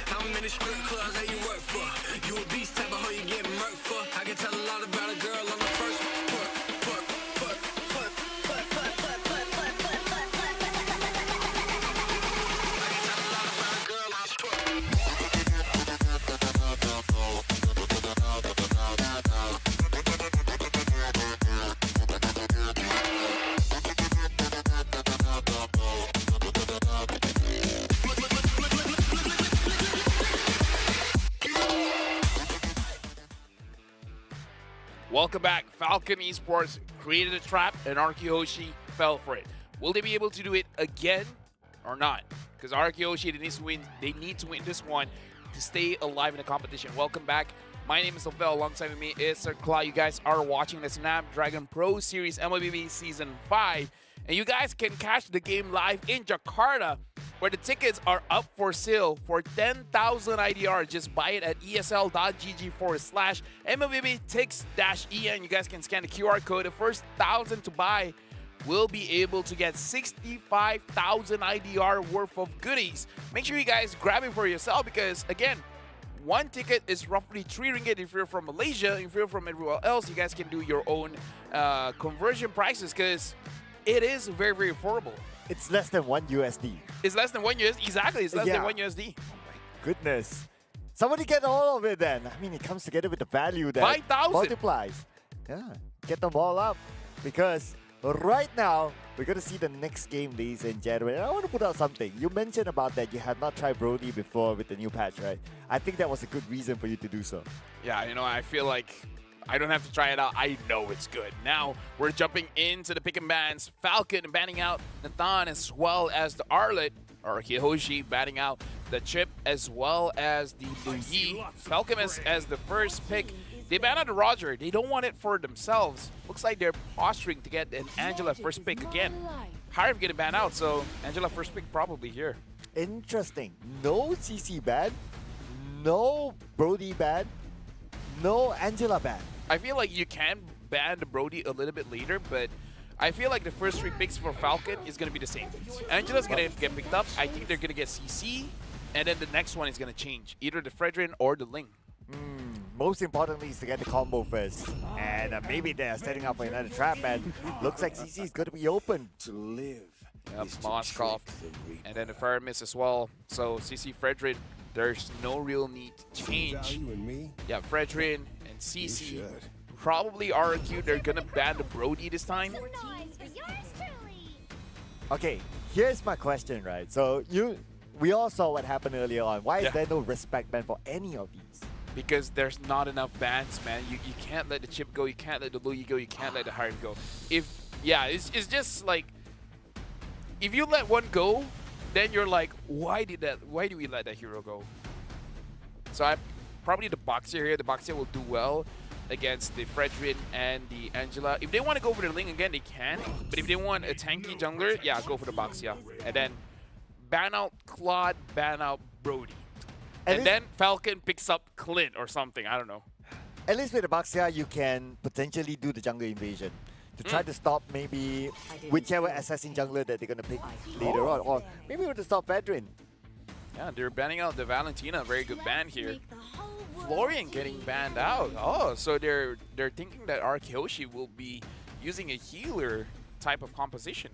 How many strip clubs that you work for? You a beast type of hoe you get murked for. I can tell a lot about a girl on the first put, put, put, put, put, put, put, put, put, put, put, put. I can tell a lot about a girl on put. Welcome back. Falcon eSports created a trap and Arkiyoshi fell for it. Will they be able to do it again or not? Because Arkiyoshi, they need to win this one to stay alive in the competition. Welcome back. My name is Ophel. Alongside with me is Sir Cla. You guys are watching the Snapdragon Pro Series MLBB Season 5. And you guys can catch the game live in Jakarta, where the tickets are up for sale for 10,000 IDR. Just buy it at esl.gg/MLBBTix-EN. You guys can scan the QR code. The first 1,000 to buy will be able to get 65,000 IDR worth of goodies. Make sure you guys grab it for yourself because, again, one ticket is roughly 3 ringgit if you're from Malaysia. If you're from everywhere else, you guys can do your own conversion prices because it is very, very affordable. It's less than 1 USD. It's less than 1 USD. Exactly, it's less than 1 USD. Goodness. Somebody get all of it then. I mean, it comes together with the value that 5,000. multiplies. Yeah, get them all up. Because right now, we're going to see the next game, ladies and gentlemen. And I want to put out something. You mentioned about that you have not tried Brody before with the new patch, right? I think that was a good reason for you to do so. Yeah, you know, I feel like I don't have to try it out. I know it's good. Now, we're jumping into the pick and bans. Falcon banning out Nathan as well as the Arlet, or Kiyoshi banning out the Chip as well as the Luyi. Falcon as the first pick. They ban out the Roger. They don't want it for themselves. Looks like they're posturing to get an Angela first pick again. Harv getting banned out, so Angela first pick probably here. Interesting. No CC ban, no Brody ban, no Angela ban. I feel like you can ban the Brody a little bit later, but I feel like the first 3 picks for Falcon is going to be the same. Angela's going to get picked up. I think they're going to get CC, and then the next one is going to change. Either the Fredrin or the Ling. Most importantly is to get the combo first. And maybe they're setting up for another trap, and looks like CC is going to be open. To live. Yep, Moskov. And then the Fire Miss as well. So CC Fredrin, there's no real need to change. You and me. Yeah, Fredrin and CC. should. Probably RQ, they're going to ban the Brody this time. Okay, here's my question, right? So we all saw what happened earlier on. Why is Yeah. there no respect ban for any of these? Because there's not enough bans, man. You can't let the Chip go, you can't let the Louis go, you can't let the Harv go. It's just like, if you let one go, then you're like, why do we let that hero go? So probably the Boxer here. The Boxer will do well against the Fredrin and the Angela. If they want to go for the Ling again, they can. But if they want a tanky jungler, yeah, go for the Boxer. And then ban out Claude, ban out Brody. And then Falcon picks up Clint or something. I don't know. At least with the Baxia, you can potentially do the jungle invasion to try to stop maybe whichever assassin jungler that they're going to pick later on. Or maybe to stop Vedrin. Yeah, they're banning out the Valentina. Very good ban here. Florian getting banned out. Oh, so they're thinking that Arkiyoshi will be using a healer type of composition.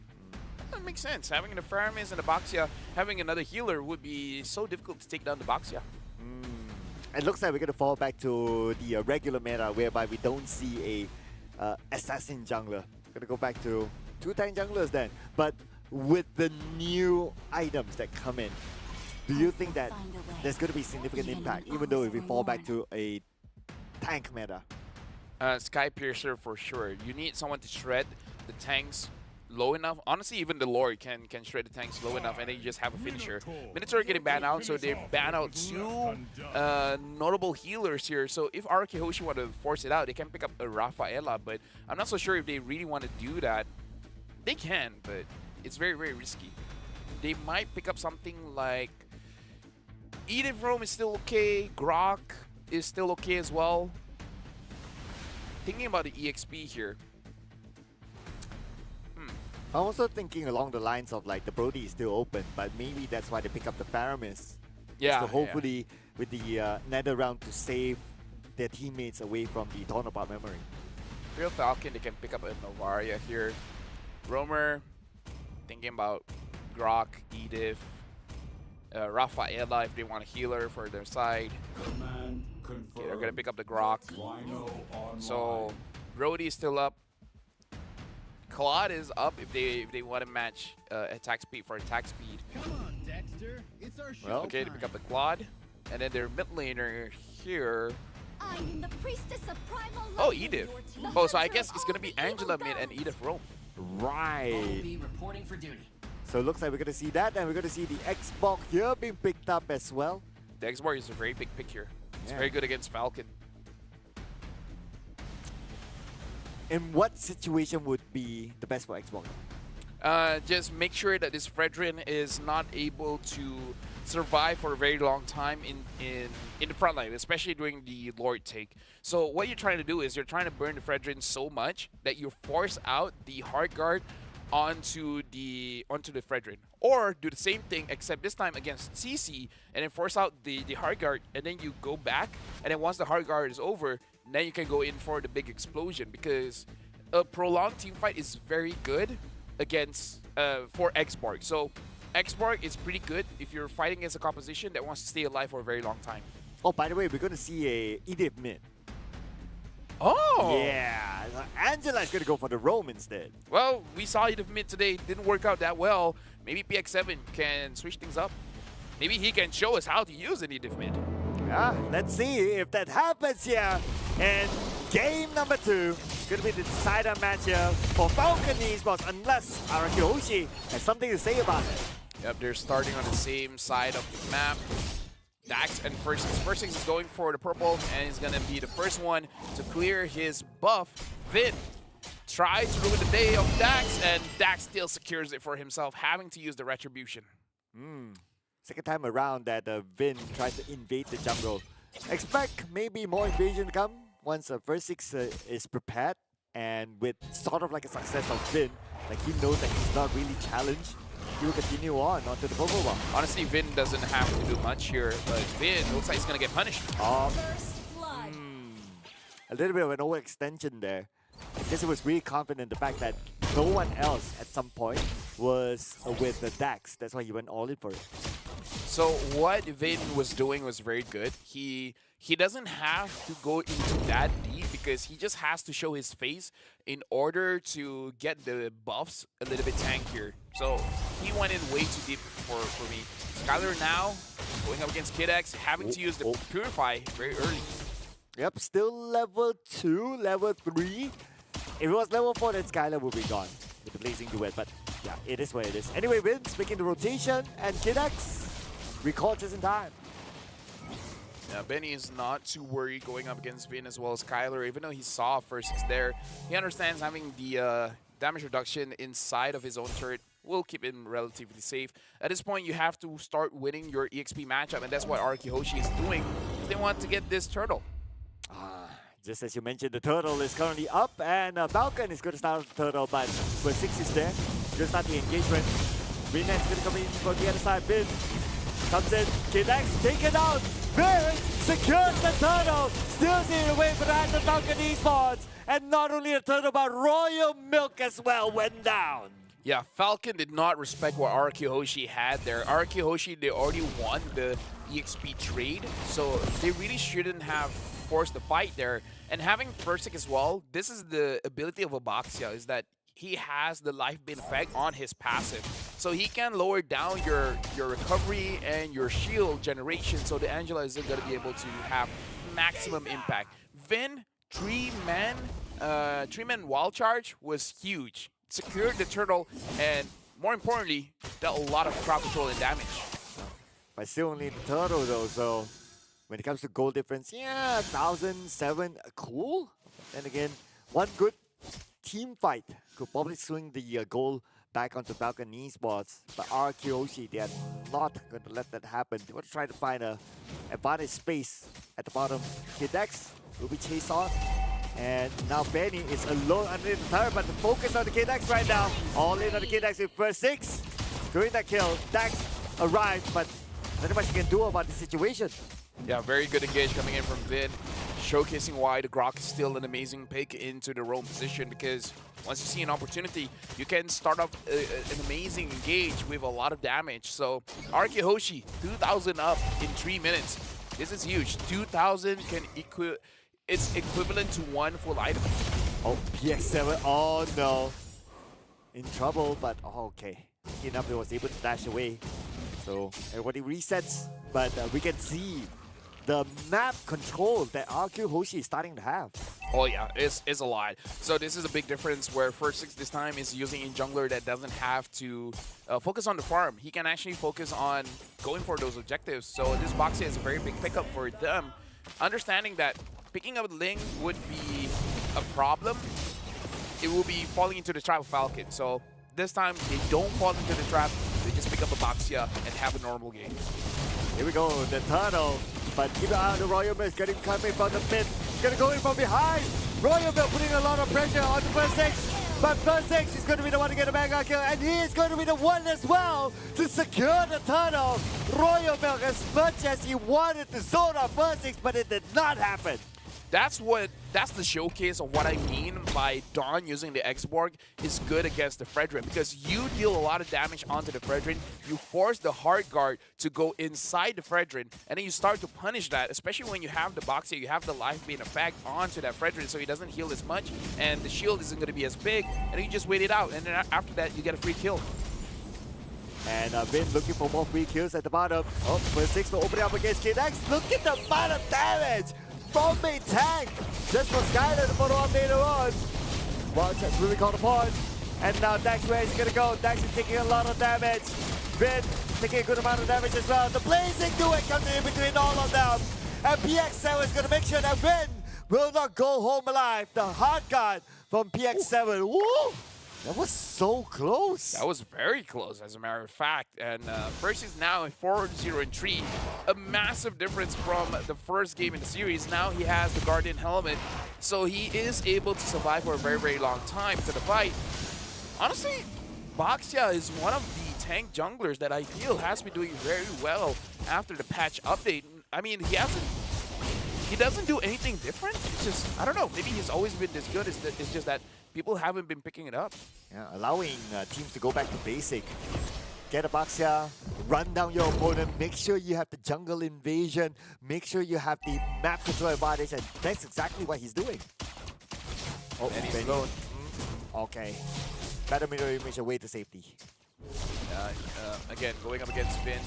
That makes sense. Having the Faramis and the Baxia, having another healer would be so difficult to take down the Baxia. It looks like we're going to fall back to the regular meta whereby we don't see a assassin jungler. We're going to go back to 2 tank junglers then. But with the new items that come in, do you think that there's going to be significant impact even though if we fall back to a tank meta? Sky Piercer for sure. You need someone to shred the tanks low enough. Honestly, even the Lord can shred the tanks low enough, and then you just have a finisher. Minotaur getting banned out, so they ban out 2 notable healers here. So if Arkiyoshi want to force it out, they can pick up a Rafaela, but I'm not so sure if they really want to do that. They can, but it's very, very risky. They might pick up something like Edith Rome is still okay. Grok is still okay as well. Thinking about the EXP here. I'm also thinking along the lines of like the Brody is still open, but maybe that's why they pick up the Faramis. Yeah, So yeah. hopefully with the nether round to save their teammates away from the torn apart memory. Real Falcon, they can pick up a Novaria here. Roamer, thinking about Grok, Edith, Rafaela if they want a healer for their side. Okay, they're gonna pick up the Grok. So Brody is still up. Claude is up if they want to match attack speed for attack speed. Come on, Dexter. It's our show. Well, Okay, they pick up the Claude. And then their mid laner here. I am the priestess of primal Oh, life. Edith. The Oh, so I hunter guess of it's all gonna be the Angela evil mid and gods. Edith roam. Right. Be reporting for duty. So it looks like we're going to see that, and we're going to see the Xbox here being picked up as well. The Xbox is a very big pick here. It's Yeah. very good against Falcon. In what situation would be the best for Xbox? Just make sure that this Fredrin is not able to survive for a very long time in the front line, especially during the Lord take. So what you're trying to do is you're trying to burn the Fredrin so much that you force out the hard guard onto the Fredrin, or do the same thing except this time against CC and then force out the hard guard, and then you go back, and then once the hard guard is over, then you can go in for the big explosion, because a prolonged team fight is very good against for Xborg. So Xborg is pretty good if you're fighting against a composition that wants to stay alive for a very long time. Oh, by the way, we're going to see a Edith mid. Oh! Yeah, Angela is going to go for the roam instead. Well, we saw Edith mid today. Didn't work out that well. Maybe PX7 can switch things up. Maybe he can show us how to use an Edith mid. Yeah, let's see if that happens here. And game number 2 is going to be the decider match here for Falcon eSports, unless Araki Hoshi has something to say about it. Yep, they're starting on the same side of the map. Dax and First is going for the purple, and he's going to be the first one to clear his buff. Vin tries to ruin the day of Dax, and Dax still secures it for himself, having to use the Retribution. Second time around that Vin tries to invade the jungle. Expect maybe more invasion to come once First Six is prepared, and with sort of like a success of Vin, like he knows that he's not really challenged. He will continue on onto the purple buff. Honestly, Vin doesn't have to do much here, but Vin looks like he's going to get punished. First blood. A little bit of an overextension there. I guess it was really confident in the fact that no one else at some point was with the Dax. That's why he went all in for it. So what Vin was doing was very good. He doesn't have to go into that deep because he just has to show his face in order to get the buffs a little bit tankier. So he went in way too deep for me. Skylar now going up against Kid X, having to use the Purify very early. Yep, still level 2, level 3. If it was level 4, then Skylar would be gone with the Blazing Duet. But yeah, it is what it is. Anyway, Vince making the rotation, and Kid X recalled just in time. Yeah, Benny is not too worried going up against Vin as well as Kyler, even though he saw First Six there. He understands having the damage reduction inside of his own turret will keep him relatively safe. At this point, you have to start winning your EXP matchup, and that's what Araki Hoshi is doing. They want to get this turtle. Just as you mentioned, the turtle is currently up, and Falcon is going to start the turtle, but First Six is there. He's going to start the engagement. Vin's going to come in from the other side. Vin comes in. Kinex, take it out. Vin secures the turtle. Still seeing away behind the Falcon eSports. And not only the turtle, but Royal Milk as well went down. Yeah, Falcon did not respect what Araki Hoshi had there. Araki Hoshi, they already won the EXP trade, so they really shouldn't have forced the fight there. And having First as well, this is the ability of Abaxia, is that he has the life bin effect on his passive. So he can lower down your recovery and your shield generation, so the Angela isn't going to be able to have maximum impact. Vin, three-man wall charge was huge. Secured the turtle, and more importantly, dealt a lot of crowd control and damage. But still only the turtle though, so when it comes to goal difference, yeah, 1,007, cool. Then again, one good team fight could probably swing the goal back onto Falcon eSports. But Araki, they are not going to let that happen. They want to try to find a advantage space at the bottom. Kidex will be chased on. And now Benny is alone underneath the turret, but the focus on the Kidex right now. All in on the Kidex with First Six. Doing that kill. Dax arrived, but Not much you can do about the situation. Yeah, very good engage coming in from Vin, showcasing why the Grok is still an amazing pick into the roam position, because once you see an opportunity, you can start off an amazing engage with a lot of damage. So Arky Hoshi, 2,000 up in 3 minutes. This is huge. 2,000 can it's equivalent to 1 full item. Oh, PX7. Oh no. In trouble, but okay. Enough, he was able to dash away. So everybody resets, but we can see the map control that RQ Hoshi is starting to have. Oh yeah, it's a lot. So this is a big difference where First Six this time is using a jungler that doesn't have to focus on the farm. He can actually focus on going for those objectives. So this Boxia is a very big pickup for them. Understanding that picking up Ling would be a problem, it will be falling into the trap of Falcon. So this time they don't fall into the trap, they just pick up a Boxia and have a normal game. Here we go, the tunnel. But keep an eye on the Royal Mill. It's getting coming from the mid. It's going to go in from behind. Royal Mill putting a lot of pressure on the First Six. But First Six is going to be the one to get a mega kill. And he is going to be the one as well to secure the tunnel. Royal Mill, as much as he wanted to zone out First Six, but it did not happen. That's the showcase of what I mean by Dawn using the Xborg is good against the Fredrin, because you deal a lot of damage onto the Fredrin, you force the hard guard to go inside the Fredrin, and then you start to punish that, especially when you have the Boxia, you have the life being effect onto that Fredrin, so he doesn't heal as much, and the shield isn't going to be as big, and you just wait it out, and then after that you get a free kill. And Vin looking for more free kills at the bottom. Oh, First Six will open up against KidX. Look at the amount of damage from a tank. Just for Skyler to follow up later on. Well, that's really called upon. And now Dax, where is he gonna go? Dax is taking a lot of damage. Vin taking a good amount of damage as well. The Blazing Duet comes in between all of them. And PX7 is gonna make sure that Vin will not go home alive. The hard guard from PX7. Woo! That was so close. That was very close, as a matter of fact. And First is now in 4-0-3. A massive difference from the first game in the series. Now he has the Guardian helmet, so he is able to survive for a very, very long time to the fight. Honestly, Boxia is one of the tank junglers that I feel has been doing very well after the patch update. I mean, he doesn't do anything different. It's just, I don't know, maybe he's always been this good. It's just that people haven't been picking it up. Yeah, allowing teams to go back to basic. Get a Boxia, run down your opponent, make sure you have the jungle invasion, make sure you have the map control advantage, and that's exactly what he's doing. Oh, and he's Benny. going. Okay. Better mirror image away to safety. Again, going up against Finn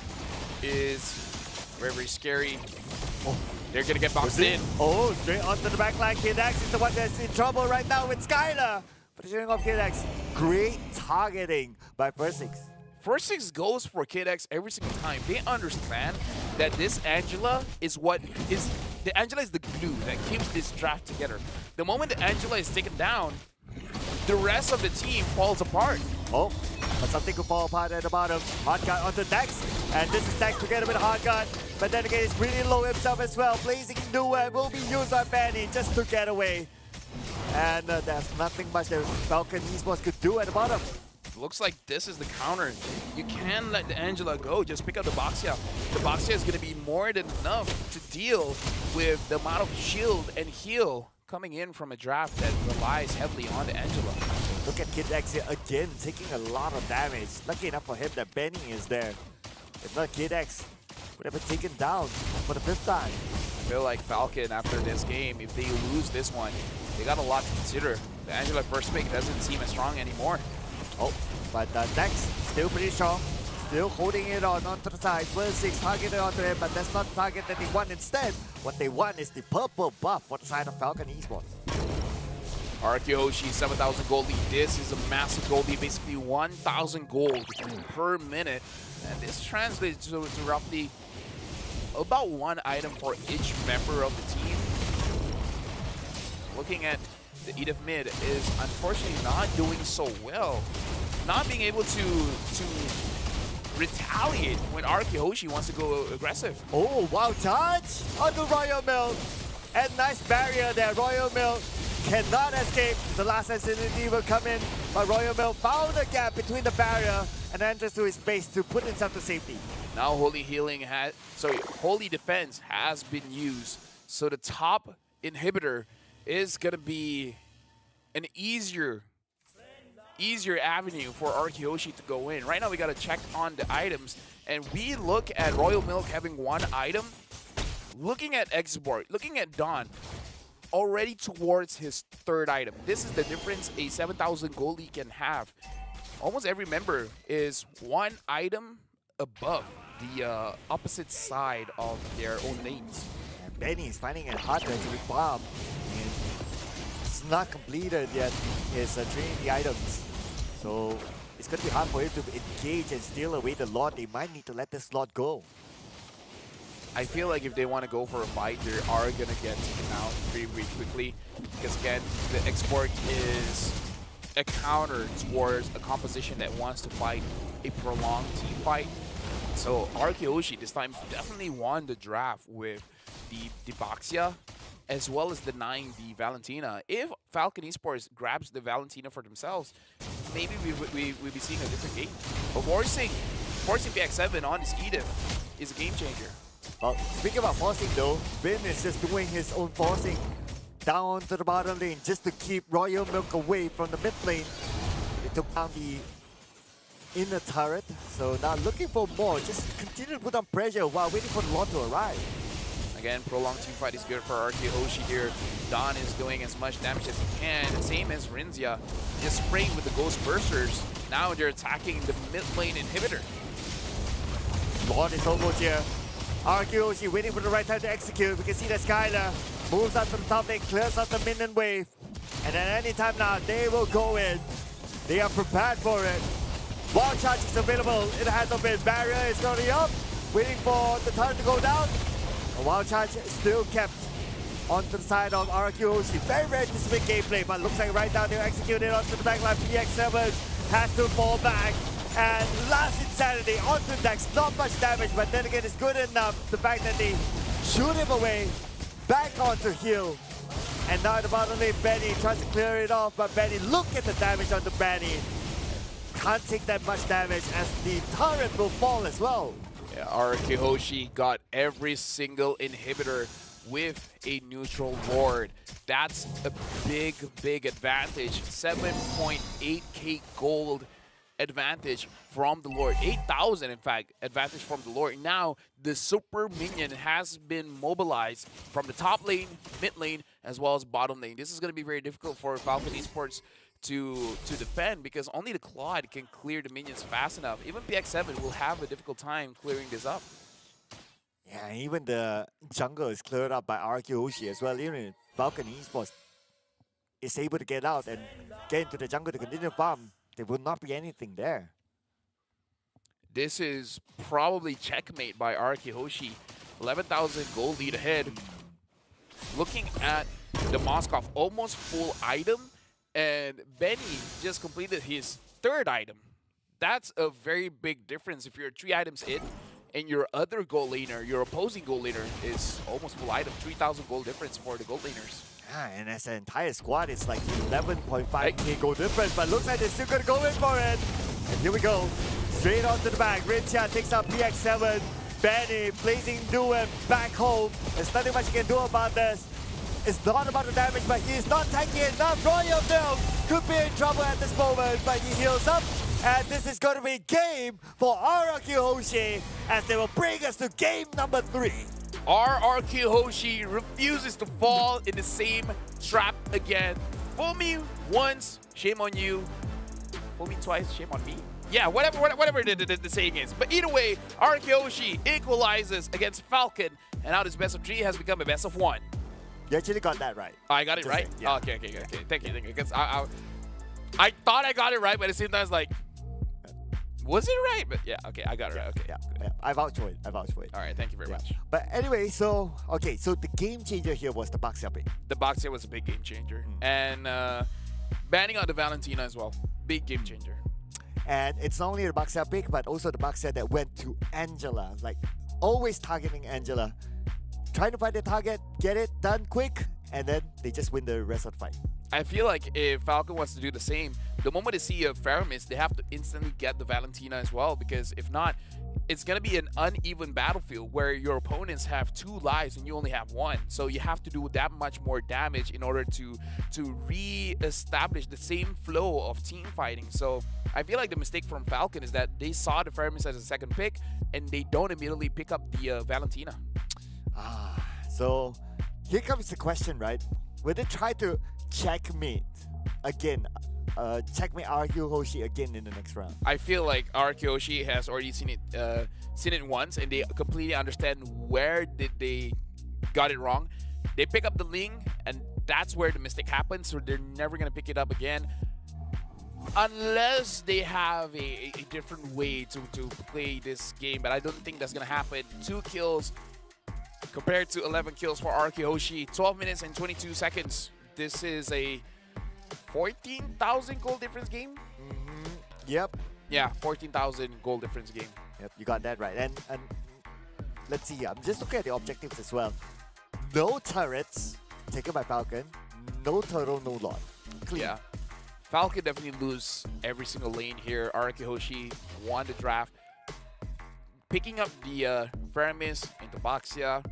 is very, very scary. Oh. They're going to get boxed in. Oh, straight onto the back line. KidX is the one that's in trouble right now with Skyler. Positioning of KidX. Great targeting by First Six. First Six goes for KidX every single time. They understand that this Angela is the Angela is the glue that keeps this draft together. The moment the Angela is taken down, the rest of the team falls apart. Oh, but something could fall apart at the bottom. Hard guard onto Dex, and this is Dex together with Hard guard. But then again, he's really low himself as well. Blazing Duet will be used by Benny just to get away. And there's nothing much that Falcon eSports could do at the bottom. Looks like this is the counter. You can't let the Angela go. Just pick up the Boxia. The Boxia is going to be more than enough to deal with the amount of shield and heal coming in from a draft that relies heavily on the Angela. Look at KidX here again, taking a lot of damage. Lucky enough for him that Benny is there. If not, KidX would have been taken down for the 5th time. I feel like Falcon, after this game, if they lose this one, they got a lot to consider. The Angela first pick doesn't seem as strong anymore. Oh, but Dex still pretty strong. Still holding it onto the side. First Six targeted onto him, but that's not the target that they want instead. What they want is the purple buff for the side of Falcon eSports. Arkeoshi, 7,000 gold lead. This is a massive gold lead, basically 1,000 gold per minute. And this translates to roughly about 1 item for each member of the team. Looking at the Edith mid is unfortunately not doing so well. Not being able to retaliate when Arkeoshi wants to go aggressive. Oh, wow, touch on the Royal Mill. And nice barrier there. Royal Mill cannot escape. The last sensitivity will come in, but Royal Mill found a gap between the barrier and enters to his base to put himself to safety. Now Holy Defense has been used. So the top inhibitor is gonna be an easier avenue for Arkiyoshi to go in. Right now we gotta check on the items, and we look at Royal Milk having one item. Looking at Export, looking at Dawn, already towards his third item. This is the difference a 7,000 gold lead can have. Almost every member is one item above the opposite side of their own lanes. And Benny is finding it hard to actually farm. And it's not completed yet his Trinity items. So it's going to be hard for him to engage and steal away the Lord. They might need to let this Lord go. I feel like if they want to go for a fight, they are going to get taken out very, very quickly. Because again, the Export is a counter towards a composition that wants to fight a prolonged team fight. So Arkiyoshi this time definitely won the draft with the Baxia as well as the 9, the Valentina. If Falcon Esports grabs the Valentina for themselves, maybe we'll be seeing a different game. But forcing PX7 on this Edith is a game changer. Well, speaking about forcing though, Bin is just doing his own forcing down to the bottom lane just to keep Royal Milk away from the mid lane. They took down the inner turret, so now looking for more. Just continue to put on pressure while waiting for the Lord to arrive. Again, prolonged team fight is good for Arkiyoshi here. Dawn is doing as much damage as he can. Same as Rinzia, just spraying with the Ghost Bursters. Now they're attacking the mid lane inhibitor. Lord is almost here. Arkiyoshi waiting for the right time to execute. We can see that Skylar moves up to the top lane, clears out the minion wave. And at any time now, they will go in. They are prepared for it. Wild Charge is available. It has open. Barrier is going up, waiting for the turret to go down. A Wild Charge is still kept onto the side of Arkiyoshi. Very, very disciplined gameplay, but looks like right now they're executing onto the backline. PX7 has to fall back. And last Insanity onto Dex, not much damage, but then again it's good enough. The fact that they shoot him away, back onto heal. And now at the bottom lane, Benny tries to clear it off, but Benny, look at the damage on the Benny. Can't take that much damage as the turret will fall as well. Yeah, Arkiyoshi got every single inhibitor with a neutral ward. That's a big, big advantage. 7.8k gold advantage from the Lord. 8,000 in fact advantage from the Lord. Now the super minion has been mobilized from the top lane, mid lane, as well as bottom lane. This is going to be very difficult for Falcon Esports to defend because only the Claude can clear the minions fast enough. Even PX7 will have a difficult time clearing this up. Yeah, even the jungle is cleared up by Arkiyoshi as well. Even Falcon Esports is able to get out and get into the jungle to continue farm. There will not be anything there. This is probably checkmate by Arkiyoshi. 11,000 gold lead ahead. Looking at the Moskov, almost full item, and Benny just completed his third item. That's a very big difference. If you're 3 items in, and your other gold laner, your opposing gold laner, is almost full item. 3,000 gold difference for the gold laners. Yeah, and as an entire squad, it's like 11.5k gold difference, but looks like they're still gonna go in for it. And here we go, straight onto the back. Rinzia takes out PX7. Benny blazing Duem back home. There's nothing much he can do about this. It's not about the damage, but he's not tanking enough. Royal Milk could be in trouble at this moment, but he heals up. And this is going to be game for Arkiyoshi as they will bring us to game number 3. Our Arkiyoshi refuses to fall in the same trap again. Fool me once, shame on you. Fool me twice, shame on me. Yeah, whatever the saying is. But either way, Arkiyoshi equalizes against Falcon, and now this best of 3 has become a best of 1. You actually got that right. I got it right? Yeah. Okay. Thank you. Because I thought I got it right, but at the same time, I was like, was it right? But yeah, okay, I got it right. Okay. Yeah. I vouch for it. All right, thank you very much. But anyway, so the game changer here was the Baxia pick. The Baxia was a big game changer. And banning out the Valentina as well. Big game changer. And it's not only the Baxia pick, but also the Baxia that went to Angela. Like, always targeting Angela. Trying to find the target, get it done quick, and then they just win the rest of the fight. I feel like if Falcon wants to do the same, the moment they see a Faramis, they have to instantly get the Valentina as well, because if not, it's going to be an uneven battlefield where your opponents have 2 lives and you only have 1. So you have to do that much more damage in order to re-establish the same flow of team fighting. So I feel like the mistake from Falcon is that they saw the Feramis as a second pick and they don't immediately pick up the Valentina. So here comes the question, right? Will they try to checkmate again? Checkmate RQ Hoshi again in the next round. I feel like RQ Hoshi has already seen it once, and they completely understand where did they got it wrong. They pick up the Ling, and that's where the mistake happens. So they're never gonna pick it up again, unless they have a different way to play this game. But I don't think that's gonna happen. 2 kills compared to 11 kills for RQ Hoshi. 12 minutes and 22 seconds. This is a 14,000 goal difference game? Yep. Yeah, 14,000 goal difference game. Yep, you got that right. And let's see, I'm just looking at the objectives as well. No turrets taken by Falcon. No turtle, no lot. Clean. Yeah. Falcon definitely lose every single lane here. Araki Hoshi won the draft. Picking up the Feramis into Baxia.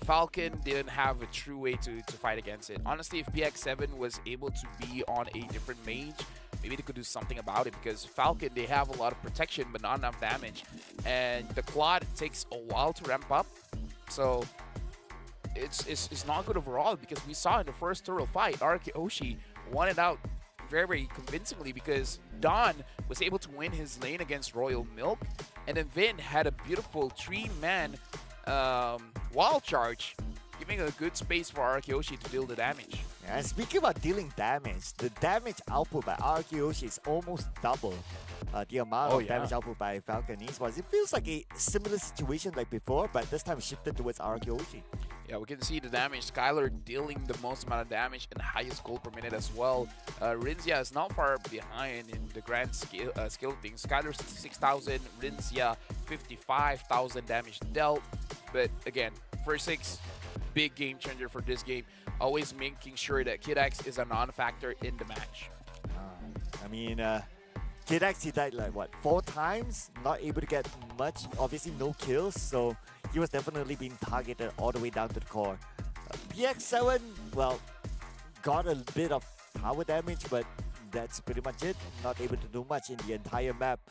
Falcon didn't have a true way to fight against it. Honestly, if PX7 was able to be on a different mage, maybe they could do something about it, because Falcon, they have a lot of protection but not enough damage. And the Claude takes a while to ramp up. So it's not good overall, because we saw in the first turtle fight, Araki Hoshi won it out very, very convincingly, because Don was able to win his lane against Royal Milk, and then Vin had a beautiful 3-man wall charge, giving a good space for Araki to deal the damage. Yeah, and speaking about dealing damage, the damage output by Araki is almost double the amount of damage output by Falcon eSports. It feels like a similar situation like before, but this time shifted towards Araki. Yeah, we can see the damage. Skylar dealing the most amount of damage and highest gold per minute as well. Rinzia is not far behind in the grand skill thing. Skylar 66,000, Rinzia 55,000 damage dealt. But again, first 6, big game changer for this game. Always making sure that Kid X is a non-factor in the match. I mean, Kid X, he died like what, 4 times? Not able to get much, obviously no kills, so he was definitely being targeted all the way down to the core. PX7, well, got a bit of power damage, but that's pretty much it. Not able to do much in the entire map.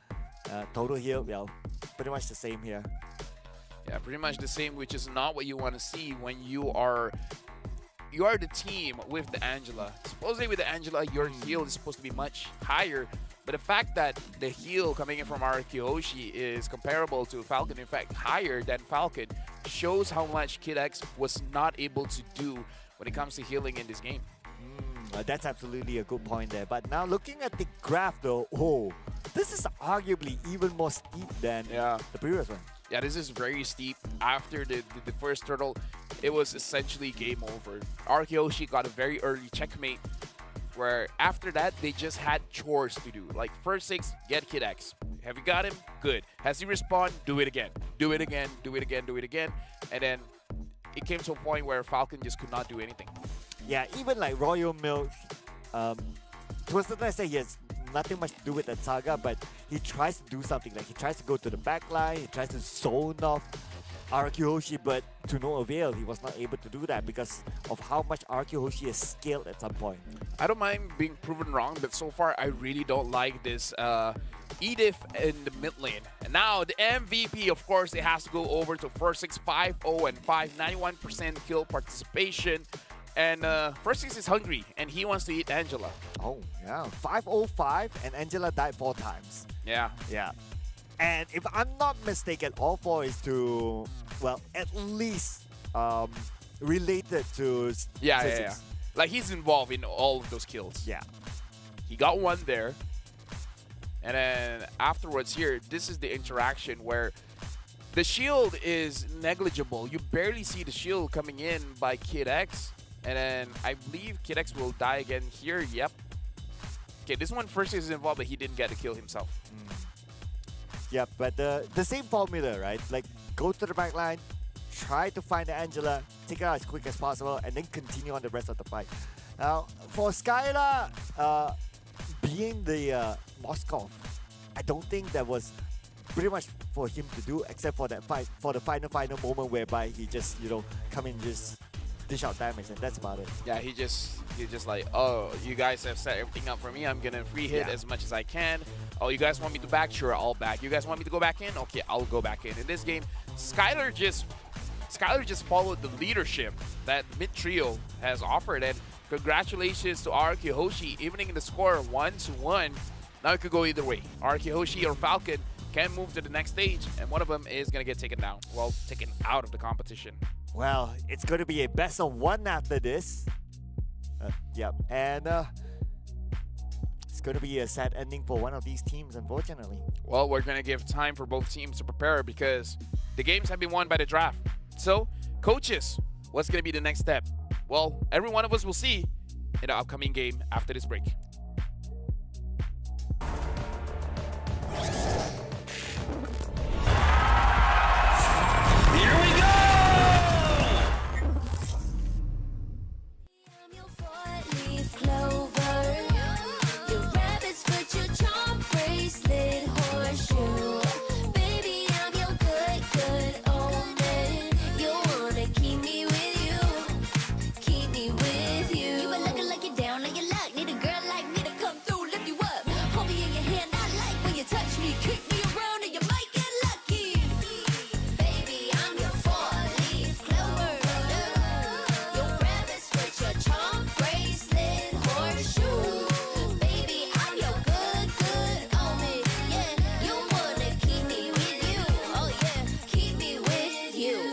Total heal, well, pretty much the same here. Yeah, pretty much the same, which is not what you want to see when you are the team with the Angela. Supposedly with the Angela, your heal is supposed to be much higher, but the fact that the heal coming in from Araki Hoshi is comparable to Falcon, in fact higher than Falcon, shows how much Kid X was not able to do when it comes to healing in this game. That's absolutely a good point there. But now looking at the graph though, oh, this is arguably even more steep than the previous one. Yeah, this is very steep. After the first turtle, it was essentially game over. Araki Hoshi got a very early checkmate, where after that, they just had chores to do. Like, first 6, get Kid X. Have you got him? Good. Has he respawned? Do it again. Do it again, do it again, do it again. And then it came to a point where Falcon just could not do anything. Yeah, even like Royal Milk, to a certain extent, he has nothing much to do with that saga, but he tries to do something. Like, he tries to go to the back line, he tries to zone off Araki Hoshi, but to no avail. He was not able to do that because of how much Araki Hoshi has scaled at some point. I don't mind being proven wrong, but so far I really don't like this Edith in the mid lane. And now the MVP, of course, it has to go over to first 6, 5-0 and 5, 91% kill participation. And first 6 is hungry, and he wants to eat Angela. Oh, yeah. 505, and Angela died 4 times. Yeah. Yeah. And if I'm not mistaken, all 4 is to, well, at least related to Yeah. Like, he's involved in all of those kills. Yeah. He got 1 there. And then afterwards here, this is the interaction where the shield is negligible. You barely see the shield coming in by Kid X. And then I believe Kid X will die again here. Yep. Okay, this one first is involved, but he didn't get the kill himself. Yeah, but the same formula, right? Like, go to the back line, try to find the Angela, take her out as quick as possible, and then continue on the rest of the fight. Now, for Skylar, being the Moskov, I don't think that was pretty much for him to do, except for that fight, for the final moment whereby he just, you know, come in, just dish out damage, and that's about it. Yeah, he's just like, oh, you guys have set everything up for me. I'm gonna free hit as much as I can. Oh, you guys want me to back? Sure, I'll back. You guys want me to go back in? Okay, I'll go back in. In this game, Skylar just followed the leadership that mid trio has offered, and congratulations to Araki Hoshi, evening the score 1-1. Now it could go either way. Araki Hoshi or Falcon can move to the next stage, and one of them is gonna get taken down. Well, taken out of the competition. Well, it's going to be a best of one after this. Yep, and it's going to be a sad ending for one of these teams, unfortunately. Well, we're going to give time for both teams to prepare because the games have been won by the draft. So, coaches, what's going to be the next step? Well, every one of us will see in the upcoming game after this break. Here we go! I'm your four-leaf clover, your rabbit's foot, your charm bracelet, horseshoe. Baby, I'm your good, good omen. You wanna keep me with you, keep me with you. You been looking like you're down on your luck. Need a girl like me to come through, lift you up. Hold me in your hand, I like when you touch me. Kick me around and you might get lucky. Baby, I'm your four-leaf clover. Your rabbit's foot, your charm bracelet, horseshoe. Baby, I'm your good, good omen. Yeah, you wanna keep me with you. Oh yeah, keep me with you.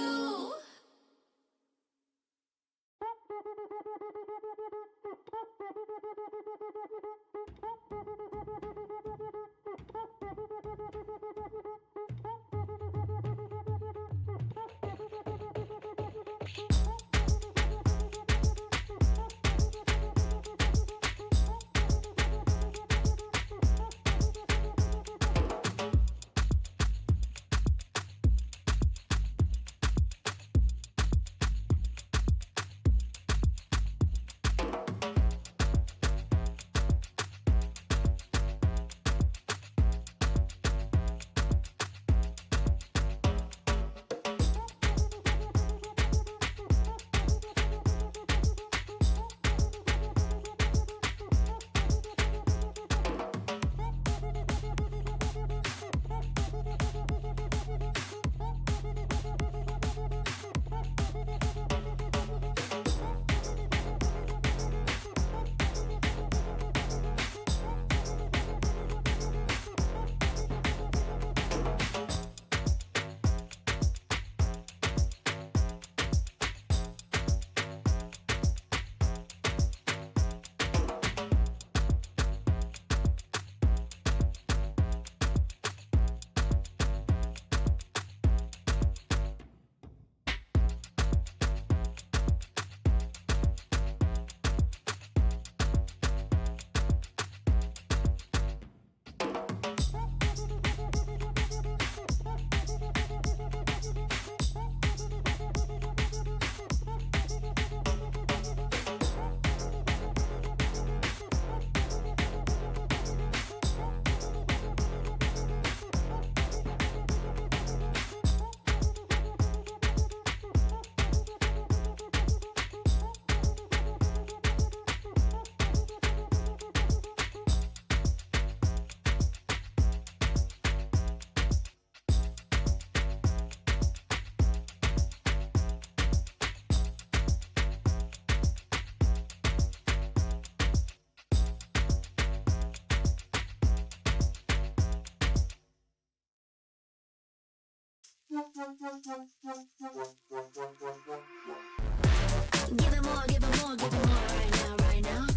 Give it more, give it more, give it more right now, right now.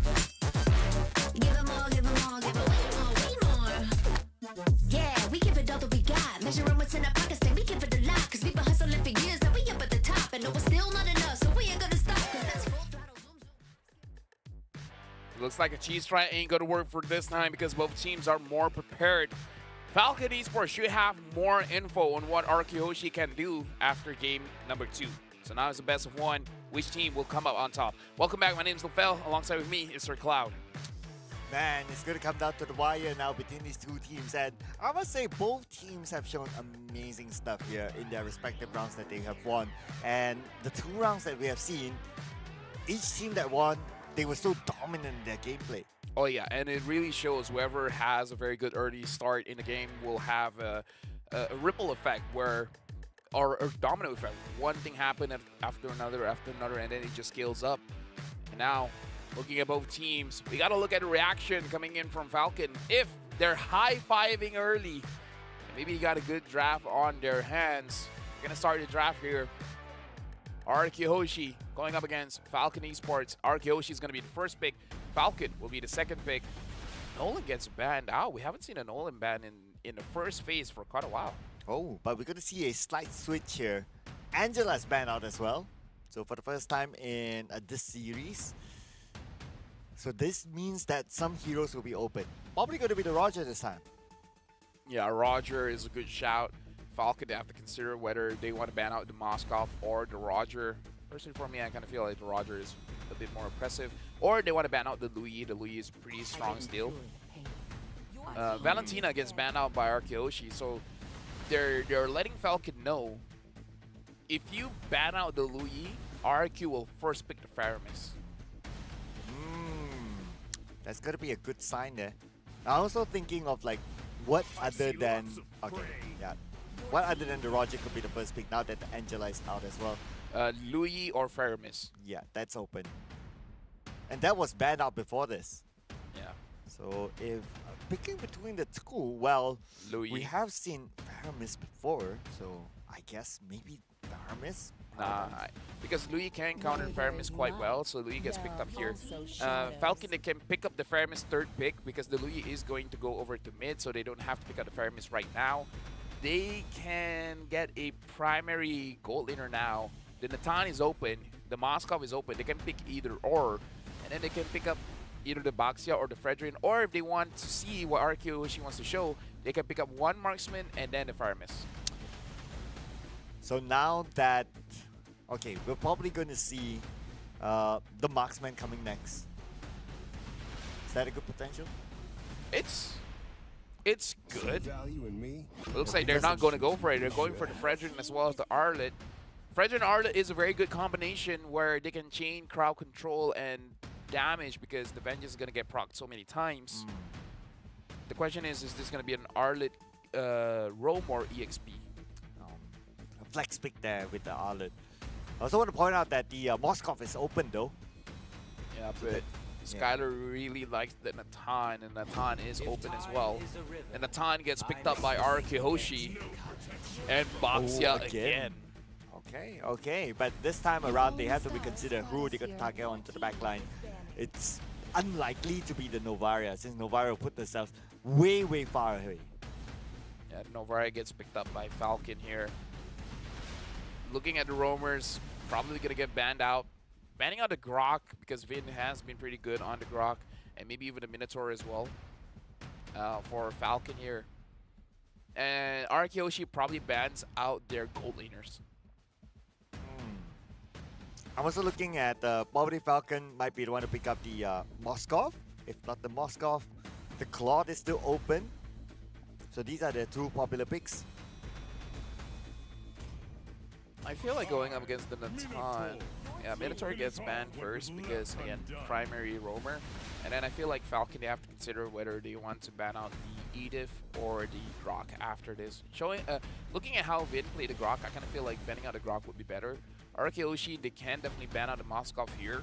Give it more, give it more, give it way more. Yeah, we give it all that we got. Measuring what's in our pockets, then we give it a lot. Cause we've been hustling for years, now we up at the top. And no, it's still not enough, so we ain't gonna stop. Cause that's full throttle, zoom, zoom. Looks like a cheese try ain't gonna work for this time because both teams are more prepared. Falcon eSports should have more info on what Araki Hoshi can do after game number 2. So now it's a best of one. Which team will come up on top? Welcome back. My name is LaFell. Alongside with me is Sir Cloud. Man, it's going to come down to the wire now between these two teams. And I must say, both teams have shown amazing stuff here in their respective rounds that they have won. And the 2 rounds that we have seen, each team that won, they were so dominant in their gameplay. Oh yeah, and it really shows whoever has a very good early start in the game will have a ripple effect or domino effect. One thing happened after another, and then it just scales up. And now, looking at both teams, we got to look at the reaction coming in from Falcon. If they're high-fiving early, maybe you got a good draft on their hands. We're going to start the draft here. Arkihoshi going up against Falcon eSports. Arkihoshi is going to be the first pick. Falcon will be the second pick. Nolan gets banned out. We haven't seen a Nolan ban in the first phase for quite a while. Oh, but we're going to see a slight switch here. Angela's banned out as well. So for the first time in this series. So this means that some heroes will be open. Probably going to be the Roger this time. Yeah, Roger is a good shout. Falcon, they have to consider whether they want to ban out the Moskov or the Roger. Personally, for me, I kind of feel like the Roger is a bit more oppressive. Or they want to ban out the Louis. The Louis is pretty strong still. Valentina gets banned out by Arkihoshi, so they're letting Falcon know if you ban out the Louis, RQ will first pick the Faramis. That's going to be a good sign there. I'm also thinking of like what other than what other than the Roger could be the first pick now that the Angela is out as well. Louis or Faramis. Yeah, that's open. And that was banned out before this. Yeah. So if picking between the two, well, Louis. we have seen Faramis before, so I guess maybe Faramis? Nah, because Louis can counter Faramis quite well, so Louis gets picked up here. Falcon, they can pick up the Faramis third pick because the Louis is going to go over to mid, so they don't have to pick up the Faramis right now. They can get a primary gold laner now. The Natan is open, the Moskov is open. They can pick either or, and then they can pick up either the Baxia or the Fredrin, or if they want to see what Arkihoshi wants to show, they can pick up one Marksman and then the Faramis. So now that, okay, we're probably going to see the Marksman coming next. Is that a good potential? It's good. Value in me. Looks like they're not going to go for it. They're going for the Fredrin as well as the Arlet. Fredrin Arlet is a very good combination where they can chain crowd control and damage because the Vengeance is going to get procced so many times. The question is this going to be an Arlet roam or EXP? A flex pick there with the Arlet. I also want to point out that the Moskov is open though. Yeah, but Skylar really likes the Natan, and Natan is open as well. And Natan gets picked up by Arkihoshi and Baxia again. Okay, but this time around they have to reconsider who they could target onto the back line. It's unlikely to be the Novaria, since Novaria put themselves way far away. Yeah, Novaria gets picked up by Falcon here. Looking at the roamers, probably gonna get banned out. Banning out the Grok because Vin has been pretty good on the Grok, and maybe even the Minotaur as well for Falcon here. And Arkihoshi probably bans out their gold laners. I'm also looking at probably Falcon might be the one to pick up the Moskov. If not the Moskov, the Claude is still open. So these are the two popular picks. I feel like going up against the Natan. Yeah, Minotaur gets banned first because, again, primary roamer. And then I feel like Falcon, they have to consider whether they want to ban out the Edith or the Grok after this. Looking at how Vin played the Grok, I kind of feel like banning out the Grok would be better. Arkihoshi, they can definitely ban out the Moskov here.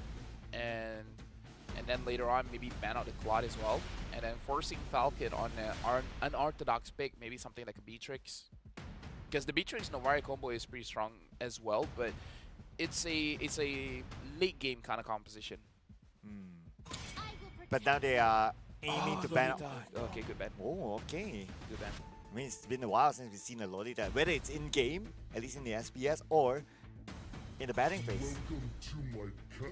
And then later on, maybe ban out the Claude as well. And then forcing Falcon on an unorthodox pick, maybe something like a Beatrix. Because the Beatrix Novaria combo is pretty strong as well, but it's a late game kind of composition. But now they are aiming to ban out. Okay, good ban. Oh, okay. Good ban. I mean, it's been a while since we've seen a Lolita, whether it's in game, at least in the SPS, or in the batting phase.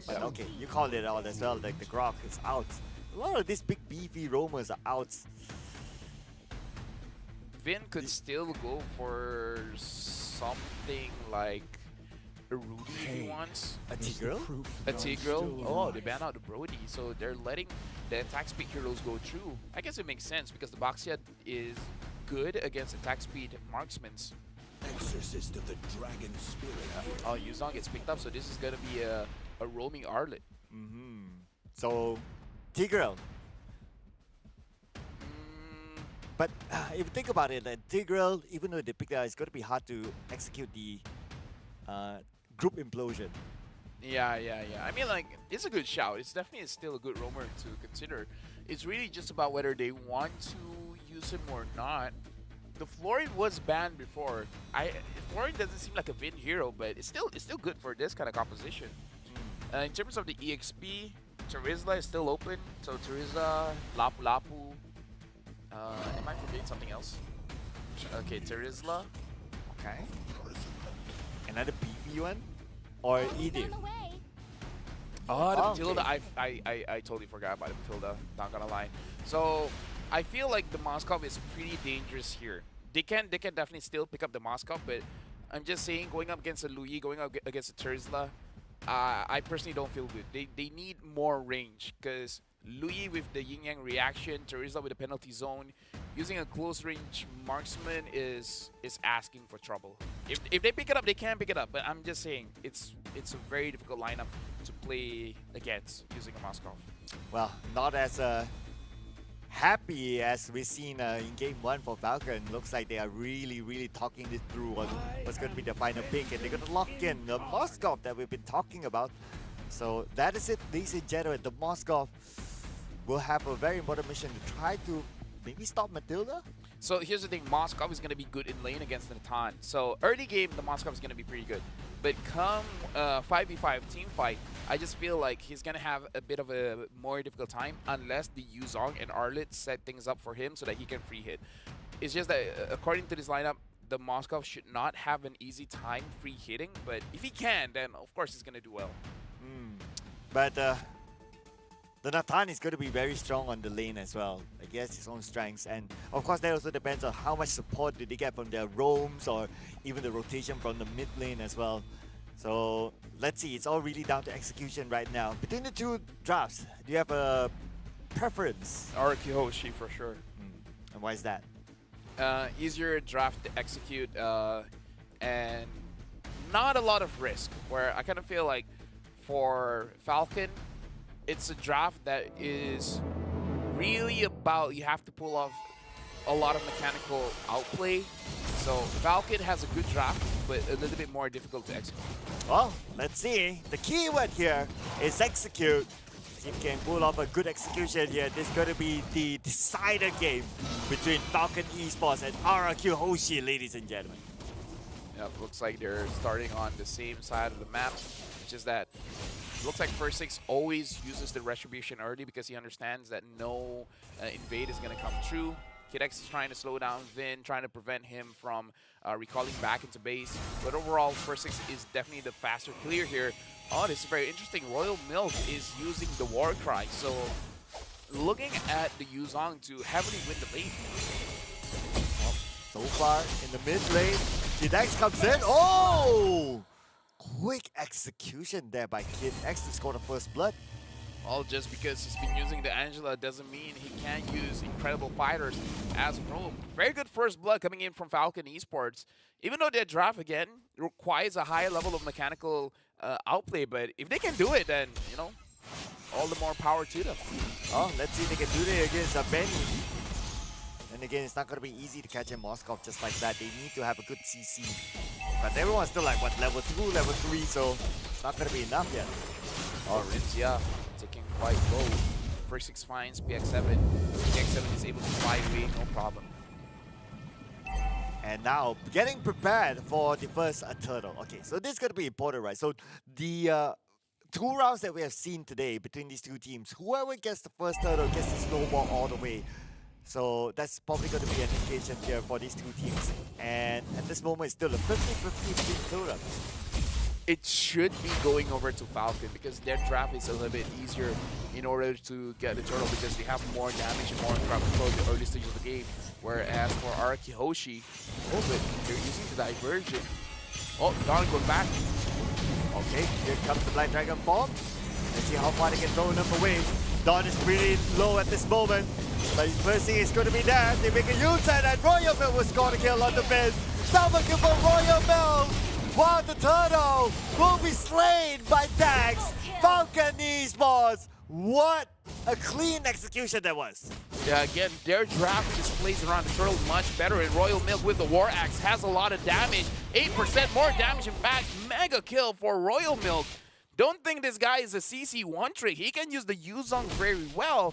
But okay, you called it out as well, like the Grok is out. A lot of these big beefy roamers are out. Vin could still go for something like a Rudy if he wants. A Tigreal? A Tigreal. Oh, they ban out the Brody, so they're letting the attack speed heroes go through. I guess it makes sense because the Baxia is good against attack speed marksmans. Exorcist of the dragon spirit. Oh, Yuzong gets picked up, so this is gonna be a roaming Arlet. So, Tigreal. But if you think about it, Tigreal, even though they picked it up, it's going to be hard to execute the group implosion. Yeah. I mean, like, it's a good shout. It's definitely still a good roamer to consider. It's really just about whether they want to use him or not. The Florid was banned before. Florid doesn't seem like a Vin hero, but it's still good for this kind of composition. In terms of the EXP, Terizla is still open. So Terizla, Lapu Lapu. Am I forgetting something else? Okay, Terizla. Okay. Another PV one? Or Edith? Oh, the Matilda. I totally forgot about the Matilda. Not gonna lie. So I feel like the Moskov is pretty dangerous here. They can definitely still pick up the Moskov, but I'm just saying going up against a Louis, going up against a Terizla, I personally don't feel good. They need more range because Louis with the yin yang reaction, Terizla with the penalty zone, using a close range marksman is asking for trouble. If they pick it up, they can pick it up, but I'm just saying it's a very difficult lineup to play against using a Moskov. Well, not as happy as we've seen in game 1 for Falcon. Looks like they are really talking this through on what's going to be the final pick, and they're going to lock in the Moskov that we've been talking about. So that is it, ladies and gentlemen. The Moskov will have a very important mission to try to maybe stop Matilda. So here's the thing, Moskov is going to be good in lane against Natan. So early game, the Moskov is going to be pretty good. But come 5v5 team fight, I just feel like he's going to have a bit of a more difficult time unless the Yuzong and Arlet set things up for him so that he can free hit. It's just that according to this lineup, the Moskov should not have an easy time free hitting, but if he can, then of course he's going to do well. But the Natan is going to be very strong on the lane as well. He has his own strengths, and of course that also depends on how much support do they get from their roams or even the rotation from the mid lane as well. So let's see, it's all really down to execution right now. Between the two drafts, do you have a preference? Arakihoshi for sure. And why is that? Easier draft to execute and not a lot of risk, where I kind of feel like for Falcon, it's a draft that is really about you have to pull off a lot of mechanical outplay. So Falcon has a good draft, but a little bit more difficult to execute. Well, let's see. The key word here is execute. If you can pull off a good execution here, this is going to be the decider game between Falcon eSports and RRQ Hoshi, ladies and gentlemen. Yeah, looks like they're starting on the same side of the map. It's just that looks like First Six always uses the Retribution early because he understands that no invade is going to come true. Kid X is trying to slow down Vin, trying to prevent him from recalling back into base. But overall, First Six is definitely the faster clear here. Oh, this is very interesting. Royal Milk is using the War Cry. So looking at the Yuzong to heavily win the lane. Well, so far in the mid lane, Kid X comes in. Oh! Quick execution there by Kid X to score the first blood. All just because he's been using the Angela doesn't mean he can't use incredible fighters as Rome. Very good first blood coming in from Falcon Esports. Even though their draft, again, requires a higher level of mechanical outplay, but if they can do it, then, you know, all the more power to them. Oh, let's see if they can do it against Benny. And again, it's not going to be easy to catch a Moskov just like that. They need to have a good CC. But everyone's still like, what, level 2, level 3, so it's not going to be enough yet. Oh, Rinzia taking quite low. First Six finds PX7. PX7 is able to fly away, no problem. And now, getting prepared for the first turtle. Okay, so this is going to be important, right? So the 2 rounds that we have seen today between these two teams, whoever gets the first turtle gets the snowball all the way. So that's probably going to be an indication here for these two teams. And at this moment, it's still a 50-50 between Turtle. It should be going over to Falcon because their draft is a little bit easier in order to get the turtle because they have more damage and more crowd control in the early stage of the game. Whereas for Arakihoshi, oh, but they're using the diversion. Oh, Darn going back. Okay, here comes the Black Dragon bomb. Let's see how far they can throw them away. Dawn is pretty low at this moment. But first thing is going to be there. They make a U-turn and Royal Milk will score the kill on the mid. Double kill for Royal Milk. While the turtle will be slain by Dax. Falcon eSports. What a clean execution that was. Yeah, again, their draft just plays around the turtle much better, and Royal Milk with the War Axe has a lot of damage. 8% more damage, in fact, mega kill for Royal Milk. Don't think this guy is a CC one trick. He can use the Yuzong very well,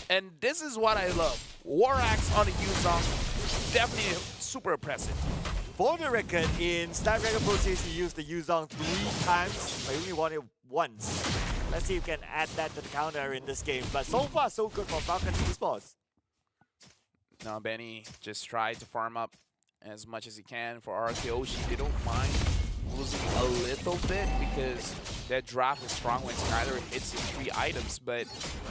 and this is what I love. War Axe on the Yuzong, definitely super impressive. For the record, in Snapdragon Pro Series, you used the Yuzong 3 times, but you only won it once. Let's see if you can add that to the counter in this game. But so far, so good for Falcon eSports. Now Benny just tried to farm up as much as he can for RKOshi. They don't mind losing a little bit because that draft is strong when Skylar hits his 3 items. But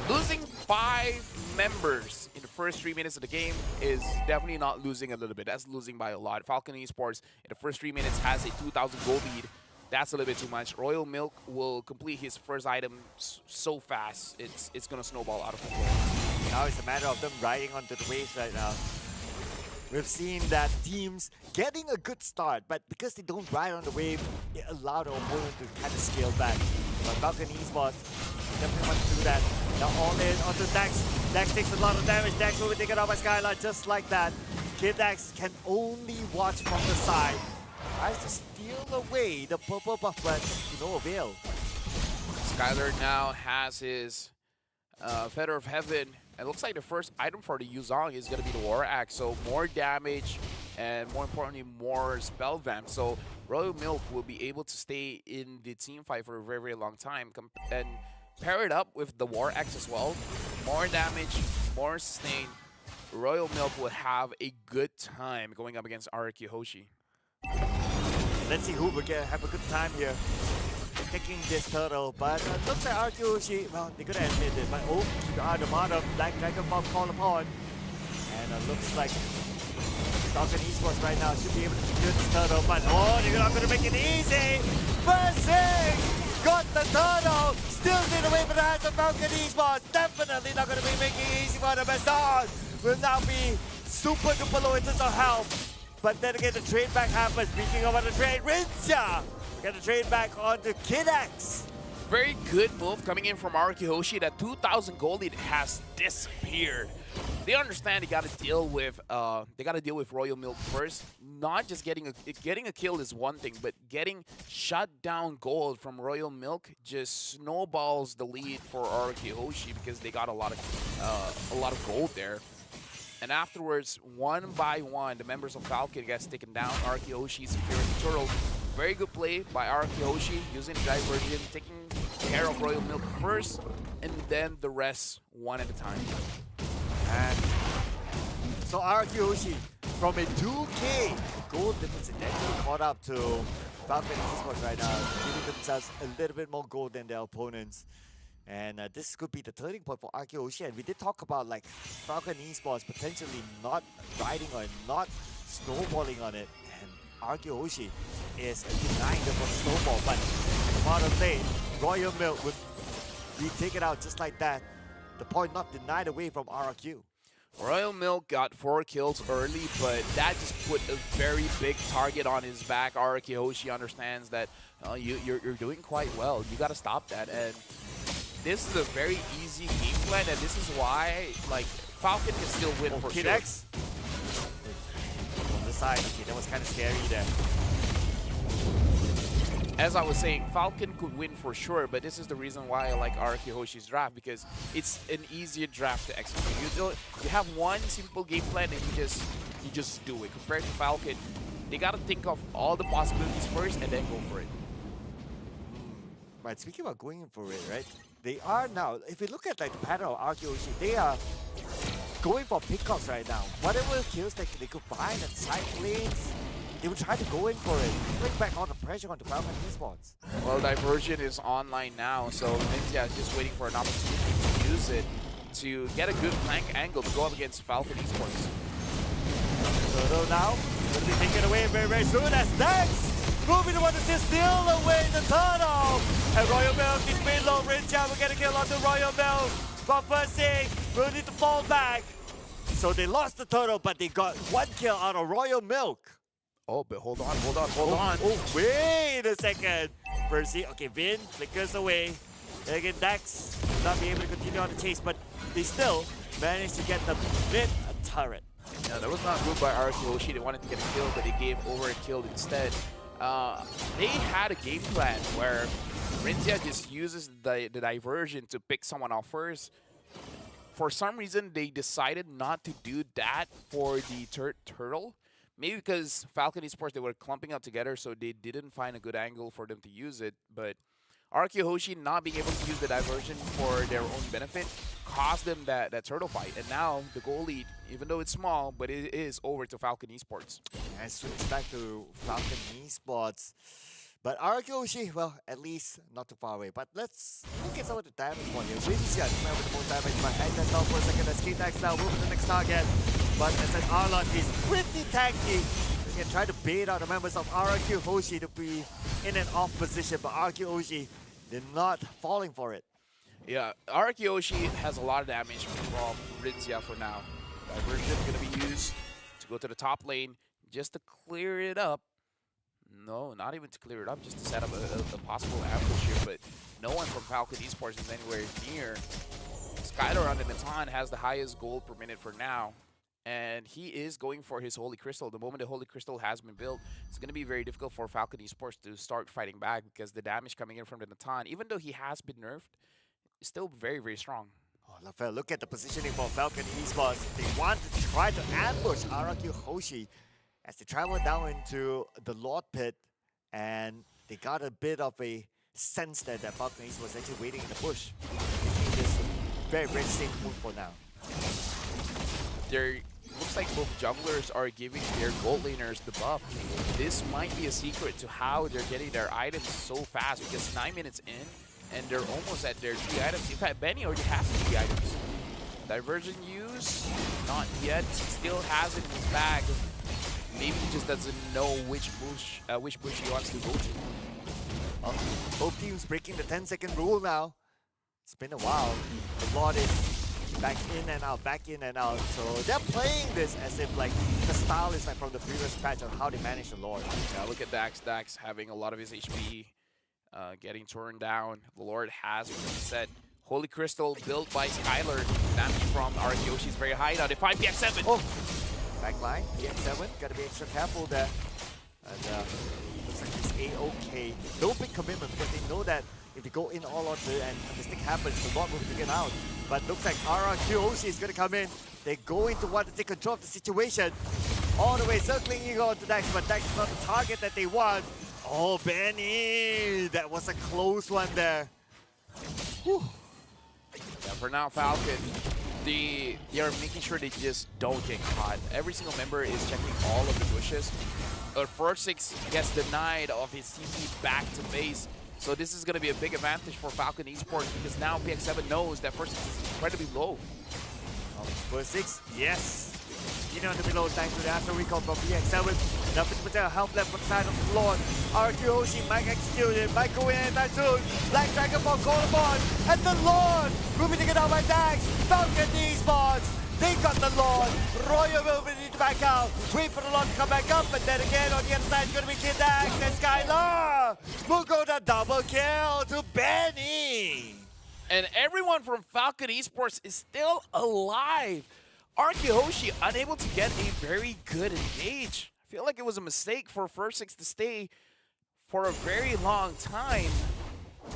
losing 5 members in the first 3 minutes of the game is definitely not losing a little bit. That's losing by a lot. Falcon eSports in the first 3 minutes has a 2,000 gold lead. That's a little bit too much. Royal Milk will complete his first item so fast, it's gonna snowball out of control. Now it's a matter of them riding onto the waves right now. We've seen that teams getting a good start, but because they don't ride on the wave, it allowed the opponent to kind of scale back. But Falcon eSports definitely want to do that. Now all in onto Dax. Dax takes a lot of damage. Dax will be taken out by Skylar just like that. Kid Dax can only watch from the side. Tries to steal away the purple buff, but to no avail. Skylar now has his Feather of Heaven. It looks like the first item for the Yuzong is going to be the War Axe. So more damage and more importantly, more spell vamp. So Royal Milk will be able to stay in the team fight for a very, very long time. And pair it up with the War Axe as well. More damage, more sustain. Royal Milk will have a good time going up against Araki Hoshi. Let's see who will have a good time here taking this turtle, but looks like Araki, well, they're gonna admit it, but oh, keep your eye on the bottom, Black Dragon Bomb called upon, and looks like Falcon eSports right now should be able to secure this turtle, but oh, they're not gonna make it easy. First thing, got the turtle, still get away from the hands of Falcon eSports, definitely not gonna be making it easy for them, as Dawn will now be super duper low in terms of health. But then again, the trade back happens. Speaking about the trade, Rinsha get the trade back onto Kid X. Very good move coming in from Araki Hoshi. That 2,000 gold lead has disappeared. They understand they got to deal with Royal Milk first. Not just getting a kill is one thing, but getting shut down gold from Royal Milk just snowballs the lead for Araki Hoshi because they got a lot of gold there. And afterwards, one by one, the members of Falcon gets taken down. Araki Hoshi securing the turtle. Very good play by Araki Hoshi, using Divergent, taking care of Royal Milk first, and then the rest one at a time. And so Araki Hoshi, from a 2K gold deficit, actually caught up to Falcon eSports right now, giving themselves a little bit more gold than their opponents. And this could be the turning point for Araki Hoshi. And we did talk about like Falcon eSports potentially not riding or not snowballing on it. And Araki Hoshi is denying them from snowball. But at the bottom lane, Royal Milk would be taken out just like that. The point not denied away from RRQ. Royal Milk got 4 kills early, but that just put a very big target on his back. Araki Hoshi understands that you're doing quite well. You got to stop that. And this is a very easy game plan, and this is why like Falcon can still win for Kid sure. X. On the side, okay, that was kind of scary there. As I was saying, Falcon could win for sure, but this is the reason why I like Araki Hoshi's draft, because it's an easier draft to execute. You have one simple game plan and you just do it. Compared to Falcon, they gotta think of all the possibilities first and then go for it. Right, speaking about going for it, right? They are now, if you look at like the pattern of Araki Hoshi, they are going for pickups right now. Whatever kills they could find at side lanes, they will try to go in for it. Bring back all the pressure onto Falcon eSports. Well, Diversion is online now, so Ninja is just waiting for an opportunity to use it to get a good flank angle to go up against Falcon eSports. So now, will be taken away very, very soon as Dax Moving to assist, steal away the turtle. And Royal Milk is mid low. Rinja will get a kill on the Royal Milk. But Persig will need to fall back. So they lost the turtle, but they got one kill out of Royal Milk. Oh, but hold on. Oh, wait a second. Percy, okay, Vin flickers away. And again, Dax will not be able to continue on the chase, but they still managed to get the mid turret. Yeah, that was not good by Arakiyoshi. They wanted to get a kill, but they gave over a kill instead. They had a game plan where Rinzia just uses the diversion to pick someone off first. For some reason, they decided not to do that for the turtle. Maybe because Falcon eSports, they were clumping up together, so they didn't find a good angle for them to use it. But Arakiyoshi not being able to use the diversion for their own benefit cost them that turtle fight. And now the goal lead, even though it's small, but it is over to Falcon eSports. And switch back to Falcon eSports. But Arakiyoshi, well, at least not too far away. But let's look at some of the damage one here. Rinzia, remember the most damage, but hang that down for a second. As K-Tax now move to the next target. But as an Arlon is pretty tanky. They can try to bait out the members of Arakiyoshi to be in an off position. But Arakiyoshi, they're not falling for it. Yeah, Arakiyoshi has a lot of damage from Rinzia for now. Diversion going to be used to go to the top lane just to clear it up. No, not even to clear it up, just to set up a possible ambush here, but no one from Falcon eSports is anywhere near. Skylar on the Natan has the highest gold per minute for now, and he is going for his Holy Crystal. The moment the Holy Crystal has been built, it's going to be very difficult for Falcon eSports to start fighting back because the damage coming in from the Natan, even though he has been nerfed, is still very, very strong. Oh, Lafayette, look at the positioning for Falcon eSports. They want to try to ambush Arakiyoshi as they travel down into the Lord Pit, and they got a bit of a sense that Falcon East was actually waiting in the bush. Making this very, very safe move for now. Looks like both junglers are giving their gold laners the buff. This might be a secret to how they're getting their items so fast, because 9 minutes in, and they're almost at their 3 items. In fact, Benny already has 3 items. Diversion use, not yet. Still has it in his bag. Maybe he just doesn't know which bush he wants to go to. Both teams breaking the 10-second rule now. It's been a while. The Lord is back in and out, back in and out. So they're playing this as if like the style is like from the previous patch of how they manage the Lord. Yeah, look at Dax. Dax having a lot of his HP, getting torn down. The Lord has reset. Holy Crystal built by Skylar. Damage from Arakiyoshi is very high now. They find PX7. Oh. Backline, PX7, gotta be extra careful there. And looks like it's A-OK. No big commitment because they know that if they go in all out there and a mistake happens, the Lord will be taken out. But looks like Arakiyoshi is gonna come in. They're going to want to take control of the situation. All the way circling Eagle onto Dax, but Dax is not the target that they want. Oh, Benny! That was a close one there. Whew. Yeah, for now, Falcon, they are making sure they just don't get caught. Every single member is checking all of the bushes. Forsix gets denied of his CP back to base. So this is going to be a big advantage for Falcon eSports because now PX7 knows that Forsix is incredibly low. Forsix, yes. You know, the below thanks to the after recall from PX7. Now 50% health left on the side of the Lord. Arakiyoshi might execute it, might go in anytime soon. Black Dragon Ball called upon, and the Lord moving to get out by Dax. Falcon eSports, they got the Lord. Royal will need to back out. Wait for the Lord to come back up, but then again on the other side, it's going to be Kid Dax and Skylar. We'll go the double kill to Benny. And everyone from Falcon eSports is still alive. Arakiyoshi unable to get a very good engage. I feel like it was a mistake for Forsix to stay for a very long time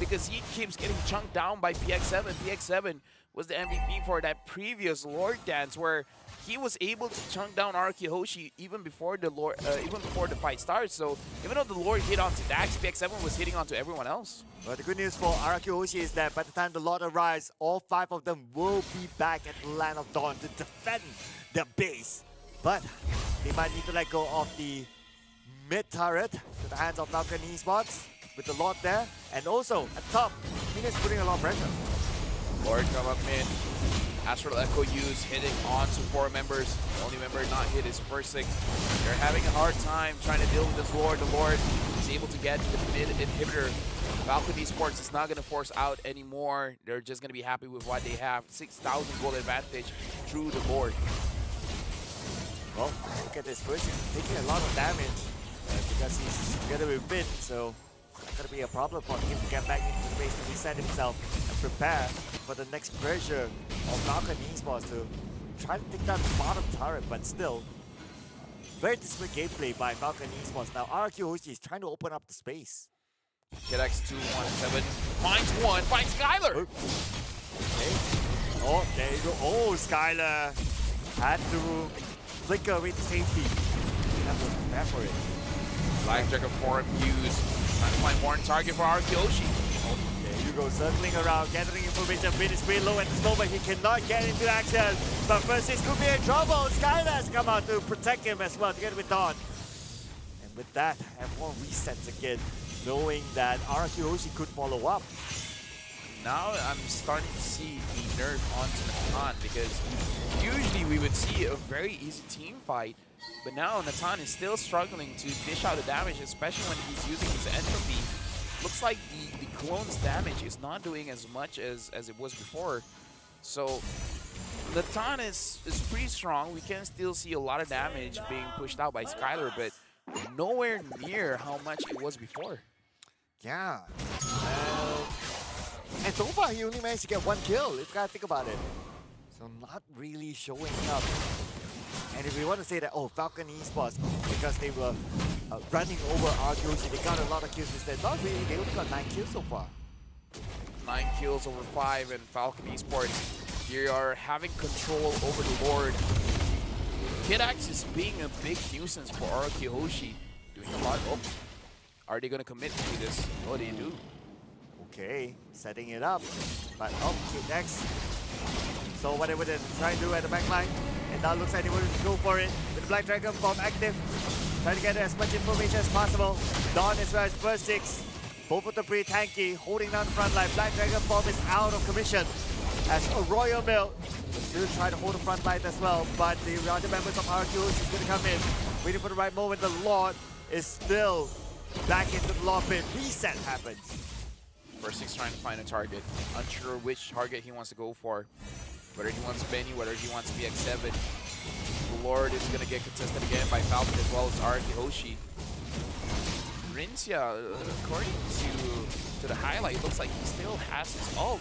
because he keeps getting chunked down by PX7. PX7 was the MVP for that previous Lord dance where he was able to chunk down Arakiyoshi even before the Lord, even before the fight starts. So even though the Lord hit onto Dax, PX7 was hitting onto everyone else. Well, the good news for Arakiyoshi is that by the time the Lord arrives, all 5 of them will be back at the Land of Dawn to defend their base. But they might need to let go of the mid turret to the hands of Falcon eSports with the Lord there. And also at top, Phoenix putting a lot of pressure. Lord come up mid. Astral Echo use hitting onto 4 members. The only member not hit is Forsix. They're having a hard time trying to deal with this Lord. The Lord is able to get the mid inhibitor. Falcon eSports is not going to force out anymore. They're just going to be happy with what they have. 6,000 gold advantage through the board. Well, look at this first. He's taking a lot of damage because he's together with Vin, so it's going to be a problem for him to get back into the base to reset himself and prepare for the next pressure of Falcon eSports to try to take down the bottom turret, but still. Very disciplined gameplay by Falcon eSports. Now, RQ Hoshi is trying to open up the space. KidX 217 finds one, finds Skylar. Okay. Oh, there you go. Oh, Skylar had to flicker away to safety. That was prepared for it. Black Dragon 4 Fuse. Trying to find one target for Arkyoshi. There you go, circling around, gathering information. Vin is pretty low at this moment. He cannot get into action. But first, he's could be in trouble. Skylar has come out to protect him as well, to get with Dawn. And with that, everyone resets again, knowing that RQ Hoshi could follow up. Now I'm starting to see the nerf onto Natan, because usually we would see a very easy team fight, but now Natan is still struggling to dish out the damage, especially when he's using his entropy. Looks like the clone's damage is not doing as much as it was before. So Natan is pretty strong. We can still see a lot of damage being pushed out by Skylar, but nowhere near how much it was before. Yeah. And so far, he only managed to get one kill, if you gotta think about it. So not really showing up. And if we want to say that, oh, Falcon eSports, because they were running over RQC, they got a lot of kills instead. Not really, they only got 9 kills so far. 9 kills over 5, and Falcon eSports, you are having control over the Lord. KidX is being a big nuisance for RQ Hoshi. Doing a lot. Oh, are they going to commit to this? Oh, they do. Okay, setting it up. But oh, KidX. So whatever they're trying to do at the back line, and now looks like they want to go for it with the Black Dragon bomb active. Trying to get as much information as possible. Dawn as well as First Six. Both of them pretty tanky, holding down the front line. Black Dragon bomb is out of commission as a Royal Milk will still try to hold the front line as well, but the other members of RQ is going to come in, waiting for the right moment. The Lord is still back into the Lord pit. Reset happens. First Six trying to find a target. Unsure which target he wants to go for. Whether he wants Benny, whether he wants PX7. The Lord is going to get contested again by Falcon as well as Araki Hoshi. Rincia, according to the highlight, looks like he still has his ult.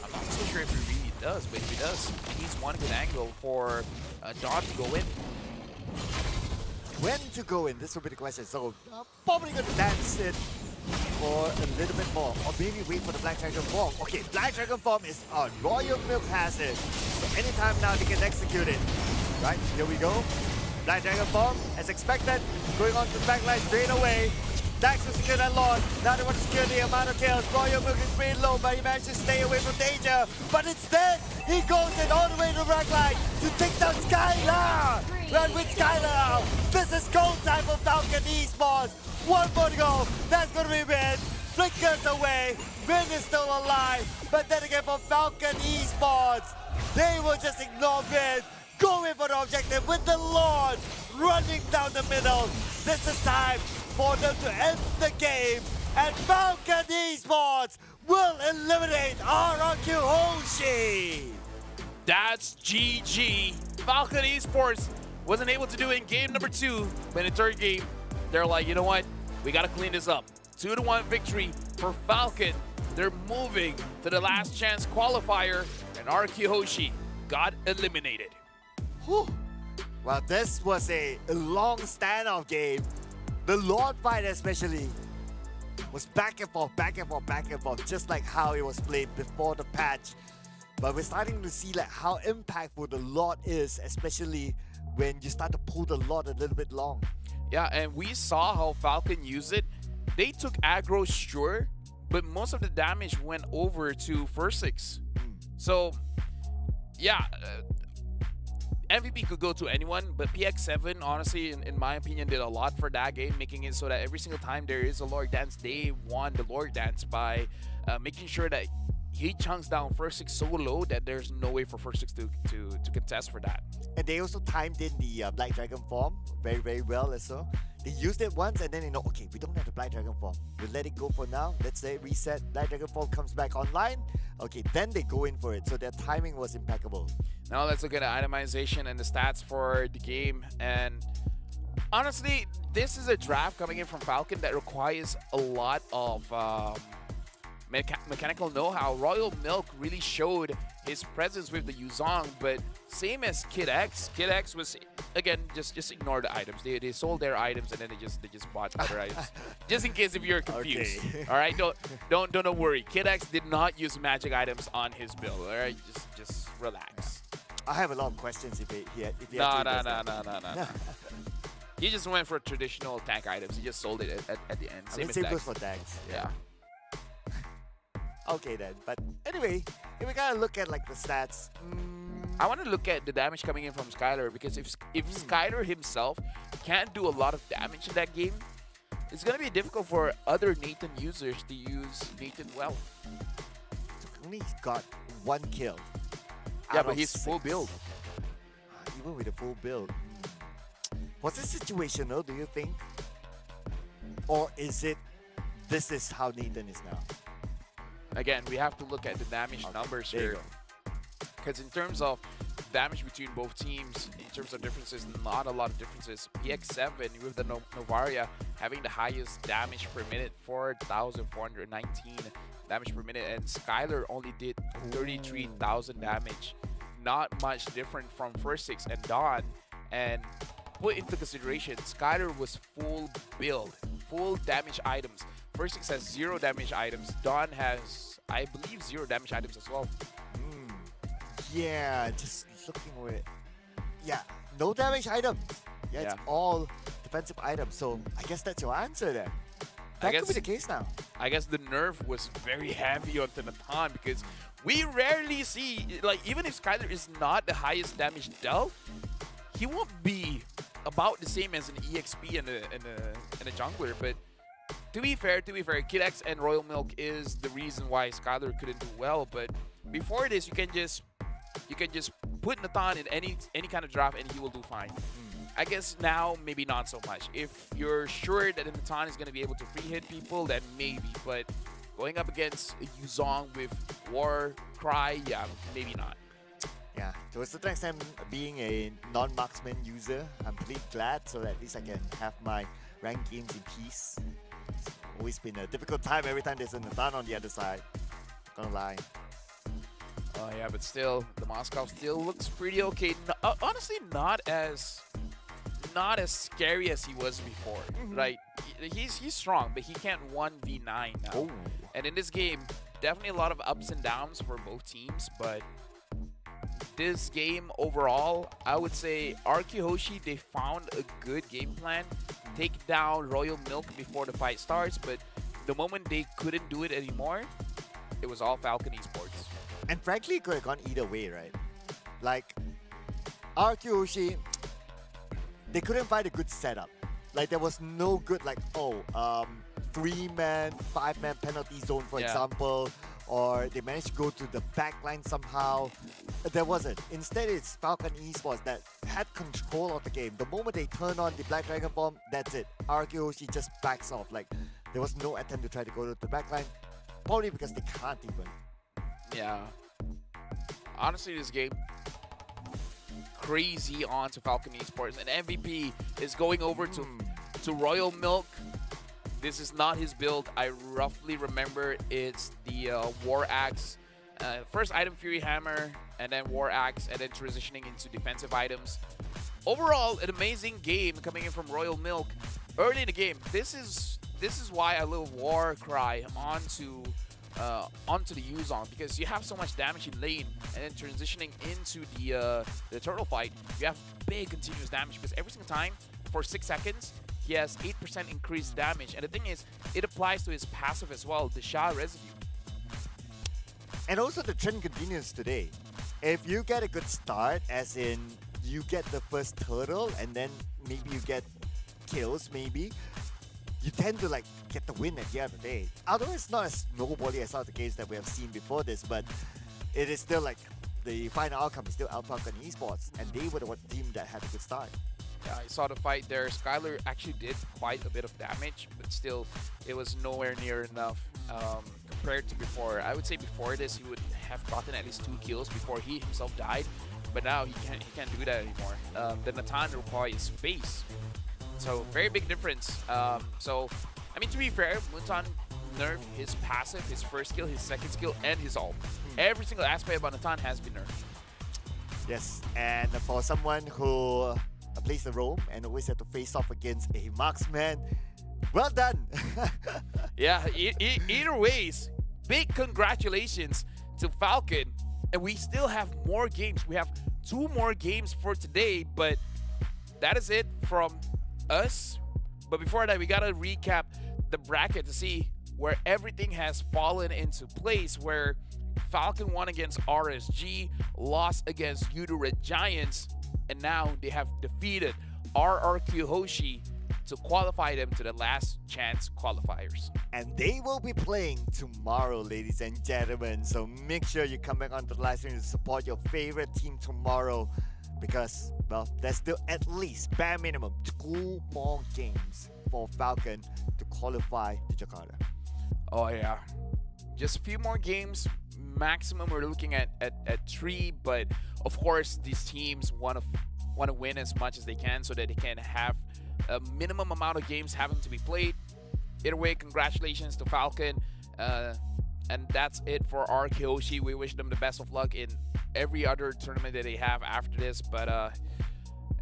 I'm not so sure if he really does, but if he does, he needs one good angle for Dawn to go in. When to go in? This will be the question. So probably going to dance it for a little bit more, or maybe wait for the Black Dragon Bomb. Okay, Black Dragon Bomb is on. Royal Milk has it. So anytime now they can execute it. Right, here we go. Black Dragon Bomb, as expected, going on to the back line straight away. Dax will secure that Lord. Now they want to secure the amount of kills. Royal Milk is pretty low, but he managed to stay away from danger. But instead, he goes in all the way to the back line to take down Skylar. Run with Skylar. This is goal time for Falcon eSports. One more to go. That's going to be Vin. Flickers away. Vin is still alive. But then again, for Falcon eSports, they will just ignore Vin. Going for the objective with the Lord running down the middle. This is time for them to end the game. And Falcon eSports will eliminate RRQ Hoshi. That's GG. Falcon eSports wasn't able to do it in game number 2, but in the third game, they're like, you know what? We got to clean this up. 2-1 victory for Falcon. They're moving to the last chance qualifier, and RQ Hoshi got eliminated. Whew. Well, this was a long standoff game. The Lord fight especially was back and forth, back and forth, back and forth, just like how it was played before the patch. But we're starting to see like how impactful the Lord is, especially when you start to pull the Lord a little bit long. Yeah, and we saw how Falcon used it. They took aggro, sure, but most of the damage went over to First Six. So, yeah, MVP could go to anyone, but PX7, honestly, in my opinion, did a lot for that game, making it so that every single time there is a Lord Dance, they won the Lord Dance by making sure that he chunks down First Six so low that there's no way for First Six to contest for that. And they also timed in the Black Dragon form very, very well as well. they used it once and then okay, we don't have the Black Dragon form. We let it go for now. Let's say reset, Black Dragon form comes back online. Okay, then they go in for it. So their timing was impeccable. Now let's look at the itemization and the stats for the game. And honestly, this is a draft coming in from Falcon that requires a lot of mechanical know-how. Royal Milk really showed his presence with the Yuzong, but same as Kid X. Kid X was, again, just ignore the items. They sold their items and then they just bought other items. Just in case if you're confused. Okay. All right, don't worry. Kid X did not use magic items on his build. All right, just relax. I have a lot of questions if he No. He just went for traditional tank items. He just sold it at the end. Same as same Dex. goes for tanks. Yeah. Okay then. But anyway, if we gotta look at like the stats. I want to look at the damage coming in from Skylar, because if Skylar himself can't do a lot of damage in that game, it's gonna be difficult for other Nathan users to use Nathan well. Only got 1 kill. Yeah, out but of he's full 6. build. Even with a full build. Was it situational, do you think? Or is it, this is how Nathan is now? Again, we have to look at the damage numbers there you here. go. Because in terms of damage between both teams, in terms of differences, not a lot of differences. PX7 with the Novaria having the highest damage per minute, 4,419 damage per minute, and Skylar only did 33,000 damage. Not much different from First Six and Dawn. And put into consideration, Skylar was full build, full damage items. First Six has 0 damage items. Dawn has, I believe, 0 damage items as well. Yeah, just looking with it. Yeah, no damage items. Yeah, it's Yeah. all defensive items. So I guess that's your answer there. I That guess could be the case now. I guess the nerf was very heavy on Tanatan, because we rarely see, like, even if Skylar is not the highest damage dealt, he won't be about the same as an EXP and a jungler. But to be fair, Kid X and Royal Milk is the reason why Skylar couldn't do well. But before this, you can just put Nathan in any kind of draft and he will do fine. I guess now maybe not so much. If you're sure that Nathan is going to be able to free hit people, then maybe. But going up against Yuzong with War Cry, yeah, maybe not. Yeah, to a certain extent, being a non-marksman user, I'm pretty glad so that at least I can have my ranked games in peace. It's always been a difficult time every time there's a Nathan on the other side. Not gonna lie. Oh yeah, but still, the Moscow still looks pretty okay. Honestly, not as scary as he was before. Right? He's strong, but he can't 1v9 now. Oh. And in this game, definitely a lot of ups and downs for both teams. But this game overall, I would say Arkihoshi, they found a good game plan. Take down Royal Milk before the fight starts, but the moment they couldn't do it anymore, it was all Falcon eSports. And frankly, it could have gone either way, right? Like, Arkihoshi, they couldn't find a good setup. Like, there was no good, like, 3-man, 5-man penalty zone, for Yeah. example, or they managed to go to the back line somehow. There wasn't. Instead, it's Falcon Esports that had control of the game. The moment they turn on the Black Dragon form, that's it. Arkihoshi just backs off. Like, there was no attempt to try to go to the back line, probably because they can't even. Yeah. Honestly, this game, crazy on to Falcon Esports. And MVP is going over to Royal Milk. This is not his build. I roughly remember it's the War Axe. First item, Fury Hammer, and then War Axe, and then transitioning into defensive items. Overall, an amazing game coming in from Royal Milk. Early in the game, this is why I love War Cry onto the Yuzong, because you have so much damage in lane, and then transitioning into the turtle fight, you have big continuous damage, because every single time for 6 seconds he has 8% increased damage. And the thing is, it applies to his passive as well, the Sha residue. And also the trend continues today. If you get a good start, as in you get the first turtle and then maybe you get kills, maybe, you tend to like get the win at the end of the day. Although it's not as snowbally as some of the games that we have seen before this, but it is still like the final outcome is still Falcon Esports, and they were the one team that had a good start. Yeah, I saw the fight there. Skylar actually did quite a bit of damage, but still, it was nowhere near enough compared to before. I would say before this, he would have gotten at least 2 kills before he himself died, but now he can't do that anymore. The Natan requires space, so very big difference. So, I mean, to be fair, Muntan nerfed his passive, his first skill, his second skill, and his ult. Every single aspect about Natan has been nerfed. Yes, and for someone who plays the roam and always have to face off against a marksman, well done. Yeah, either ways, big congratulations to Falcon. And we still have more games. We have 2 more games for today, but that is it from us. But before that, we gotta recap the bracket to see where everything has fallen into place, where Falcon won against RSG, lost against Udara Giants, and now they have defeated RRQ Hoshi to qualify them to the last chance qualifiers. And they will be playing tomorrow, ladies and gentlemen. So make sure you come back onto the live stream to support your favorite team tomorrow, because, well, there's still at least, bare minimum, 2 more games for Falcon to qualify to Jakarta. Oh yeah, just a few more games. Maximum we're looking at 3, but of course these teams want to win as much as they can so that they can have a minimum amount of games having to be played. Either way, congratulations to Falcon, and that's it for RKOshi. We wish them the best of luck in every other tournament that they have after this. But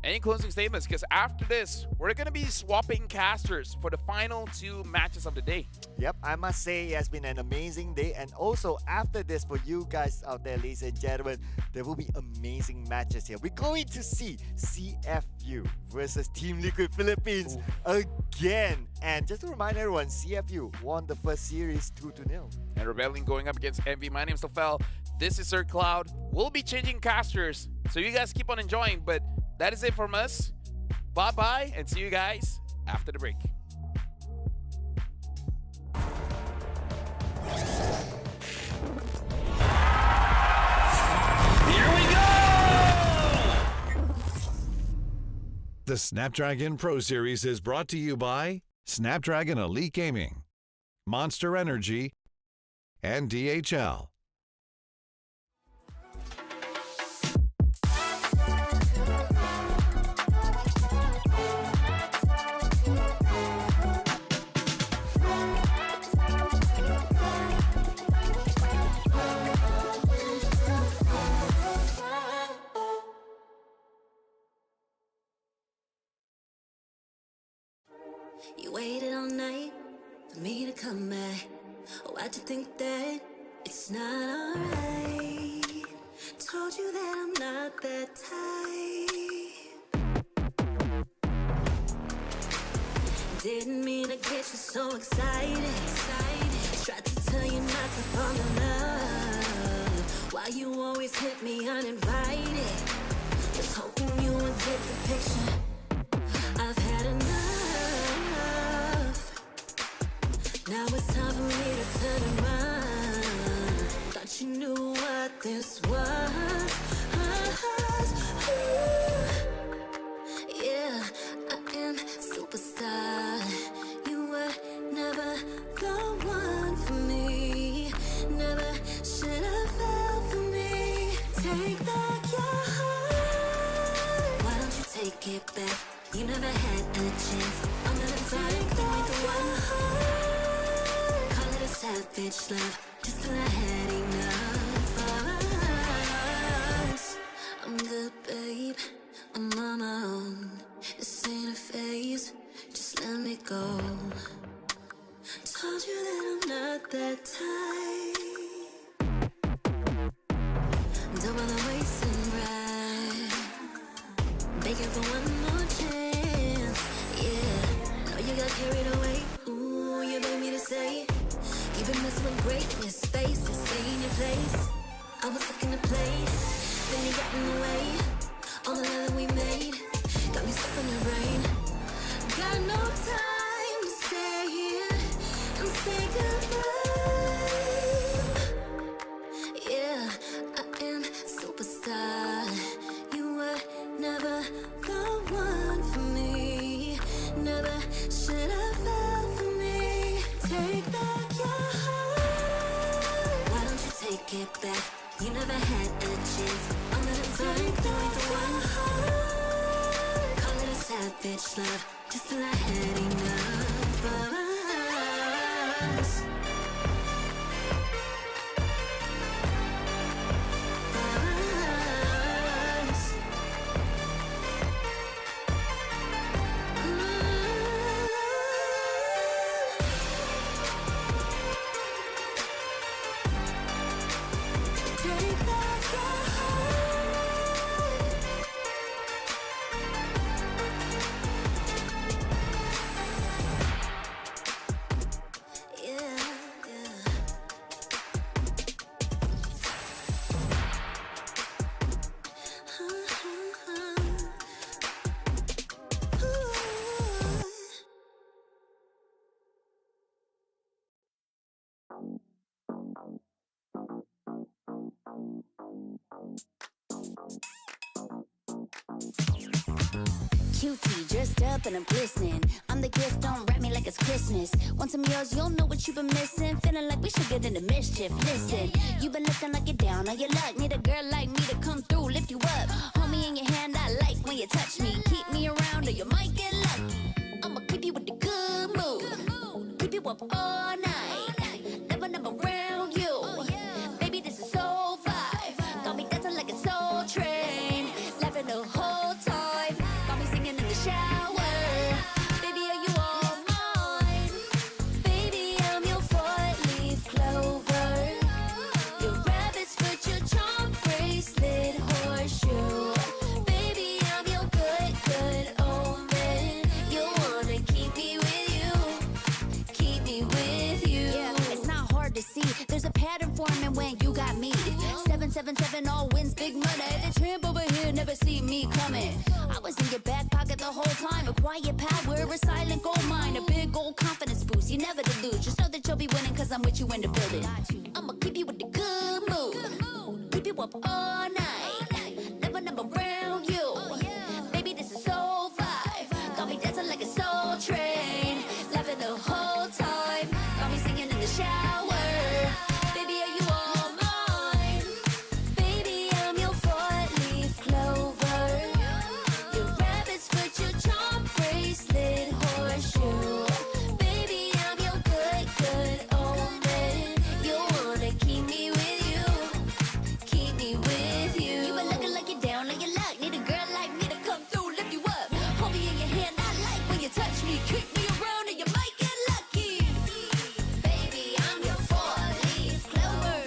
any closing statements? Because after this, we're going to be swapping casters for the final 2 matches of the day. Yep, I must say it has been an amazing day. And also, after this, for you guys out there, ladies and gentlemen, there will be amazing matches here. We're going to see CFU versus Team Liquid Philippines again. And just to remind everyone, CFU won the first series 2-0. And Rebellion going up against Envy. My name is Tofel. This is Sir Cloud. We'll be changing casters, so you guys keep on enjoying. But that is it from us. Bye-bye, and see you guys after the break. Here we go! The Snapdragon Pro Series is brought to you by Snapdragon Elite Gaming, Monster Energy, and DHL. You waited all night for me to come back. Why'd you think that it's not alright? Told you that I'm not that type. Didn't mean to get you so excited. Tried to tell you not to fall in love. Why you always hit me uninvited? Was hoping you would get the picture. I've had enough. Now it's time for me to turn around. Thought you knew what this was. Yeah, I am superstar. You were never the one for me. Never should have fell for me. Take back your heart. Why don't you take it back? You never had a chance. I'm gonna take back the one. Call it a savage love, just till I had enough of us. I'm good, babe. I'm on my own. This ain't a phase. Just let me go. Told you that I'm not that type. Double the waist and ride. Begging for one more chance. Yeah, know you got carried away. Ooh, you made me to say. You've been messing with greatness, space to stay in your place. I was looking to play, then you got in the way. All the love that we made got me stuck in your brain. Got no time to stay here and say goodbye. Yeah, I am superstar. You were never the one for Take back your heart. Why don't you take it back? You never had a chance. I'm gonna take back your heart. Call it a savage love, just till I had enough of us. Take back your heart. Yeah, yeah. Cutie, dressed up and I'm glistening. I'm the gift, don't wrap me like it's Christmas. Once I'm yours, you'll know what you've been missing. Feeling like we should get into mischief. Listen, you've been looking like you're down on your luck. Need a girl like me to come through, lift you up. Hold me in your hand, I like when you touch me. Keep me around or you might get lucky. I'ma keep you with the good mood. Keep you up all night. Never, never around you. Baby, this is so vibe. Got me dancing like a soul train. Laughing the whole time. Got me singing in the shower. Baby, are you all mine? Baby, I'm your four-leaf clover. Your rabbit's foot, your charm bracelet, horseshoe. Baby, I'm your good, good omen. You wanna keep me with you. Keep me with you. Yeah, it's not hard to see. There's a pattern forming when you got me. 777 all wins big money. The tramp over here never see me coming. I was in your back pocket the whole time. A quiet power, a silent gold mine, a big old confidence boost. You never delude. Just know that you'll be winning cause I'm with you in the building. I'ma keep you with the good mood. Keep you up all night. Never, never around you. Baby, this is so vibe. Got me dancing like a soul train. Laughing the whole time. Got me singing in the shower. Baby, are you all mine? Baby, I'm your four-leaf clover. Your rabbit's foot, your charm bracelet, horseshoe. Baby, I'm your good, good omen. You wanna keep me with you. Keep me with you. You been looking like you're down on your luck. Need a girl like me to come through, lift you up. Hold me in your hand, I like when you touch me. Kick me around and you might get lucky. Baby, I'm your four-leaf clover.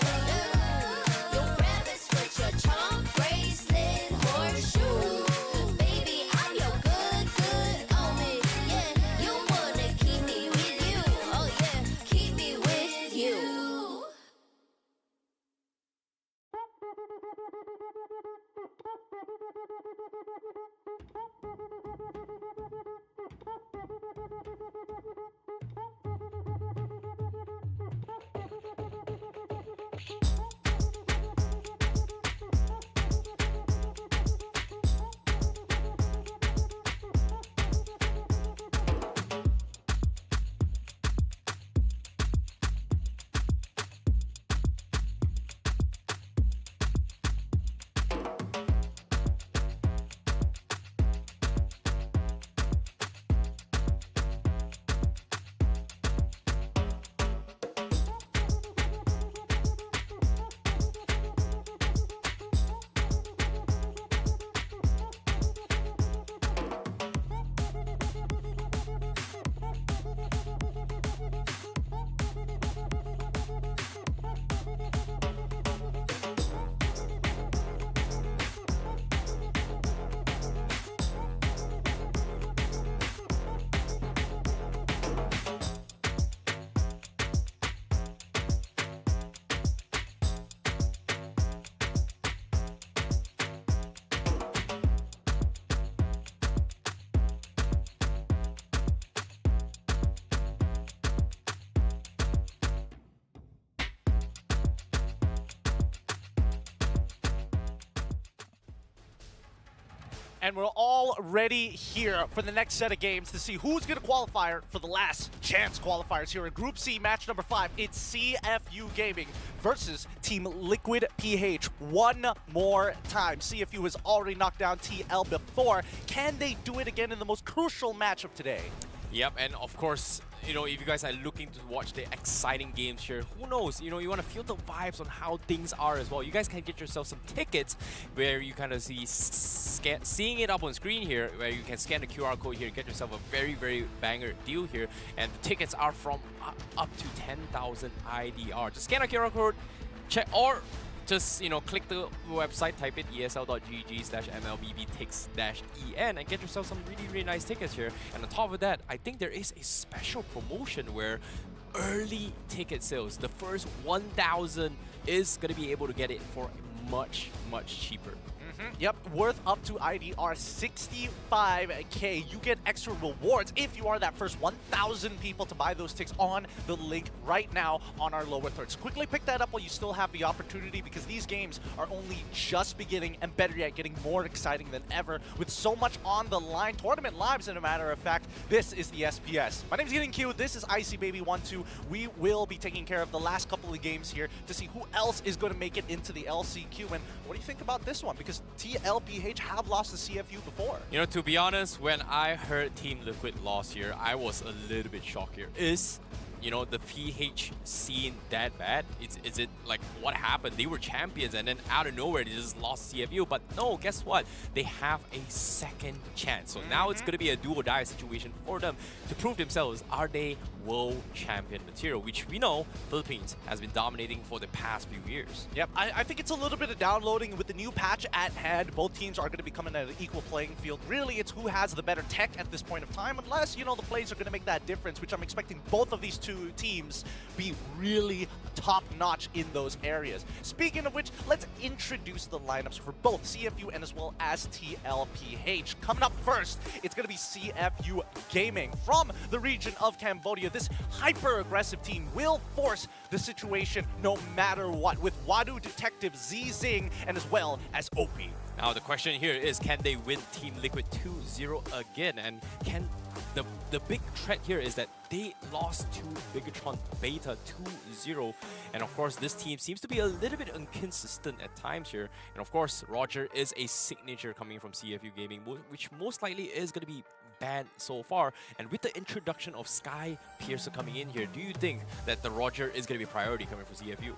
Your rabbit's foot, your charm bracelet, horseshoe. Baby, I'm your good, good omen. Yeah, you wanna keep me with you. Oh yeah, keep me with you. And we're all ready here for the next set of games to see who's going to qualify for the last chance qualifiers here in Group C, match number 5. It's CFU Gaming versus Team Liquid PH. One more time. CFU has already knocked down TL before. Can they do it again in the most crucial match of today? Yep, and of course, you know, if you guys are looking to watch the exciting games here, who knows, you know, you want to feel the vibes on how things are as well. You guys can get yourself some tickets where you kind of seeing it up on screen here, where you can scan the QR code here, get yourself a very, very banger deal here. And the tickets are from up to 10,000 IDR. Just scan a QR code, check, or just, you know, click the website, type it esl.gg/mlbbtix-en and get yourself some really, really nice tickets here. And on top of that, I think there is a special promotion where early ticket sales, the first 1,000 is going to be able to get it for much, much cheaper. Yep, worth up to IDR 65K. You get extra rewards if you are that first 1,000 people to buy those tickets on the link right now on our lower third. So quickly pick that up while you still have the opportunity, because these games are only just beginning and better yet getting more exciting than ever with so much on the line. Tournament lives, as a matter of fact. This is the SPS. My name is Gideon Q. This is Icy Baby 1-2. We will be taking care of the last couple of games here to see who else is going to make it into the LCQ. And what do you think about this one? Because TLPH have lost to CFU before. You know, to be honest, when I heard Team Liquid lost here, I was a little bit shocked here. Is, you know, the PH scene that bad? Is it like, what happened? They were champions and then out of nowhere they just lost CFU. But no, guess what? They have a second chance. So now it's going to be a do or die situation for them to prove themselves. Are they world champion material, which we know Philippines has been dominating for the past few years. Yep, I think it's a little bit of downloading. With the new patch at hand, both teams are going to be coming at an equal playing field. Really, it's who has the better tech at this point of time, unless, you know, the plays are going to make that difference, which I'm expecting both of these two teams be really top-notch in those areas. Speaking of which, let's introduce the lineups for both CFU and as well as TLPH. Coming up first, it's going to be CFU Gaming from the region of Cambodia. This hyper-aggressive team will force the situation no matter what, with Wadu Detective, Z-Zing, and as well as OP. Now the question here is, can they win Team Liquid 2-0 again? And can the big threat here is that they lost to Bigatron Beta 2-0. And of course, this team seems to be a little bit inconsistent at times here. And of course, Roger is a signature coming from CFU Gaming, which most likely is going to be banned so far. And with the introduction of Sky Piercer coming in here, do you think that the Roger is going to be a priority coming from CFU?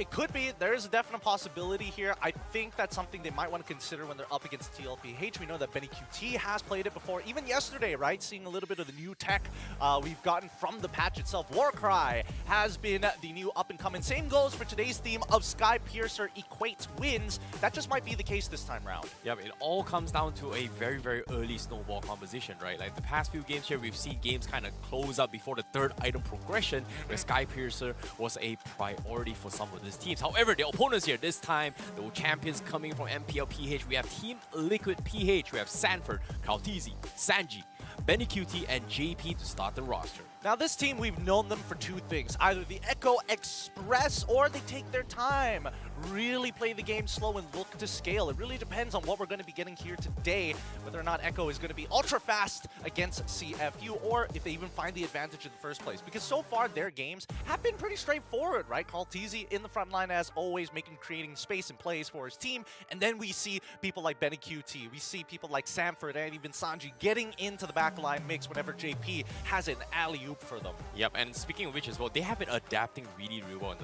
It could be. There is a definite possibility here. I think that's something they might want to consider when they're up against TLPH. We know that Benny QT has played it before, even yesterday, right? Seeing a little bit of the new tech we've gotten from the patch itself. Warcry has been the new up-and-coming. Same goes for today's theme of Sky Piercer equates wins. That just might be the case this time round. Yeah, it all comes down to a very, very early snowball composition, right? Like the past few games here, we've seen games kind of close up before the third item progression, where Sky Piercer was a priority for some of these teams. However, the opponents here this time, the champions coming from MPL PH, we have Team Liquid PH, we have Sanford, Kaltizi, Sanji, Benny QT, and JP to start the roster. Now this team, we've known them for two things. Either the Echo Express or they take their time, really play the game slow and look to scale. It really depends on what we're going to be getting here today, whether or not Echo is going to be ultra fast against CFU, or if they even find the advantage in the first place. Because so far their games have been pretty straightforward, right? Kaltizi in the front line as always, creating space and plays for his team. And then we see people like Benny QT, we see people like Samford and even Sanji getting into the backline mix whenever JP has an alley-oop for them. Yep, and speaking of which as well, they have been adapting really, really well in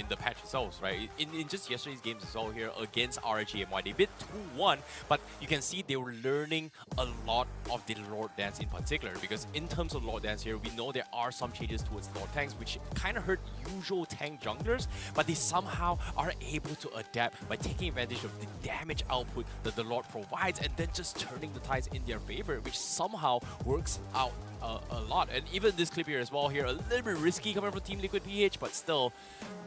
the patch itself, right? In just yesterday's games as well here against RGMY, they beat 2-1, but you can see they were learning a lot of the Lord Dance in particular, because in terms of Lord Dance here, we know there are some changes towards Lord Tanks, which kind of hurt usual tank junglers, but they somehow are able to adapt by taking advantage of the damage output that the Lord provides and then just turning the tides in their favor, which somehow works out a lot. And even this clip here as well here, a little bit risky coming from Team Liquid PH, but still,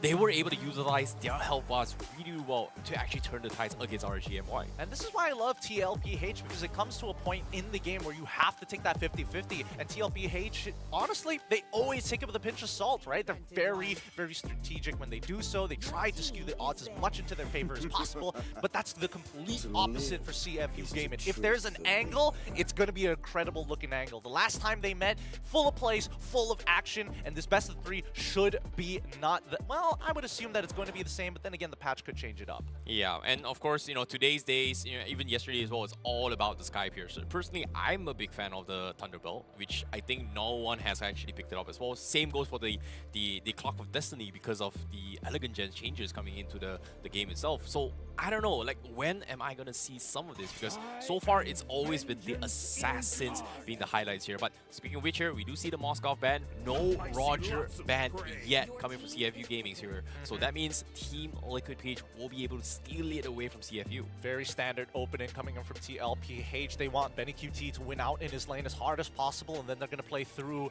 they were able to utilize their health bar us really well to actually turn the tides against RGMY. And this is why I love TLPH, because it comes to a point in the game where you have to take that 50-50. And TLPH, honestly, they always take it with a pinch of salt, right? They're very, very strategic when they do so. They try to skew the odds as much into their favor as possible, but that's the complete opposite for CFU Gaming. If there's an angle, it's going to be an incredible looking angle. The last time they met, full of plays, full of action, and this best of 3 should be not the, well, I would assume that it's going to be the same, but then again, the patch could change it up. Yeah, and of course, today's days, even yesterday as well, it's all about the Sky Piercer. Personally, I'm a big fan of the Thunderbolt, which I think no one has actually picked it up as well. Same goes for the Clock of Destiny because of the Elegant Gen changes coming into the game itself. So I don't know, like, when am I gonna see some of this? Because so far it's always been the Assassins being the highlights here. But speaking of which, here we do see the Moskov ban. No Roger ban yet coming from CFU Gaming here. So that means Team Liquid PH will be able to steal it away from CFU. Very standard opening coming in from TLPH. They want Benny QT to win out in his lane as hard as possible, and then they're going to play through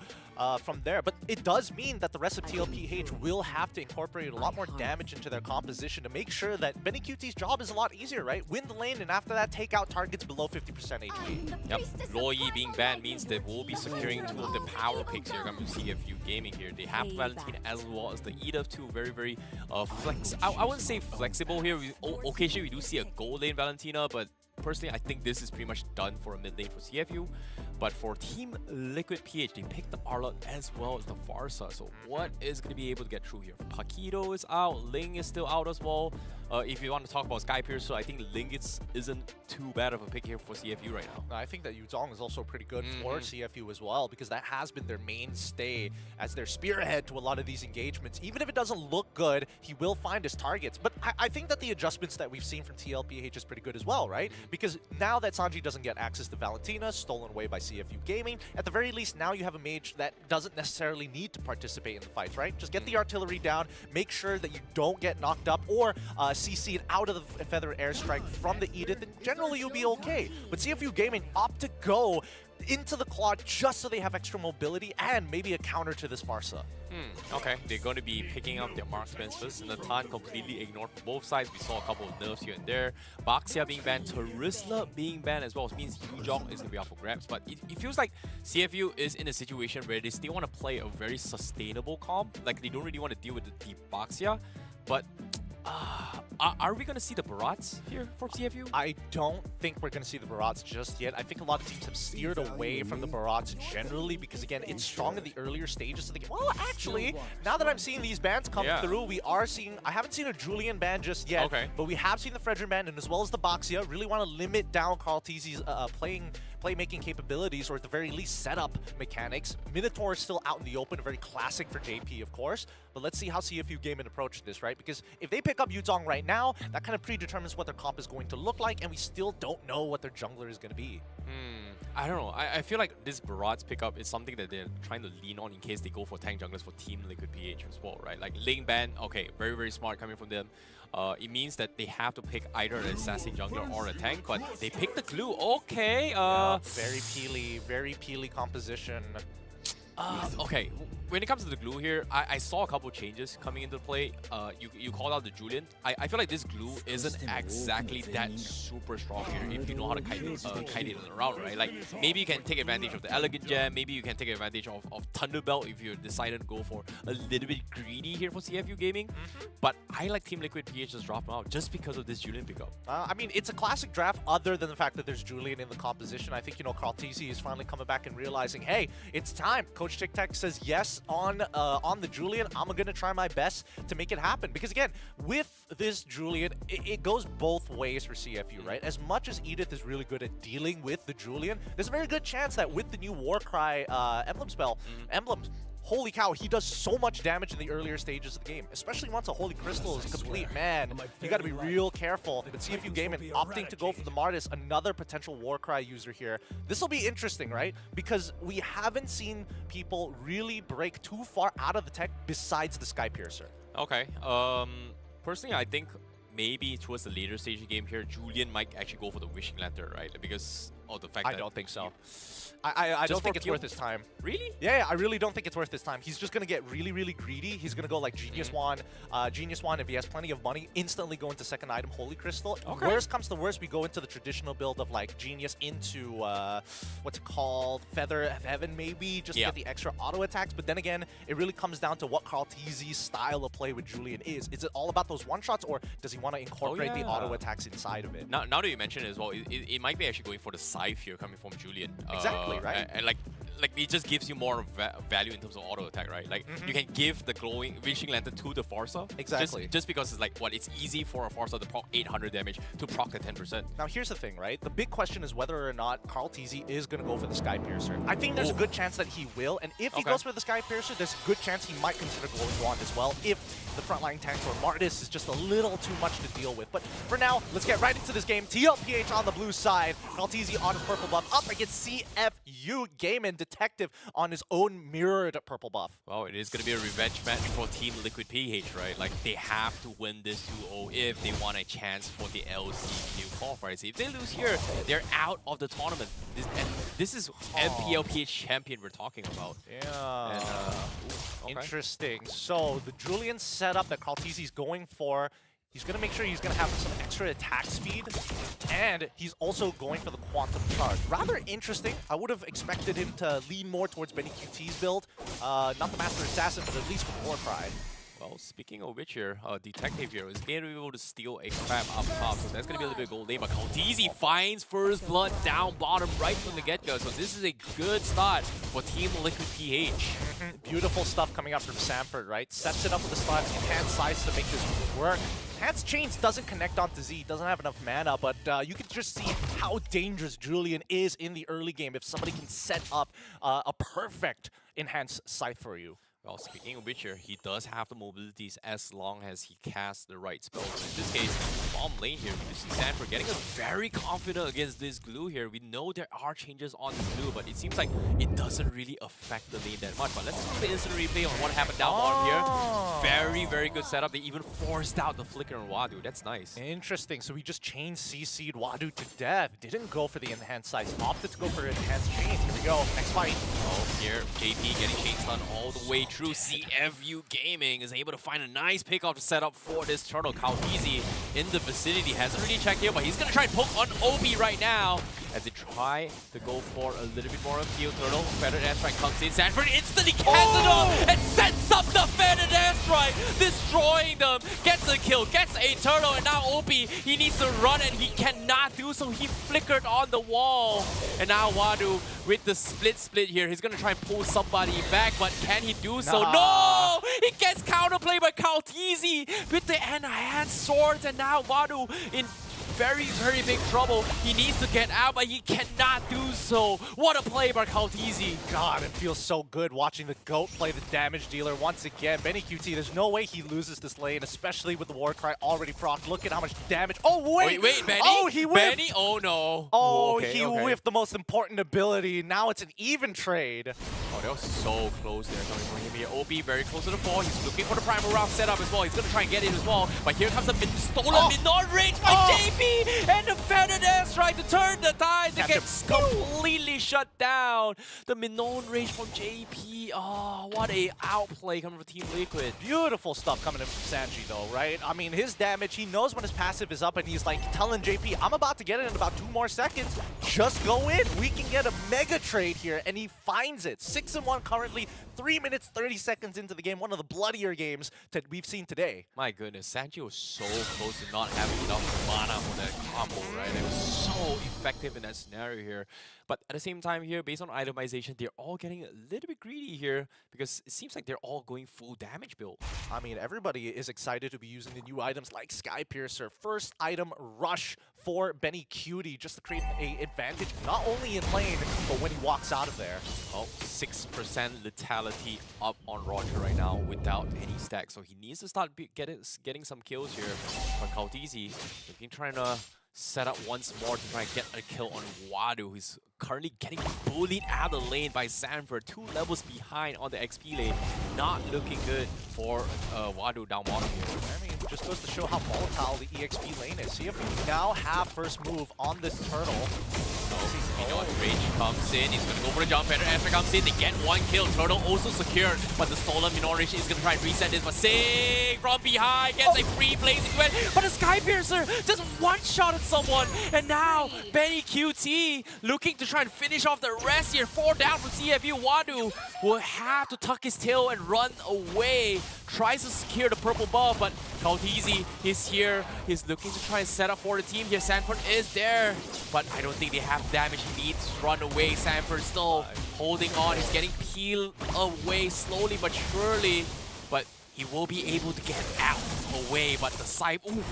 from there. But it does mean that the rest of TLPH will have to incorporate a lot more damage into their composition to make sure that Benny QT's job is a lot easier, right? Win the lane, and after that, take out targets below 50% HP. Yep, Loyi being banned means they will be securing 2 of the power picks here coming from CFU Gaming here. They have Valentina as well as the Edith, 2 very, very I wouldn't say flexible here. Occasionally we do see a gold lane Valentina, but personally, I think this is pretty much done for a mid lane for CFU. But for Team Liquid PH, they picked up Arlott as well as the Farsa. So what is going to be able to get through here? Paquito is out, Ling is still out as well. If you want to talk about Sky Piercer, I think Ling isn't too bad of a pick here for CFU right now. I think that Yuzong is also pretty good for CFU as well, because that has been their mainstay as their spearhead to a lot of these engagements. Even if it doesn't look good, he will find his targets. But I think that the adjustments that we've seen from TLPH is pretty good as well, right? Because now that Sanji doesn't get access to Valentina, stolen away by CFU Gaming, at the very least, now you have a mage that doesn't necessarily need to participate in the fights, right? Just get the artillery down, make sure that you don't get knocked up or CC'd out of the Feather Airstrike from the Edith, and generally you'll be okay. But CFU Gaming opt to go into the Claw just so they have extra mobility and maybe a counter to this Farsa. Okay, they're going to be picking up their marksmen first. Natan completely ignored from both sides. We saw a couple of nerfs here and there. Baxia being banned, Terisla being banned as well, which means Yujong is going to be up for grabs. But it feels like CFU is in a situation where they still want to play a very sustainable comp. Like, they don't really want to deal with the Baxia. But are we going to see the Barats here for CFU? I don't think we're going to see the Barats just yet. I think a lot of teams have steered away from the Barats generally because, again, it's strong in the earlier stages of the game. Well, actually, now that I'm seeing these bans come through, we are seeing... I haven't seen a Julian ban just yet, but we have seen the Fredrin ban, and as well as the Baxia. Really want to limit down Carl Tizzi's playmaking capabilities, or at the very least setup mechanics. Minotaur is still out in the open, very classic for JP, of course. But let's see how CFU Gaming approaches this, right? Because if they pick up Yuzong right now, that kind of predetermines what their comp is going to look like, and we still don't know what their jungler is going to be. I don't know. I feel like this Barats pickup is something that they're trying to lean on in case they go for tank junglers for Team Liquid PH as well, right? Like Ling ban, okay, very, very smart coming from them. It means that they have to pick either an assassin jungler or a tank, but they pick the glue. Okay. Very peely composition. Okay, when it comes to the glue here, I saw a couple changes coming into play. You called out the Julian. I feel like this glue isn't exactly that super strong here if you know how to kite it around, right? Like, maybe you can take advantage of the Elegant Gem, maybe you can take advantage of Thunderbelt if you decided to go for a little bit greedy here for CFU Gaming. But I like Team Liquid PH just drop them out just because of this Julian pickup. I mean, it's a classic draft other than the fact that there's Julian in the composition. I think, Carl Tizzi is finally coming back and realizing, hey, it's time. Coach Tic Tac says yes on the Julian. I'm going to try my best to make it happen. Because again, with this Julian, it goes both ways for CFU, right? As much as Edith is really good at dealing with the Julian, there's a very good chance that with the new Warcry emblem spell, emblems, holy cow, he does so much damage in the earlier stages of the game, especially once a Holy Crystal is complete. Man, you got to be real careful. But CFU Gaming opting to go for the Martis, another potential Warcry user here. This will be interesting, right? Because we haven't seen people really break too far out of the tech besides the Sky Piercer. Okay. Personally, I think maybe towards the later stage of the game here, Julian might actually go for the Wishing Lantern, right? Because Oh, the fact I that don't think so. I don't think it's worth his time. Really? Yeah, I really don't think it's worth his time. He's just gonna get really, really greedy. He's gonna go like Genius Wand. Genius Wand, if he has plenty of money, instantly go into second item Holy Crystal. Okay. Worst comes to worst, we go into the traditional build of like Genius into what's it called? Feather of Heaven maybe, just to get the extra auto attacks. But then again, it really comes down to what Carl TZ's style of play with Julian is. Is it all about those one-shots, or does he want to incorporate the auto attacks inside of it? Now that you mention it as well, it might be actually going for the scythe here coming from Julian. Exactly, right? And like it just gives you more value in terms of auto attack, right? Like you can give the glowing Wishing Lantern to the Forza. Exactly. Just because it's like, what, it's easy for a Forza to proc 800 damage to proc the 10%. Now here's the thing, right? The big question is whether or not Carl TZ is going to go for the Sky Piercer. I think there's a good chance that he will, and if he goes for the Sky Piercer, there's a good chance he might consider Glowing Wand as well, if the frontline tank or Martis is just a little too much to deal with. But for now, let's get right into this game. TLPH on the blue side, Carl TZ on his purple buff, up against CFU Gaiman Detective on his own mirrored purple buff. Well, it is going to be a revenge match for Team Liquid PH, right? Like, they have to win this 2-0 if they want a chance for the LCQ qualifiers. If they lose here, they're out of the tournament. This is MPLPH champion we're talking about. Yeah. And, Interesting. So the Julian setup that Carl TZ is going for, he's going to make sure he's going to have some extra attack speed, and he's also going for the Quantum Charge. Rather interesting. I would have expected him to lean more towards Benny QT's build. Not the Master Assassin, but at least with Warcry. well, speaking of which here, Detective here is going to be able to steal a crab up top, so that's going to be a little bit gold lane, but Kaldizi finds first blood down bottom right from the get-go, so this is a good start for Team Liquid PH. Beautiful stuff coming up from Sanford, right? Sets it up with the slots, enhanced size to make this work. Enhanced Chains doesn't connect onto Z, doesn't have enough mana, but you can just see how dangerous Julian is in the early game if somebody can set up a perfect Enhanced Scythe for you. Well, speaking of which here, he does have the mobilities as long as he casts the right spells. In this case, bottom lane here, we see Sanford getting very confident against this glue here. We know there are changes on the glue, but it seems like it doesn't really affect the lane that much. But let's do the instant replay on what happened down bottom here. Very, very good setup. They even forced out the flicker on Wadu. That's nice. Interesting. So we just chain CC'd Wadu to death. Didn't go for the enhanced size. Opted to go for enhanced chains. Here we go. Next fight. Oh, here, JP getting chain stun all the way through. CFU Gaming is able to find a nice pick-off setup for this turtle. Kaldizi in the vicinity. Hasn't really checked here, but he's going to try and poke on Obi right now as they try to go for a little bit more of field turtle. Feathered Airstrike comes in. Sanford instantly casts it off and sets up the Feathered Airstrike, destroying them. Gets a kill, gets a turtle, and now Obi, he needs to run and he cannot do so. He flickered on the wall. And now Wadu with the split here. He's going to try and pull somebody back, but can he do so? No! He gets counterplayed by Kaldizi with the enhanced swords, and now Wadu in very, very big trouble. He needs to get out, but he cannot do so. What a play by Kaldizi. God, it feels so good watching the GOAT play the damage dealer once again. Benny QT, there's no way he loses this lane, especially with the Warcry already proc. Look at how much damage. Oh, wait! Wait, Benny? Oh, he whiffed! Benny? Oh, no. Oh, okay, he whiffed the most important ability. Now it's an even trade. Oh, that was so close there coming from him here. OB very close to the ball. He's looking for the Primal Round setup as well. He's going to try and get it as well. But here comes a stolen mid-on range by JP! And the Feathered Airstrike to turn the tide. It gets completely shut down. The Minon range from JP. Oh, what a outplay coming from Team Liquid. Beautiful stuff coming in from Sanji though, right? I mean, his damage, he knows when his passive is up and he's like telling JP, I'm about to get it in about 2 more seconds. Just go in. We can get a mega trade here. And he finds it. 6-1 currently. 3 minutes, 30 seconds into the game. One of the bloodier games that we've seen today. My goodness, Sanji was so close to not having enough mana for that combo, right? It was so effective in that scenario here. But at the same time here, based on itemization, they're all getting a little bit greedy here because it seems like they're all going full damage build. I mean, everybody is excited to be using the new items like Sky Piercer. First item, Rush for Benny Cutie, just to create an advantage, not only in lane, but when he walks out of there. Oh, 6% lethality up on Roger right now without any stack. So he needs to start getting some kills here. But Kaldizi, trying to set up once more to try and get a kill on Wadu, who's currently getting bullied out of the lane by Sanford, 2 levels behind on the XP lane. Not looking good for Wadu down bottom here. I mean, it just goes to show how volatile the EXP lane is. See if we now have first move on this turtle. Rage comes in, he's gonna go for the jump header. Astra comes in, they get one kill. Turtle also secured, but the stolen Minorange is gonna try and reset this. But Sing from behind gets a free blazing event. But the Sky Piercer just one-shotted someone, and now Benny QT looking to try and finish off the rest here. 4 down from CFU. Wadu will have to tuck his tail and run away. Tries to secure the purple buff, but Kautizi is here. He's looking to try and set up for the team here. Sanford is there, but I don't think they have damage. He needs to run away. Sanford still holding on. He's getting peeled away slowly but surely, but he will be able to get out away. But the side, ooh,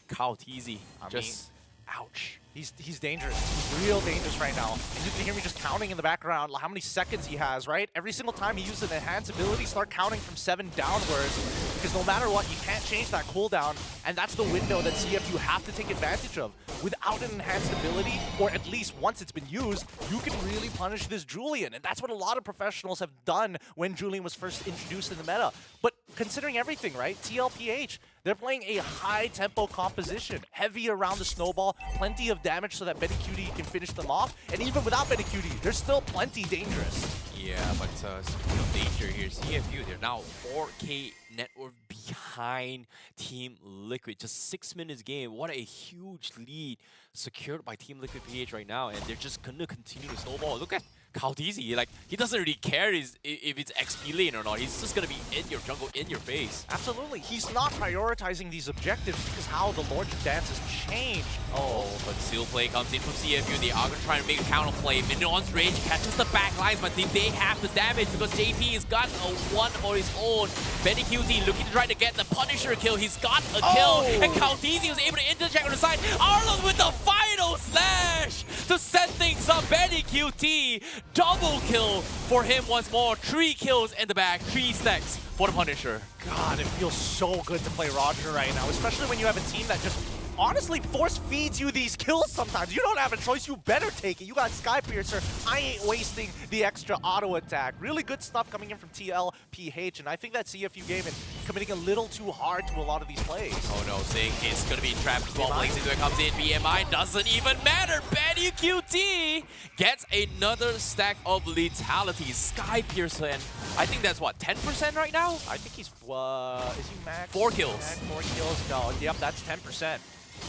Kautizi just ouch. He's dangerous. He's real dangerous right now. And you can hear me just counting in the background how many seconds he has, right? Every single time he uses an enhanced ability, start counting from 7 downwards. Because no matter what, you can't change that cooldown. And that's the window that CFU have to take advantage of. Without an enhanced ability, or at least once it's been used, you can really punish this Julian. And that's what a lot of professionals have done when Julian was first introduced in the meta. But considering everything, right? TLPH, they're playing a high-tempo composition, heavy around the snowball, plenty of damage so that Benny QT can finish them off. And even without Benny QT, they're still plenty dangerous. Yeah, but speaking of danger here, CFU, they're now 4K net worth behind Team Liquid. Just 6 minutes game. What a huge lead secured by Team Liquid PH right now. And they're just going to continue to snowball. Look at Kautizi, like, he doesn't really care if it's XP lane or not. He's just gonna be in your jungle, in your face. Absolutely. He's not prioritizing these objectives because how the Lord's Dance has changed. Oh, but Seal Play comes in from CFU. They are gonna try and make a counter play. Minion's Rage catches the back lines, but they have the damage because JP has got a 1 on his own. Benny QT looking to try to get the Punisher kill. He's got a kill, and Kautizi was able to interject on the side. Arlen with the final slash to set things up. Benny QT, double kill for him once more. 3 kills in the back, 3 stacks for the Punisher. God, it feels so good to play Roger right now, especially when you have a team that just honestly force feeds you these kills sometimes. You don't have a choice, you better take it. You got Sky Piercer, I ain't wasting the extra auto attack. Really good stuff coming in from TLPH, and I think that CFU game is committing a little too hard to a lot of these plays. Oh no, Sing is gonna be trapped as well. Blinks into it, comes in, BMI doesn't even matter. Benny QT gets another stack of letalities. Sky Piercer, and I think that's what, 10% right now? I think he's, is he max? 4 kills. Max 4 kills, no, yep, that's 10%.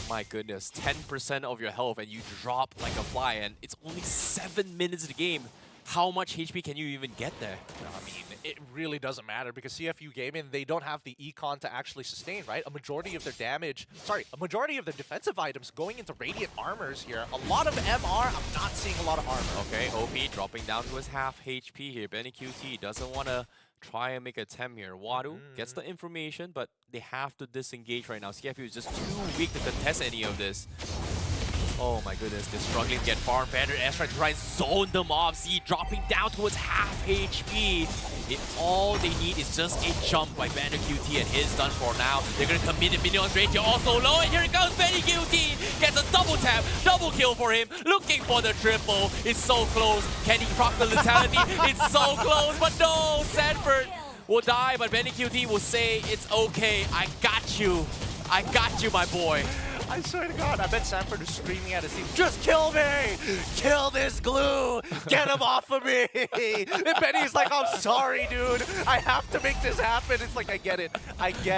My goodness, 10% of your health and you drop like a fly, and it's only 7 minutes of the game. How much HP can you even get there? I mean, it really doesn't matter because CFU Gaming, they don't have the econ to actually sustain, right? A majority of their damage, a majority of their defensive items going into Radiant Armors here. A lot of MR, I'm not seeing a lot of armor. Okay, OP dropping down to his half HP here. Benny QT doesn't want to try and make a attempt here. Wadu gets the information, but they have to disengage right now. CFU is just too weak to contest any of this. Oh my goodness, they're struggling to get farm. Vander Astra tries to zone them off. Z dropping down towards half HP. All they need is just a jump by Vander QT, and his done for now. They're gonna commit it. Minion's range also low, and here it comes. Benny QT gets a double tap, double kill for him. Looking for the triple. It's so close. Can he proc the lethality? It's so close, but no. Sanford will die, but Benny QT will say, "It's okay. I got you. I got you, my boy." I swear to God, I bet Sanford is screaming at his team, "Just kill me! Kill this glue! Get him off of me!" And Benny's like, "I'm sorry, dude. I have to make this happen." It's like, I get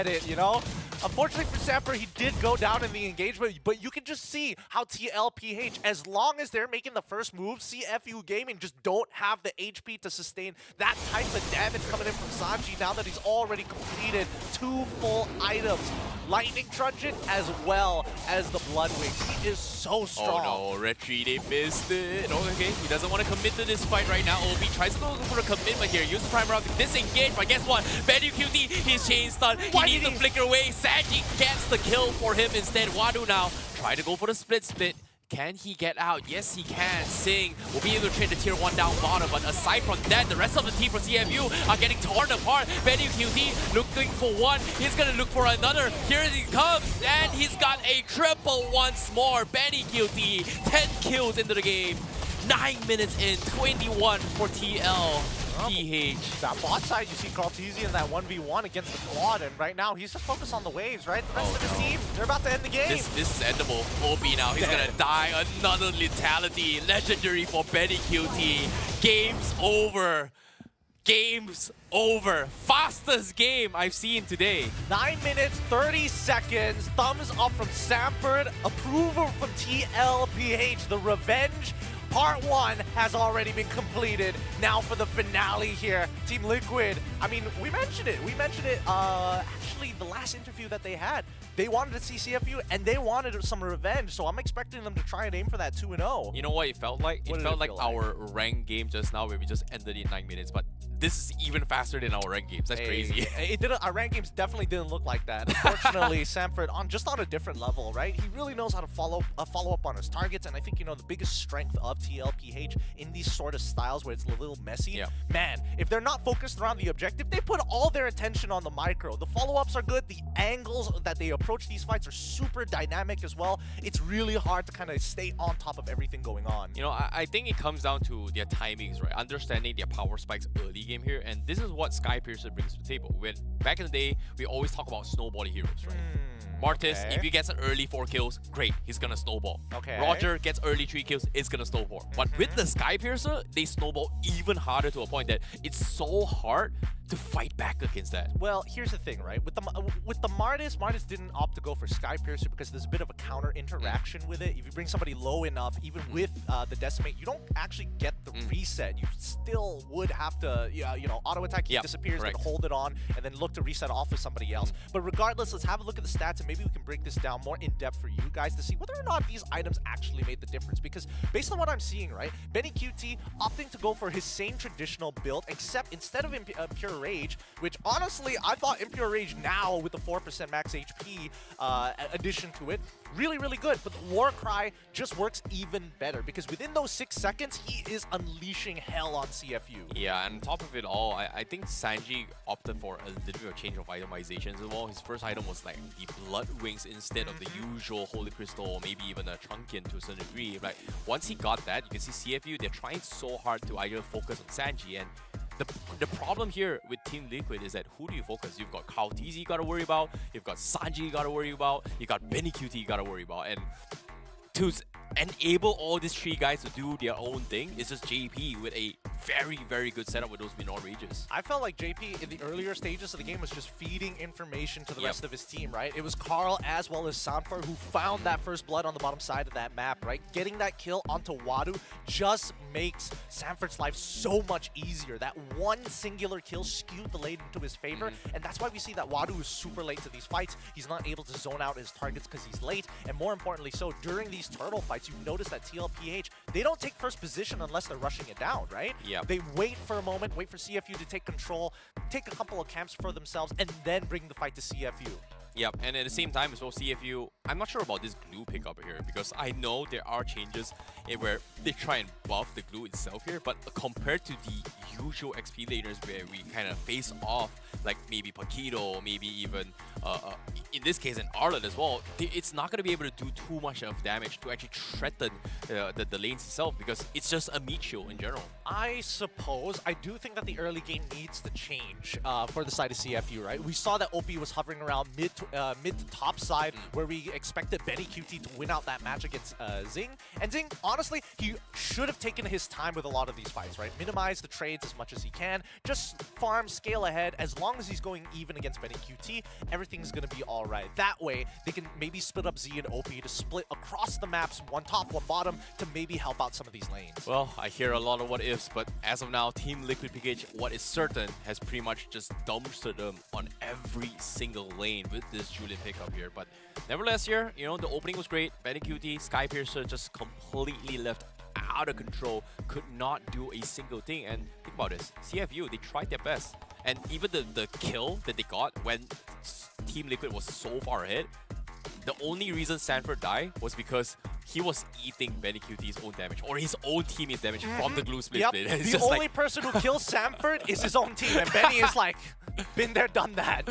it, you know? Unfortunately for Sanford, he did go down in the engagement, but you can just see how TLPH, as long as they're making the first move, CFU Gaming just don't have the HP to sustain that type of damage coming in from Sanji now that he's already completed 2 full items. Lightning Truncheon as well as the Blood Wings. He is so strong. Oh no, retreat, they missed it. Okay, he doesn't want to commit to this fight right now. OB tries to go for a commitment here. Use the prime round to disengage, but guess what? Benny QT, he's chain stun. He needs to flicker away. Sanji gets the kill for him instead. Wadu now try to go for the split. Can he get out? Yes, he can. Sing will be able to trade the tier 1 down bottom, but aside from that, the rest of the team from CFU are getting torn apart. Benny QT looking for one. He's going to look for another. Here he comes, and he's got a triple once more. Benny QT, 10 kills into the game. 9 minutes in, 21 for TL. PH. That bot side, you see Carltesian in that 1v1 against the Quad, and right now he's just focused on the waves, right? The rest of his team, they're about to end the game. This is endable. OP now, he's gonna die. Another lethality. Legendary for Benny QT. Game's over. Game's over. Fastest game I've seen today. 9 minutes, 30 seconds. Thumbs up from Sanford. Approval from TLPH. The revenge. Part 1 has already been completed. Now for the finale here. Team Liquid. I mean, we mentioned it. Actually, the last interview that they had. They wanted to see CFU, and they wanted some revenge, so I'm expecting them to try and aim for that 2-0. You know what it felt like? It felt like our ranked game just now where we just ended in 9 minutes, but this is even faster than our ranked games. That's crazy. It didn't. Our ranked games definitely didn't look like that. Unfortunately, Sanford on a different level, right? He really knows how to follow up on his targets, and I think the biggest strength of TLPH in these sort of styles where it's a little messy. Man, if they're not focused around the objective, they put all their attention on the micro. The follow-ups are good. The angles that they approach these fights are super dynamic as well. It's really hard to kind of stay on top of everything going on. I think it comes down to their timings, right? Understanding their power spikes early game here, and this is what Skypiercer brings to the table. When back in the day, we always talk about snowbally heroes, right? Martis, if he gets an early 4 kills, great, he's gonna snowball. Roger gets early 3 kills, it's gonna snowball. But with the Skypiercer, they snowball even harder to a point that it's so hard to fight back against that. Well, here's the thing, right? With the Martis didn't opt to go for Skypiercer because there's a bit of a counter interaction with it. If you bring somebody low enough, even with the Decimate, you don't actually get the reset. You still would have to, auto attack disappears, then hold it on, and then look to reset off with somebody else. But regardless, let's have a look at the stats, and maybe we can break this down more in depth for you guys to see whether or not these items actually made the difference. Because based on what I'm seeing, right, Benny QT opting to go for his same traditional build, except instead of Pure Rage, which honestly, I thought Impure Rage now with the 4% max HP addition to it, really, really good. But the War Cry just works even better because within those 6 seconds, he is unleashing hell on CFU. Yeah, and on top of it all, I think Sanji opted for a little bit of change of itemizations as well. His first item was like the Blood Wings instead of the usual Holy Crystal, or maybe even a Trunkin to a certain degree. Like, once he got that, you can see CFU, they're trying so hard to either focus on Sanji, and the problem here with Team Liquid is that who do you focus? You've got Carltesian you gotta worry about, you've got Sanji you gotta worry about, you got Benny QT you gotta worry about, and to enable all these 3 guys to do their own thing is just JP with a very, very good setup with those Minor Rages. I felt like JP in the earlier stages of the game was just feeding information to the rest of his team, right? It was Carl as well as Sanford who found that first blood on the bottom side of that map, right? Getting that kill onto Wadu just makes Sanford's life so much easier. That one singular kill skewed the lane into his favor, and that's why we see that Wadu is super late to these fights. He's not able to zone out his targets because he's late, and more importantly so, during these turtle fights, you notice that TLPH, they don't take first position unless they're rushing it down, right? They wait for a moment, wait for CFU to take control, take a couple of camps for themselves, and then bring the fight to CFU. Yep, and at the same time as well, CFU, I'm not sure about this glue pickup here because I know there are changes where they try and buff the glue itself here, but compared to the usual XP laners where we kind of face off, like maybe Paquito, maybe even, in this case, an Arlet as well, it's not going to be able to do too much of damage to actually threaten the lanes itself because it's just a meat show in general. I suppose. I do think that the early game needs to change for the side of CFU, right? We saw that OP was hovering around mid to top side where we expected Benny QT to win out that match against Zing. And Zing, honestly, he should have taken his time with a lot of these fights, right? Minimize the trades as much as he can. Just farm, scale ahead. As long as he's going even against Benny QT, everything's going to be all right. That way, they can maybe split up Z and OP to split across the maps, one top, one bottom, to maybe help out some of these lanes. Well, I hear a lot of what-ifs, but as of now, Team Liquid PKH, what is certain, has pretty much just dumpstered them on every single lane with this Julian pickup here. But nevertheless here, the opening was great. Benny QT, Skypiercer just completely left out of control, could not do a single thing. And think about this, CFU, they tried their best. And even the kill that they got when Team Liquid was so far ahead, the only reason Sanford died was because he was eating Benny QT's own damage, or his own teammate's damage from the glue split. The only person who kills Sanford is his own team, and Benny is like, been there, done that.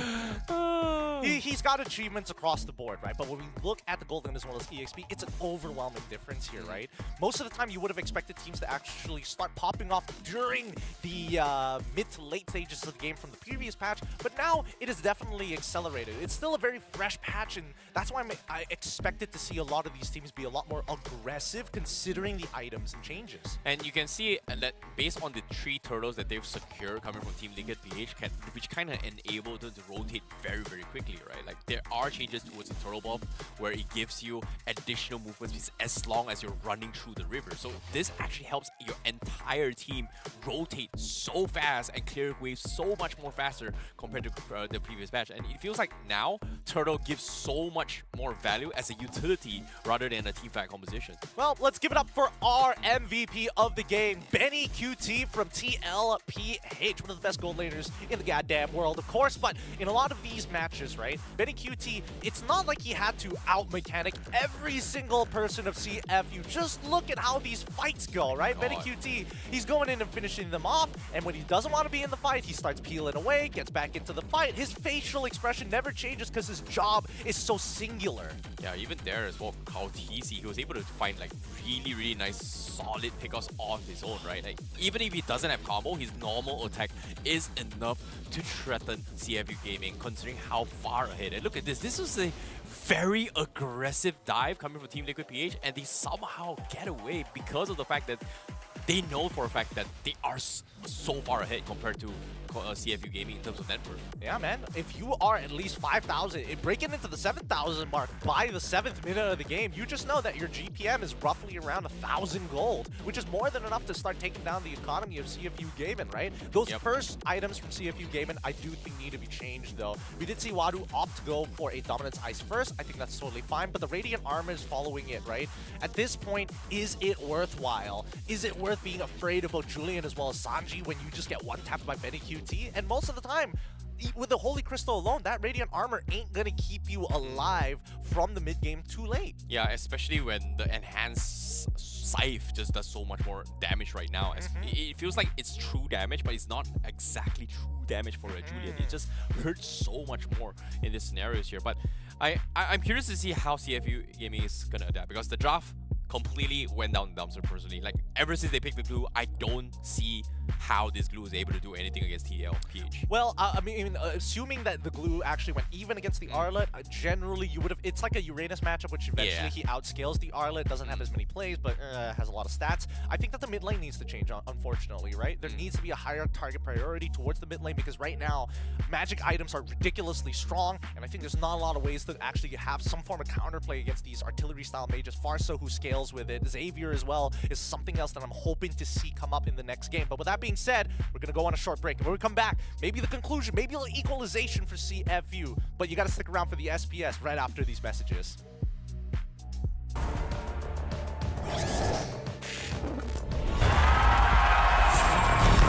He's got achievements across the board, right? But when we look at the Golden as well as EXP, it's an overwhelming difference here, right? Most of the time, you would have expected teams to actually start popping off during the mid to late stages of the game from the previous patch, but now it is definitely accelerated. It's still a very fresh patch, and that's why I expected to see a lot of these teams be a lot more aggressive considering the items and changes. And you can see that based on the 3 turtles that they've secured coming from Team Liquid PH, which kind of enable them to rotate very, very quickly, right? Like, there are changes towards the turtle buff where it gives you additional movement speeds as long as you're running through the river. So this actually helps your entire team rotate so fast and clear waves so much more faster compared to the previous patch. And it feels like now Turtle gives so much more value as a utility rather than a team fight composition. Well, let's give it up for our MVP of the game, Benny QT from TLPH, one of the best gold laners in the goddamn world, of course. But in a lot of these matches, right, Benny QT, it's not like he had to out-mechanic every single person of CFU. Just look at how these fights go, right? Benny QT, he's going in and finishing them off, and when he doesn't want to be in the fight, he starts peeling away, gets back into the fight. His facial expression never changes because his job is so singular. Yeah, even there as well, Kautisi, he was able to find like really, really nice, solid pickups on his own, right? Like, even if he doesn't have combo, his normal attack is enough to threaten CFU Gaming, considering how far ahead. And look at this. This was a very aggressive dive coming from Team Liquid PH, and they somehow get away because of the fact that they know for a fact that they are so far ahead compared to CFU Gaming in terms of net worth. Yeah, man. If you are at least 5,000, breaking into the 7,000 mark by the 7th minute of the game, you just know that your GPM is roughly around 1,000 gold, which is more than enough to start taking down the economy of CFU Gaming, right? Those first items from CFU Gaming, I do think need to be changed, though. We did see Wadu opt to go for a Dominance Ice first. I think that's totally fine, but the Radiant Armor is following it, right? At this point, is it worthwhile? Is it worth being afraid about Julian as well as Sanji when you just get one tapped by Benny QT? And most of the time, with the Holy Crystal alone, that Radiant Armor ain't gonna keep you alive from the mid-game too late. Yeah, especially when the enhanced Scythe just does so much more damage right now. It feels like it's true damage, but it's not exactly true damage for a Julian. It just hurts so much more in these scenarios here. But I'm curious to see how CFU Gaming is gonna adapt, because the draft completely went down the dumpster personally. Like, ever since they picked the glue, I don't see how this glue is able to do anything against TLPH. Well, I mean, assuming that the glue actually went even against the Arlet, generally you would have, it's like a Uranus matchup, which eventually he outscales the Arlet, doesn't have as many plays, but has a lot of stats. I think that the mid lane needs to change, unfortunately, right? There needs to be a higher target priority towards the mid lane, because right now, magic items are ridiculously strong, and I think there's not a lot of ways to actually have some form of counterplay against these artillery-style mages. Farso, who scales with it, Xavier as well, is something else that I'm hoping to see come up in the next game. But with that being said, we're going to go on a short break. And when we come back, maybe the conclusion, maybe a little equalization for CFU. But you got to stick around for the SPS right after these messages.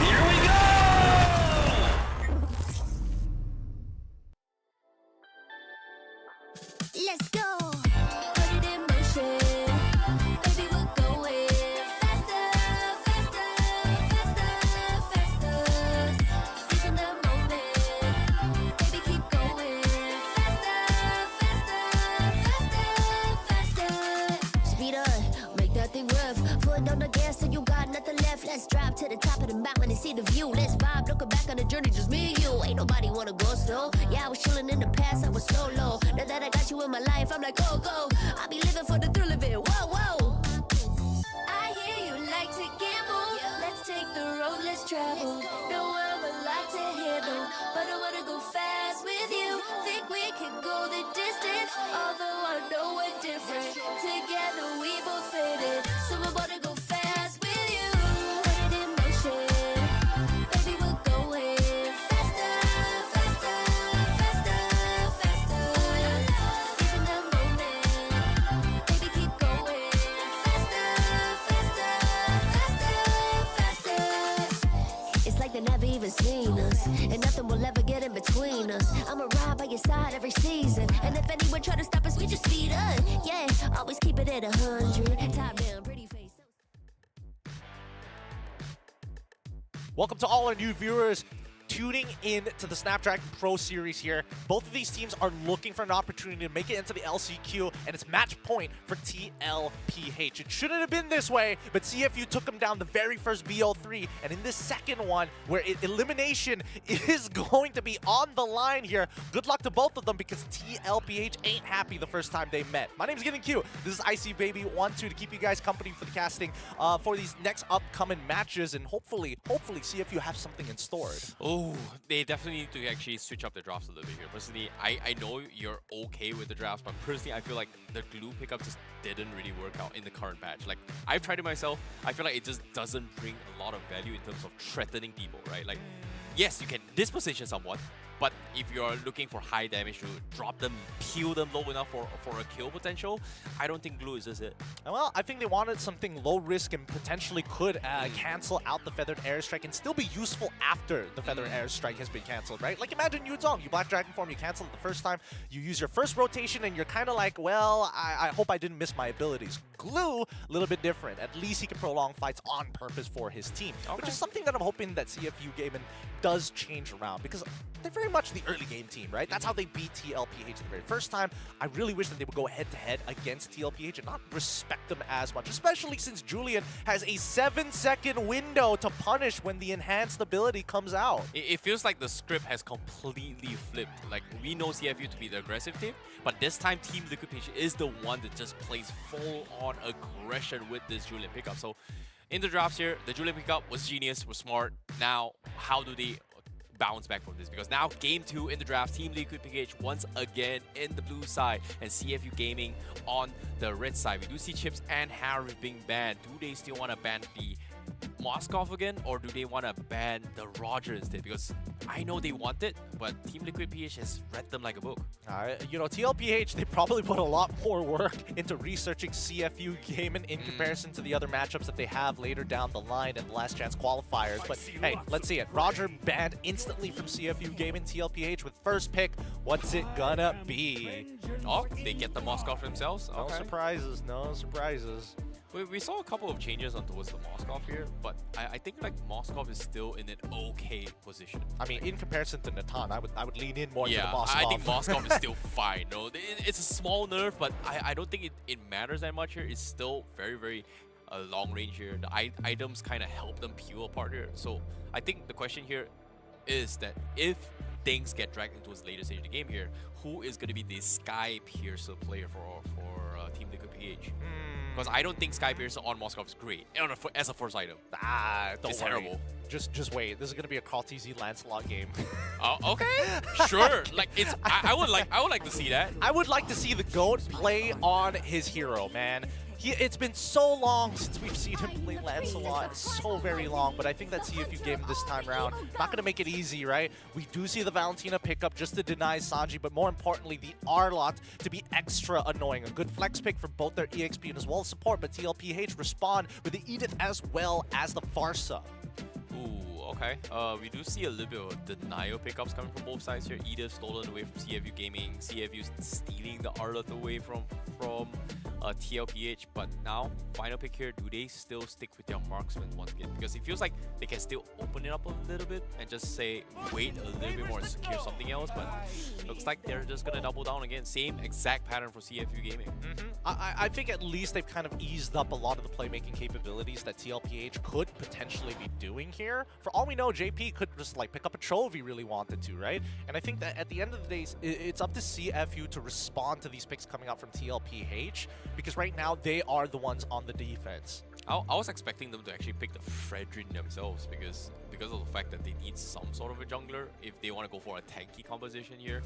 Here we go! Let's go. Put it in motion. Baby, we're going faster, faster, faster, faster. Seizing the moment. Baby, keep going faster, faster, faster, faster. Speed up, make that thing rev. Foot on the gas so you got nothing left. Let's drive to the top of the mountain and see the view. Let's vibe, looking back on the journey, just me and you. Ain't nobody wanna go slow. Yeah, I was chilling in the past, I was solo. Now that I got you in my life, I'm like, go, go. I be living for the thrill of it, whoa, whoa. I hear you like to gamble. Let's take the road, let's travel. Know I'm a lot to handle, but I wanna go fast with you. Think we can go the distance, although I know we're different. Together we both fit it, so I wanna go fast with you. Put it in motion, baby, we're going faster, faster, faster, faster. Seizing the moment, baby, keep going faster, faster, faster, faster. It's like they never even seen us, and nothing will ever get in between us. I'ma ride by your side every season, and if anyone try to stop us, we just speed up. Yeah, always keep it at 100. Top down, pretty face. Welcome to all our new viewers tuning in to the Snapdragon Pro Series here. Both of these teams are looking for an opportunity to make it into the LCQ, and it's match point for TLPH. It shouldn't have been this way, but CFU took them down the very first BO3, and in this second one, where elimination is going to be on the line here, good luck to both of them because TLPH ain't happy the first time they met. My name's Getting Q. This is Icy Baby 1-2 to keep you guys company for the casting for these next upcoming matches, and hopefully CFU have something in store. Oh, they definitely need to actually switch up the drafts a little bit here. Personally, I know you're okay with the drafts, but personally, I feel like the glue pickup just didn't really work out in the current patch. Like, I've tried it myself. I feel like it just doesn't bring a lot of value in terms of threatening people, right? Like, yes, you can disposition someone, but if you're looking for high damage to drop them, peel them low enough for a kill potential, I don't think glue is just it. Well, I think they wanted something low risk and potentially could cancel out the Feathered Airstrike and still be useful after the Feathered Airstrike has been canceled, right? Like, imagine Yuzong, you Black Dragon form, you cancel it the first time, you use your first rotation, and you're kind of like, well, I hope I didn't miss my abilities. Glue, a little bit different. At least he can prolong fights on purpose for his team, which is something that I'm hoping that CFU Gaming does change around, because they're very much the early game team, right? That's how they beat TLPH the very first time. I really wish that they would go head-to-head against TLPH and not respect them as much, especially since Julian has a 7-second window to punish when the enhanced ability comes out. It feels like the script has completely flipped. Like, we know CFU to be the aggressive team, but this time Team Liquid PH is the one that just plays full-on aggression with this Julian pickup. So in the drafts here, the Julian pickup was genius, was smart. Now, how do they bounce back from this? Because now game 2 in the draft, Team Liquid PH once again in the blue side and CFU Gaming on the red side. We do see Chips and Harry being banned. Do they still want to ban the Moskov again, or do they want to ban the Roger instead? Because I know they want it, but Team Liquid PH has read them like a book. You know, TLPH, they probably put a lot more work into researching CFU Gaming in comparison to the other matchups that they have later down the line in the last chance qualifiers. But hey, let's see it. Roger banned instantly from CFU Gaming. TLPH with first pick. What's it gonna be? Oh, they get the Moskov themselves? No surprises, no surprises. We saw a couple of changes on towards the Moskov here, but I think like Moskov is still in an okay position. I mean, in comparison to Natan, I would lean in more to the Moskov. I think Moskov is still fine. No, it's a small nerf, but I don't think it matters that much here. It's still very long range here. The items kind of help them peel apart here. So I think the question here is that if things get dragged into its later stage of the game here, who is going to be the Sky Piercer player for Team Liquid PH? Because I don't think Sky Piercer on Moskov is great as a first item. It's terrible. Just wait. This is gonna be a Call TZ Lancelot game. Okay, sure. Like I would like to see that. I would like to see the GOAT play on his hero, man. It's been so long since we've seen him play Lancelot, so very long, but I think that CFU game this time around, not going to make it easy, right? We do see the Valentina pickup just to deny Sanji, but more importantly, the R-Lot to be extra annoying. A good flex pick for both their EXP and as well as support, but TLPH respond with the Edith as well as the Farsa. Ooh, okay. We do see a little bit of denial pickups coming from both sides here. Edith stolen away from CFU Gaming, CFU stealing the R-Lot away from TLPH, but now final pick here, do they still stick with their marksman once again? Because it feels like they can still open it up a little bit and just say wait a little bit more and secure something else, but looks like they're just gonna double down again. Same exact pattern for CFU Gaming. I think at least they've kind of eased up a lot of the playmaking capabilities that TLPH could potentially be doing here. For all we know, JP could just like pick up a Cho if he really wanted to, right? And I think that at the end of the day, it's up to CFU to respond to these picks coming out from TLPH, because right now they are the ones on the defense. I was expecting them to actually pick the Fredrin themselves because of the fact that they need some sort of a jungler if they want to go for a tanky composition here.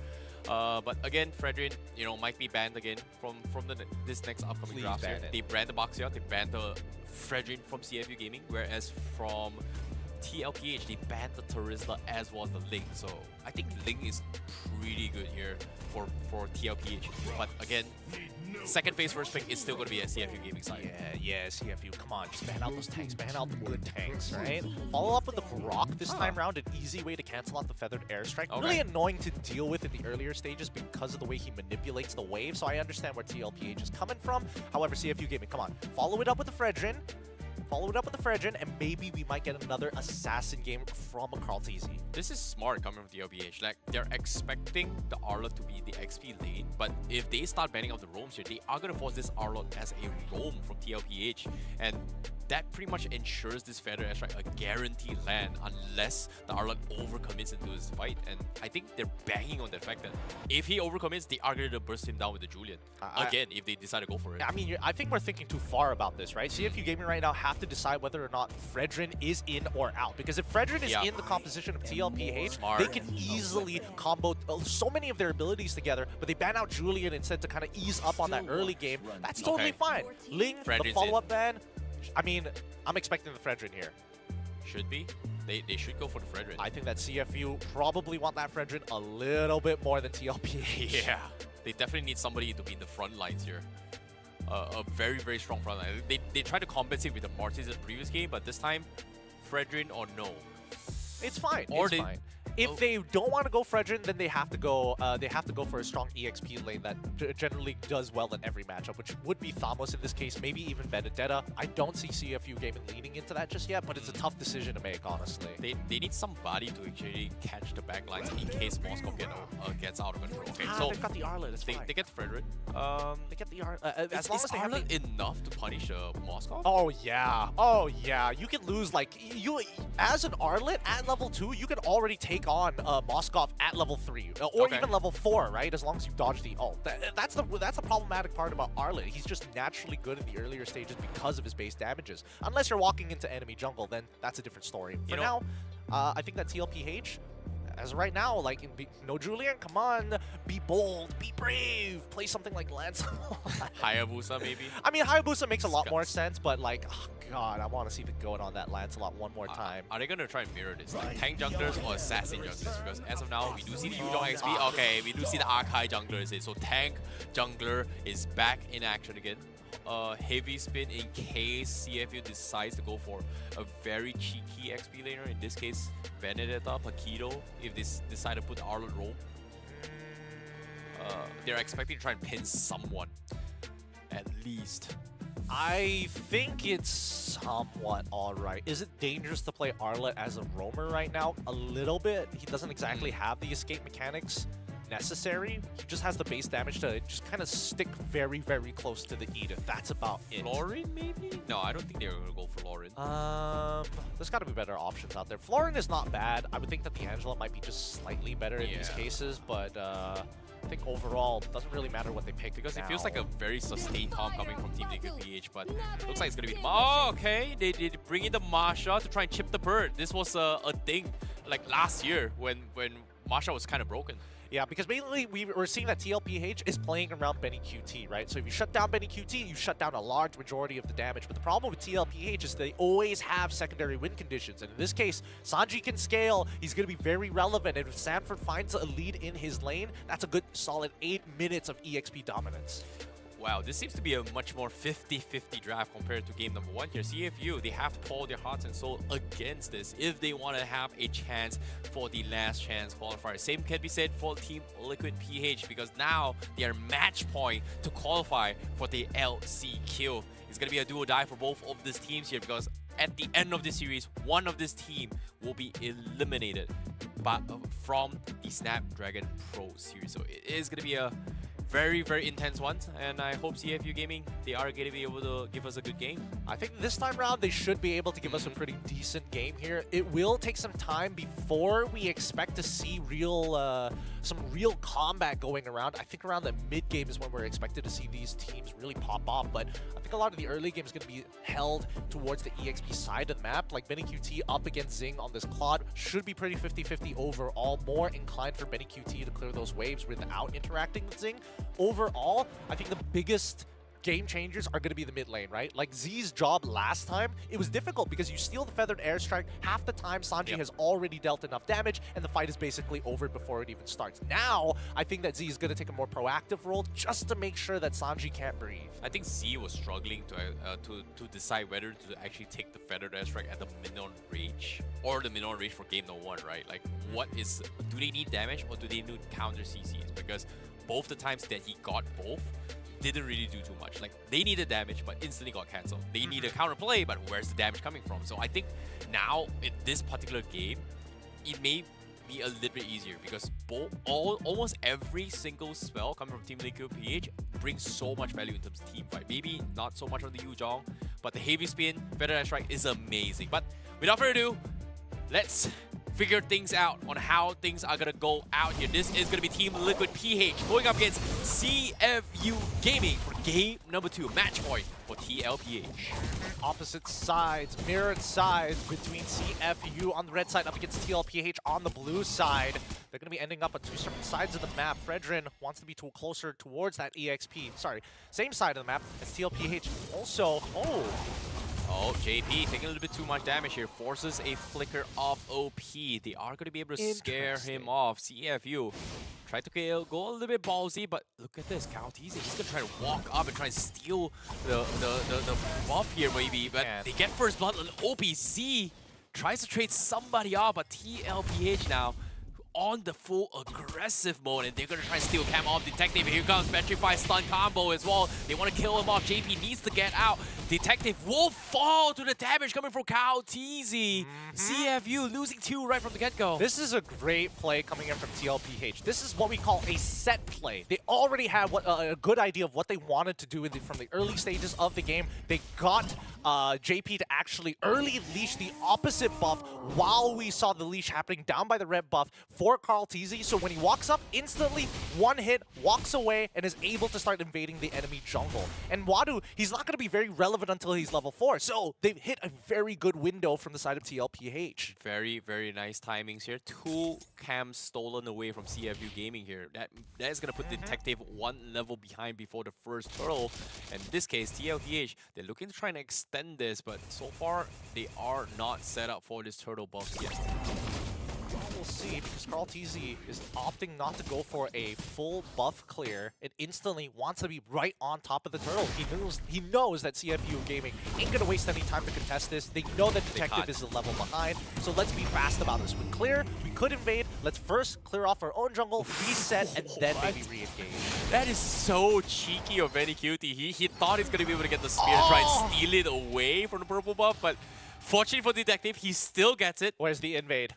But again, Fredrin, you know, might be banned again from this next upcoming draft here. They banned the Baxia, they banned the Fredrin from CFU Gaming, whereas from TLPH, they banned the Terizla as well as the Ling. So I think Ling is pretty good here for TLPH. But again, second phase first pick is still going to be a CFU Gaming side. Yeah, CFU, come on, just ban out those tanks, ban out the good tanks, right? Follow up with the Grok this time around, an easy way to cancel out the Feathered Airstrike. Okay. Really annoying to deal with in the earlier stages because of the way he manipulates the wave, so I understand where TLPH is coming from. However, CFU Gaming, come on, follow it up with the Fredrin. follow it up with the Fredrin, and maybe we might get another assassin game from a Carl TZ. This is smart coming from TLPH. Like, they're expecting the Arlot to be the XP lane, but if they start banning out the roams here, they are going to force this Arlot as a roam from TLPH, and that pretty much ensures this Feather Airstrike a guaranteed land unless the Arlot overcommits into this fight. And I think they're banging on the fact that if he overcommits, they are going to burst him down with the Julian. Again, if they decide to go for it. I mean, I think we're thinking too far about this, right? CFU Gaming right now have to decide whether or not Fredrin is in or out. Because if Fredrin is in the composition of TLPH, they can easily combo so many of their abilities together, but they ban out Julian instead to kind of ease up on that early game. That's totally fine. Ling, the follow-up ban, I mean, I'm expecting the Fredrin here. Should be. They should go for the Fredrin. I think that CFU probably want that Fredrin a little bit more than TLPH. Yeah. They definitely need somebody to be in the front lines here. A very, very strong front line. They tried to compensate with the Mortis in the previous game, but this time, Fredrin or no. It's fine. Or it's fine. If they don't want to go Fredrin, then they have to go. For a strong EXP lane that generally does well in every matchup, which would be Thamos in this case, maybe even Benedetta. I don't see CFU Gaming leaning into that just yet, but it's a tough decision to make, honestly. They need somebody to actually catch the backlines in case Moscow gets out of control. Okay, so they've got the Arlet. It's fine. They get the Fredrin. They get the Arlet. As long as they have enough to punish Moscow. Oh yeah. Oh yeah. You can lose as an Arlet at level 2. You can already take on Moskov at level 3 or even level 4, right? As long as you dodge the ult. That's the problematic part about Arlet. He's just naturally good in the earlier stages because of his base damages. Unless you're walking into enemy jungle, then that's a different story. For now, I think that TLPH, as of right now, no Julian, come on, be bold, be brave, play something like Lancelot. Hayabusa, maybe? I mean, Hayabusa makes a lot more sense, but oh god, I want to see the goat on that Lancelot one more time. Are they going to try and mirror this? Like tank junglers or assassin junglers? Because as of now, we do see the Yudong XP. Okay, we do see the Arkai junglers. So tank jungler is back in action again. Heavy spin in case CFU decides to go for a very cheeky XP laner. In this case, Benedetta, Paquito, if they decide to put Arlot roam. They're expecting to try and pin someone, at least. I think it's somewhat alright. Is it dangerous to play Arlet as a roamer right now? A little bit. He doesn't exactly have the escape mechanics necessary. He just has the base damage to just kind of stick very, very close to the Edith. That's about it. Florin, maybe? No, I don't think they're going to go for Florin. There's got to be better options out there. Florin is not bad. I would think that the Angela might be just slightly better in these cases, but I think overall, it doesn't really matter what they pick because it feels like a very sustained comp coming from Team Liquid PH, but looks like it's going to be the okay, they bring in the Masha to try and chip the bird. This was a thing like last year when Masha was kind of broken. Yeah, because mainly we're seeing that TLPH is playing around Benny QT, right? So if you shut down Benny QT, you shut down a large majority of the damage. But the problem with TLPH is they always have secondary win conditions. And in this case, Sanji can scale. He's going to be very relevant. And if Sanford finds a lead in his lane, that's a good solid 8 minutes of EXP dominance. Wow, this seems to be a much more 50-50 draft compared to game number 1 here. CFU, they have to pour their hearts and soul against this if they want to have a chance for the last chance qualifier. Same can be said for Team Liquid PH because now they are match point to qualify for the LCQ. It's going to be a do or die for both of these teams here because at the end of this series, one of this team will be eliminated from the Snapdragon Pro Series. So it is going to be a very, very intense ones, and I hope CFU Gaming, they are going to be able to give us a good game. I think this time around, they should be able to give us a pretty decent game here. It will take some time before we expect to see some real combat going around. I think around the mid-game is when we're expected to see these teams really pop off, but I think a lot of the early game is going to be held towards the EXP side of the map. Like Benny QT up against Zing on this Claude should be pretty 50-50 overall. More inclined for Benny QT to clear those waves without interacting with Zing. Overall, I think the biggest game changers are going to be the mid lane, right? Like Z's job last time, it was difficult because you steal the Feathered Airstrike, half the time Sanji has already dealt enough damage and the fight is basically over before it even starts. Now, I think that Z is going to take a more proactive role just to make sure that Sanji can't breathe. I think Z was struggling to decide whether to actually take the Feathered Airstrike at the Minion Rage or the Minion Rage for game number 1, right? Like, do they need damage or do they need counter CCs? Because both the times that he got both, didn't really do too much. Like, they needed damage, but instantly got cancelled. They needed counterplay, but where's the damage coming from? So I think now, in this particular game, it may be a little bit easier because almost every single spell coming from Team Liquid PH brings so much value in terms of team fight. Maybe not so much on the Yuzhong, but the heavy spin, Feather Strike is amazing. But without further ado, let's figure things out on how things are gonna go out here. This is gonna be Team Liquid PH going up against CFU Gaming for game number 2, match point for TLPH. Opposite sides, mirrored sides between CFU on the red side up against TLPH on the blue side. They're going to be ending up on 2 separate sides of the map. Fredrin wants to be closer towards that EXP. Sorry, same side of the map as TLPH also. Oh, JP taking a little bit too much damage here. Forces a flicker of OP. They are going to be able to scare him off. CFU tried to go a little bit ballsy, but look at this. Caltese, he's going to try to walk up and try and steal the buff here maybe. But they get first blood on OPC. Tries to trade somebody off, but TLPH now on the full aggressive mode, and they're going to try and steal cam off Detective. Here comes Petrify stun combo as well. They want to kill him off. JP needs to get out. Detective will fall to the damage coming from Caltese. CFU losing 2 right from the get-go. This is a great play coming in from TLPH. This is what we call a set play. They already had a good idea of what they wanted to do from the early stages of the game. They got JP to actually early leash the opposite buff while we saw the leash happening down by the red buff for Caltese. So when he walks up, instantly one hit, walks away, and is able to start invading the enemy jungle. And Wadu, he's not going to be very relevant until he's level 4. So they've hit a very good window from the side of TLPH. Very, very nice timings here. 2 cams stolen away from CFU Gaming here. That is going to put Detective 1 level behind before the first turtle. And in this case, TLPH, they're looking to try and extend this, but so far, they are not set up for this turtle buff yet. We'll see, because Caltese is opting not to go for a full buff clear. It instantly wants to be right on top of the turtle. He knows that CFU Gaming ain't going to waste any time to contest this. They know that Detective is a level behind, so let's be fast about this. We clear, we could invade. Let's first clear off our own jungle, reset, and then maybe re-engage. That is so cheeky of Benny Cutie. He thought he's going to be able to get the spear, try and steal it away from the purple buff, but fortunately for Detective, he still gets it. Where's the invade?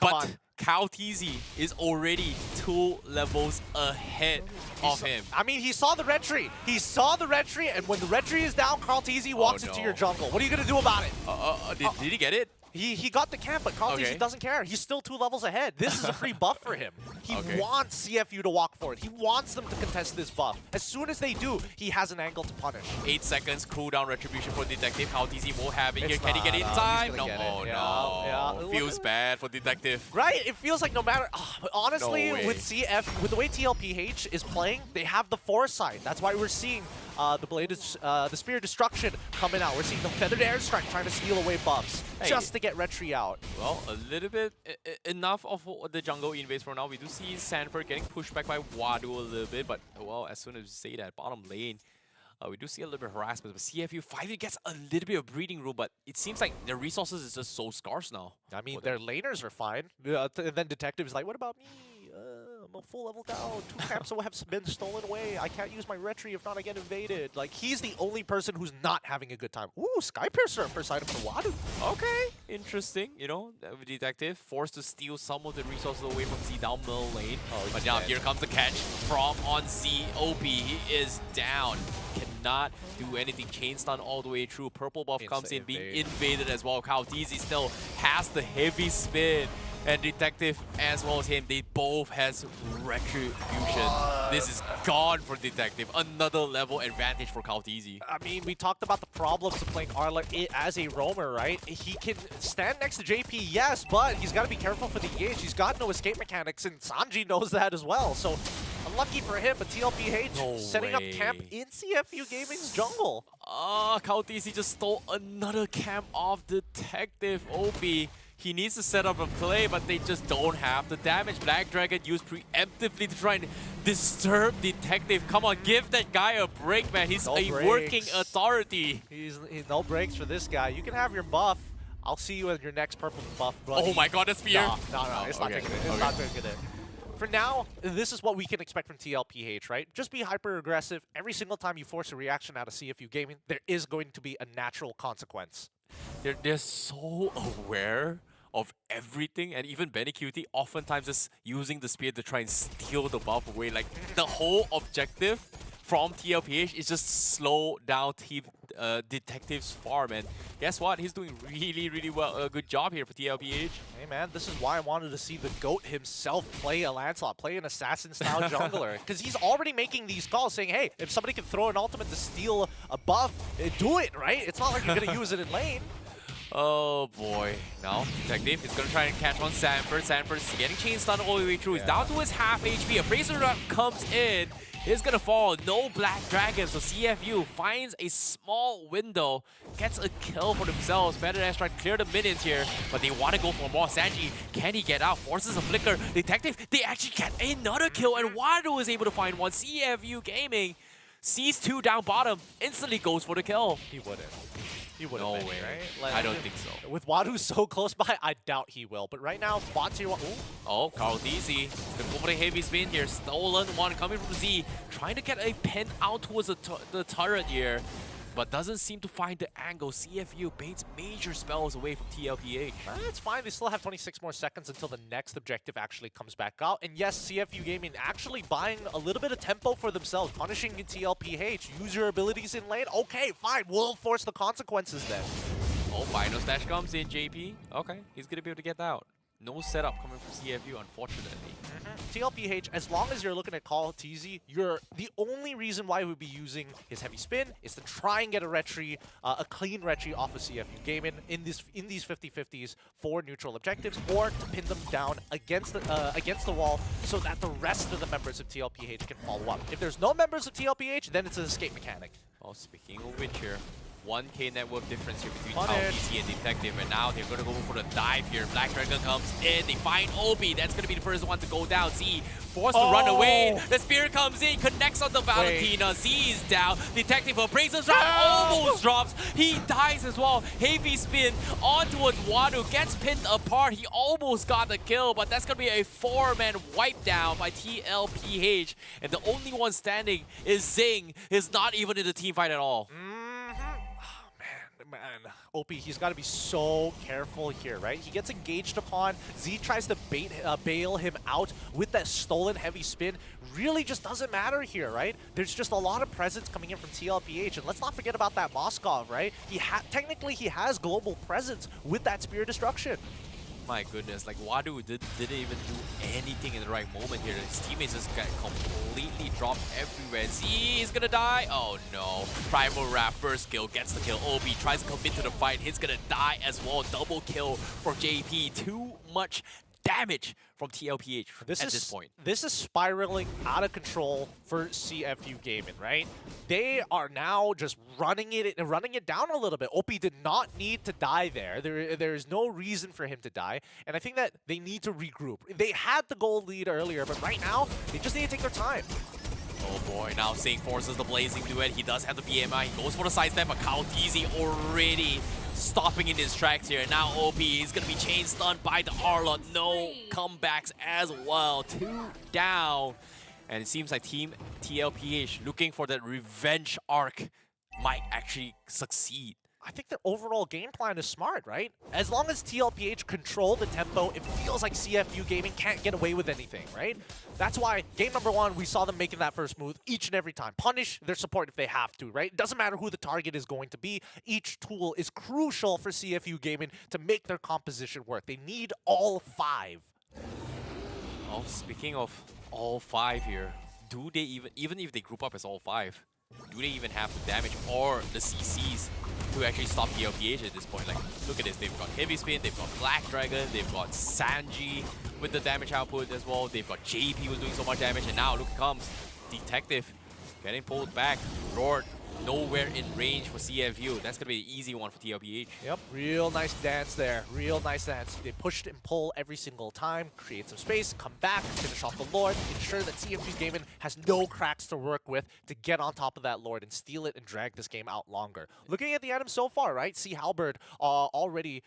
But Caltese is already 2 levels ahead of him. I mean, he saw the red tree. He saw the red tree, and when the red tree is down, Caltese walks into your jungle. What are you going to do about it? Did he get it? He got the camp, but Caltese doesn't care. He's still 2 levels ahead. This is a free buff for him. He wants CFU to walk for it. He wants them to contest this buff. As soon as they do, he has an angle to punish. 8 seconds cooldown retribution for Detective. Caltese will have it here. Can he get it in time? No. No. Feels bad for Detective. Right? It feels like no matter... honestly, with the way TLPH is playing, they have the foresight. That's why we're seeing the Spear Destruction coming out. We're seeing the Feathered Airstrike trying to steal away buffs just to get Retry out. Well, a little bit enough of the jungle invades for now. We do see Sanford getting pushed back by Wadu a little bit, but well, as soon as we say that, bottom lane, we do see a little bit of harassment. But CFU finally gets a little bit of breathing room, but it seems like their resources is just so scarce now. I mean, their laners are fine. And then Detective is like, what about me? I'm a full level down. 2 camps have been stolen away. I can't use my retry if not I get invaded. Like, he's the only person who's not having a good time. Ooh, Skypiercer first item for Wadu. Okay, interesting. You know, Detective forced to steal some of the resources away from Z down middle lane. But now here comes the catch from on Z. OP, he is down. Cannot do anything. Chain stun all the way through. Purple buff comes in, being invaded as well. Caltese still has the heavy spin. And Detective as well as him, they both has retribution. This is gone for Detective. Another level advantage for Caltese. I mean, we talked about the problems of playing Arla as a roamer, right? He can stand next to JP, yes, but he's got to be careful for the EH. He's got no escape mechanics, and Sanji knows that as well. So, unlucky for him, but TLPH setting up camp in CFU Gaming's jungle. Caltese just stole another camp off Detective. OP. He needs to set up a play, but they just don't have the damage. Black Dragon used preemptively to try and disturb Detective. Come on, give that guy a break, man. He's a working authority. He's no breaks for this guy. You can have your buff. I'll see you at your next purple buff, buddy. Oh my god, a spear. No, it's not taking it. It's not taking it. For now, this is what we can expect from TLPH, right? Just be hyper-aggressive. Every single time you force a reaction out of CFU Gaming, there is going to be a natural consequence. They're so aware of everything, and even Benny Cutie oftentimes just using the spear to try and steal the buff away. Like, the whole objective from TLPH is just slow down Detective's farm, and guess what? He's doing really well. A good job here for TLPH. Hey man, this is why I wanted to see the GOAT himself play a Lancelot, play an assassin-style jungler, because he's already making these calls saying, hey, if somebody can throw an ultimate to steal a buff, do it, right? It's not like you're going to use it in lane. Oh boy. Now, Detective is going to try and catch on Sanford. Sanford is getting chain stun all the way through. He's down to his half HP. Appraiser Run comes in. He's going to fall. No Black Dragon. So CFU finds a small window. Gets a kill for themselves. Better Dash try to clear the minions here. But they want to go for more. Sanji, can he get out? Forces a flicker. Detective, they actually get another kill. And Wado is able to find one. CFU Gaming sees 2 down bottom. Instantly goes for the kill. He wouldn't. He wouldn't, No maybe, way. right? Like, I don't think so. With Wadu so close by, I doubt he will. But right now, bot tier 1. Oh, Carl DZ. The go for the heavy spin here. Stolen one coming from Z. Trying to get a pin out towards the turret here. But doesn't seem to find the angle. CFU baits major spells away from TLPH. That's fine. They still have 26 more seconds until the next objective actually comes back out. And yes, CFU Gaming actually buying a little bit of tempo for themselves, punishing TLPH. Use your abilities in lane. Okay, fine. We'll force the consequences then. Oh, final stash comes in, JP. Okay, he's going to be able to get out. No setup coming from CFU, unfortunately. TLPH, as long as you're looking at Call TZ, the only reason why he would be using his heavy spin is to try and get a retry, a clean retry off of CFU Gaming in these 50-50s for neutral objectives, or to pin them down against the wall so that the rest of the members of TLPH can follow up. If there's no members of TLPH, then it's an escape mechanic. Oh, speaking of which here, 1k network difference here between Punish. TLPC and Detective, and now they're going to go for the dive here. Black Dragon comes in, they find Obi. That's going to be the first one to go down. Z forced to run away. The spear comes in, connects on the Valentina. Z is down. Detective appraisals drop, almost drops. He dies as well. Heavy spin on towards Wadu, gets pinned apart. He almost got the kill, but that's going to be a 4-man wipe down by TLPH. And the only one standing is Zing. He's not even in the team fight at all. Man, OP, he's got to be so careful here, right? He gets engaged upon. Z tries to bail him out with that stolen heavy spin. Really just doesn't matter here, right? There's just a lot of presence coming in from TLPH. And let's not forget about that Moskov, right? Technically, he has global presence with that Spear Destruction. My goodness, like Wadu didn't even do anything in the right moment here. His teammates just got completely dropped everywhere. Z is gonna die. Oh no. Primal Wrath first kill, gets the kill. Obi tries to commit to the fight. He's gonna die as well. Double kill for JP. Too much damage from TLPH at this point. This is spiraling out of control for CFU Gaming, right? They are now just running it down a little bit. OP did not need to die there. There is no reason for him to die, and I think that they need to regroup. They had the goal lead earlier, but right now they just need to take their time. Oh boy, now Sing forces the Blazing Duet. He does have the BMI. He goes for the sidestep, but Kyle DZ already stopping in his tracks here. Now OP is going to be chain stunned by the Arlot. No comebacks as well. 2 down. And it seems like Team TLPH looking for that revenge arc might actually succeed. I think their overall game plan is smart, right? As long as TLPH control the tempo, it feels like CFU Gaming can't get away with anything, right? That's why game number 1, we saw them making that first move each and every time. Punish their support if they have to, right? It doesn't matter who the target is going to be. Each tool is crucial for CFU Gaming to make their composition work. They need all 5. Oh, speaking of all 5 here, do they even if they group up as all 5, do they even have the damage or the CCs to actually stop TLPH at this point? Like, look at this. They've got Heavy Spin, they've got Black Dragon, they've got Sanji with the damage output as well. They've got JP who's doing so much damage, and now look comes Detective getting pulled back. Lord nowhere in range for CFU. That's gonna be an easy one for TLPH. Yep, real nice dance there. Real nice dance. They pushed and pull every single time, create some space, come back, finish off the Lord, ensure that CFU Gaming has no cracks to work with to get on top of that Lord and steal it and drag this game out longer. Looking at the items so far, right? Sea Halberd already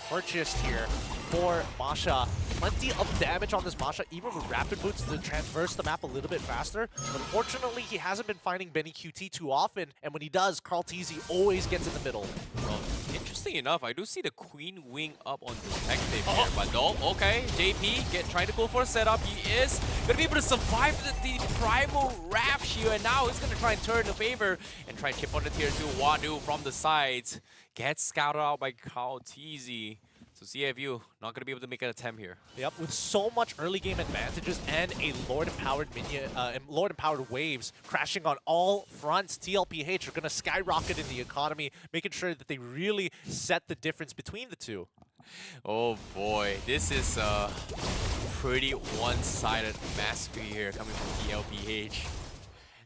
purchased here for Masha. Plenty of damage on this Masha, even with rapid boots to traverse the map a little bit faster. But unfortunately, he hasn't been finding Benny QT too often, and when he does, Carl Teasy always gets in the middle. Well, interesting enough, I do see the Queen Wing up on Detective here, but no, okay, JP trying to go for a setup. He is going to be able to survive the Primal Raft Shield, and now he's going to try and turn the favor and try and chip on the tier 2. Wadu from the sides gets scouted out by Carl Teasy. So CFU not going to be able to make an attempt here. Yep, with so much early game advantages and a Lord-empowered minion, Lord-empowered waves crashing on all fronts, TLPH are going to skyrocket in the economy, making sure that they really set the difference between the two. Oh boy, this is a pretty one-sided massacre here coming from TLPH.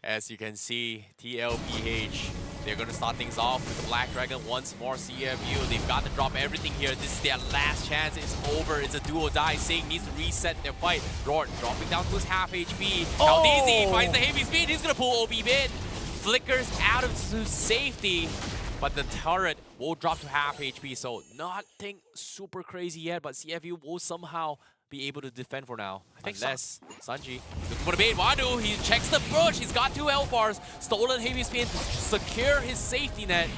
As you can see, TLPH, they're going to start things off with Black Dragon once more. CFU, they've got to drop everything here. This is their last chance. It's over. It's a do or die. Sing needs to reset their fight. Lord dropping down to his half HP. Caldeezy finds the heavy speed. He's going to pull OB mid. Flickers out of safety. But the turret will drop to half HP. So nothing super crazy yet. But CFU will somehow be able to defend for now. Unless Sanji looking for the bait. Wadu, he checks the approach. He's got 2 health bars. Stolen heavy spin to secure his safety net.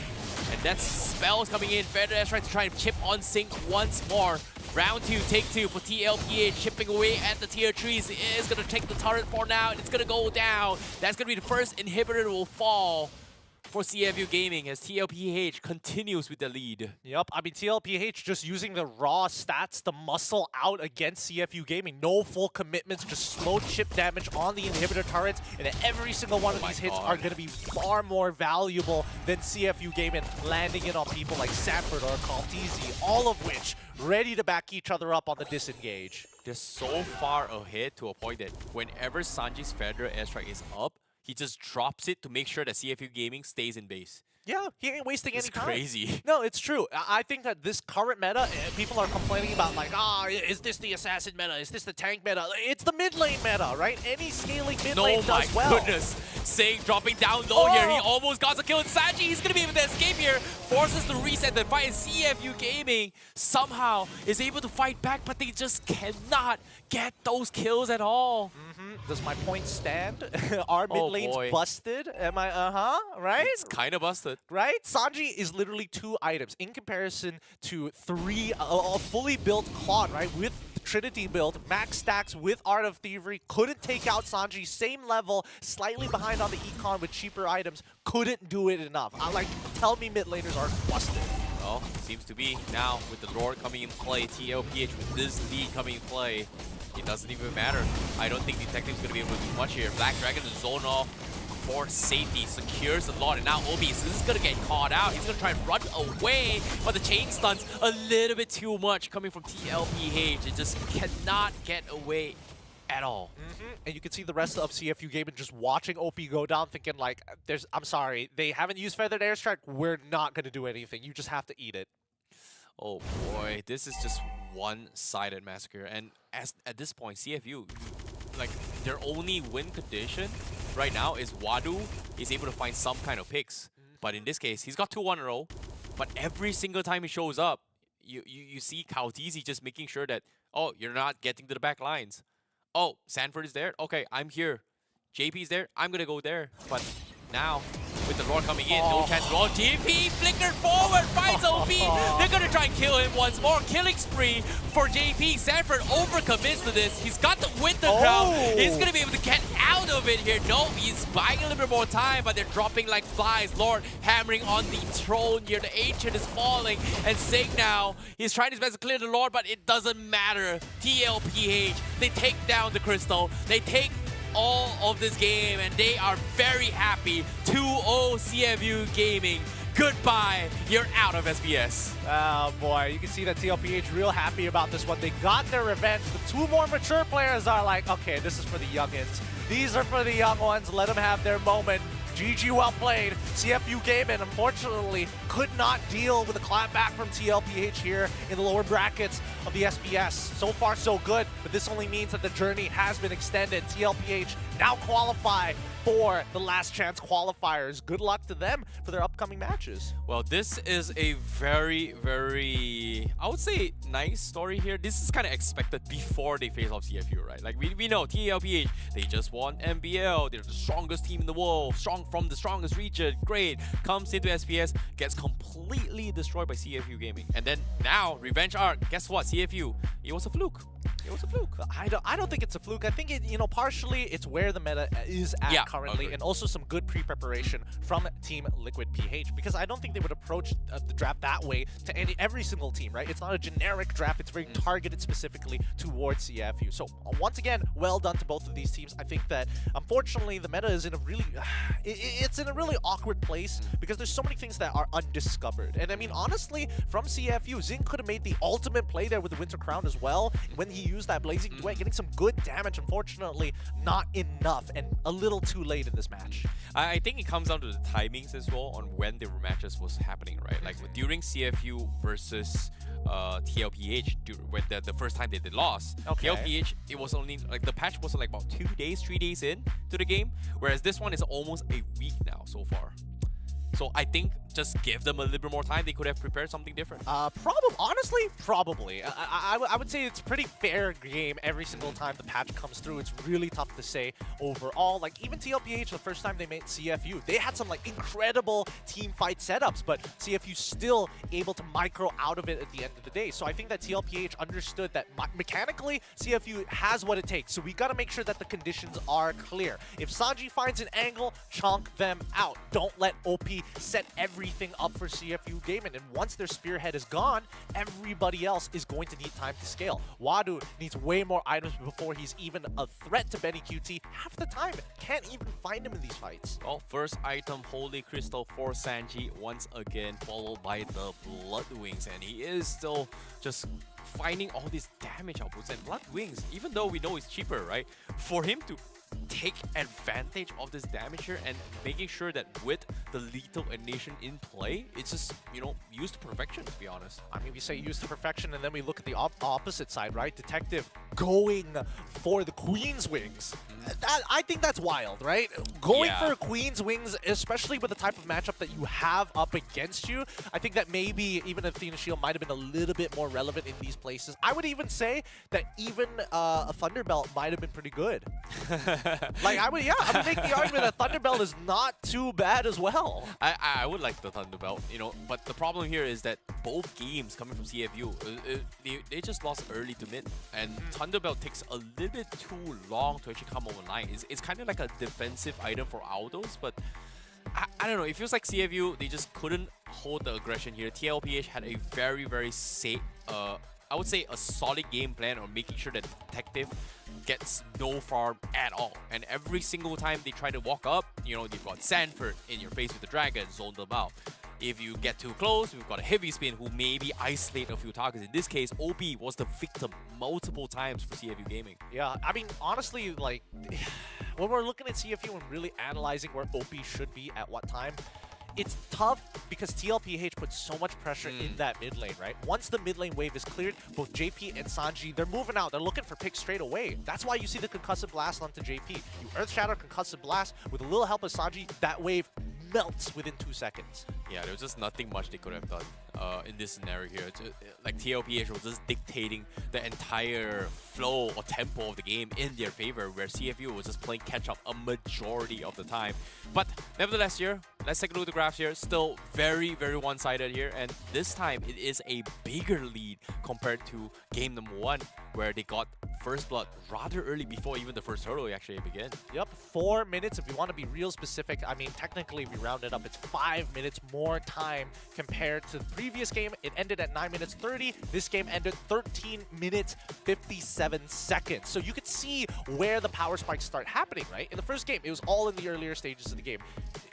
And that spell's coming in. Feather trying to try and chip on Sync once more. Round 2, take 2 for TLPH, chipping away at the tier 3s. It is going to take the turret for now, and it's going to go down. That's going to be the first inhibitor that will fall for CFU Gaming as TLPH continues with the lead. Yep, I mean, TLPH just using the raw stats to muscle out against CFU Gaming. No full commitments, just slow chip damage on the inhibitor turrets, and every single one of these hits are going to be far more valuable than CFU Gaming landing it on people like Sanford or Calteezy, all of which ready to back each other up on the disengage. They're so far ahead to a point that whenever Sanji's Feather airstrike is up, he just drops it to make sure that CFU Gaming stays in base. Yeah, he ain't wasting any time. It's crazy. No, it's true. I think that this current meta, people are complaining about like, is this the assassin meta? Is this the tank meta? It's the mid lane meta, right? Any scaling mid lane does well. Oh my goodness. Sing dropping down low here. He almost got a kill. And Sanji, he's going to be able to escape here. Forces to reset the fight. CFU Gaming somehow is able to fight back, but they just cannot get those kills at all. Does my point stand? Our mid lane's busted? Am I, right? It's kind of busted. Right? Sanji is literally 2 items in comparison to 3, a fully built Claude, right? With Trinity build, max stacks with Art of Thievery, couldn't take out Sanji, same level, slightly behind on the econ with cheaper items, couldn't do it enough. Tell me mid laners are busted. Well, seems to be now with the Lord coming in play, TLPH with this lead coming in play. It doesn't even matter. I don't think Detective's going to be able to do much here. Black Dragon is zone off for safety, secures the Lord, and now Obi, so this is going to get caught out. He's going to try and run away, but the chain stun's a little bit too much coming from TLPH. It just cannot get away at all. And you can see the rest of CFU Gaming just watching OP go down, thinking like, I'm sorry, they haven't used Feathered Airstrike, we're not going to do anything. You just have to eat it. Oh boy, this is just one-sided massacre. And at this point, CFU, like, their only win condition right now is Wadu is able to find some kind of picks. But in this case, he's got 2-1 in a row. But every single time he shows up, you see Calteezy just making sure that, oh, you're not getting to the back lines. Oh, Sanford is there? Okay, I'm here. JP's there? I'm gonna go there. But now, with the Lord coming in, no chance at all. JP flickered forward, finds OP. They're gonna try and kill him once more. Killing spree for JP. Sanford overcommits to this. He's got the Winter Crown. He's gonna be able to get out of it here. No, he's buying a little bit more time, but they're dropping like flies. Lord hammering on the throne here. The Ancient is falling, and Sing now, he's trying his best to clear the Lord, but it doesn't matter. TLPH, they take down the Crystal. They take all of this game, and they are very happy. 2-0 CFU Gaming. Goodbye, you're out of SBS. Oh boy, you can see that TLPH real happy about this one. They got their revenge. The 2 more mature players are like, okay, this is for the youngins. These are for the young ones. Let them have their moment. GG, well played. CFU Gaming, unfortunately, could not deal with a clapback from TLPH here in the lower brackets of the SBS. So far, so good, but this only means that the journey has been extended. TLPH now qualify for the last chance qualifiers. Good luck to them for their upcoming matches. Well, this is a very, very, I would say, nice story here. This is kind of expected before they face off CFU, right? Like, we know TLPH, they just won MBL. They're the strongest team in the world, strong from the strongest region. Great. Comes into SPS, gets completely destroyed by CFU Gaming. And then now, revenge arc. Guess what? CFU, it was a fluke. It was a fluke. I don't think it's a fluke. I think it, you know, partially it's where the meta is at currently, agreed. and also some good pre-preparation from Team Liquid PH, because I don't think they would approach the draft that way to every single team, right? It's not a generic draft. It's very targeted specifically towards CFU. So once again, well done to both of these teams. I think that unfortunately the meta is in a really it's in a really awkward place because there's so many things that are undiscovered. And I mean, honestly, from CFU, Zing could have made the ultimate play there with the Winter Crown as well when he used that Blazing Duet, getting some good damage. Unfortunately, not enough and a little too late in this match. I think it comes down to the timings as well on when the rematches was happening, right? Like during CFU versus TLPH, when the first time they lost. Okay. TLPH, it was only like the patch was like about 2 days, 3 days in to the game, whereas this one is almost a week now so far. So I think just give them a little bit more time. They could have prepared something different. Honestly, probably. I would say it's a pretty fair game every single time the patch comes through. It's really tough to say overall. Like, even TLPH, the first time they made CFU, they had some, like, incredible team fight setups, but CFU still able to micro out of it at the end of the day. So I think that TLPH understood that mechanically, CFU has what it takes. So we got to make sure that the conditions are clear. If Sanji finds an angle, chunk them out. Don't let OP set everything up for CFU Gaming. And once their spearhead is gone, everybody else is going to need time to scale. Wadu needs way more items before he's even a threat to Benny QT. Half the time, can't even find him in these fights. Well, first item, Holy Crystal for Sanji, once again, followed by the Blood Wings. And he is still just finding all these damage outputs. And Blood Wings, even though we know it's cheaper, right? For him to take advantage of this damage here and making sure that with the lethal ignition in play, it's just, you know, used to perfection, to be honest. I mean, we say used to perfection, and then we look at the opposite side, right? Detective going for the Queen's Wings. I think that's wild, right? Going for Queen's Wings, especially with the type of matchup that you have up against you, I think that maybe even Athena Shield might have been a little bit more relevant in these places. I would even say that even a Thunderbelt might have been pretty good. Like, I would make the argument that Thunderbelt is not too bad as well. I would like the Thunderbelt, you know, but the problem here is that both games coming from CFU, they just lost early to mid, and Thunderbelt takes a little bit too long to actually come online. It's kind of like a defensive item for Aldos, but I don't know. It feels like CFU, they just couldn't hold the aggression here. TLPH had a very, very safe, I would say a solid game plan on making sure that Detective gets no farm at all. And every single time they try to walk up, you know, you've got Sanford in your face with the dragon, zone them out. If you get too close, we've got a Heavy Spin who maybe isolate a few targets. In this case, OP was the victim multiple times for CFU Gaming. Yeah, I mean, honestly, like, when we're looking at CFU and really analyzing where OP should be at what time, it's tough because TLPH puts so much pressure in that mid lane, right? Once the mid lane wave is cleared, both JP and Sanji, they're moving out. They're looking for picks straight away. That's why you see the Concussive Blast onto JP. You Earth Shatter Concussive Blast with a little help of Sanji, that wave melts within 2 seconds. Yeah, there was just nothing much they could have done in this scenario here. Like, TLPH was just dictating the entire flow or tempo of the game in their favor, where CFU was just playing catch-up a majority of the time. But nevertheless here, let's take a look at the graphs here. Still very, very one-sided here, and this time it is a bigger lead compared to game number 1, where they got first blood rather early before even the first hurdle actually began. Yep, 4 minutes. If you want to be real specific, I mean, technically, if we round it up, it's 5 minutes more time compared to the previous game. It ended at 9 minutes 30. This game ended 13 minutes 57 seconds. So you could see where the power spikes start happening, right? In the first game, it was all in the earlier stages of the game.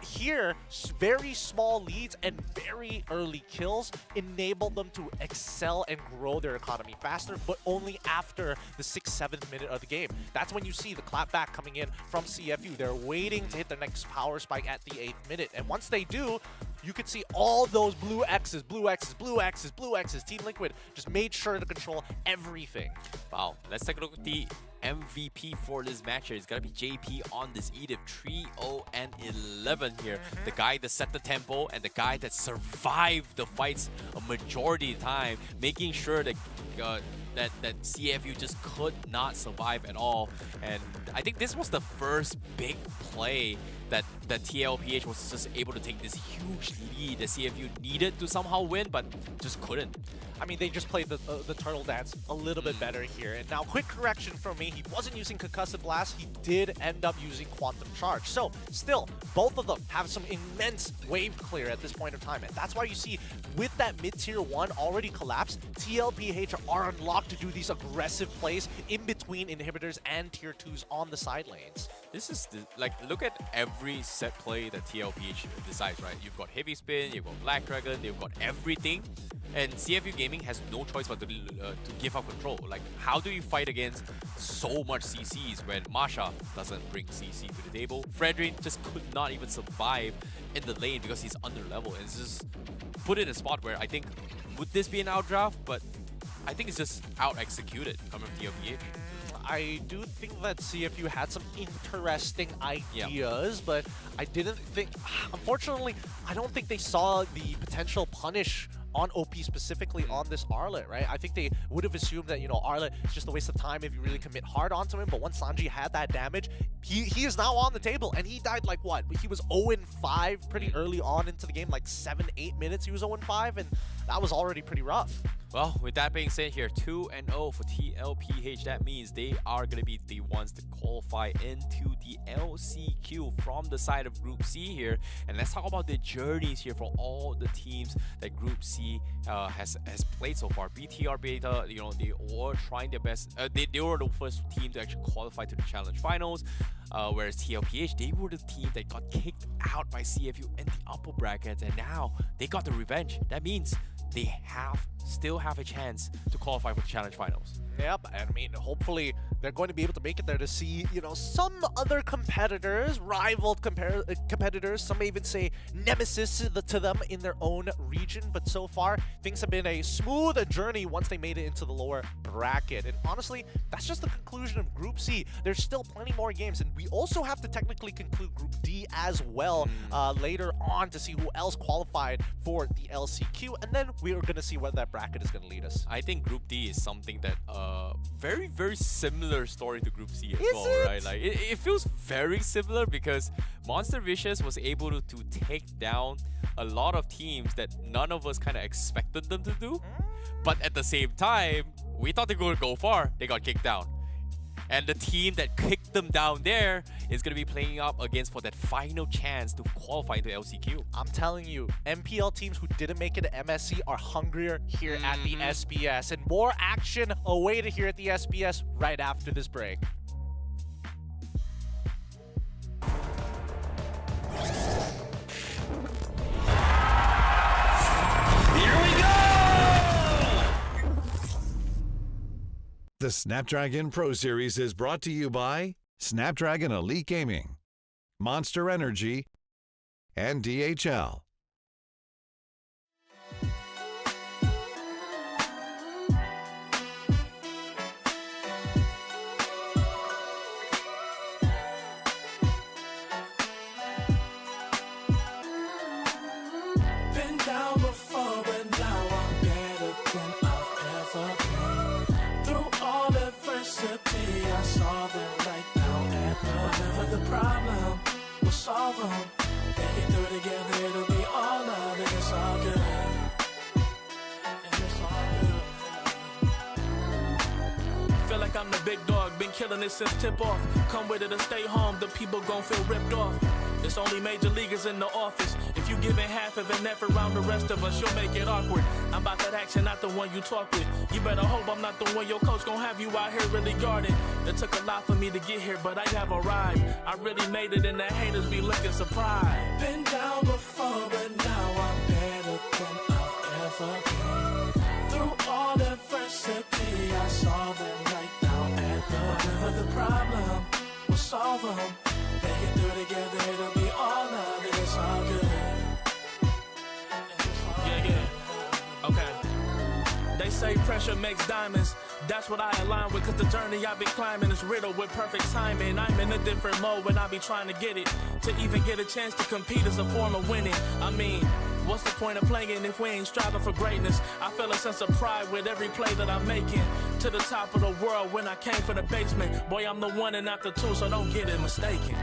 Here, very small leads and very early kills enable them to excel and grow their economy faster, but only after the 6th, 7th minute of the game. That's when you see the clapback coming in from CFU. They're waiting to hit their next power spike at the 8th minute. And once they do, you could see all those blue X's, blue X's, blue X's, blue X's. Team Liquid just made sure to control everything. Wow, let's take a look at the MVP for this match here is gonna be JP on this Edith 3-0-11 here. The guy that set the tempo and the guy that survived the fights a majority of the time, making sure that that CFU just could not survive at all. And I think this was the first big play that TLPH was just able to take this huge lead that CFU needed to somehow win, but just couldn't. I mean, they just played the turtle dance a little bit better here. And now, quick correction from me, he wasn't using Concussive Blast, he did end up using Quantum Charge. So, still, both of them have some immense wave clear at this point of time. And that's why you see, with that mid-tier 1 already collapsed, TLPH are unlocked to do these aggressive plays in between inhibitors and tier 2s on the side lanes. This is, like, look at every set play that TLPH decides, right? You've got Heavy Spin, you've got Black Dragon, you've got everything. And CFU Gaming has no choice but to give up control. Like, how do you fight against so much CCs when Masha doesn't bring CC to the table? Fredrin just could not even survive in the lane because he's under level. And it's just put in a spot where I think, would this be an outdraft? But I think it's just out-executed coming from TLPH. I do think that CFU had some interesting ideas, but I didn't think, unfortunately, I don't think they saw the potential punish on OP specifically on this Arlet, right? I think they would have assumed that, you know, Arlet is just a waste of time if you really commit hard onto him, but once Sanji had that damage, he is now on the table, and he died like what? He was 0-5 pretty early on into the game, like 7-8 minutes he was 0-5, and that was already pretty rough. Well, with that being said here, 2-0 for TLPH. That means they are going to be the ones to qualify into the LCQ from the side of Group C here. And let's talk about the journeys here for all the teams that Group C has played so far. BTR Beta, you know, they were trying their best. They were the first team to actually qualify to the Challenge Finals. Whereas TLPH, they were the team that got kicked out by CFU in the upper brackets, and now they got the revenge. That means they still have a chance to qualify for the Challenge Finals. Yep, and I mean, hopefully they're going to be able to make it there to see, you know, some other competitors, rival competitors, some may even say nemesis to them in their own region. But so far, things have been a smooth journey once they made it into the lower bracket. And honestly, that's just the conclusion of Group C. There's still plenty more games, and we also have to technically conclude Group D as well later on to see who else qualified for the LCQ, and then we are going to see where that bracket is going to lead us. I think Group D is something that very, very similar story to Group C as well, right? Like it feels very similar because Monster Vicious was able to take down a lot of teams that none of us kind of expected them to do. But at the same time, we thought they were going to go far. They got kicked down. And the team that kicked them down there is going to be playing up against for that final chance to qualify into LCQ. I'm telling you, MPL teams who didn't make it to MSC are hungrier here at the SBS. And more action awaited here at the SBS right after this break. Here we go! The Snapdragon Pro Series is brought to you by Snapdragon Elite Gaming, Monster Energy, and DHL. Been down before, but now I'm better than I've ever been. Through all adversity, I saw the light down at the whatever the problem, we'll solve them. Make it through together, it'll be all love, and it's all good. And it's all good. Feel like I'm the big dog, been killing it since tip-off. Come with it or stay home, the people gon' feel ripped off. It's only major leaguers in the office. If you giving half of an effort around the rest of us, you'll make it awkward. I'm about that action, not the one you talk with. You better hope I'm not the one your coach gon' have you out here really guarding. It took a lot for me to get here, but I have arrived. I really made it, and the haters be looking surprised. Been down before, but now I'm better than I've ever been. Through all adversity, I saw the light down at the whatever the problem, we'll solve them. Make it through together, it'll be all love, and it's all good. Yeah, yeah. Okay. They say say pressure makes diamonds. That's what I align with, cause the journey I've been climbing is riddled with perfect timing. I'm in a different mode when I be trying to get it. To even get a chance to compete is a form of winning. I mean, what's the point of playing if we ain't striving for greatness? I feel a sense of pride with every play that I'm making. To the top of the world when I came from the basement. Boy, I'm the one and not the two, so don't get it mistaken.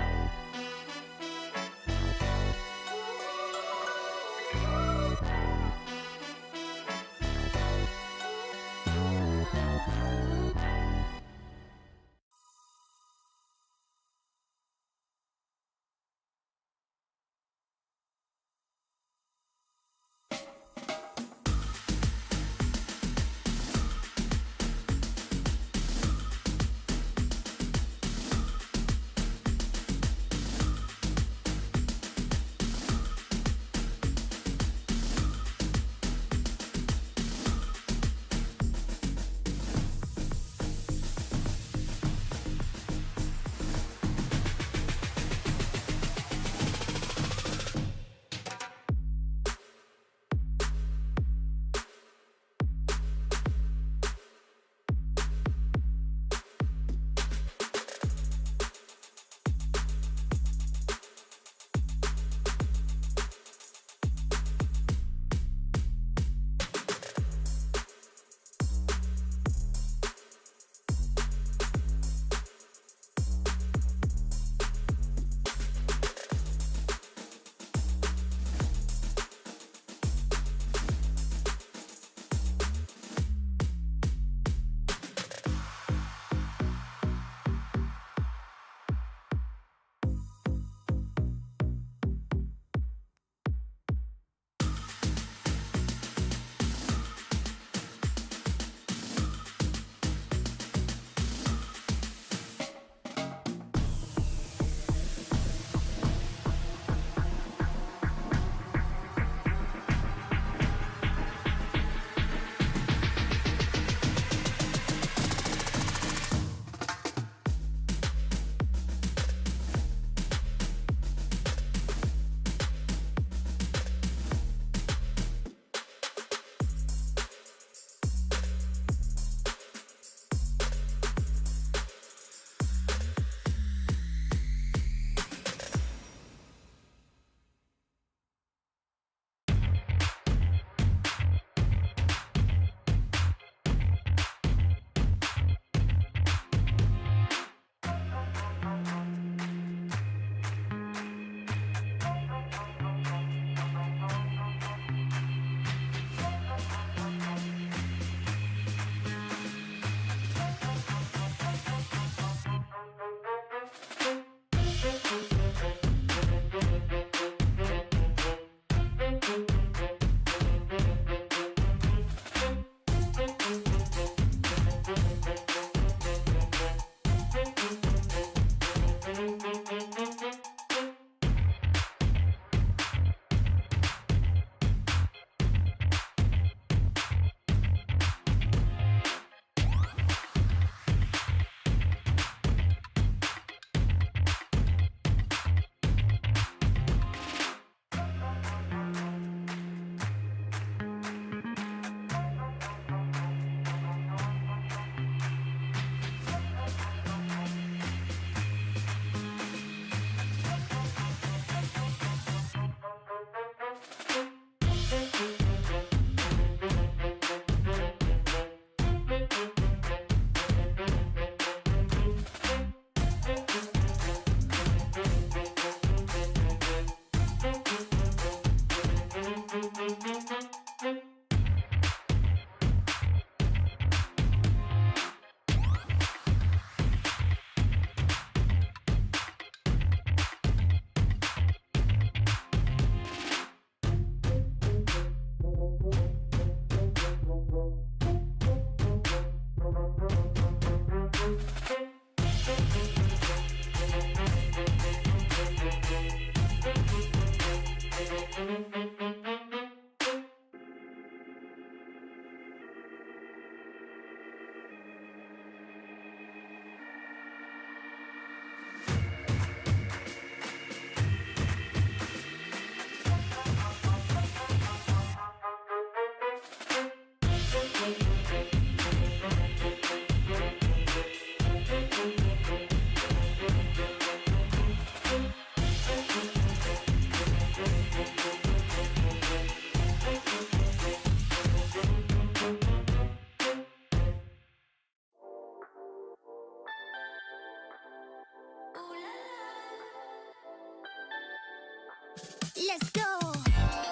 let's go.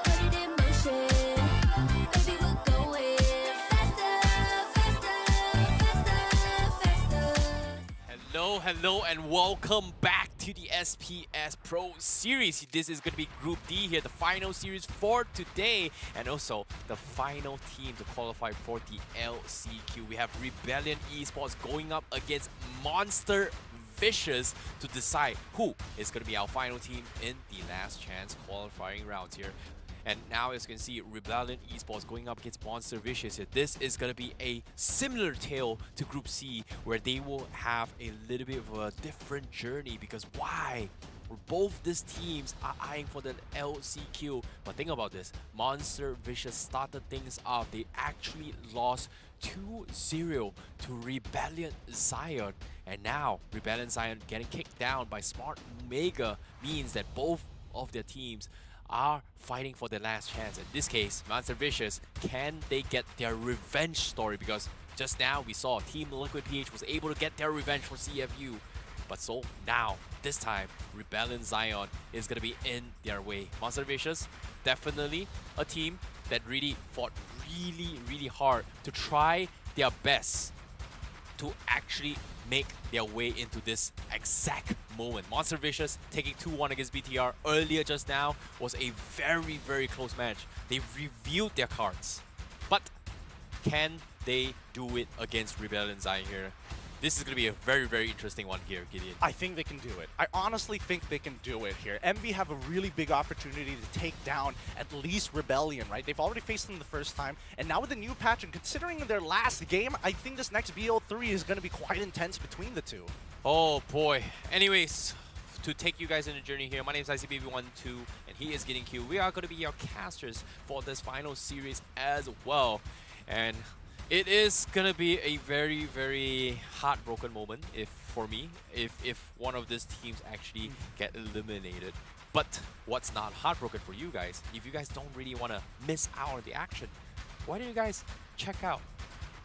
Put it in motion. Baby, we're going faster, faster, faster, faster. Hello, and welcome back to the SPS Pro Series. This is going to be Group D here, the final series for today, and also the final team to qualify for the LCQ. We have Rebellion eSports going up against Monster Vicious to decide who is going to be our final team in the last chance qualifying rounds here. And now, as you can see, Rebellion eSports going up against Monster Vicious here. This is going to be a similar tale to Group C, where they will have a little bit of a different journey. Because why? Both these teams are eyeing for the LCQ. But think about this. Monster Vicious started things off. They actually lost 2-0 to Rebellion Zion. And now, Rebellion Zion getting kicked down by Smart Mega means that both of their teams are fighting for their last chance. In this case, Monster Vicious, can they get their revenge story? Because just now we saw Team Liquid PH was able to get their revenge for CFU. But so now, this time, Rebellion Zion is going to be in their way. Monster Vicious, definitely a team that really fought really hard to try their best to actually make their way into this exact moment. Monster Vicious taking 2-1 against BTR earlier just now was a very close match. They revealed their cards. But can they do it against Rebellion Zion here? This is going to be a very interesting one here, Gideon. I think they can do it. I honestly think they can do it here. MV have a really big opportunity to take down at least Rebellion, right? They've already faced them the first time, and now with the new patch, and considering their last game, I think this next BO3 is going to be quite intense between the two. Oh boy. Anyways, to take you guys on the journey here, my name is ICBB12, and he is Getting Q. We are going to be your casters for this final series as well. And it is gonna be a very heartbroken moment for me if one of these teams actually get eliminated. But what's not heartbroken for you guys, if you guys don't really want to miss out on the action, why don't you guys check out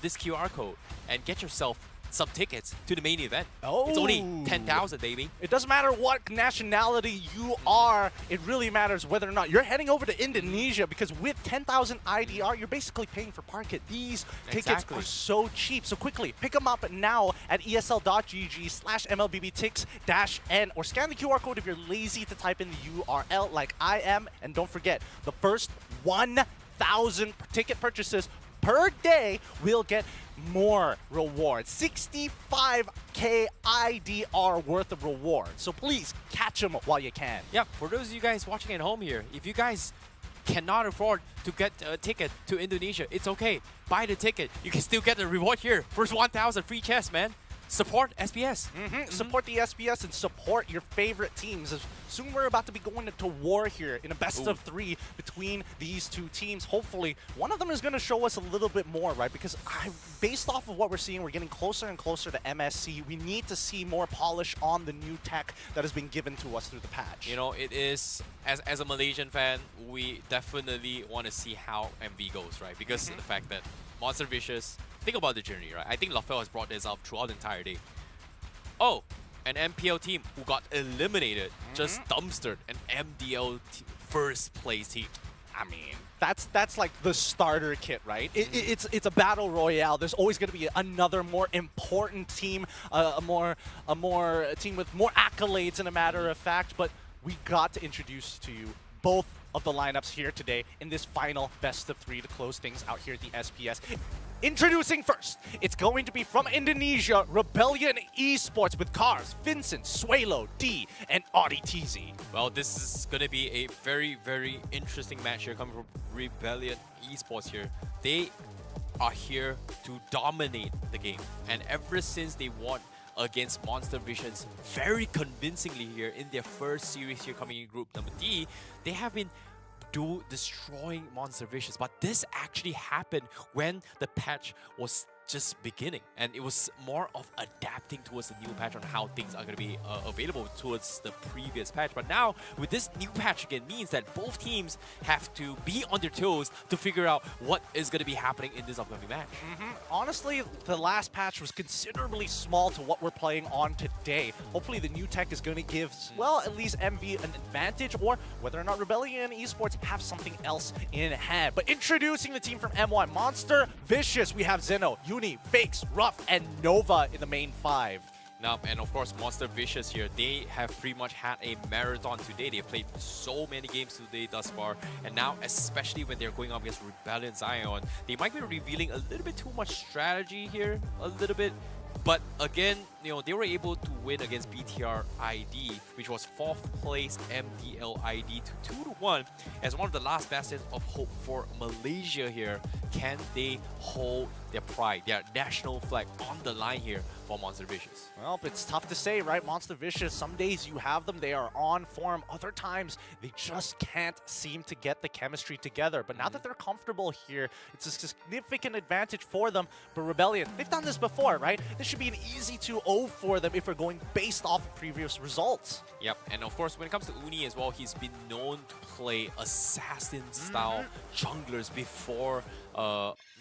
this QR code and get yourself some tickets to the main event. Oh, it's only 10,000, baby. It doesn't matter what nationality you are. It really matters whether or not you're heading over to Indonesia, because with 10,000 IDR, you're basically paying for parking. These tickets are so cheap. So quickly, pick them up now at esl.gg/MLBBTix-N, or scan the QR code if you're lazy to type in the URL like I am. And don't forget, the first 1,000 ticket purchases per day will get more rewards. 65k IDR worth of rewards. So please catch them while you can. Yeah, for those of you guys watching at home here, if you guys cannot afford to get a ticket to Indonesia, it's okay. Buy the ticket. You can still get the reward here. First 1,000 free chests, man. Support SPS. Support the SPS and support your favorite teams. Soon we're about to be going into war here in a best of 3 between these two teams. Hopefully, one of them is going to show us a little bit more, right? Because based off of what we're seeing, we're getting closer and closer to MSC. We need to see more polish on the new tech that has been given to us through the patch. You know, it is, as a Malaysian fan, we definitely want to see how MV goes, right? Because of the fact that Monster Vicious, think about the journey, right? I think LaFell has brought this up throughout the entire day. Oh, an MPL team who got eliminated just dumpstered an MDL first place team. I mean, that's like the starter kit, right? It's a battle royale. There's always going to be another more important team, a team with more accolades, in a matter of fact. But we got to introduce to you both of the lineups here today in this final best of 3 to close things out here at the SPS. Introducing first, it's going to be from Indonesia, Rebellion eSports with Cars, Vincent, Suelo, D, and Audi TZ. Well, this is going to be a very interesting match here coming from Rebellion eSports here. They are here to dominate the game. And ever since they won against Monster Vicious very convincingly here in their first series here coming in Group number D, they have been destroying Monster Vicious. But this actually happened when the patch was just beginning, and it was more of adapting towards the new patch on how things are going to be available towards the previous patch. But now with this new patch again means that both teams have to be on their toes to figure out what is going to be happening in this upcoming match. Honestly, the last patch was considerably small to what we're playing on today. Hopefully the new tech is going to give, well, at least MV an advantage, or whether or not Rebellion and eSports have something else in hand. But introducing the team from M1, Monster, Vicious, we have Zeno, Uni, Fakes, Ruff, and Nova in the main 5. Now, and of course, Monster Vicious here, they have pretty much had a marathon today. They've played so many games today thus far, and now, especially when they're going up against Rebellion Zion, they might be revealing a little bit too much strategy here, a little bit. But again, you know, they were able to win against BTR ID, which was 4th place MDL ID to 2-1 as one of the last bastions of hope for Malaysia here. Can they hold their pride, their national flag on the line here for Monster Vicious? Well, it's tough to say, right? Monster Vicious, some days you have them, they are on form. Other times, they just can't seem to get the chemistry together. But now that they're comfortable here, it's a significant advantage for them. But Rebellion, they've done this before, right? This should be an easy 2-0 for them if we're going based off of previous results. Yep, and of course, when it comes to Uni as well, he's been known to play assassin-style junglers before.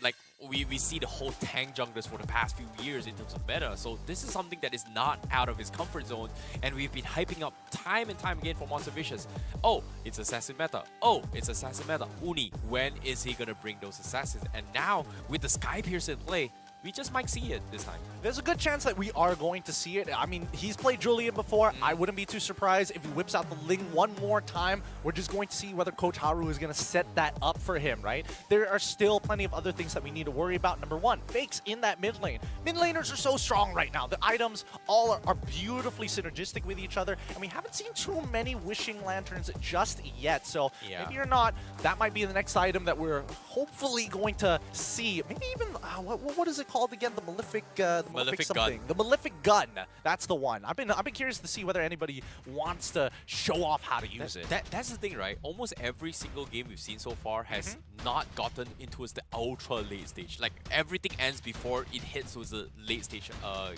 Like, we see the whole tank junglers for the past few years in terms of meta, so this is something that is not out of his comfort zone, and we've been hyping up time and time again for Monster Vicious. Oh, it's assassin meta. Oh, it's assassin meta. Uni, when is he gonna bring those assassins? And now, with the Sky Piercer in play, we just might see it this time. There's a good chance that we are going to see it. I mean, he's played Julian before. I wouldn't be too surprised if he whips out the Ling one more time. We're just going to see whether Coach Haru is going to set that up for him, right? There are still plenty of other things that we need to worry about. Number one, Fakes in that mid lane. Mid laners are so strong right now. The items all are beautifully synergistic with each other, and we haven't seen too many Wishing Lanterns just yet. So maybe or not, that might be the next item that we're hopefully going to see. Maybe even, what is it called again? The Malefic, Malefic something. The Malefic Gun. That's the one. I've been curious to see whether anybody wants to show off how to use it. That's the thing, right? Almost every single game we've seen so far has not gotten into the ultra late stage. Like, everything ends before it hits towards the late stage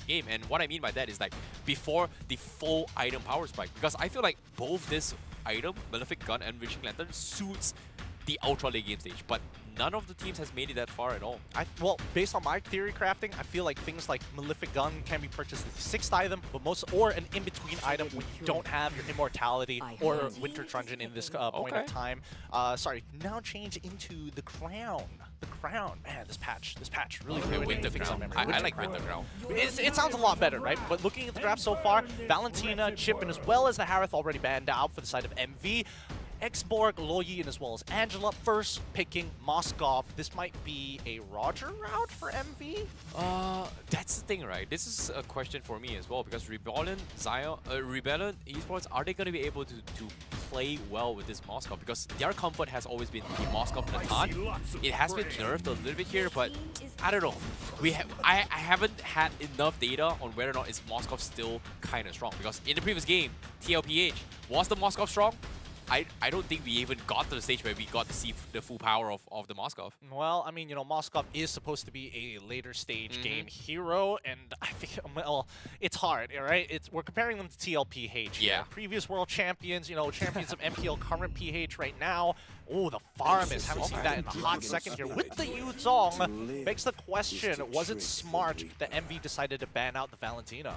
game. And what I mean by that is, like, before the full item power spike. Because I feel like both this item, Malefic Gun and Wishing Lantern, suits the ultra late game stage, but none of the teams has made it that far at all. Well, based on my theory crafting, I feel like things like Malefic Gun can be purchased as the 6th item, but or an in-between item when you don't have your Immortality or Winter Truncheon in this point of time. Sorry, now change into the Crown. The Crown. Man, this patch really ruined Winter things on Crown. memory. I like Winter Crown. It sounds a lot better, right? But looking at the draft so far, Valentina, Chip, and as well as the Harith already banned out for the side of MV. Xborg, Loyi, and as well as Angela first picking Moskov. This might be a Roger route for MV? That's the thing, right? This is a question for me as well, because Rebellion, Rebellion eSports, are they going to be able to play well with this Moskov? Because their comfort has always been the Moskov Natan. It has been nerfed a little bit here, but I don't know. I haven't had enough data on whether or not is Moskov still kind of strong, because in the previous game, TLPH, was the Moskov strong? I don't think we even got to the stage where we got to see the full power of the Moskov. Well, I mean, you know, Moskov is supposed to be a later stage game hero, and I think, well, it's hard, right? We're comparing them to TLPH. Yeah. Previous world champions, you know, champions of MPL, current PH right now. Oh, the Farmers. Haven't seen that in a hot second here. With the Yuzong, begs the question, was it smart that MV decided to ban out the Valentina?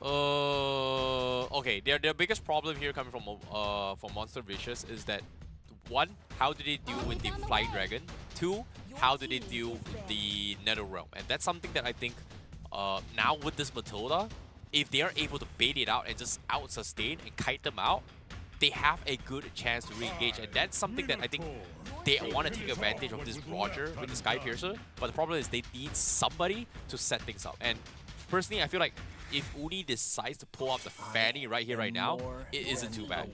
Okay, their biggest problem here coming from Monster Vicious is that, one, how do they deal with the Flying Dragon? Two, how do they deal with the NetherRealm? And that's something that I think now with this Matilda, if they are able to bait it out and just out-sustain and kite them out, they have a good chance to re-engage. And that's something that I think they want to take advantage of this Roger with the Sky Piercer. But the problem is they need somebody to set things up. And personally, I feel like if Uni decides to pull out the Fanny right here, right now, it isn't too bad.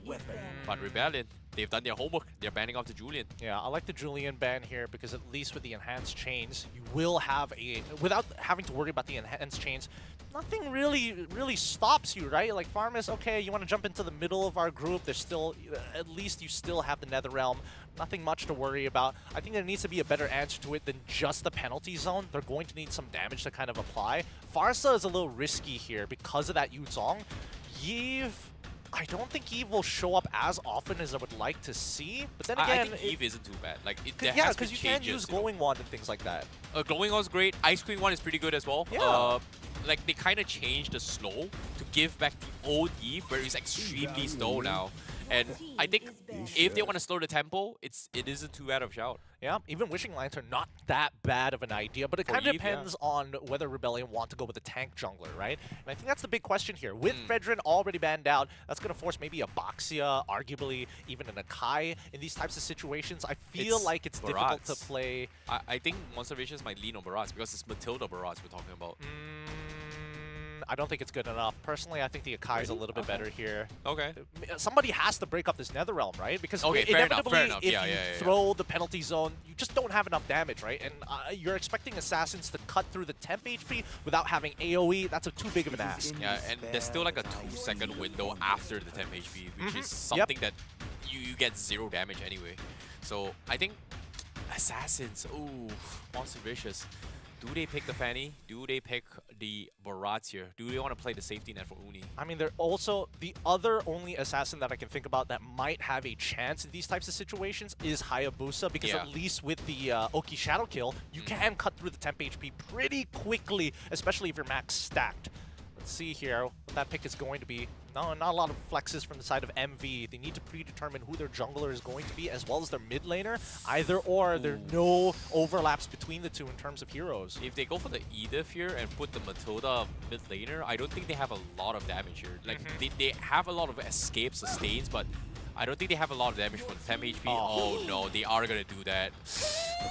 But Rebellion, they've done their homework. They're banning off the Julian. Yeah, I like the Julian ban here because at least with the enhanced chains, you will have a without having to worry about the enhanced chains. Nothing really stops you, right? Like Farmus, okay, you want to jump into the middle of our group. There's still, at least you still have the Nether Realm. Nothing much to worry about. I think there needs to be a better answer to it than just the penalty zone. They're going to need some damage to kind of apply. Farsa is a little risky here because of that Yuzong. Yve, I don't think Eve will show up as often as I would like to see. But then again, I think Eve isn't too bad. Like, yeah, because you can use Glowing Wand and things like that. Glowing Wand's great. Ice Cream Wand is pretty good as well. Yeah. Like, they kind of changed the slow to give back the old Eve, where it's extremely slow now. And I think if they want to slow the tempo, it isn't too bad of a shout. Yeah, even Wishing Lantern, not that bad of an idea, but it kind of depends on whether Rebellion want to go with a tank jungler, right? And I think that's the big question here. With Fredrin already banned out, that's going to force maybe a Boxia, arguably even an Akai in these types of situations. I feel like it's difficult to play. I think Monster Vicious might lean on Barats because it's Matilda Barats we're talking about. I don't think it's good enough. Personally, I think the Akai is a little bit better here. Okay. Somebody has to break up this Netherrealm, right? Because inevitably, if you throw the penalty zone, you just don't have enough damage, right? And you're expecting Assassins to cut through the temp HP without having AoE. That's too big of an ask. Yeah, and there's still like a 2-second window after the temp HP, which is something that you get 0 damage anyway. So I think Assassins, ooh, Monster Vicious. Do they pick the Fanny? Do they pick the Barats here? Do they want to play the safety net for Uni? I mean, they're also the other only assassin that I can think about that might have a chance in these types of situations is Hayabusa, because at least with the Oki Shadow Kill, you can cut through the temp HP pretty quickly, especially if you're max stacked. Let's see here what that pick is going to be. No, not a lot of flexes from the side of MV. They need to predetermine who their jungler is going to be as well as their mid laner. Either or, there are no overlaps between the two in terms of heroes. If they go for the Edith here and put the Matilda mid laner, I don't think they have a lot of damage here. Like, they have a lot of escape sustains, but I don't think they have a lot of damage for the 10 HP. Oh no, they are gonna do that.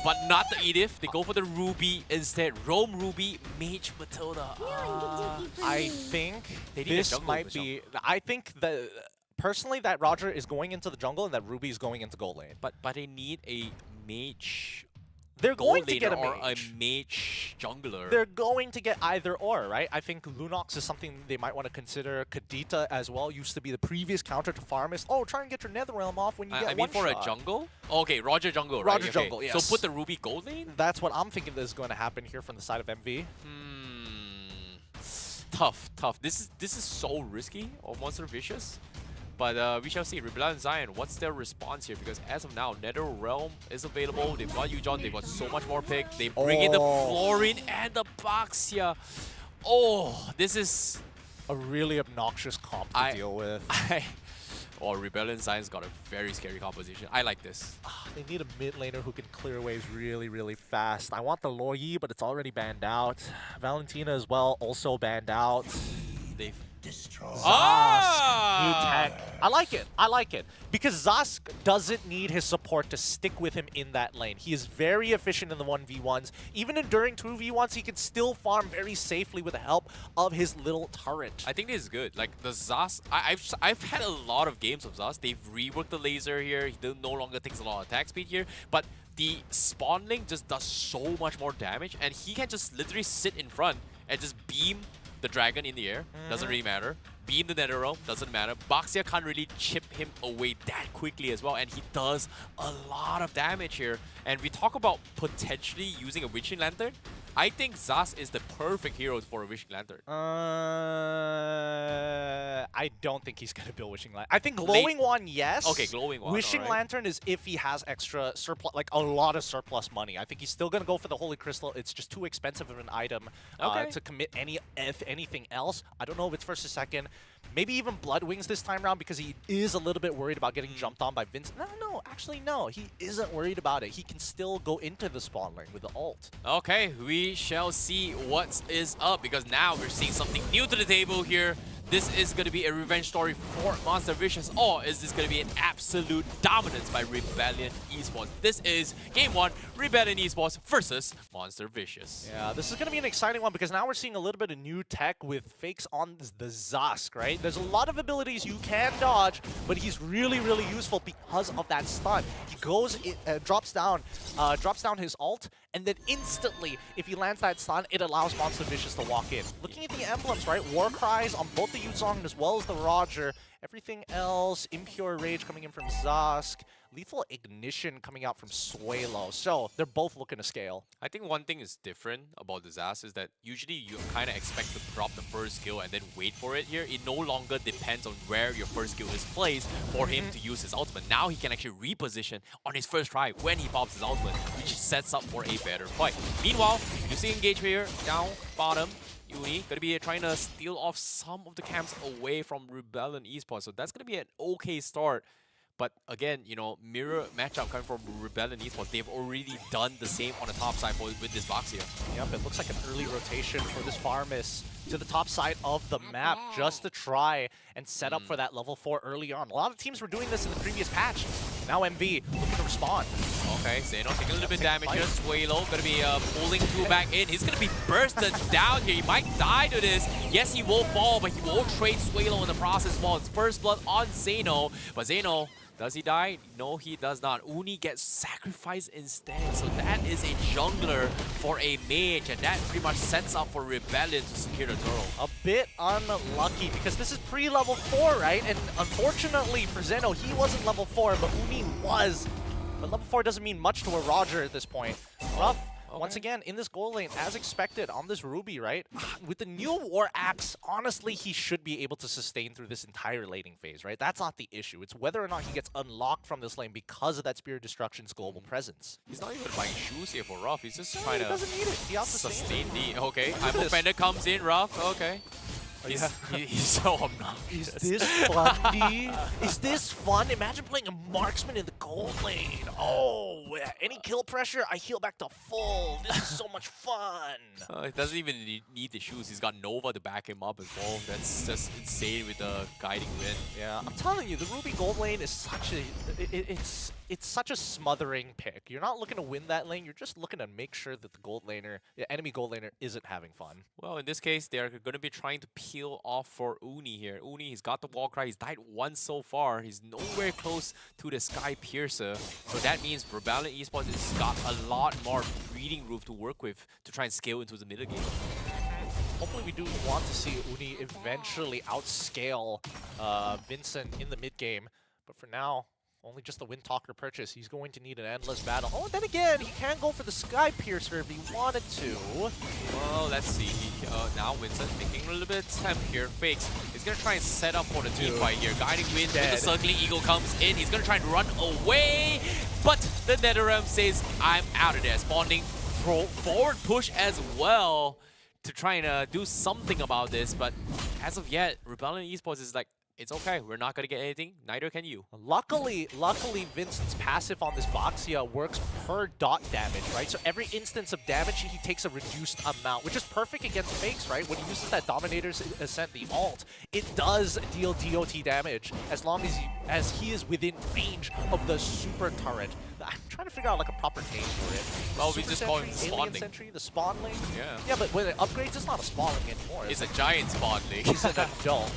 But not the Edith. They go for the Ruby instead. Roam Ruby, Mage Matilda. I think they need this might be... I think that, personally, that Roger is going into the jungle and that Ruby is going into gold lane. But they need a Mage... They're going to get a or mage. a mage jungler. They're going to get either or, right? I think Lunox is something they might want to consider. Kadita as well used to be the previous counter to Farmus. Oh, try and get your Netherrealm off when you get one for shot. A jungle? Okay, Roger jungle, Roger right? jungle, yes. So put the Ruby gold lane? That's what I'm thinking is going to happen here from the side of MV. Tough. This is so risky on Monster Vicious. But we shall see. Rebellion Zion, what's their response here? Because as of now, Nether Realm is available. They've got Yujon, they've got so much more pick. They bring in the Florine and the Boxia. Oh, this is a really obnoxious comp to deal with. Rebellion Zion's got a very scary composition. I like this. They need a mid laner who can clear waves really, really fast. I want the Loyi, but it's already banned out. Valentina as well, also banned out. They've Zask, new tank. I like it. Because Zask doesn't need his support to stick with him in that lane. He is very efficient in the 1v1s. Even during 2v1s, he can still farm very safely with the help of his little turret. I think this is good. Like, the Zask, I've had a lot of games of Zask. They've reworked the laser here. He no longer takes a lot of attack speed here. But the spawn link just does so much more damage. And he can just literally sit in front and just beam the dragon in the air, doesn't really matter. Beam the Nether Realm, doesn't matter. Boxia can't really chip him away that quickly as well, and he does a lot of damage here. And we talk about potentially using a Wishing Lantern. I think Zas is the perfect hero for a Wishing Lantern. I don't think he's going to build Wishing Lantern. I think Glowing Wand, yes. Okay, Glowing Wand, Wishing Lantern is if he has extra surplus, like a lot of surplus money. I think he's still going to go for the Holy Crystal. It's just too expensive of an item to commit anything else. I don't know if it's first or second. Maybe even Blood Wings this time around because he is a little bit worried about getting jumped on by Vince. No, actually no. He isn't worried about it. He can still go into the spawn lane with the ult. Okay, we shall see what is up because now we're seeing something new to the table here. this is going to be a revenge story for Monster Vicious, or is this going to be an absolute dominance by Rebellion Esports? This is Game 1, Rebellion Esports versus Monster Vicious. Yeah, this is going to be an exciting one because now we're seeing a little bit of new tech with fakes on the Zask, right? There's a lot of abilities you can dodge, but he's really, really useful because of that stun. He goes, drops down his ult, and then instantly, if he lands that stun, it allows Monster Vicious to walk in. Looking at the emblems, right? War Cries on both the Yuzong as well as the Roger. Everything else, Impure Rage coming in from Zask. Lethal Ignition coming out from Suelo. So they're both looking to scale. I think one thing is different about the Zas is that usually you kind of expect to drop the first skill and then wait for it here. It no longer depends on where your first skill is placed for him to use his ultimate. Now he can actually reposition on his first try when he pops his ultimate, which sets up for a better fight. Meanwhile, you see engagement here, down, bottom. Uni gonna be trying to steal off some of the camps away from Rebellion Esports. So that's gonna be an okay start. But again, you know, mirror matchup coming from Rebellion Esports. They've already done the same on the top side with this box here. Yep, it looks like an early rotation for this Farmus to the top side of the map just to try and set up for that level 4 early on. A lot of teams were doing this in the previous patch. Now MV looking to respond. Okay, Zeno taking a little bit of damage here. Suelo gonna be pulling through back in. He's gonna be bursted down here. He might die to this. Yes, he will fall, but he will trade Suelo in the process while it's first blood on Zeno. But Zeno, does he die? No, he does not. Uni gets sacrificed instead. So that is a jungler for a mage, and that pretty much sets up for Rebellion to secure the turtle. A bit unlucky because this is pre-level 4, right? And unfortunately for Zeno, he wasn't level 4, but Uni was. But level 4 doesn't mean much to a Roger at this point. Rough. Once again, in this gold lane, as expected, on this Ruby, right? With the new War Axe, honestly, he should be able to sustain through this entire laning phase, right? That's not the issue. It's whether or not he gets unlocked from this lane because of that Spirit Destruction's global presence. He's not even buying shoes here for Ruff. He's just trying to doesn't need it. He sustain the... Okay, Hypo Fender comes in, Ruff. Okay. He's so obnoxious. Is this fun, D? Is this fun? Imagine playing a marksman in the gold lane. Oh, any kill pressure, I heal back to full. This is so much fun. He doesn't even need the shoes. He's got Nova to back him up as well. That's just insane with the guiding wind. Yeah, I'm telling you, the Ruby gold lane is such a... It's such a smothering pick. You're not looking to win that lane. You're just looking to make sure that the enemy gold laner isn't having fun. Well, in this case, they're going to be trying to peel off for Uni here. Uni, he's got the wall cry. He's died once so far. He's nowhere close to the Sky Piercer. So that means Rebellion Esports has got a lot more breeding room to work with to try and scale into the middle game. Hopefully we do want to see Uni eventually outscale Vincent in the mid game. But for now, only just the Wind Talker purchase. He's going to need an endless battle. Oh, and then again, he can go for the Sky Piercer if he wanted to. Well, let's see. Now Vincent making a little bit of attempt here. Fakes. He's going to try and set up for the team fight here. Guiding Wind with the Circling Eagle comes in. He's going to try and run away. But the NetherRealm says, I'm out of there. Spawning forward push as well to try and do something about this. But as of yet, Rebellion Esports is like, it's okay, we're not going to get anything, neither can you. Luckily, Vincent's passive on this Boxia works per dot damage, right? So every instance of damage, he takes a reduced amount, which is perfect against fakes, right? When he uses that Dominator's Ascent, the ult, it does deal DOT damage as long as he is within range of the super turret. I'm trying to figure out like a proper name for it. Well, we just call it Spawn Link. Sentry, the Spawn Link? Yeah. Yeah, but when it upgrades, it's not a Spawn Link anymore. It's a giant Spawn Link. He's an adult.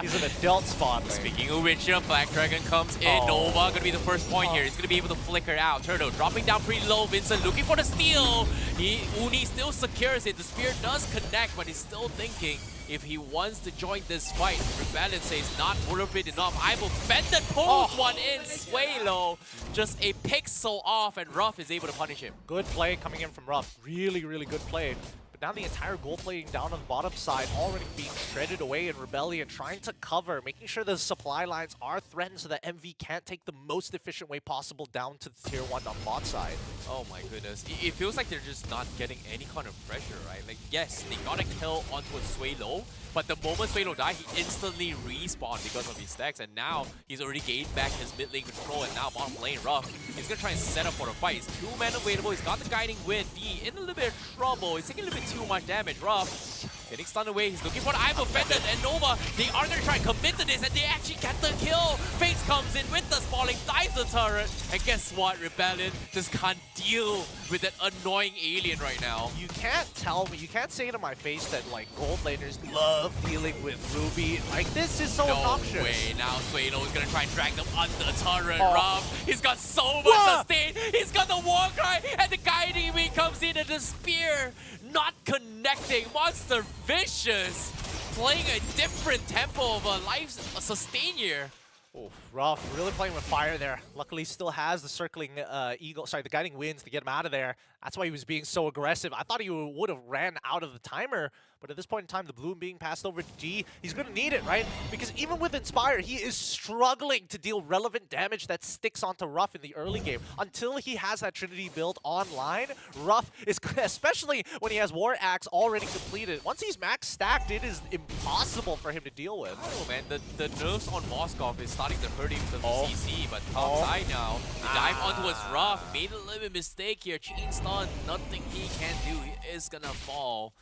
He's an adult Spawn Link. Speaking of which, Black Dragon comes in. Nova gonna be the first point here. He's gonna be able to flicker out. Turtle dropping down pretty low. Vincent looking for the steal. Uni still secures it. The spear does connect, but he's still thinking if he wants to join this fight. Rebellion says not worth it enough. I will fend that pulls one in. Suelo just a pixel off, and Ruff is able to punish him. Good play coming in from Ruff. Really, really good play. But now the entire gold plating down on the bottom side already being shredded away in Rebellion, trying to cover, making sure the supply lines are threatened so that MV can't take the most efficient way possible down to the tier 1 on bot side. Oh my goodness. It feels like they're just not getting any kind of pressure, right? Like, yes, they got a kill onto a Suelo, but the moment Suelo died, he instantly respawned because of his stacks, and now he's already gained back his mid lane control, and now bottom lane Ruff. He's gonna try and set up for the fight. He's 2 men available. He's got the guiding wind. D in a little bit of trouble. He's taking a little bit too much damage. Ruff Getting stunned away, he's looking for the I'm offended, and Nova, they are gonna try and commit to this, and they actually get the kill. Face comes in with the spawning, dives the turret, and guess what? Rebellion just can't deal with that annoying alien right now. You can't tell me, you can't say to my face that like gold laners love dealing with Ruby. Like this is so obnoxious. No way, now Suelo is gonna try and drag them under the turret. Ruff, he's got so much sustain, he's got the war cry, and the guiding wing comes in and the spear not connecting. Monster Vicious playing a different tempo of a life sustain here. Oh, Ruff really playing with fire there. Luckily still has the circling the guiding winds to get him out of there. That's why he was being so aggressive. I thought he would have ran out of the timer, but at this point in time, the bloom being passed over to G, he's going to need it, right? Because even with Inspire, he is struggling to deal relevant damage that sticks onto Ruff in the early game. Until he has that Trinity build online, Ruff is, especially when he has War Axe already completed, once he's max stacked, it is impossible for him to deal with. Oh man, the nerfs on Moskov is starting to hurt him from the CC, but top side now, the dive onto his Ruff, made a little bit mistake here, chain stun, nothing he can do, he is gonna fall.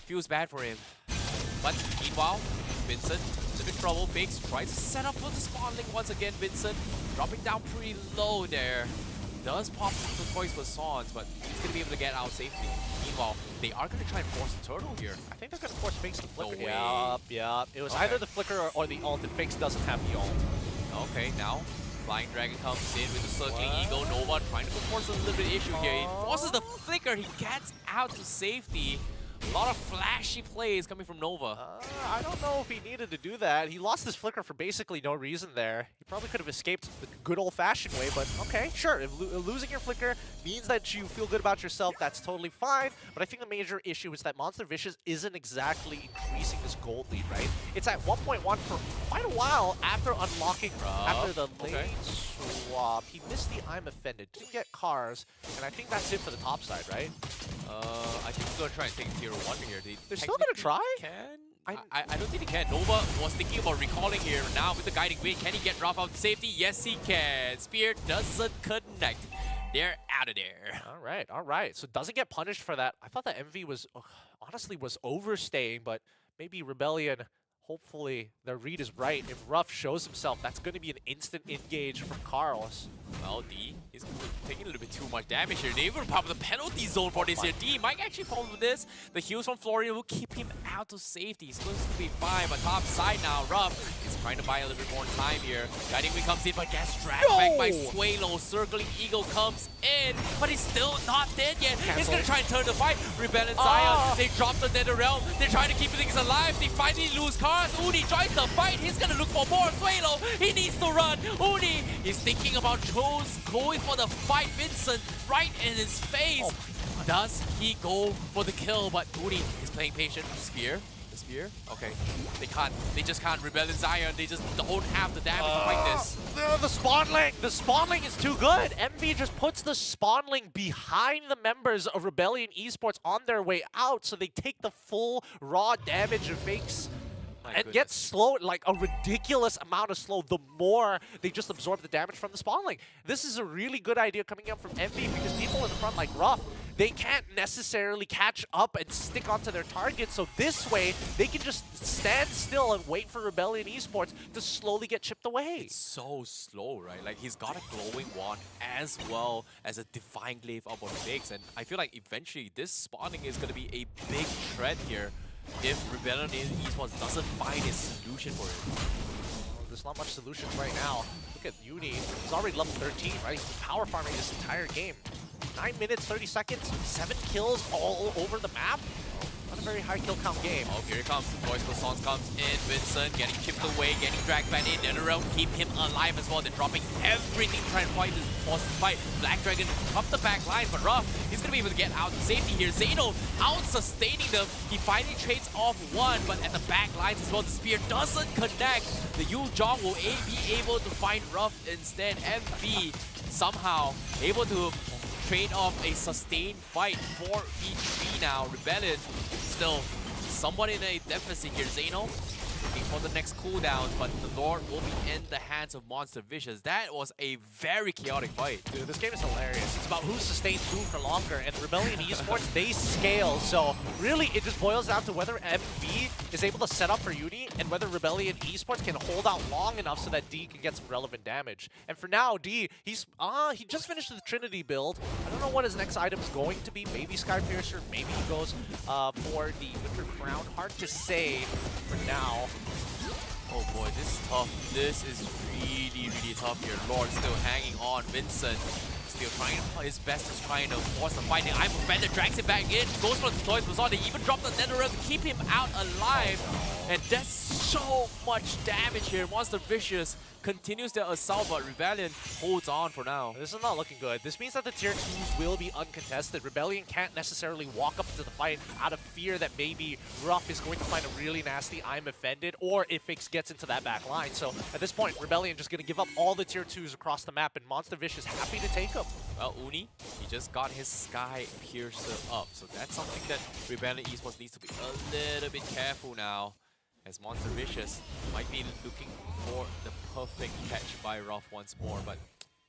Feels bad for him. But meanwhile, Vincent, a bit trouble. Fakes tries to set up for the spawn link once again. Vincent dropping down pretty low there. Does pop the choice for Sans, but he's going to be able to get out safely. Meanwhile, they are going to try and force the turtle here. I think they're going to force Fakes to flicker. No way. Yep. It was either the flicker or the ult, and Fakes doesn't have the ult. Okay, now Flying Dragon comes in with the circling Eagle. Nova trying to force a little bit issue here. He forces the flicker. He gets out to safety. A lot of flashy plays coming from Nova. I don't know if he needed to do that. He lost his flicker for basically no reason there. He probably could have escaped the good old-fashioned way, but okay, sure. If losing your flicker means that you feel good about yourself, that's totally fine. But I think the major issue is that Monster Vicious isn't exactly increasing this gold lead, right? It's at 1.1 for quite a while after unlocking, after the lane swap. He missed the I'm offended, didn't get cars, and I think that's it for the top side, right? I think he's going to try and take tier 1 here. They're still going to try? I don't think he can. Nova was thinking about recalling here. Now with the guiding wind, can he get Ruff out to safety? Yes, he can. Spear doesn't connect. They're out of there. All right. So doesn't get punished for that. I thought that MV was, honestly, was overstaying, but maybe Rebellion, hopefully their read is right. If Ruff shows himself, that's going to be an instant engage from Carlos. Well, D, he's taking a little bit too much damage here. They will pop the penalty zone for this here. D might actually fall with this. The heals from Florian will keep him out to safety. He's going to be fine, but top side now, Ruff is trying to buy a little bit more time here. Guiding Wing comes in, but gets dragged back by Suelo. Circling Eagle comes in, but he's still not dead yet. He's going to try and turn the fight. Rebel and Zion, they drop the Nether Realm. They're trying to keep things alive. They finally lose cars. Uni joins the fight. He's going to look for more. Suelo, he needs to run. Uni is thinking about going for the fight. Vincent right in his face. Does he go for the kill? But Uni is playing patient. Spear. The spear. Okay. They can't. They just can't. Rebel and Zion. They just don't have the damage to fight this. The spawn link. The spawn link is too good. MV just puts the spawn link behind the members of Rebellion Esports on their way out, so they take the full raw damage of Fakes. And get slowed, like a ridiculous amount of slow, the more they just absorb the damage from the spawn link. This is a really good idea coming up from MV because people in the front like Ruff, they can't necessarily catch up and stick onto their targets. So this way, they can just stand still and wait for Rebellion Esports to slowly get chipped away. It's so slow, right? Like, he's got a glowing wand as well as a divine glaive up on Fakes. And I feel like eventually this spawning is going to be a big threat here if Rebellion Esports doesn't find a solution for it. There's not much solutions right now. Look at Uni. He's already level 13, right? He's been power farming this entire game. 9 minutes, 30 seconds, 7 kills all over the map. Not a very high kill count game. Oh, here it comes. The voice for songs comes in. Vincent getting chipped away, getting dragged back in. Netherrealm keep him alive as well. They're dropping everything to try and fight this boss fight. Black Dragon up the back line, but Ruff, he's going to be able to get out to safety here. Zeno out sustaining them. He finally trades off one, but at the back lines as well, the spear doesn't connect. The Yu Jong will be able to find Ruff instead. MV somehow able to trade off a sustained fight. 4v3 now. Rebellion still somewhat in a deficit here. Zeno looking for the next cooldowns, but the Lord will be in the hands of Monster Vicious. That was a very chaotic fight. Dude, this game is hilarious. It's about who sustains who for longer, and Rebellion eSports, they scale. So really, it just boils down to whether MV is able to set up for Uni and whether Rebellion eSports can hold out long enough so that D can get some relevant damage. And for now, D, he just finished the Trinity build. I don't know what his next item is going to be. Maybe Skypiercer, maybe he goes for the Winter Crown. Hard to say for now. Oh boy, this is tough. This is really, really tough here. Lord still hanging on. Vincent still trying his best to trying to force the fight. I'm offended, drags it back in, goes for the Toys Bazaar. They even drop the Netherrealm to keep him out alive. And that's so much damage here. Monster Vicious continues their assault, but Rebellion holds on for now. This is not looking good. This means that the tier 2s will be uncontested. Rebellion can't necessarily walk up to the fight out of fear that maybe Ruff is going to find a really nasty I'm offended, or if Ix gets into that back line. So at this point, Rebellion just going to give up all the tier 2s across the map, and Monster Vicious happy to take them. Well, Uni, he just got his Sky Piercer up, so that's something that Rebellion eSports needs to be a little bit careful now, as Monster Vicious might be looking for the perfect catch by Ruff once more, but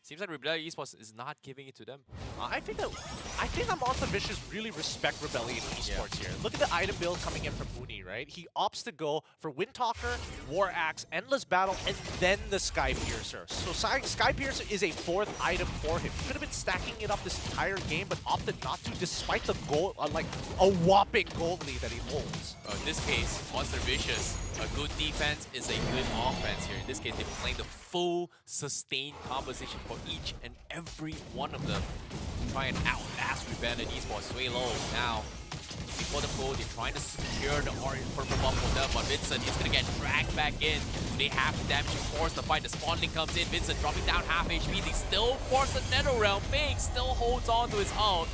seems like Rebellion eSports is not giving it to them. I think that Monster Vicious really respect Rebellion eSports here. Look at the item build coming in from Uni, right? He opts to go for Windtalker, War Axe, Endless Battle, and then the Sky Piercer. So Sky Piercer is a 4th item for him. He could have been stacking it up this entire game, but opted not to, despite the gold, like a whopping gold lead that he holds. In this case, Monster Vicious, a good defense is a good offense here. In this case, they're playing the full sustained composition for each and every one of them. Try and outlast Rebellion eSports. Sway low now. Before the goal, they're trying to secure the orange purple buff for them, but Vincent is going to get dragged back in. They have the damage to force the fight. The spawning comes in. Vincent dropping down half HP. They still force the Netherrealm. Fake still holds on to his own.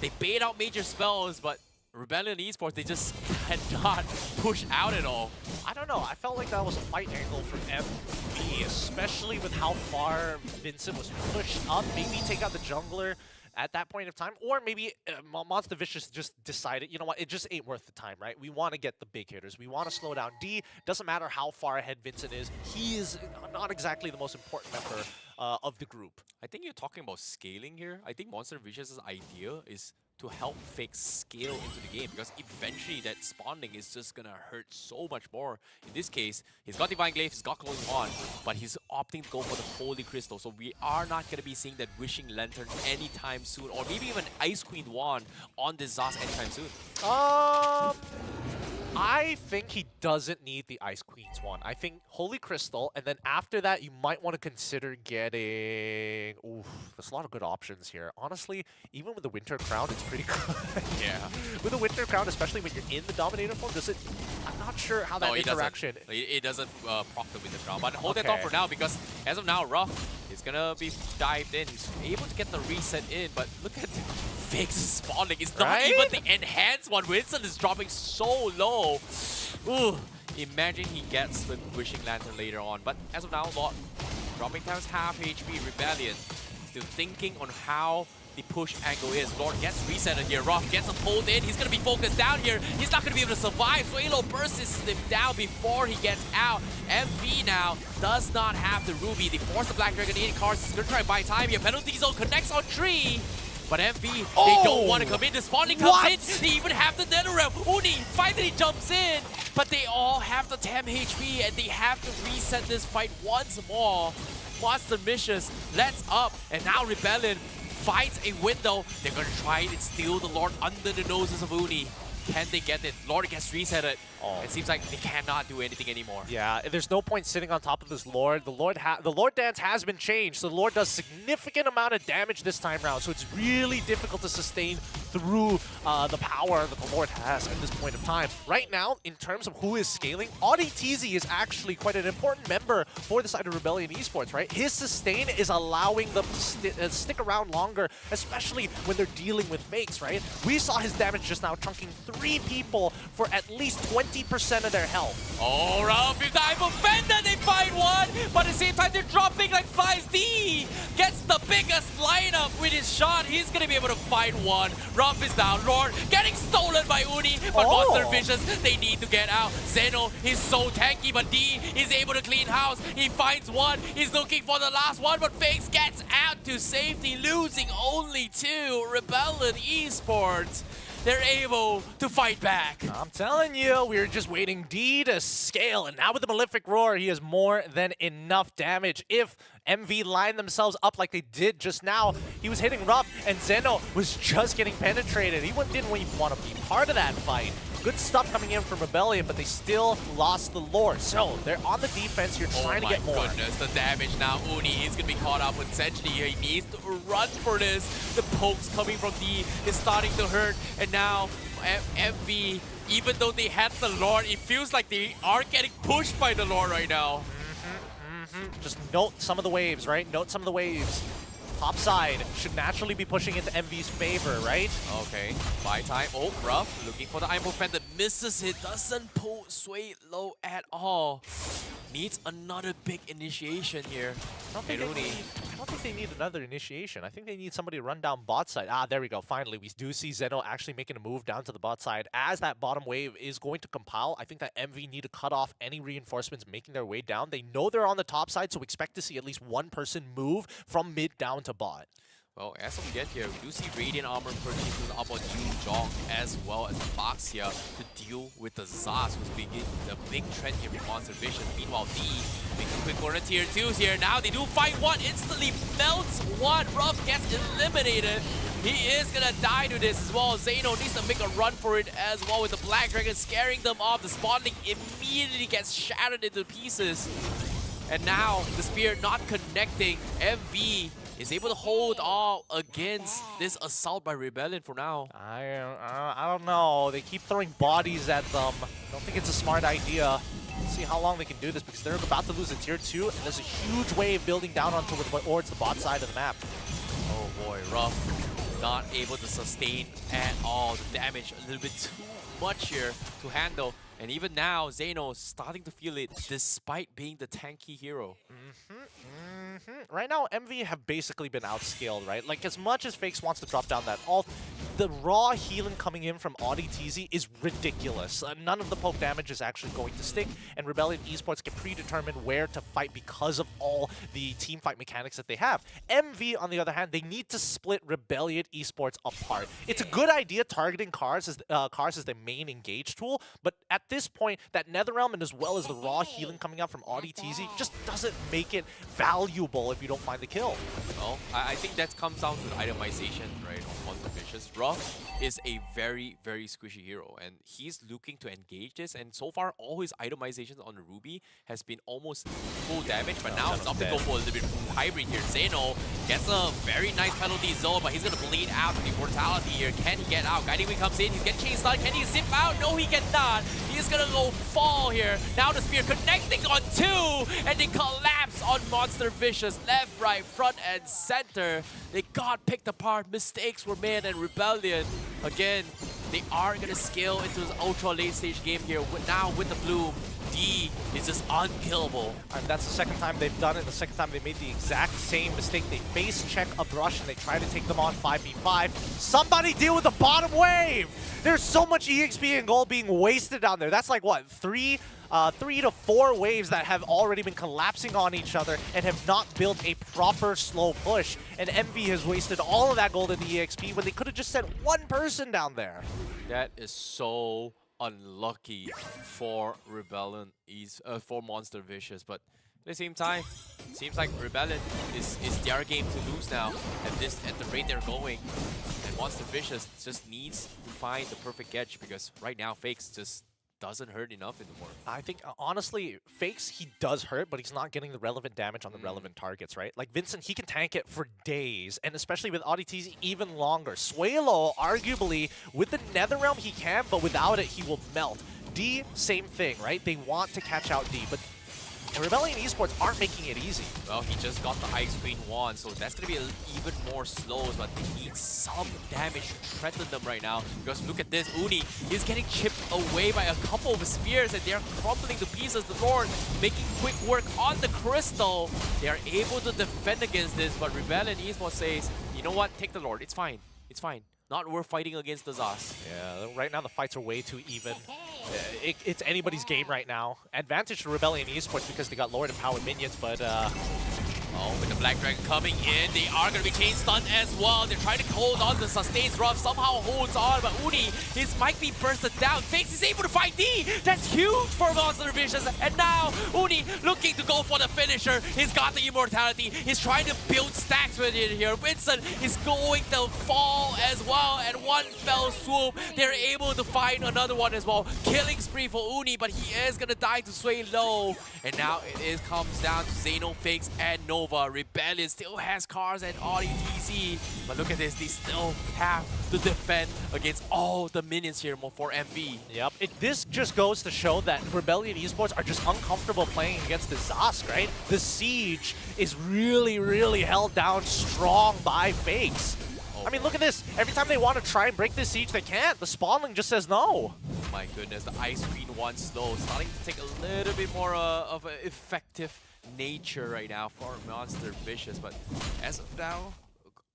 They bait out major spells, but Rebellion eSports, they just cannot push out at all. I don't know. I felt like that was a fight angle from MV, especially with how far Vincent was pushed up. Maybe take out the jungler at that point of time, or maybe Monster Vicious just decided, you know what, it just ain't worth the time, right? We want to get the big hitters. We want to slow down D. Doesn't matter how far ahead Vincent is. He is not exactly the most important member of the group. I think you're talking about scaling here. I think Monster Vicious's idea is to help Fake scale into the game, because eventually that spawning is just gonna hurt so much more. In this case, he's got Divine Glaive, he's got Closing On, but he's opting to go for the Holy Crystal, so we are not gonna be seeing that Wishing Lantern anytime soon, or maybe even Ice Queen Wand on this Zas anytime soon. I think he doesn't need the Ice Queen's one. I think Holy Crystal, and then after that, you might want to consider getting... Oof, there's a lot of good options here. Honestly, even with the Winter Crown, it's pretty good. Yeah. With the Winter Crown, especially when you're in the Dominator form, does it... I'm not sure how that interaction... It doesn't proc the Winter Crown, but hold that thought for now, because as of now, Ruff is gonna be dived in. He's able to get the reset in, but look at Fake's spawning. It's not even the enhanced one. Winston is dropping so low. Ooh, imagine he gets the Wishing Lantern later on. But as of now, Lord dropping times half HP. Rebellion still thinking on how the push angle is. Lord gets resetted here. Ruff gets him pulled in. He's going to be focused down here. He's not going to be able to survive. Swalo bursts him down before he gets out. MV now does not have the Ruby. They force the Black Dragon in cards. He's going to try and buy time here. Penalty zone connects on tree. But MV, they don't want to come in. The spawning comes in. They even have the Netherrealm. Uni finally jumps in. But they all have the 10 HP and they have to reset this fight once more. Monster Vicious lets up. And now Rebellion finds a window. They're going to try and steal the Lord under the noses of Uni. Can they get it? Lord gets resetted. It seems like they cannot do anything anymore. Yeah, there's no point sitting on top of this Lord. The Lord dance has been changed, so the Lord does significant amount of damage this time around, so it's really difficult to sustain through the power that the Lord has at this point of time. Right now, in terms of who is scaling, AudiTZ is actually quite an important member for the side of Rebellion eSports, right? His sustain is allowing them to stick around longer, especially when they're dealing with fakes, right? We saw his damage just now chunking 3 people for at least 20% of their health. Oh, Ruff, if I'm offended, they find one, but at the same time, they're dropping like 5D. Gets the biggest lineup with his shot. He's going to be able to find one. Ruff is down. Lord getting stolen by Uni, but Monster Vicious, they need to get out. Zeno, he's so tanky, but D is able to clean house. He finds one. He's looking for the last one, but Fakes gets out to safety, losing only 2. Rebellion eSports, they're able to fight back. I'm telling you, we were just waiting D to scale, and now with the Malefic Roar, he has more than enough damage. If MV lined themselves up like they did just now, he was hitting Ruff, and Zeno was just getting penetrated. He didn't even want to be part of that fight. Good stuff coming in from Rebellion, but they still lost the Lord. So they're on the defense. You're trying to get more. Oh my goodness, the damage now. Uni is going to be caught up essentially. He needs to run for this. The pokes coming from D is starting to hurt. And now MV, even though they had the Lord, it feels like they are getting pushed by the Lord right now. Just note some of the waves, right? Note some of the waves. Top side should naturally be pushing into MV's favor, right? Okay, buy time. Oh, Ruff looking for the Iron Fan that misses it. Doesn't pull sway low at all. Needs another big initiation here. I don't think they need another initiation. I think they need somebody to run down bot side. Ah, there we go. Finally, we do see Zeno actually making a move down to the bot side. As that bottom wave is going to compile, I think that MV need to cut off any reinforcements making their way down. They know they're on the top side, so expect to see at least one person move from mid down to bot. Well, as we get here, we do see Radiant Armor purchases up on Yu Jong as well as Baxia to deal with the Zaz, who's being the big trend here for Monster Vision. Meanwhile, D making a quick corner tier 2s here. Now they do find one, instantly melts one. Ruff gets eliminated. He is gonna die to this as well. Zeno needs to make a run for it as well with the Black Dragon scaring them off. The spawning immediately gets shattered into pieces. And now the spear not connecting. MV is able to hold all against this assault by Rebellion for now. I don't know. They keep throwing bodies at them. I don't think it's a smart idea. Let's see how long they can do this because they're about to lose a tier 2 and there's a huge wave building down towards the bot side of the map. Oh boy, Ruff not able to sustain at all. The damage a little bit too much here to handle. And even now, Zeno starting to feel it despite being the tanky hero. Right now, MV have basically been outscaled, right? Like, as much as Fakes wants to drop down that ult, the raw healing coming in from Audi TZ is ridiculous. None of the poke damage is actually going to stick, and Rebellion Esports can predetermine where to fight because of all the team fight mechanics that they have. MV, on the other hand, they need to split Rebellion Esports apart. It's a good idea targeting Cars as the main engage tool, but at this point, that Netherrealm and as well as the raw healing coming out from Audi TZ just doesn't make it valuable if you don't find the kill. Well, I think that comes down to the itemization, right, on Monster Vicious. Ruff is a very, very squishy hero, and he's looking to engage this, and so far, all his itemizations on the Ruby has been almost full damage, but now it's up to go for a little bit of hybrid here. Zeno gets a very nice penalty zone, but he's going to bleed out with the mortality here. Can he get out? Guiding Wing comes in, he's getting chain stun. Can he zip out? No, he cannot. He's going to go fall here. Now the spear connecting on 2, and they collapse on Monster Vicious. Left, right, front, and center. They got picked apart. Mistakes were made, and Rebellion, again, they are going to scale into this ultra late stage game here. Now with the Bloom, D is just unkillable. And that's the second time they've done it. The second time they made the exact same mistake. They face check a brush and they try to take them on 5v5. Somebody deal with the bottom wave! There's so much EXP and gold being wasted down there. That's like, what, 3 to 4 waves that have already been collapsing on each other and have not built a proper slow push. And MV has wasted all of that gold in the EXP when they could have just sent one person down there. That is so unlucky for Rebellion, for Monster Vicious, but at the same time, seems like Rebellion is their game to lose now at the rate they're going, and Monster Vicious just needs to find the perfect catch because right now Fakes just doesn't hurt enough anymore. I think, honestly, Fakes, he does hurt, but he's not getting the relevant damage on the relevant targets, right? Like, Vincent, he can tank it for days, and especially with Audi TZ, even longer. Suelo, arguably, with the Netherrealm, he can, but without it, he will melt. D, same thing, right? They want to catch out D, but Rebellion Esports aren't making it easy. Well, he just got the Ice Queen wand, so that's going to be even more slows, but they need some damage to threaten them right now. Because look at this, Uni, he's getting chipped away by a couple of spears, and they're crumbling to pieces. The Lord making quick work on the Crystal. They are able to defend against this, but Rebellion Esports says, you know what, take the Lord, it's fine. It's fine. not worth fighting against the Zas. Yeah, right now the fights are way too even. It's anybody's game right now. Advantage to Rebellion Esports because they got Lord and Powered minions, but oh, with the Black Dragon coming in, they are going to be chain stunned as well. They're trying to hold on to Sustain's Ruff, somehow holds on, but Uni, his might be bursted down. Fakes is able to fight D! That's huge for Monster Vicious, and now Uni looking to go for the finisher. He's got the immortality, he's trying to build stacks with it here. Winston is going to fall as well, and one fell swoop, they're able to find another one as well. Killing spree for Uni, but he is going to die to Sway Low. And now it comes down to Xeno, Fakes, and Nova. Rebellion still has cars and Audi TC, but look at this, they still have to defend against all the minions here for MV. Yep, this just goes to show that Rebellion Esports are just uncomfortable playing against the Zas, right? The siege is really, really held down strong by Fakes. I mean, look at this. Every time they want to try and break this siege, they can't. The spawning just says no. My goodness, the Ice Queen once though starting to take a little bit more of an effective nature right now for Monster Vicious, but as of now,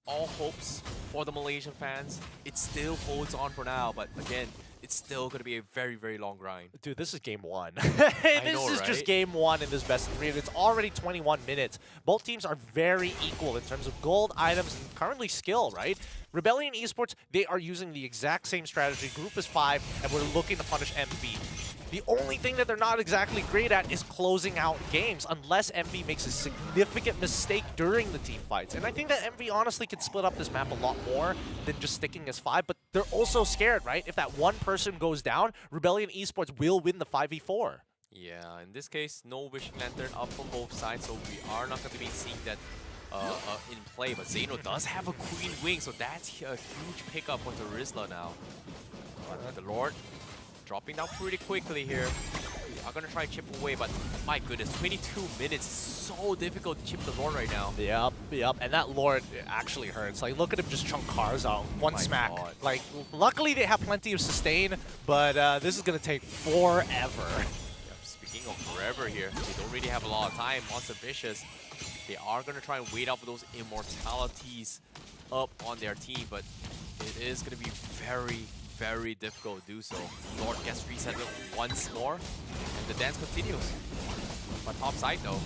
all hopes for the Malaysian fans, it still holds on for now, but again, it's still going to be a very, very long grind. Dude, this is game one. This is just game one in this best of 3, and it's already 21 minutes. Both teams are very equal in terms of gold, items, and currently skill, right? Rebellion Esports, they are using the exact same strategy. Group is 5, and we're looking to punish MV. The only thing that they're not exactly great at is closing out games, unless MV makes a significant mistake during the team fights. And I think that MV honestly could split up this map a lot more than just sticking as 5, but they're also scared, right? If that one person goes down, Rebellion Esports will win the 5v4. Yeah, in this case, no Wishing Lantern up from both sides, so we are not going to be seeing that in play. But Xeno does have a Queen Wing, so that's a huge pickup for Terizla now. The Lord dropping down pretty quickly here. We are going to try and chip away, but my goodness, 22 minutes. So difficult to chip the Lord right now. Yep. And that Lord actually hurts. Like, look at him just chunk cars out. One smack. God. Like, luckily they have plenty of sustain, but this is going to take forever. Yeah, speaking of forever here, they don't really have a lot of time. Monster Vicious, they are going to try and wait out for those immortalities up on their team, but it is going to be very difficult to do so. Lord gets reset once more, and the dance continues. On top side though,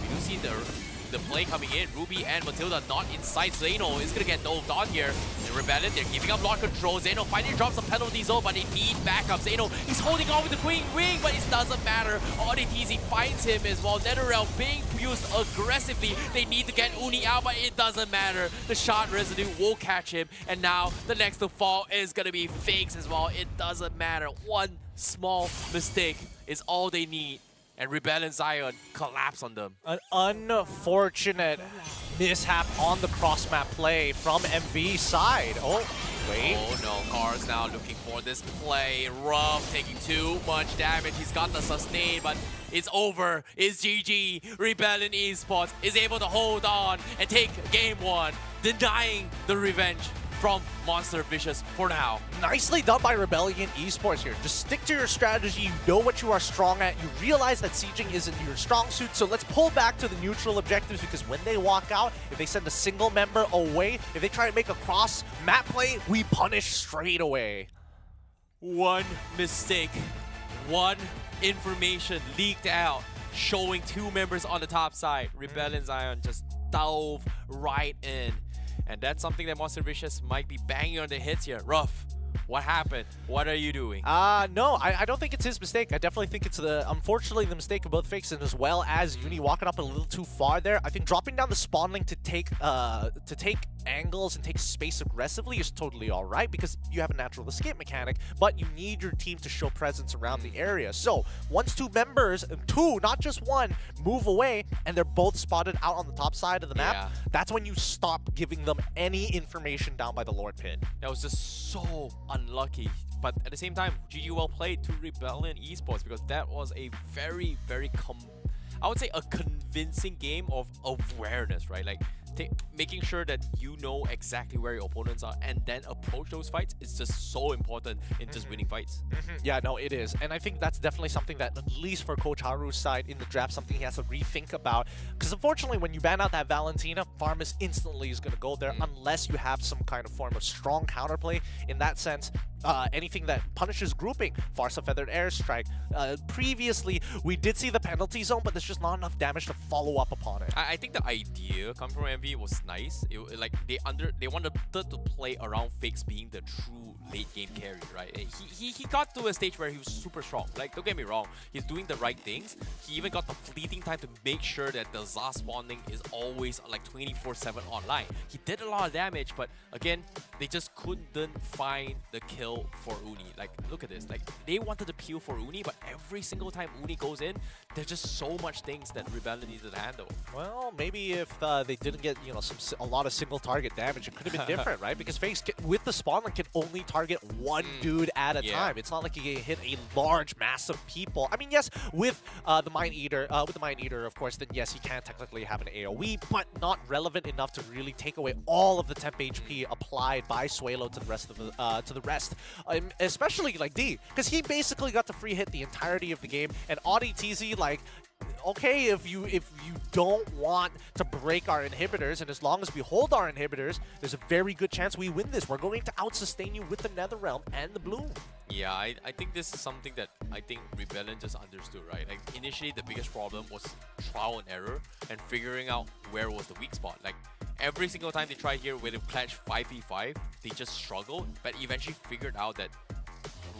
we do see the play coming in. Ruby and Matilda not inside. Xeno is gonna get dove on here. And Rebellion, they're giving up lot control. Xeno finally drops some penalties though, but they need backup. Xeno, he's holding on with the Queen Wing, but it doesn't matter. Auditizi finds him as well. NetherRealm being used aggressively. They need to get Uni out, but it doesn't matter. The shot residue will catch him, and now the next to fall is gonna be Fakes as well. It doesn't matter. One small mistake is all they need, and Rebellion Zion collapse on them. An unfortunate mishap on the cross-map play from MV's side. Oh, wait. Oh no, Cars now looking for this play. Ruff taking too much damage. He's got the sustain, but it's over. It's GG. Rebellion Esports is able to hold on and take game 1, denying the revenge from Monster Vicious for now. Nicely done by Rebellion Esports here. Just stick to your strategy. You know what you are strong at. You realize that sieging isn't your strong suit, so let's pull back to the neutral objectives, because when they walk out, if they send a single member away, if they try and make a cross map play, we punish straight away. One mistake, one information leaked out showing 2 members on the top side. Rebellion Zion just dove right in. And that's something that Monster Vicious might be banging on the hits here. Ruff, what happened? What are you doing? No, I don't think it's his mistake. I definitely think it's unfortunately the mistake of both Fakes and as well as Uni walking up a little too far there. I think dropping down the spawn link to take angles and take space aggressively is totally all right, because you have a natural escape mechanic, but you need your team to show presence around the area. So once 2 members, 2, not just 1, move away and they're both spotted out on the top side of the map, that's when you stop giving them any information down by the Lord Pit. That was just so unlucky. But at the same time, GG well played to Rebellion Esports, because that was a very I would say a convincing game of awareness, right? Like, making sure that you know exactly where your opponents are and then approach those fights is just so important in just winning fights. Yeah, no, it is. And I think that's definitely something that, at least for Coach Haru's side in the draft, something he has to rethink about. Because unfortunately, when you ban out that Valentina, Farmus instantly is going to go there unless you have some kind of form of strong counterplay. In that sense, anything that punishes grouping, Farsa Feathered Airstrike. Previously, we did see the penalty zone, but there's just not enough damage to follow up upon it. I think the idea coming from MV was nice. Like they wanted to play around Fakes being the true late game carry, right? He got to a stage where he was super strong. Like, don't get me wrong, he's doing the right things. He even got the fleeting time to make sure that the Za spawning is always like 24/7 online. He did a lot of damage, but again, they just couldn't find the kill for Uni. Like, look at this. Like, they wanted to peel for Uni, but every single time Uni goes in, there's just so much things that Rebellion needed to handle. Well, maybe if they didn't get, you know, a lot of single target damage, it could have been different, right? Because Fakes with the spawnling can only target one dude at a time. It's not like you can hit a large mass of people. I mean, yes, with the Mind Eater, of course, then yes, he can technically have an AoE, but not relevant enough to really take away all of the temp HP applied by Suelo to the rest of the especially like D, because he basically got to free hit the entirety of the game, and Audi TZ, like, okay, if you don't want to break our inhibitors, and as long as we hold our inhibitors, there's a very good chance we win this. We're going to out-sustain you with the Netherrealm and the Bloom. Yeah, I think this is something that I think Rebellion just understood, right? Like, initially, the biggest problem was trial and error and figuring out where was the weak spot. Like, every single time they tried here where they clutch 5v5, they just struggled, but eventually figured out that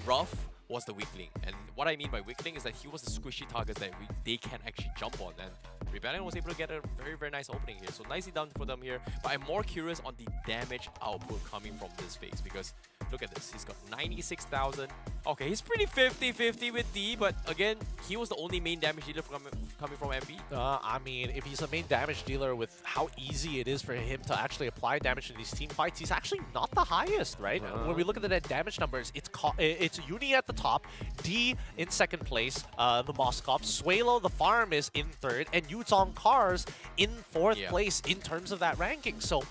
Ruff was the weak link. And what I mean by weak link is that he was the squishy target that they can actually jump on. And Rebellion was able to get a very, very nice opening here. So nicely done for them here. But I'm more curious on the damage output coming from this phase, because look at this. He's got 96,000. Okay, he's pretty 50-50 with D, but again, he was the only main damage dealer coming from MP. I mean, if he's a main damage dealer with how easy it is for him to actually apply damage in these team fights, he's actually not the highest, right? When we look at the net damage numbers, it's Uni at the top, D in second place, the Moskov, Suelo the Farm is in third, and Yutong Cars in fourth place in terms of that ranking. So,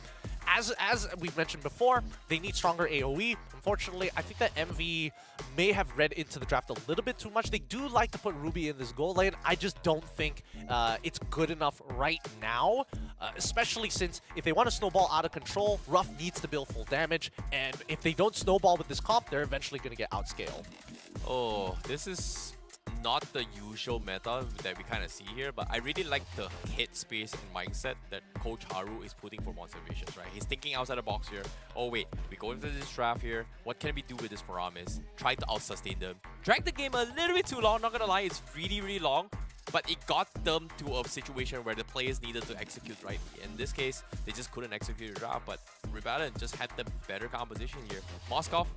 as we've mentioned before, they need stronger AoE. Unfortunately, I think that MV may have read into the draft a little bit too much. They do like to put Ruby in this goal lane. I just don't think it's good enough right now, especially since if they want to snowball out of control, Ruff needs to build full damage, and if they don't snowball with this comp, they're eventually going to get outscaled. Oh, this is not the usual meta that we kind of see here, but I really like the hit space and mindset that Coach Haru is putting for Monster Vicious, right? He's thinking outside the box here. Oh wait, we go into this draft here. What can we do with this Faramis? Try to out-sustain them. Drag the game a little bit too long, not gonna lie, it's really, really long. But it got them to a situation where the players needed to execute rightly. In this case, they just couldn't execute the draft, but Rebellion just had the better composition here. Moskov,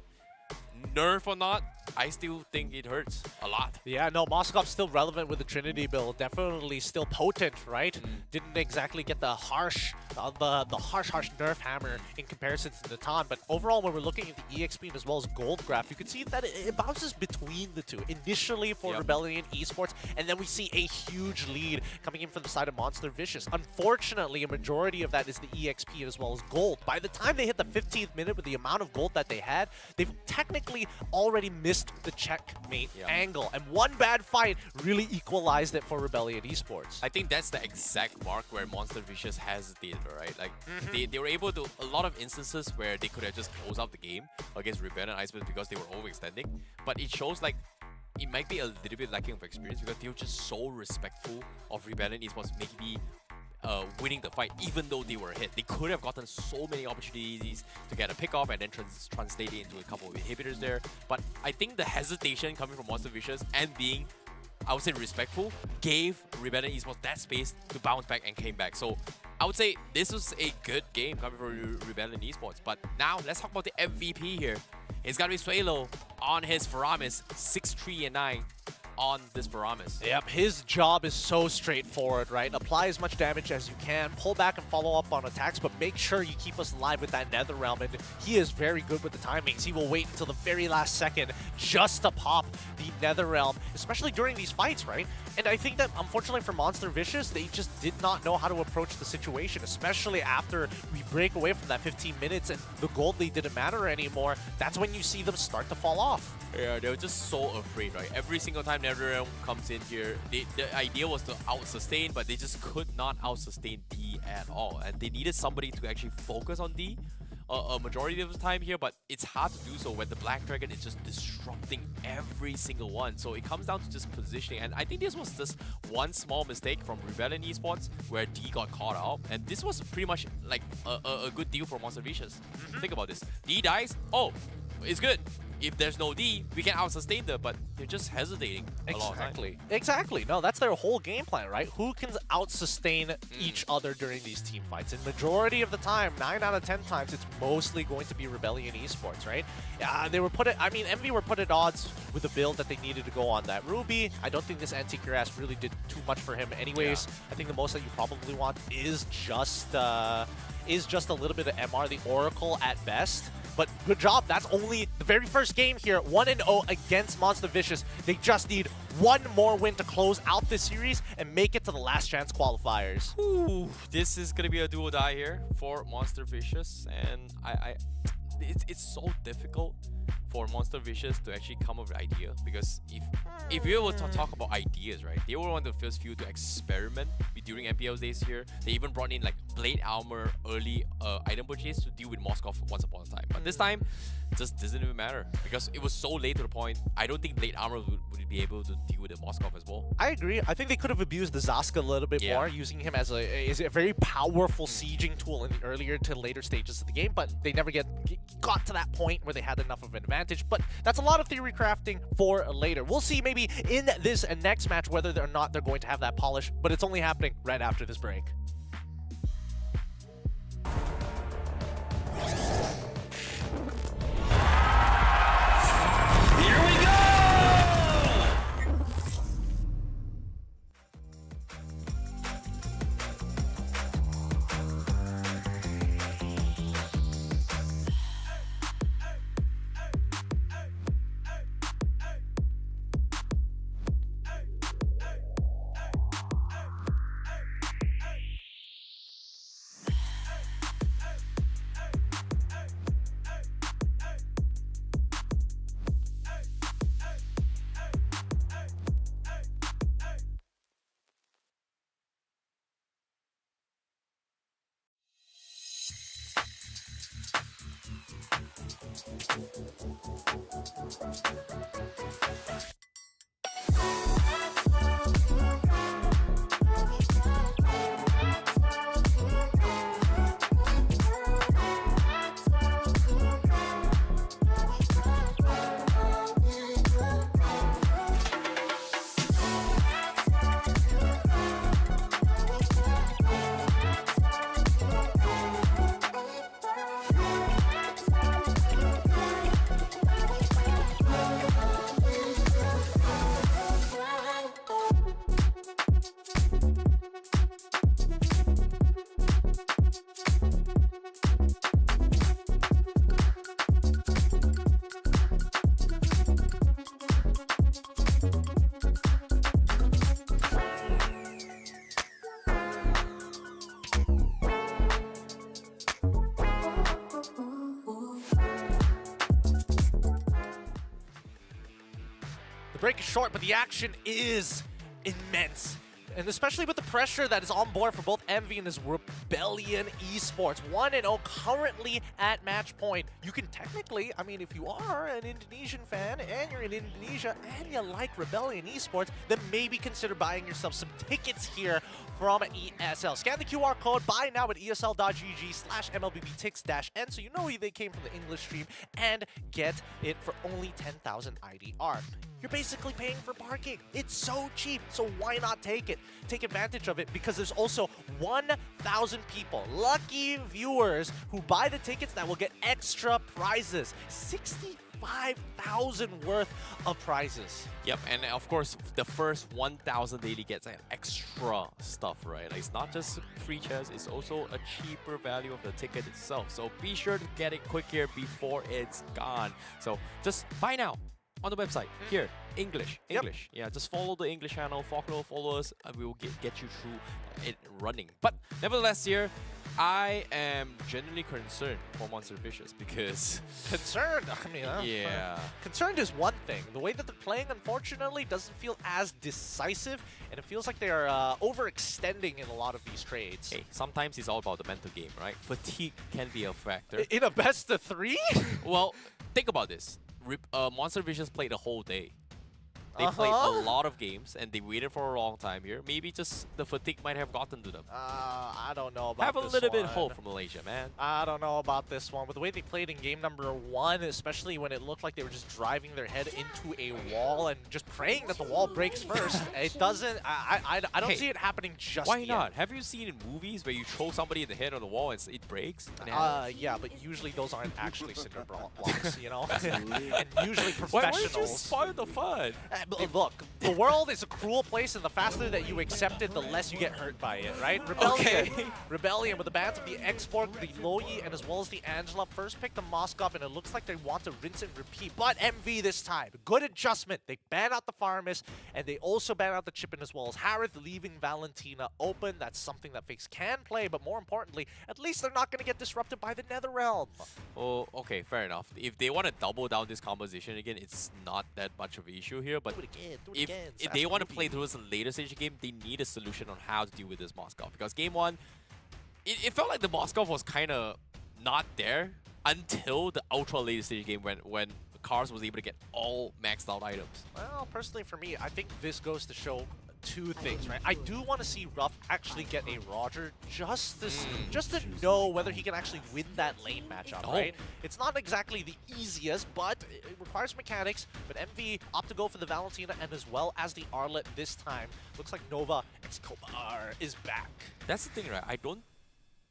nerf or not, I still think it hurts a lot. Yeah, no, Moskov's still relevant with the Trinity build. Definitely still potent, right? Didn't exactly get the harsh nerf hammer in comparison to Natan. But overall, when we're looking at the EXP as well as gold graph, you can see that it bounces between the two. Initially for Rebellion eSports, and then we see a huge lead coming in from the side of Monster Vicious. Unfortunately, a majority of that is the EXP as well as gold. By the time they hit the 15th minute with the amount of gold that they had, they've technically already missed the checkmate angle, and one bad fight really equalized it for Rebellion eSports. I think that's the exact mark where Monster Vicious hesitated, right? Like, they were able to, a lot of instances where they could have just closed out the game against Rebellion and Iceman because they were overextending, but it shows like it might be a little bit lacking of experience because they were just so respectful of Rebellion eSports maybe winning the fight even though they were hit. They could have gotten so many opportunities to get a pick off and then translate it into a couple of inhibitors there. But I think the hesitation coming from Monster Vicious and being, I would say, respectful, gave Rebellion eSports that space to bounce back and came back. So I would say this was a good game coming from Rebellion eSports. But now let's talk about the MVP here. It's got to be Suelo on his Faramis, 6-3 and 9. on this Varamis. Yep, his job is so straightforward, right? Apply as much damage as you can, pull back and follow up on attacks, but make sure you keep us alive with that Nether Realm. And he is very good with the timings. He will wait until the very last second just to pop the Nether Realm, especially during these fights, right? And I think that, unfortunately for Monster Vicious, they just did not know how to approach the situation, especially after we break away from that 15 minutes and the gold lead didn't matter anymore. That's when you see them start to fall off. Yeah, they were just so afraid, right? Every single time NetherRealm comes in here, the idea was to out-sustain, but they just could not out-sustain D at all. And they needed somebody to actually focus on D a majority of the time here, but it's hard to do so when the Black Dragon is just disrupting every single one. So it comes down to just positioning, and I think this was just one small mistake from Rebellion eSports where D got caught out, and this was pretty much like a good deal for Monster Vicious. Think about this. D dies, oh, it's good. If there's no D, we can out-sustain them, but they're just hesitating a lot of time. Exactly. No, that's their whole game plan, right? Who can out-sustain each other during these team fights? And majority of the time, 9 out of 10 times, it's mostly going to be Rebellion eSports, right? They were Envy were put at odds with the build that they needed to go on that Ruby. I don't think this anti-cuirass really did too much for him anyways. Yeah. I think the most that you probably want is just a little bit of MR, the Oracle at best. But good job. That's only the very first game here. 1-0 against Monster Vicious. They just need one more win to close out this series and make it to the last chance qualifiers. Ooh, this is going to be a do or die here for Monster Vicious. And it's so difficult for Monster Vicious to actually come up with an idea, because if you were to talk about ideas, right, they were one of the first few to experiment during MPL days here. They even brought in like Blade Armor early item purchase to deal with Moskov once upon a time. But this time, it just doesn't even matter because it was so late to the point. I don't think Blade Armor would be able to deal with the Moskov as well. I agree. I think they could have abused the Zaska a little bit more, using him as a very powerful sieging tool in the earlier to later stages of the game, but they never got to that point where they had enough of an advantage. But that's a lot of theory crafting for later. We'll see maybe in this next match whether or not they're going to have that polish, but it's only happening right after this break. Here we go! The break is short, but the action is immense. And especially with the pressure that is on board for both Envy and his Rebellion eSports. 1-0 currently at match point. You can technically, I mean, if you are an Indonesian fan and you're in Indonesia and you like Rebellion eSports, then maybe consider buying yourself some tickets here from ESL. Scan the QR code, buy now at esl.gg/MLBBTix-N so you know they came from the English stream, and get it for only 10,000 IDR. You're basically paying for parking. It's so cheap, so why not take it? Take advantage advantage of it because there's also 1,000 people, lucky viewers, who buy the tickets that will get extra prizes. 65,000 worth of prizes. Yep, and of course, the first 1,000 daily gets an extra stuff, right? Like, it's not just free chairs, it's also a cheaper value of the ticket itself. So be sure to get it quick here before it's gone. So just buy now on the website. Here, English. Yeah, just follow the English channel, follow us, and we will get you through it running. But nevertheless here, I am genuinely concerned for Monster Vicious because... Concerned? I mean, yeah. Concerned is one thing. The way that they're playing, unfortunately, doesn't feel as decisive, and it feels like they're overextending in a lot of these trades. Hey, sometimes it's all about the mental game, right? Fatigue can be a factor. In a best of 3? Well, think about this. Monster Vicious played the whole day. They played a lot of games and they waited for a long time here. Maybe just the fatigue might have gotten to them. I don't know about Have a this little bit one. of hope for Malaysia, man. I don't know about this one. With the way they played in game number 1, especially when it looked like they were just driving their head into a wall and just praying that the wall breaks first. It doesn't. I don't see it happening just Why yet. not? Have you seen in movies where you throw somebody in the head on the wall and it breaks? Yeah, but usually those aren't actually cinder blocks, you know? And usually Why professionals. would you spoil the fun? Look, the world is a cruel place, and the faster that you accept it, the less you get hurt by it, right? Rebellion with the bans of the Export, the Loyi, and as well as the Angela. First pick the Moskov, and it looks like they want to rinse and repeat. But MV this time, good adjustment. They ban out the Farmus, and they also ban out the Chippin as well as Harith, leaving Valentina open. That's something that Fakes can play, but more importantly, at least they're not going to get disrupted by the Netherrealm. Oh, okay, fair enough. If they want to double down this composition again, it's not that much of an issue here. But if they want to play towards the later stage of the game, they need a solution on how to deal with this Moskov. Because game 1, it felt like the Moskov was kind of not there until the ultra later stage game when Cars was able to get all maxed out items. Well, personally for me, I think this goes to show two things, right? I do want to see Ruff actually get a Roger just to know whether he can actually win that lane matchup, right? It's not exactly the easiest, but it requires mechanics. But MV opt to go for the Valentina and as well as the Arlet this time. Looks like Nova Escobar is back. That's the thing, right? I don't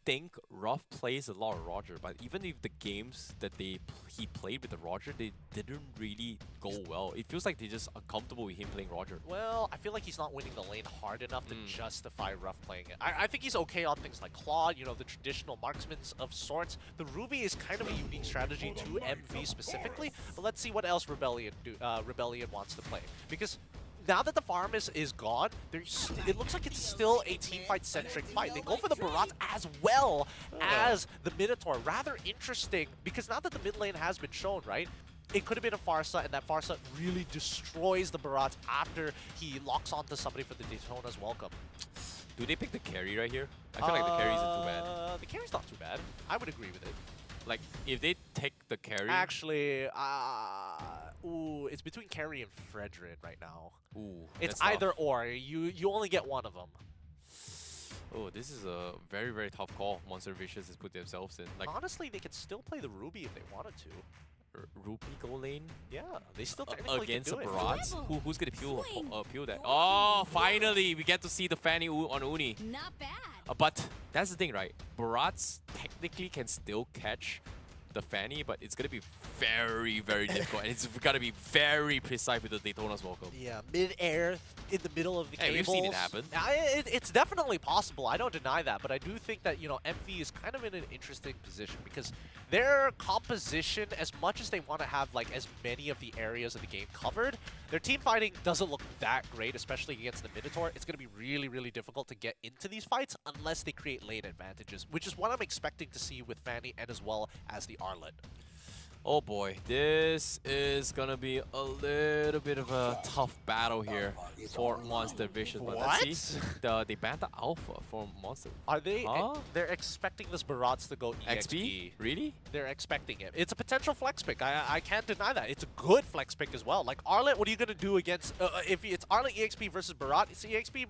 think Ruff plays a lot of Roger, but even if the games that he played with the Roger, they didn't really go well. It feels like they're just uncomfortable with him playing Roger. Well, I feel like he's not winning the lane hard enough to justify Ruff playing it. I think he's okay on things like Claude, you know, the traditional marksmen of sorts. The Ruby is kind of a unique strategy to MV specifically, but let's see what else Rebellion wants to play. Because now that the Farmus is gone, it looks like it's still a teamfight-centric fight. They go for the Barats as well as the Minotaur. Rather interesting, because now that the mid lane has been shown, right? It could have been a Farsa, and that Farsa really destroys the Barats after he locks onto somebody for the Daytona's welcome. Do they pick the carry right here? I feel like the carry isn't too bad. The carry's not too bad. I would agree with it. Like, if they take the carry... Actually, ooh, it's between carry and Fredrin right now. Ooh, it's either or. You only get one of them. Oh, this is a very, very tough call Monster Vicious has put themselves in. Like, honestly, they could still play the Ruby if they wanted to. Ruby go lane? Yeah, they still technically against can do the it. Barats? Who's gonna peel that? Oh, finally, we get to see the Fanny on Uni. Not bad. But that's the thing, right? Barats technically can still catch the Fanny, but it's gonna be very, very difficult, and it's gotta be very precise with the Daytona's welcome. Yeah, mid-air in the middle of the cables. We've seen it happen. It's definitely possible. I don't deny that, but I do think that, you know, MV is kind of in an interesting position because their composition, as much as they want to have like as many of the areas of the game covered, their team fighting doesn't look that great, especially against the Minotaur. It's going to be really, really difficult to get into these fights unless they create lane advantages, which is what I'm expecting to see with Fanny and as well as the Arlet. Oh boy, this is gonna be a little bit of a tough battle here for Monster Vicious. But let's see, they banned the Alpha for Monster. Are they? They're expecting this Barats to go EXP. Really? They're expecting it. It's a potential flex pick. I can't deny that. It's a good flex pick as well. Like Arlet, what are you gonna do against? If it's Arlet EXP versus Barat, it's EXP.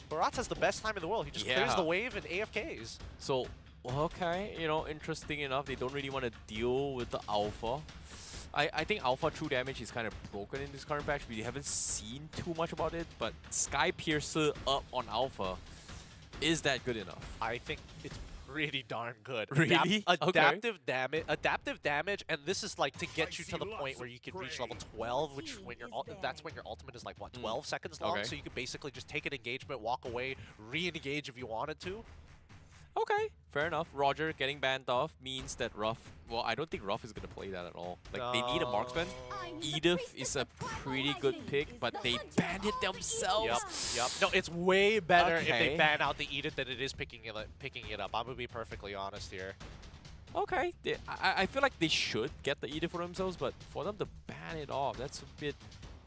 Barats has the best time in the world. He just clears the wave and AFKs. So. Okay, you know, interesting enough, they don't really want to deal with the Alpha. I think Alpha true damage is kind of broken in this current patch. We haven't seen too much about it, but Sky Piercer up on Alpha, is that good enough? I think it's pretty darn good. Really? Adaptive damage, and this is like to get you to the point where you can reach level 12, which when that's when your ultimate is like what 12 seconds long. Okay. So you can basically just take an engagement, walk away, re-engage if you wanted to. Okay, fair enough. Roger getting banned off means that Ruff, well, I don't think Ruff is going to play that at all. Like, they need a marksman. Edith is a pretty good pick, but they banned it themselves. Yep. No, it's way better if Okay. they ban out the Edith than it is picking it up. I'm going to be perfectly honest here. Okay, I feel like they should get the Edith for themselves, but for them to ban it off, that's a bit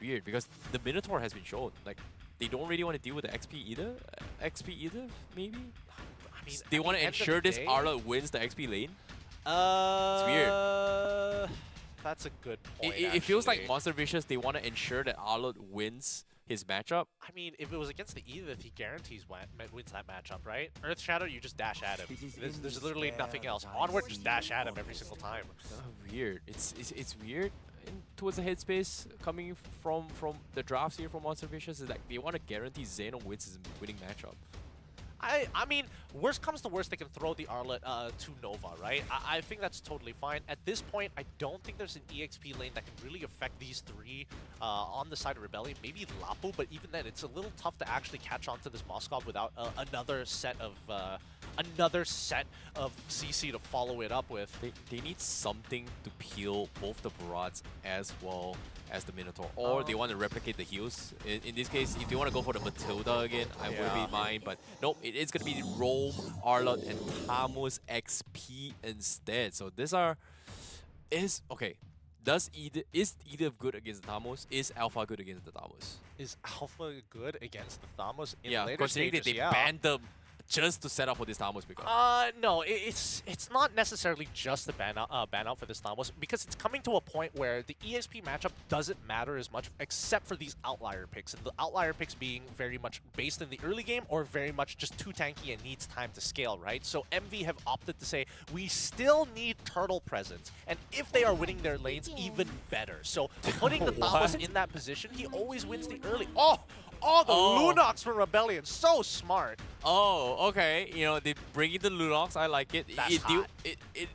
weird because the Minotaur has been shown. Like, they don't really want to deal with the XP either. XP Edith, maybe? I mean, they want to ensure this Arla wins the XP lane. It's weird. That's a good point. It feels like Monster Vicious, they want to ensure that Arla wins his matchup. I mean, if it was against the Edith, he guarantees wins that matchup, right? Earth Shadow, you just dash at him. There's literally nothing else. Onward, just dash at him every single time. Weird. It's weird towards the headspace coming from the drafts here from Monster Vicious. Is like they want to guarantee Xeno wins his winning matchup. I mean, worst comes to worst, they can throw the Arlet to Nova, right? I think that's totally fine. At this point, I don't think there's an EXP lane that can really affect these three on the side of Rebellion. Maybe Lapu, but even then, it's a little tough to actually catch on to this Moskov without another set of CC to follow it up with. They need something to peel both the Barats as well as the Minotaur, or they want to replicate the heals. In this case, if they want to go for the Matilda again, I wouldn't be mine, but nope, it is going to be Rome, Arlott, and Tamus XP instead. So these are... Okay, is Edith good against the Tamus? Is Alpha good against the Tamus? Is Alpha good against the Thamos in Yeah, later considering that stages? they banned them just to set up for this Tamus pickup. No, it's not necessarily just the ban out for this Thamos, because it's coming to a point where the EXP matchup doesn't matter as much, except for these outlier picks, and the outlier picks being very much based in the early game or very much just too tanky and needs time to scale, right? So MV have opted to say, we still need turtle presence, and if they are winning their lanes, even better. So putting the Thamos in that position, he always wins the early. Oh, the Lunox from Rebellion, so smart. Oh, okay. You know, they bring in the Lunox. I like it.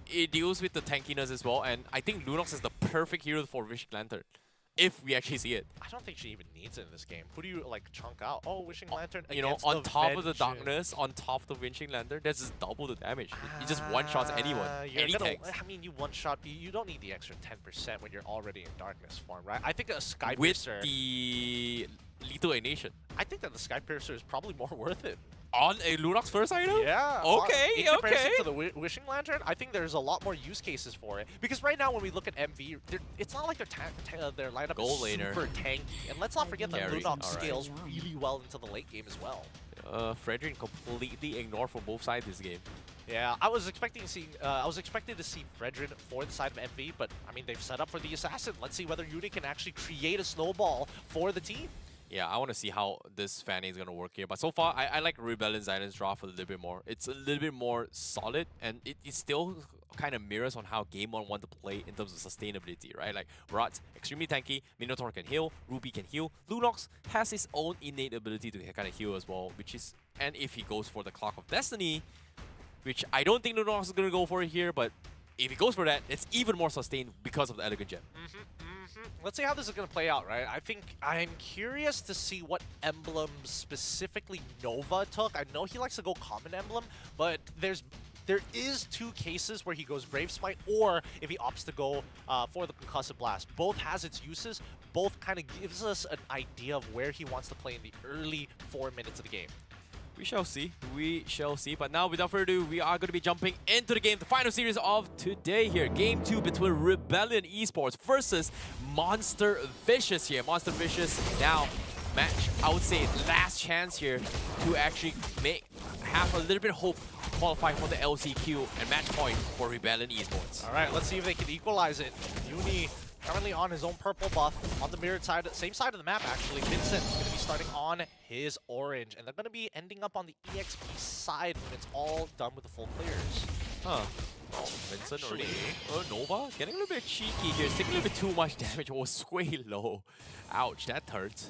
It deals with the tankiness as well, and I think Lunox is the perfect hero for Wishing Lantern, if we actually see it. I don't think she even needs it in this game. Who do you like chunk out? Oh, Wishing Lantern. You know, on top of the darkness, on top of the Wishing Lantern, that's just double the damage. It just one-shots anyone, any tanks. I mean, you one-shot. You don't need the extra 10% when you're already in darkness form, right? I think a Sky With Piercer. the Lethal Ignition. I think that the Sky Piercer is probably more worth it. On a Lunox first item? Yeah. Okay, in comparison to the Wishing Lantern, I think there's a lot more use cases for it. Because right now, when we look at MV, it's not like their lineup Gold is laner. super tanky. And let's not forget that Carry. Lunox Alright. scales really well into the late game as well. Fredrin completely ignored from both sides this game. Yeah, I was expecting to see Fredrin for the side of MV, but I mean they've set up for the assassin. Let's see whether Uni can actually create a snowball for the team. Yeah, I want to see how this fanning is going to work here. But so far, I like Rebellion Zion's draft a little bit more. It's a little bit more solid, and it still kind of mirrors on how Game 1 want to play in terms of sustainability, right? Like, Rat's extremely tanky, Minotaur can heal, Ruby can heal. Lunox has his own innate ability to kind of heal as well, which is... And if he goes for the Clock of Destiny, which I don't think Lunox is going to go for it here, but if he goes for that, it's even more sustained because of the Elegant Gem. Let's see how this is going to play out, right? I think I'm curious to see what emblems specifically Nova took. I know he likes to go Common Emblem, but there is two cases where he goes Brave Smite, or if he opts to go for the Concussive Blast. Both has its uses. Both kind of gives us an idea of where he wants to play in the early 4 minutes of the game. We shall see. We shall see. But now, without further ado, we are going to be jumping into the game. The final series of today here. Game 2 between Rebellion eSports versus Monster Vicious here. Monster Vicious now match, I would say, last chance here to actually have a little bit of hope to qualify for the LCQ and match point for Rebellion eSports. All right, let's see if they can equalize it. Uni currently on his own purple buff on the mirrored side, same side of the map actually. Vincent going to be starting on his orange, and they're going to be ending up on the EXP side when it's all done with the full clears. Huh. Oh, Vincent already. Nova getting a little bit cheeky here. Taking a little bit too much damage. Oh, way low. Ouch, that hurts.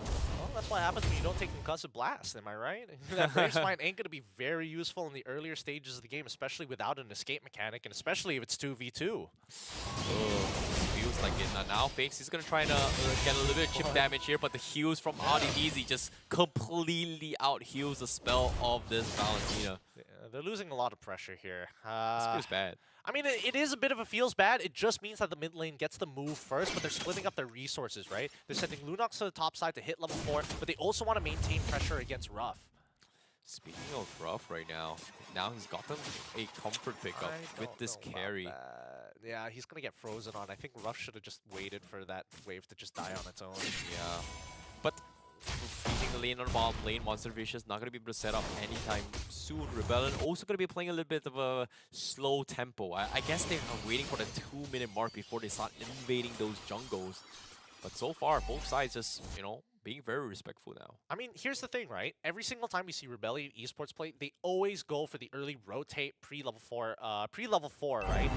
Well, that's what happens when you don't take concussive blast, am I right? That Brave Spine ain't going to be very useful in the earlier stages of the game, especially without an escape mechanic, and especially if it's 2v2. Feels like it. Now Fakes is going to try to get a little bit of chip damage here, but the heals from RDDZ just completely out-heals the spell of this Valentina. Yeah, they're losing a lot of pressure here. This feels bad. I mean, it is a bit of a feels bad. It just means that the mid lane gets the move first, but they're splitting up their resources, right? They're sending Lunox to the top side to hit level 4, but they also want to maintain pressure against Ruff. Speaking of Ruff right now he's got them a comfort pickup with this carry. Yeah, he's going to get frozen on. I think Ruff should have just waited for that wave to just die on its own. Yeah. But freezing the lane on the bottom lane, Monster Vicious not going to be able to set up anytime soon. Rebellion also going to be playing a little bit of a slow tempo. I guess they're waiting for the 2-minute mark before they start invading those jungles. But so far, both sides just, you know, being very respectful now. I mean, here's the thing, right? Every single time we see Rebellion eSports play, they always go for the early rotate pre-level 4, right?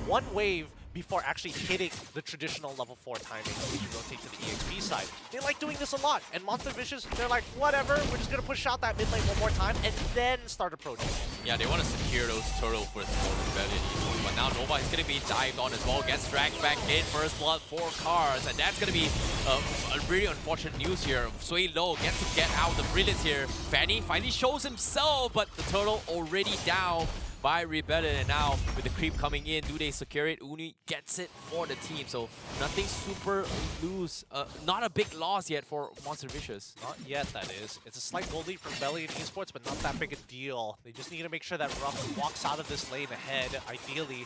One wave before actually hitting the traditional level 4 timing when you rotate to the EXP side. They like doing this a lot. And Monster Vicious, they're like, whatever, we're just going to push out that mid lane one more time and then start approaching. Yeah, they want to secure those turtles for Rebellion eSports. But now Nova is going to be dived on as well. Gets dragged back in. First blood, 4 cars. And that's going to be a really unfortunate news here. Sui Lo gets to get out the brilliance here. Fanny finally shows himself, but the turtle already down by Rebellion. And now with the creep coming in, do they secure it? Uni gets it for the team. So nothing super loose. Not a big loss yet for Monster Vicious. Not yet, that is. It's a slight gold lead from Rebellion eSports, but not that big a deal. They just need to make sure that Ruff walks out of this lane ahead, ideally.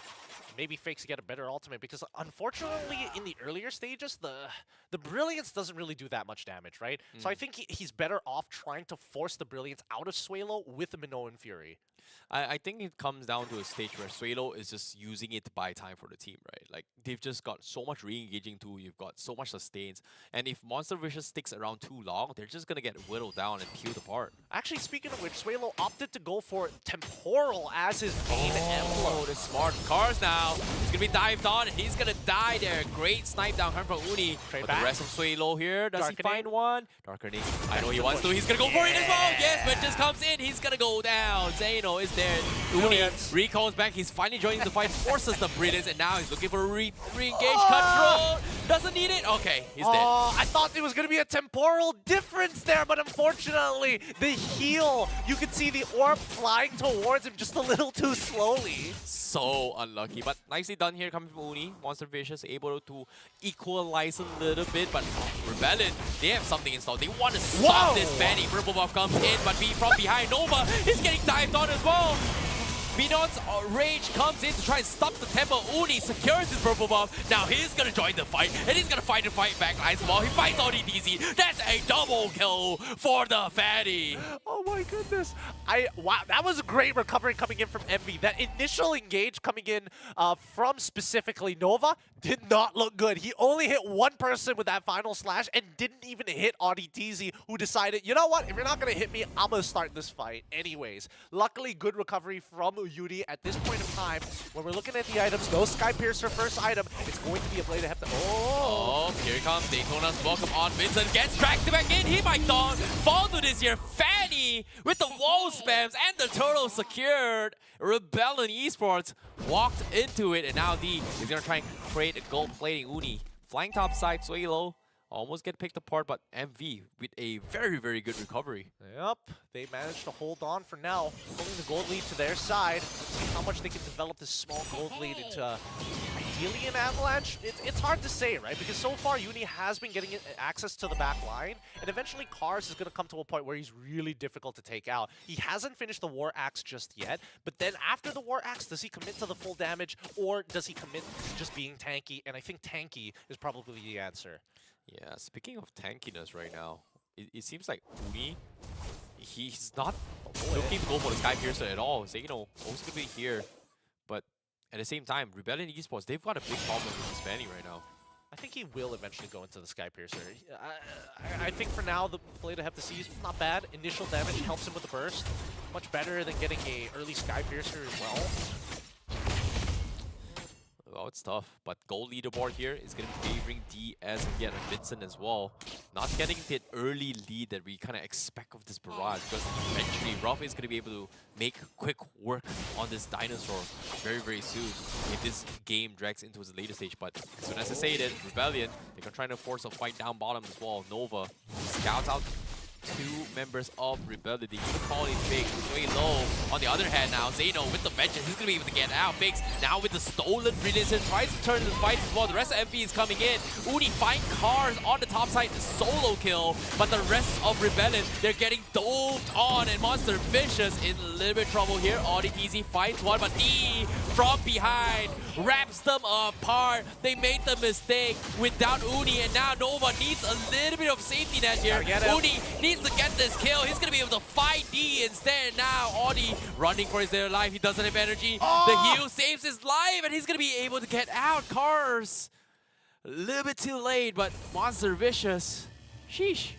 Maybe Fakes get a better ultimate, because unfortunately in the earlier stages, the Brilliance doesn't really do that much damage, right? So I think he's better off trying to force the Brilliance out of Suelo with the Minoan Fury. I think it comes down to a stage where Suelo is just using it to buy time for the team, right? Like, they've just got so much re-engaging too, you've got so much sustains, and if Monster Vicious sticks around too long, they're just gonna get whittled down and peeled apart. Actually, speaking of which, Suelo opted to go for Temporal as his main emblem. Oh, the smart cars now. He's gonna be dived on, and he's gonna die there. Great snipe down coming from Uni. But the rest of Suelo here, does he find one? Darkening. I know he wants to. He's gonna go for it as well. Yes, but just comes in. He's gonna go down. Zeno is there. Uni recones back. He's finally joining the fight, forces the Brilliance, and now he's looking for a re-engage control. Doesn't need it. Okay, he's dead. I thought it was going to be a temporal difference there, but unfortunately, the heal, you could see the orb flying towards him just a little too slowly. So unlucky, but nicely done here coming from Uni. Monster Vicious able to equalize a little bit, but Rebellion, they have something installed. They want to stop this Fanny. Purple buff comes in, but from behind Nova is getting dived on as well. Minon's rage comes in to try and stop the tempo. Uni secures his purple buff. Now he's gonna join the fight, and he's gonna fight back lines while he fights RDDZ. That's a double kill for the Fatty. Oh my goodness. Wow, that was a great recovery coming in from Envy. That initial engage coming in from specifically Nova did not look good. He only hit one person with that final slash and didn't even hit RDDZ, who decided, you know what, if you're not gonna hit me, I'm gonna start this fight anyways. Luckily, good recovery from Yuri at this point in time. When we're looking at the items, no Sky Piercer first item. It's going to be a Blade of Hepta. Oh, here comes Daytona's welcome on. Vincent gets dragged back in. He might not fall to this year. Fanny with the wall spams and the turtle secured. Rebellion eSports walked into it, and now D is going to try and create a gold plating Uni. Flying top side, Suelo. Almost get picked apart, but MV with a very, very good recovery. Yep, they managed to hold on for now, pulling the gold lead to their side. Let's see how much they can develop this small gold lead into ideally an Avalanche. It's hard to say, right? Because so far, Uni has been getting access to the back line, and eventually Cars is going to come to a point where he's really difficult to take out. He hasn't finished the War Axe just yet, but then after the War Axe, does he commit to the full damage, or does he commit to just being tanky? And I think tanky is probably the answer. Yeah, speaking of tankiness right now, it seems like Uni, he's not looking to go for the Sky Piercer at all. So, you know, always going to be here. But at the same time, Rebellion eSports, they've got a big problem with this Fanny right now. I think he will eventually go into the Sky Piercer. I think for now, the Blade of Hepta is not bad. Initial damage helps him with the burst. Much better than getting a early Sky Piercer as well. Well, it's tough, but gold leaderboard here is going to be favoring DS and yet Vincent as well. Not getting that early lead that we kind of expect of this barrage, because eventually Ruff is going to be able to make quick work on this dinosaur very, very soon if this game drags into its later stage. But as soon as I say it, Rebellion, they're going to try to force a fight down bottom as well. Nova scouts out 2 members of Rebellion. They even call it Big. Way low. On the other hand now, Zeno with the vengeance, he's going to be able to get out. Biggs now with the stolen brilliance, tries to turn the fight as well. The rest of MV is coming in. Uni find cars on the top side, solo kill. But the rest of Rebellion, they're getting doped on. And Monster Vicious in a little bit of trouble here. ODTZ finds one, but E from behind wraps them apart. They made the mistake without Uni, and now Nova needs a little bit of safety net here. Uni needs to get this kill. He's going to be able to fight D instead. Now Audi running for his dear life. He doesn't have energy. The heal saves his life, and he's going to be able to get out. Cars a little bit too late, but Monster Vicious, sheesh.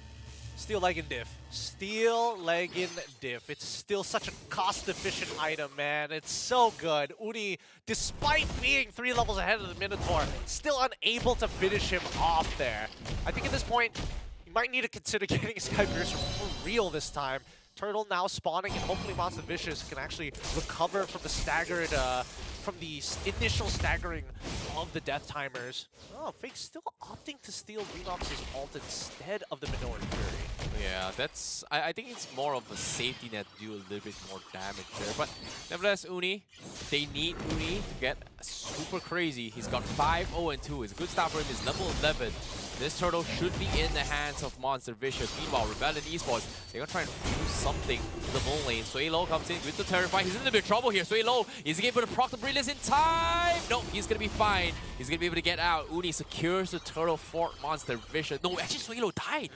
Steel Leg and Diff. Steel Leg and Diff. It's still such a cost-efficient item, man. It's so good. Uni, despite being 3 levels ahead of the Minotaur, still unable to finish him off there. I think at this point, you might need to consider getting Skypiercer for real this time. Turtle now spawning, and hopefully Monster Vicious can actually recover from the staggered, from the initial staggering of the death timers. Oh, Fake still opting to steal Renox's ult instead of the Minotaur Fury. Yeah, that's... I think it's more of a safety net to do a little bit more damage there. But nevertheless, Uni, they need Uni to get super crazy. He's got 5-0-2. It's a good start for him. He's level 11. This turtle should be in the hands of Monster Vicious. Meanwhile, Rebellion eSports, they're going to try and do something to the Moon lane. Suelo comes in with the Terrify. He's in a little bit of trouble here. Suelo, is he able to proc the Brilliance in time? No, he's going to be fine. He's going to be able to get out. Uni secures the turtle for Monster Vicious. No, actually, Suelo died.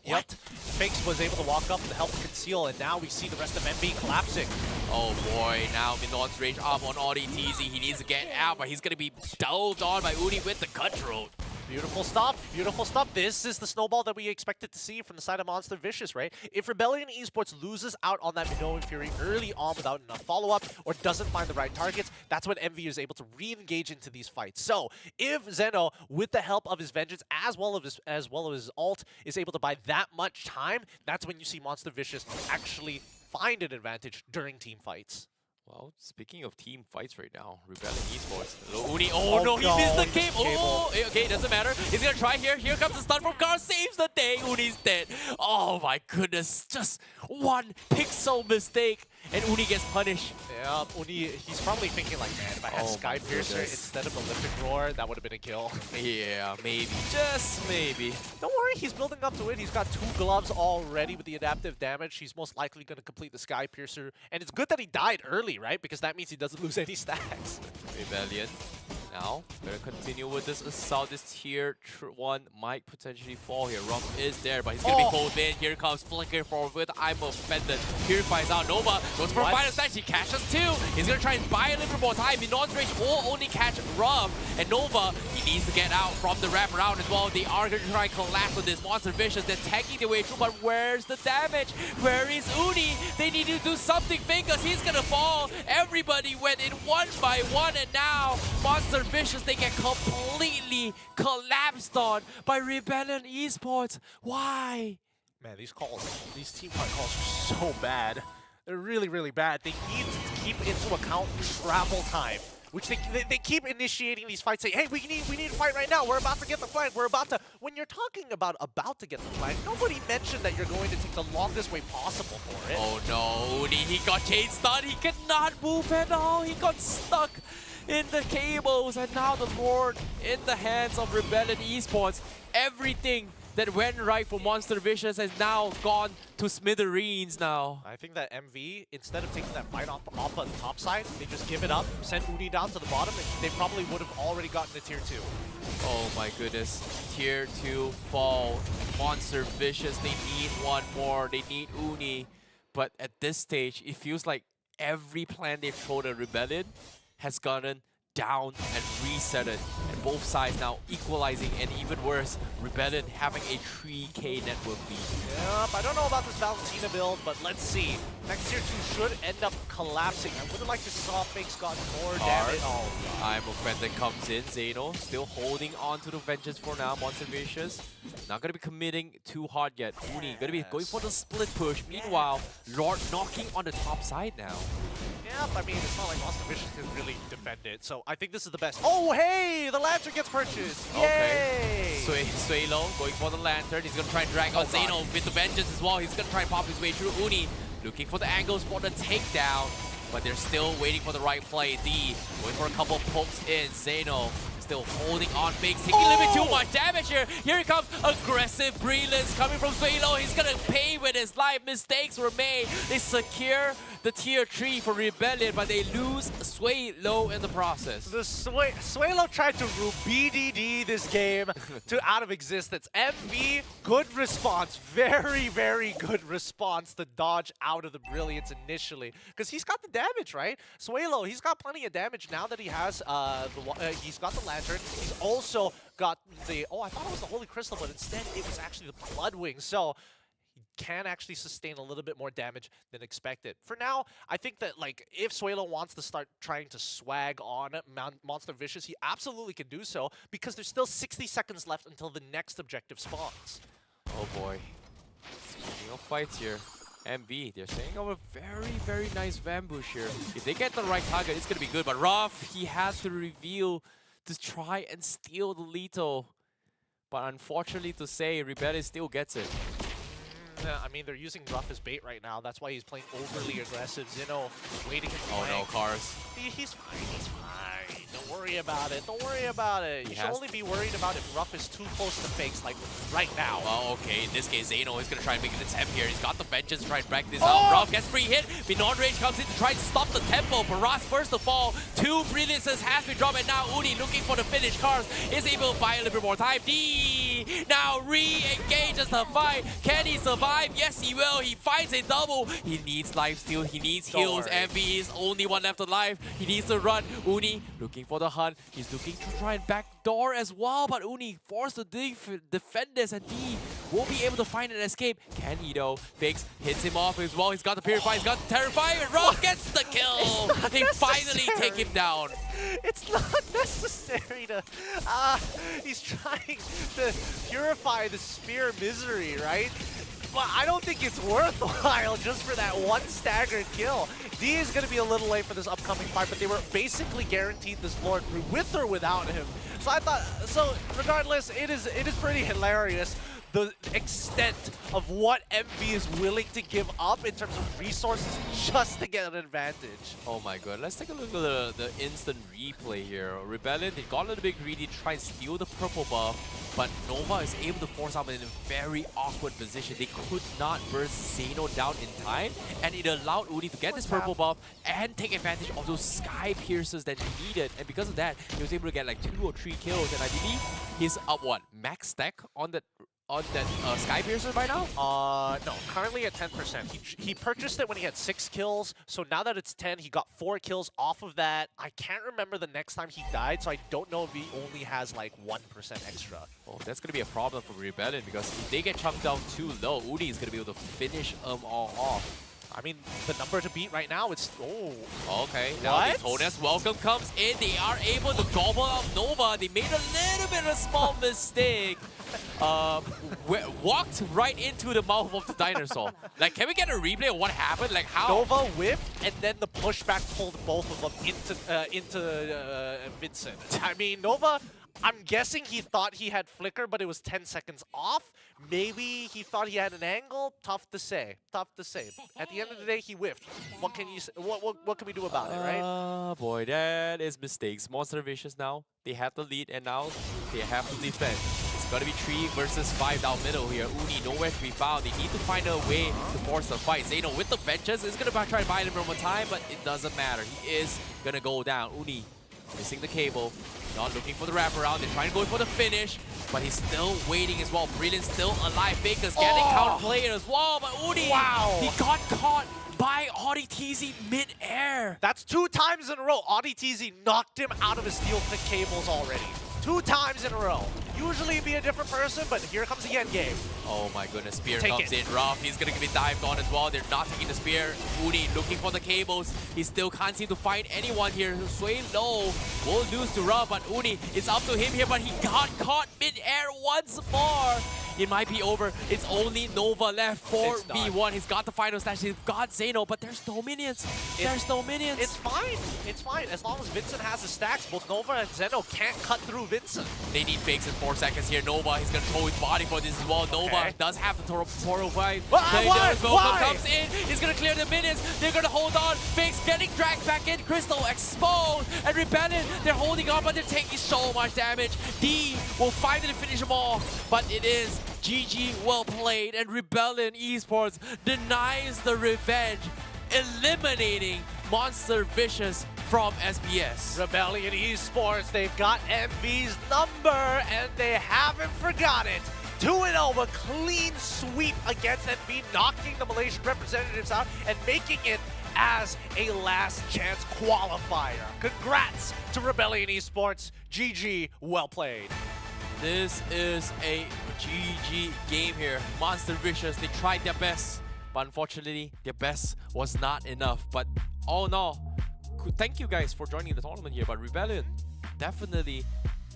What? Fakes was able to walk up to help conceal, and now we see the rest of MB collapsing. Oh boy, now Minot's range up on ODTZ. He needs to get out, but he's going to be dove on by Uni with the cutthroat. Beautiful stuff. Beautiful stuff. This is the snowball that we expected to see from the side of Monster Vicious, right? If Rebellion Esports loses out on that Minoan Fury early on without enough follow-up or doesn't find the right targets, that's when MV is able to re-engage into these fights. So if Zeno, with the help of his Vengeance as well as his ult, is able to buy that much time, that's when you see Monster Vicious actually find an advantage during team fights. Well, speaking of team fights right now, Rebellion Esports. Uni, oh no, he missed the game. Oh, okay, doesn't matter. He's gonna try here. Here comes the stun from Carl, saves the day. Uni's dead. Oh my goodness, just one pixel mistake, and Uni gets punished. Yeah, Uni, he's probably thinking like, man, if I had Skypiercer instead of Olympic Roar, that would have been a kill. Yeah, maybe, just maybe. Don't worry, he's building up to it. He's got 2 gloves already with the adaptive damage. He's most likely going to complete the Skypiercer, and it's good that he died early, right? Because that means he doesn't lose any stacks. Rebellion. Now, gonna continue with this assault. This tier 1 might potentially fall here. Rump is there, but he's gonna be pulled in. Here comes Flicker forward with I'm Offended. Purifies out Nova. Goes for a final stash. He catches 2. He's gonna try and buy a little bit more time. Minon's range will only catch Rump. And Nova, he needs to get out from the wraparound as well. They are gonna try and collapse with this Monster Vicious. They're tanking their way through, but where's the damage? Where is Uni? They need to do something because he's gonna fall. Everybody went in 1 by 1, and now Monster Vicious, they get completely collapsed on by Rebellion Esports. Why? Man, these team fight calls are so bad. They're really, really bad. They need to keep into account travel time, which they keep initiating these fights, saying, hey, we need to fight right now. We're about to get the flag. We're about to... When you're talking about to get the flag, nobody mentioned that you're going to take the longest way possible for it. Oh no, Uni, he got chain stun. He cannot move at all. He got stuck in the cables, and now the Lord in the hands of Rebellion Esports. Everything that went right for Monster Vicious has now gone to smithereens now. I think that MV, instead of taking that fight off on the top side, they just give it up, send Uni down to the bottom, and they probably would have already gotten to tier 2. Oh my goodness. Tier 2 fall. Monster Vicious, they need 1 more. They need Uni. But at this stage, it feels like every plan they've thrown at Rebellion has gotten down and reset it. And both sides now equalizing, and even worse, Rebellion having a 3K network lead. Yep, I don't know about this Valentina build, but let's see. Next tier 2 should end up collapsing. I would have liked to saw Fake's gotten more damage. Oh, I'm offended comes in. Zeno still holding on to the vengeance for now. Monster Vicious not going to be committing too hard yet. Uni going to be going for the split push. Meanwhile, Lord knocking on the top side now. Yeah, I mean, it's not like Monster Vicious can really defend it, so I think this is the best. Oh, hey! The Lantern gets purchased! Yay! Okay. Suelo going for the Lantern. He's going to try and drag out Zeno with the vengeance as well. He's going to try and pop his way through. Uni looking for the angles for the takedown, but they're still waiting for the right play. D going for a couple pokes in. Zeno still holding on. Fakes taking a little bit too much damage here. Here he comes. Aggressive Brilliance coming from Suelo. He's going to pay with his life. Mistakes were made. They secure the tier 3 for Rebellion, but they lose Suelo in the process. The Suelo tried to BDD this game to out of existence. MV, good response. Very, very good response to dodge out of the Brilliance initially. Because he's got the damage, right? Suelo, he's got plenty of damage now that he has he's got the Lantern. He's also got the, I thought it was the Holy Crystal, but instead it was actually the Bloodwing. So can actually sustain a little bit more damage than expected. For now, I think that like if Suelo wants to start trying to swag on Monster Vicious, he absolutely can do so because there's still 60 seconds left until the next objective spawns. Oh boy. Speaking of fights here, MV, they're setting up a very, very nice Vambush here. If they get the right target, it's going to be good. But Ruff, he has to reveal to try and steal the lethal. But unfortunately to say, Rebellion still gets it. I mean, they're using Ruff as bait right now. That's why he's playing overly aggressive. Zeno waiting in flank. Oh no, Cars. He's fine, he's fine. Don't worry about it. Don't worry about it. You should only be worried about if Ruff is too close to Fakes, like right now. Well, okay. In this case, Zeno is going to try and make an attempt here. He's got the vengeance to try and break this out. Ruff gets free hit. Beyond range comes in to try to stop the tempo. Baras first of all. 2 Brilliances has been dropped, and now Uni looking for the finish. Cars is able to buy a little bit more time. D now re-engages the fight. Can he survive? Yes, he will. He finds a double. He needs life steal. He needs heals. MV is only one left alive. He needs to run. Uni looking for the hunt. He's looking to try and backdoor as well, but Uni forced to defend this, and D won't be able to find an escape. Can he though? Fakes hits him off as well. He's got the Purify. He's got the Terrify. And Ruff gets the kill. They finally take him down. It's not necessary to... he's trying to purify the Spear Misery, right? But I don't think it's worthwhile just for that one staggered kill. D is going to be a little late for this upcoming fight, but they were basically guaranteed this Lord with or without him. So I thought, so regardless, it is pretty hilarious the extent of what MV is willing to give up in terms of resources just to get an advantage. Oh my god, let's take a look at the instant replay here. Rebellion, they got a little bit greedy to try and steal the purple buff, but Nova is able to force out in a very awkward position. They could not burst Zeno down in time, and it allowed Uni to get this purple buff and take advantage of those Sky Piercers that he needed, and because of that, he was able to get like 2 or 3 kills, and I believe he's up, what, max stack on that Sky Piercer by now? No, currently at 10%. He purchased it when he had 6 kills, so now that it's 10, he got 4 kills off of that. I can't remember the next time he died, so I don't know if he only has like 1% extra. Oh, that's going to be a problem for Rebellion, because if they get chunked down too low, Uni is going to be able to finish them all off. I mean, the number to beat right now is... Oh. Okay, now the Tones welcome comes in. They are able to gobble up Nova. They made a little bit of a small mistake. Walked right into the mouth of the dinosaur. Like, can we get a replay of what happened? Like, how? Nova whiffed, and then the pushback pulled both of them into Vincent. I mean, Nova... I'm guessing he thought he had flicker, but it was 10 seconds off. Maybe he thought he had an angle. Tough to say. Tough to say. At the end of the day, he whiffed. What can you say? What can we do about it, right? Oh boy, that is mistakes. Monster Vicious now. They have the lead, and now they have to defend. It's gonna be 3 versus 5 down middle here. Uni nowhere to be found. They need to find a way to force the fight. Zeno with the vengeance is gonna try to buy him one more time, but it doesn't matter. He is gonna go down. Uni missing the cable. Not looking for the wraparound. They're trying to go for the finish, but he's still waiting as well. Brilliant's still alive. Faker's getting counterplayed as well, but Uni, he got caught by Audi TZ mid-air. That's 2 times in a row. Audi TZ knocked him out of his steel cables already. 2 times in a row. Usually be a different person, but here comes the end game. Oh my goodness, spear Take comes it. in rough. He's gonna be dived on as well. They're not taking the spear. Uni looking for the cables. He still can't seem to find anyone here. Sway low will lose to Ruff, but Uni, it's up to him here, but he got caught mid-air once more. It might be over. It's only Nova left. 4v1. He's got the final stash. He's got Zeno, but there's no minions. There's no minions. It's fine. It's fine. As long as Vincent has the stacks, both Nova and Zeno can't cut through Vincent. They need fakes in 4 seconds here. Nova, he's gonna throw his body for this as well. Nova does have the Toro fight. Why? Comes in. He's gonna clear the minions. They're gonna hold on. Fakes getting dragged back in. Crystal exposed. And Rebellion, they're holding on, but they're taking so much damage. D will finally finish them off, but it is GG, well played, and Rebellion Esports denies the revenge, eliminating Monster Vicious from SBS. Rebellion Esports, they've got MV's number, and they haven't forgot it. 2-0, a clean sweep against MV, knocking the Malaysian representatives out and making it as a last chance qualifier. Congrats to Rebellion Esports. GG, well played. This is a GG game here. Monster Vicious, they tried their best, but unfortunately, their best was not enough. But all in all, thank you guys for joining the tournament here. But Rebellion, definitely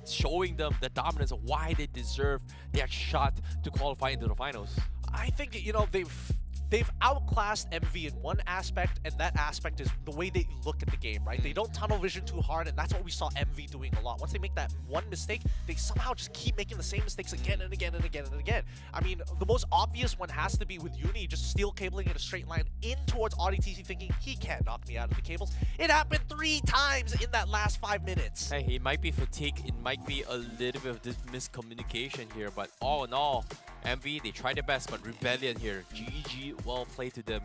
showing them the dominance of why they deserve their shot to qualify into the finals. I think, you know, they've outclassed MV in one aspect, and that aspect is the way they look at the game, right? They don't tunnel vision too hard, and that's what we saw MV doing a lot. Once they make that one mistake, they somehow just keep making the same mistakes again and again and again and again. I mean, the most obvious one has to be with Uni just steel cabling in a straight line in towards Audi TC, thinking he can't knock me out of the cables. It happened 3 times in that last 5 minutes. Hey, it might be fatigue, it might be a little bit of this miscommunication here, but all in all, MV, they tried their best, but Rebellion here, GG, well played to them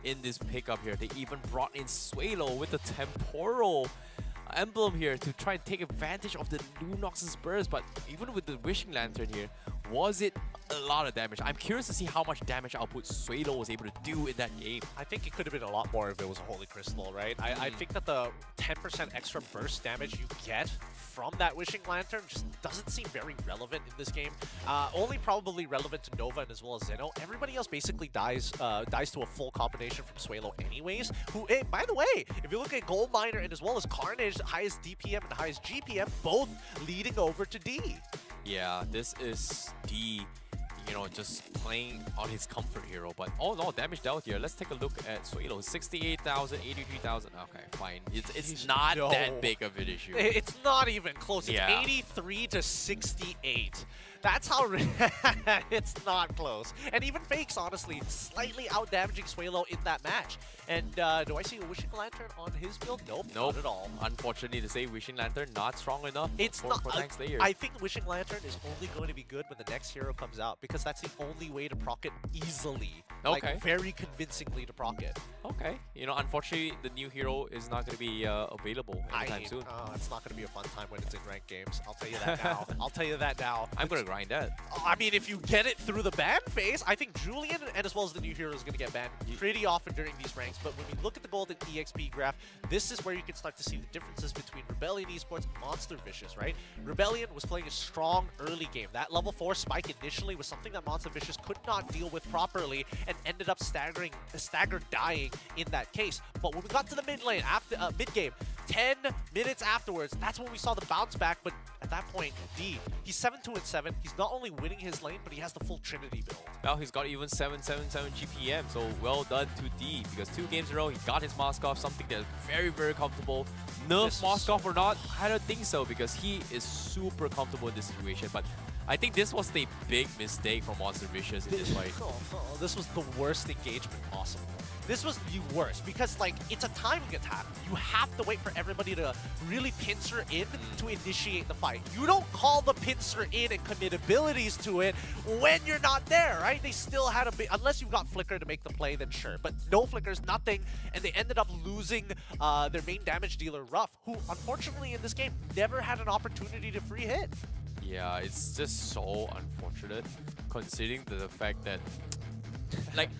in this pickup here. They even brought in Swalo with the temporal emblem here to try and take advantage of the Lunox's burst, but even with the Wishing Lantern here, was it a lot of damage? I'm curious to see how much damage output Swalo was able to do in that game. I think it could have been a lot more if it was a Holy Crystal, right? I think that the 10% extra burst damage you get from that Wishing Lantern just doesn't seem very relevant in this game. Only probably relevant to Nova and as well as Zeno. Everybody else basically dies to a full combination from Swalo anyways. Who, hey, by the way, if you look at Gold Miner and as well as Carnage, highest DPM and highest GPM, both leading over to D. Yeah, this is D, you know, just playing on his comfort hero. But all in all, damage dealt here. Let's take a look at Swalo. 68,000, 83,000. Okay, fine. It's not that big of an issue. It's not even close. It's Yeah. 83 to 68. That's how it's not close. And even Fakes, honestly, slightly out-damaging Swalo in that match. And do I see a Wishing Lantern on his build? Nope, Nope. not at all. Unfortunately to say, Wishing Lantern not strong enough It's for not. Tank Slayer. I think Wishing Lantern is only going to be good when the next hero comes out, because that's the only way to proc it easily. Okay. Like, very convincingly to proc it. Okay. You know, unfortunately, the new hero is not going to be available anytime soon. It's not going to be a fun time when it's in ranked games. I'll tell you that now. I'll tell you that now. I'm going to grind that. I mean, if you get it through the ban phase, I think Julian and as well as the new hero is going to get banned pretty often during these ranks. But when we look at the golden EXP graph, this is where you can start to see the differences between Rebellion Esports and Monster Vicious, right? Rebellion was playing a strong early game. That level 4 spike initially was something that Monster Vicious could not deal with properly and ended up staggered dying in that case. But when we got to the mid lane, after mid game, 10 minutes afterwards, that's when we saw the bounce back. But at that point, D, he's 7-2-7. He's not only winning his lane, but he has the full Trinity build. Well, he's got even 777 GPM, so well done to D, because 2 games in a row, he got his mask off, something that's very, very comfortable. Nerf mask off or not, I don't think so, because he is super comfortable in this situation. But I think this was the big mistake from Monster Vicious in this fight. This was the worst engagement possible. This was the worst because, like, it's a timing attack. You have to wait for everybody to really pincer in to initiate the fight. You don't call the pincer in and commit abilities to it when you're not there, right? They still had a bit, unless you got Flicker to make the play, then sure. But no Flickers, nothing, and they ended up losing their main damage dealer, Ruff, who unfortunately in this game never had an opportunity to free hit. Yeah, it's just so unfortunate considering the fact that, like,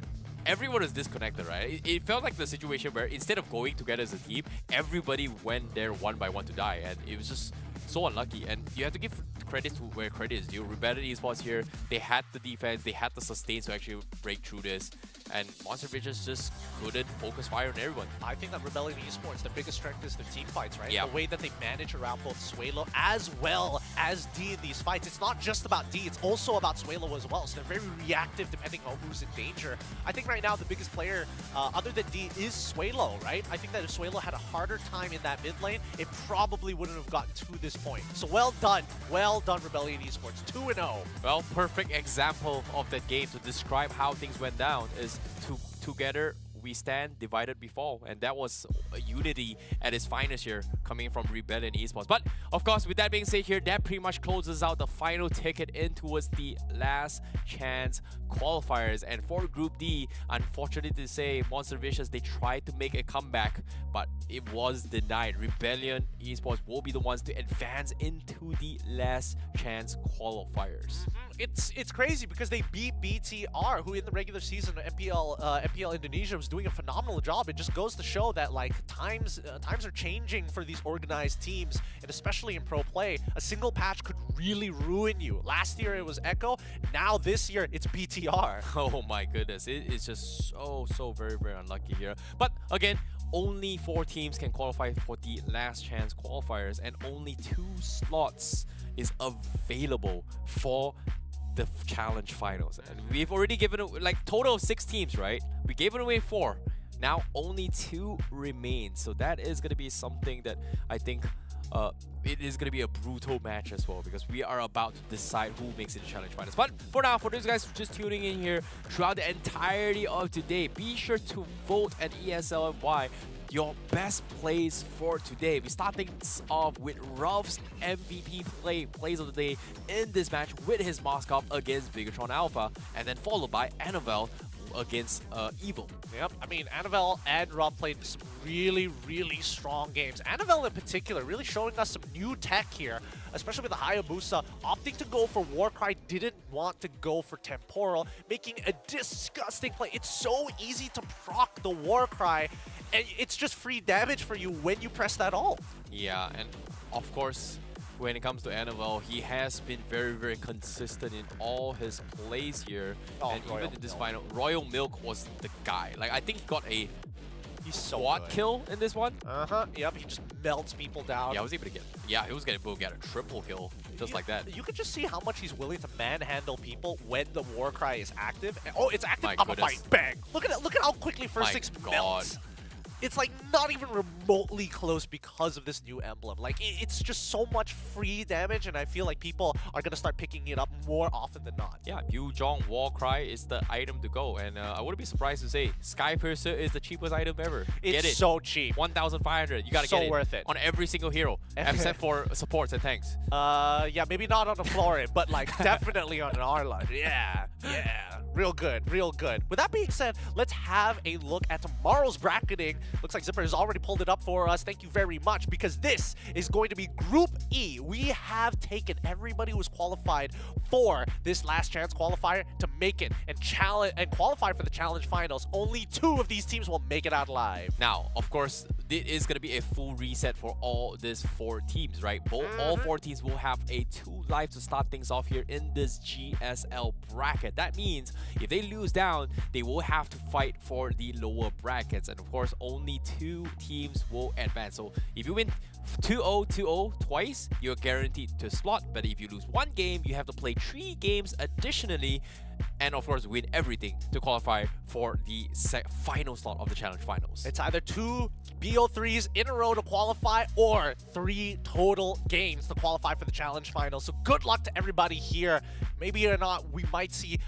everyone is disconnected, right? It felt like the situation where instead of going together as a team, everybody went there one by one to die, and it was just so unlucky. And you have to give credit to where credit is due. Rebellion eSports here, they had the defense, they had the sustain to actually break through this, and Monster Visions just couldn't focus fire on everyone. I think that Rebellion eSports, the biggest strength is their team fights, right? Yeah. The way that they manage around both Suelo as well as D in these fights. It's not just about D, it's also about Suelo as well. So they're very reactive depending on who's in danger. I think right now the biggest player other than D is Suelo, right? I think that if Suelo had a harder time in that mid lane, it probably wouldn't have gotten to this point. So well done Rebellion eSports, 2-0. Well, perfect example of that game to describe how things went down is together we stand, divided we fall, and that was a unity at its finest here coming from Rebellion eSports. But of course, with that being said here, that pretty much closes out the final ticket in towards the last chance qualifiers. And for Group D, unfortunately to say, Monster Vicious, they tried to make a comeback, but it was denied. Rebellion eSports will be the ones to advance into the last chance qualifiers. It's crazy because they beat BTR, who in the regular season MPL Indonesia was doing a phenomenal job. It just goes to show that like times are changing for these organized teams, and especially in pro play, a single patch could really ruin you. Last year it was Echo, now this year it's BTR. Oh my goodness, it is just so very unlucky here. But again, only 4 teams can qualify for the last chance qualifiers, and only 2 slots is available for the challenge finals. And we've already given like total of 6 teams, right? We gave it away 4. Now only 2 remain. So that is going to be something that I think it is going to be a brutal match as well, because we are about to decide who makes it to challenge finals. But for now, for those guys just tuning in here throughout the entirety of today, be sure to vote at ESLMY your best plays for today. We start things off with Ruff's MVP plays of the day in this match with his mask off against Bigatron Alpha, and then followed by Annabelle against Evil. Yep, I mean, Annabelle and Rob played some really strong games. Annabelle in particular really showing us some new tech here, especially with the Hayabusa opting to go for Warcry, didn't want to go for Temporal, making a disgusting play. It's so easy to proc the Warcry, and it's just free damage for you when you press that ult. Yeah, and of course, when it comes to Annabelle, he has been very consistent in all his plays here. And even in this final, Royal Milk was the guy. Like, I think he got a squad kill in this one. Yep, he just melts people down. Yeah, I was able to get, he was able to get a triple kill just like that. You could just see how much he's willing to manhandle people when the Warcry is active. Oh, it's active. My I'm a goodness. fight. Bang. Look at how quickly first 6 melts. It's like not even remotely close because of this new emblem. Like it's just so much free damage, and I feel like people are gonna start picking it up more often than not. Yeah, Yuzhong Warcry is the item to go, and I wouldn't be surprised to say Sky Piercer is the cheapest item ever. It's get it. so cheap. 1,500. You gotta so get it. worth it on every single hero, except for supports and tanks. Yeah, maybe not on the Florin, but like definitely on an R-line. Yeah. Real good. With that being said, let's have a look at tomorrow's bracketing. Looks like Zipper has already pulled it up for us. Thank you very much, because this is going to be Group E. We have taken everybody who was qualified for this last chance qualifier to make it and qualify for the challenge finals. Only 2 of these teams will make it out live. Now, of course, it is going to be a full reset for all these 4 teams, right? All 4 teams will have a 2 lives to start things off here in this GSL bracket. That means if they lose down, they will have to fight for the lower brackets. And of course, only 2 teams will advance. So if you win 2-0 twice, you're guaranteed to slot. But if you lose 1 game, you have to play 3 games additionally, and of course win everything to qualify for the final slot of the challenge finals. It's either 2 BO3s in a row to qualify, or 3 total games to qualify for the challenge finals. So good luck to everybody here. Maybe or not, we might see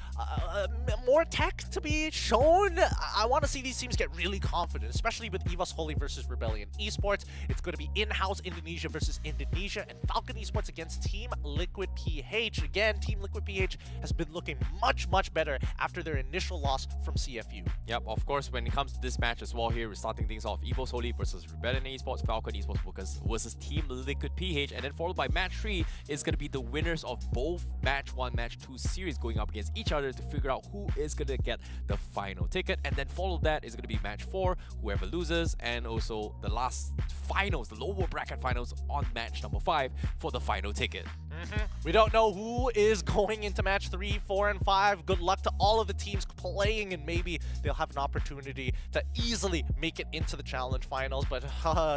more tech to be shown. I want to see these teams get really confident, especially with Evos Holy versus Rebellion eSports. It's going to be in-house Indonesia versus Indonesia, and Falcon eSports against Team Liquid PH. Again, Team Liquid PH has been looking much better after their initial loss from CFU. Yep, of course, when it comes to this match as well here, we're starting things off Evos Holy versus Rebellion eSports, Falcon eSports versus Team Liquid PH, and then followed by match 3 is going to be the winners of both match 1, match 2 series going up against each other to figure out who is going to get the final ticket. And then follow that is going to be match 4, whoever loses, and also the last finals, the lower bracket finals on match number 5 for the final ticket. We don't know who is going into match 3, 4, and 5. Good luck to all of the teams playing, and maybe they'll have an opportunity to easily make it into the challenge finals. But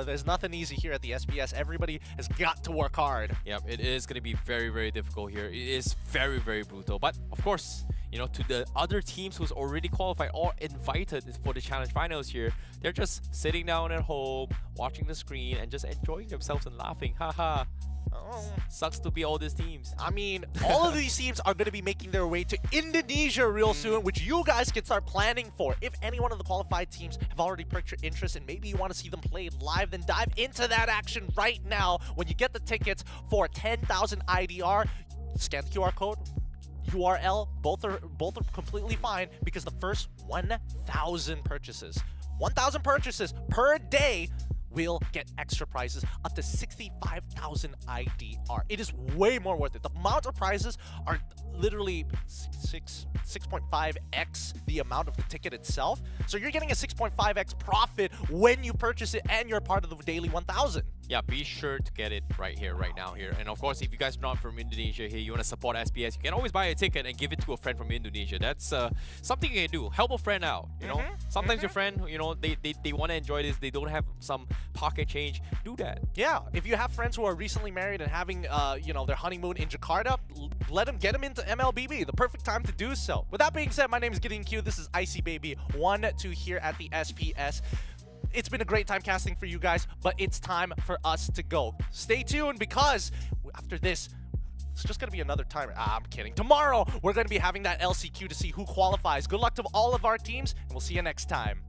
there's nothing easy here at the SBS. Everybody has got to work hard. Yep, it is going to be very, very difficult here. It is very, very brutal. But of course, you know, to the other teams who's already qualified or invited for the challenge finals here, they're just sitting down at home, watching the screen, and just enjoying themselves and laughing. Haha. Sucks to be all these teams. I mean, all of these teams are going to be making their way to Indonesia real soon, which you guys can start planning for. If any one of the qualified teams have already piqued your interest and maybe you want to see them play live, then dive into that action right now. When you get the tickets for 10,000 IDR, scan the QR code, URL, both are completely fine, because the first 1,000 purchases per day will get extra prizes up to 65,000 IDR. It is way more worth it. The amount of prizes are literally 6.5x the amount of the ticket itself. So you're getting a 6.5x profit when you purchase it, and you're part of the daily 1,000. Yeah, be sure to get it right here, right now here. And of course, if you guys are not from Indonesia here, you want to support SBS, you can always buy a ticket and give it to a friend from Indonesia. That's something you can do. Help a friend out, you know? Sometimes your friend, you know, they want to enjoy this, they don't have some pocket change. Do that. Yeah, if you have friends who are recently married and having, you know, their honeymoon in Jakarta, get them into MLBB. The perfect time to do so. With that being said, my name is Gideon Q. This is Icy Baby 1-2 here at the SPS. It's been a great time casting for you guys, but it's time for us to go. Stay tuned, because after this, it's just going to be another timer. I'm kidding. Tomorrow, we're going to be having that LCQ to see who qualifies. Good luck to all of our teams, and we'll see you next time.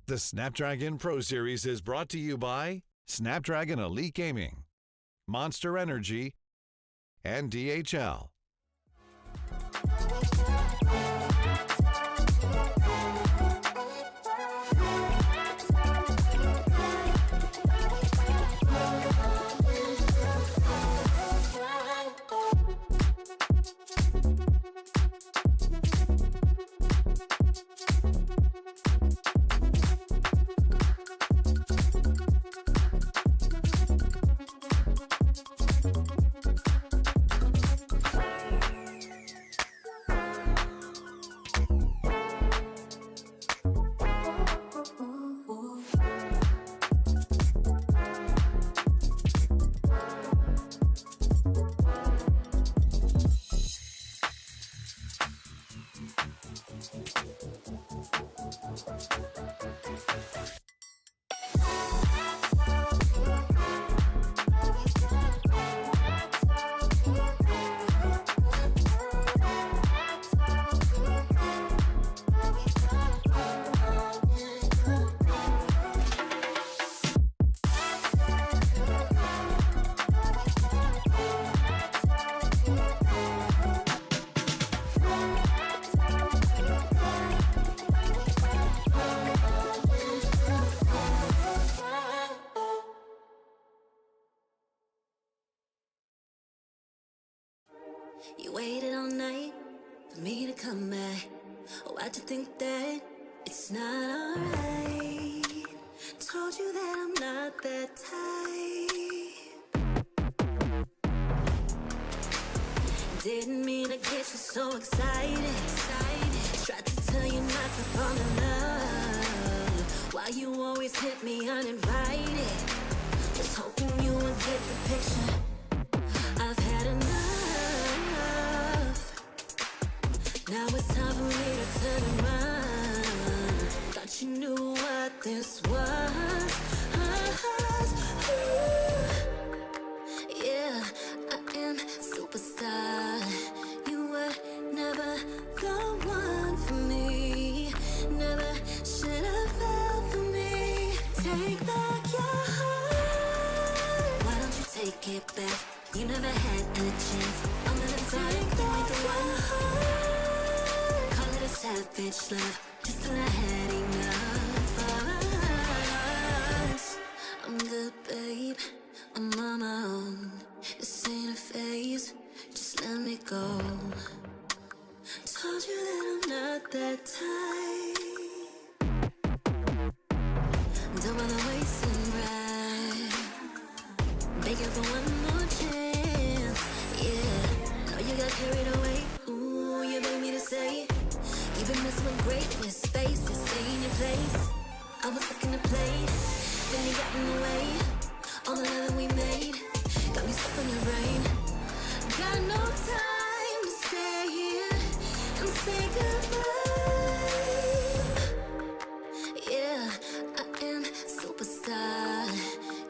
The Snapdragon Pro Series is brought to you by Snapdragon Elite Gaming, Monster Energy, and DHL. You waited all night for me to come back. Oh, why'd you think that it's not alright? Told you that I'm not that type. Didn't mean to get you so excited. Tried to tell you not to fall in love. Why you always hit me uninvited? Just hoping you would get the picture. I've had enough. Now it's time for me to turn around. Thought you knew what this was. Yeah, I am superstar. You were never the one for me. Never should have fell for me. Take back your heart. Why don't you take it back? You never had a chance. I'm gonna take back the one heart. Savage love, just till I had enough of us. I'm good, babe, I'm on my own. This ain't a phase, just let me go. Told you that I'm not that type. Don't wanna waste and ride. Begging for one more chance. Yeah, know you got carried away. Ooh, you beg me to say it. You've been messing with greatness, space, to stay in your place. I was looking to play, then you got in the way. All the love that we made, got me stuck on your brain. Got no time to stay here and say goodbye. Yeah, I am superstar.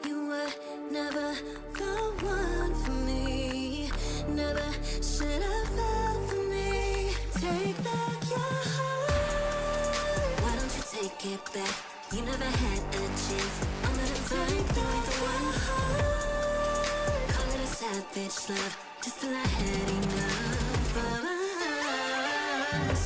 You were never the one for me. Never should have fell for me. Take back your take it back. You never had a chance. I'm gonna take back the one heart. Call it a savage love, just till I had enough of us.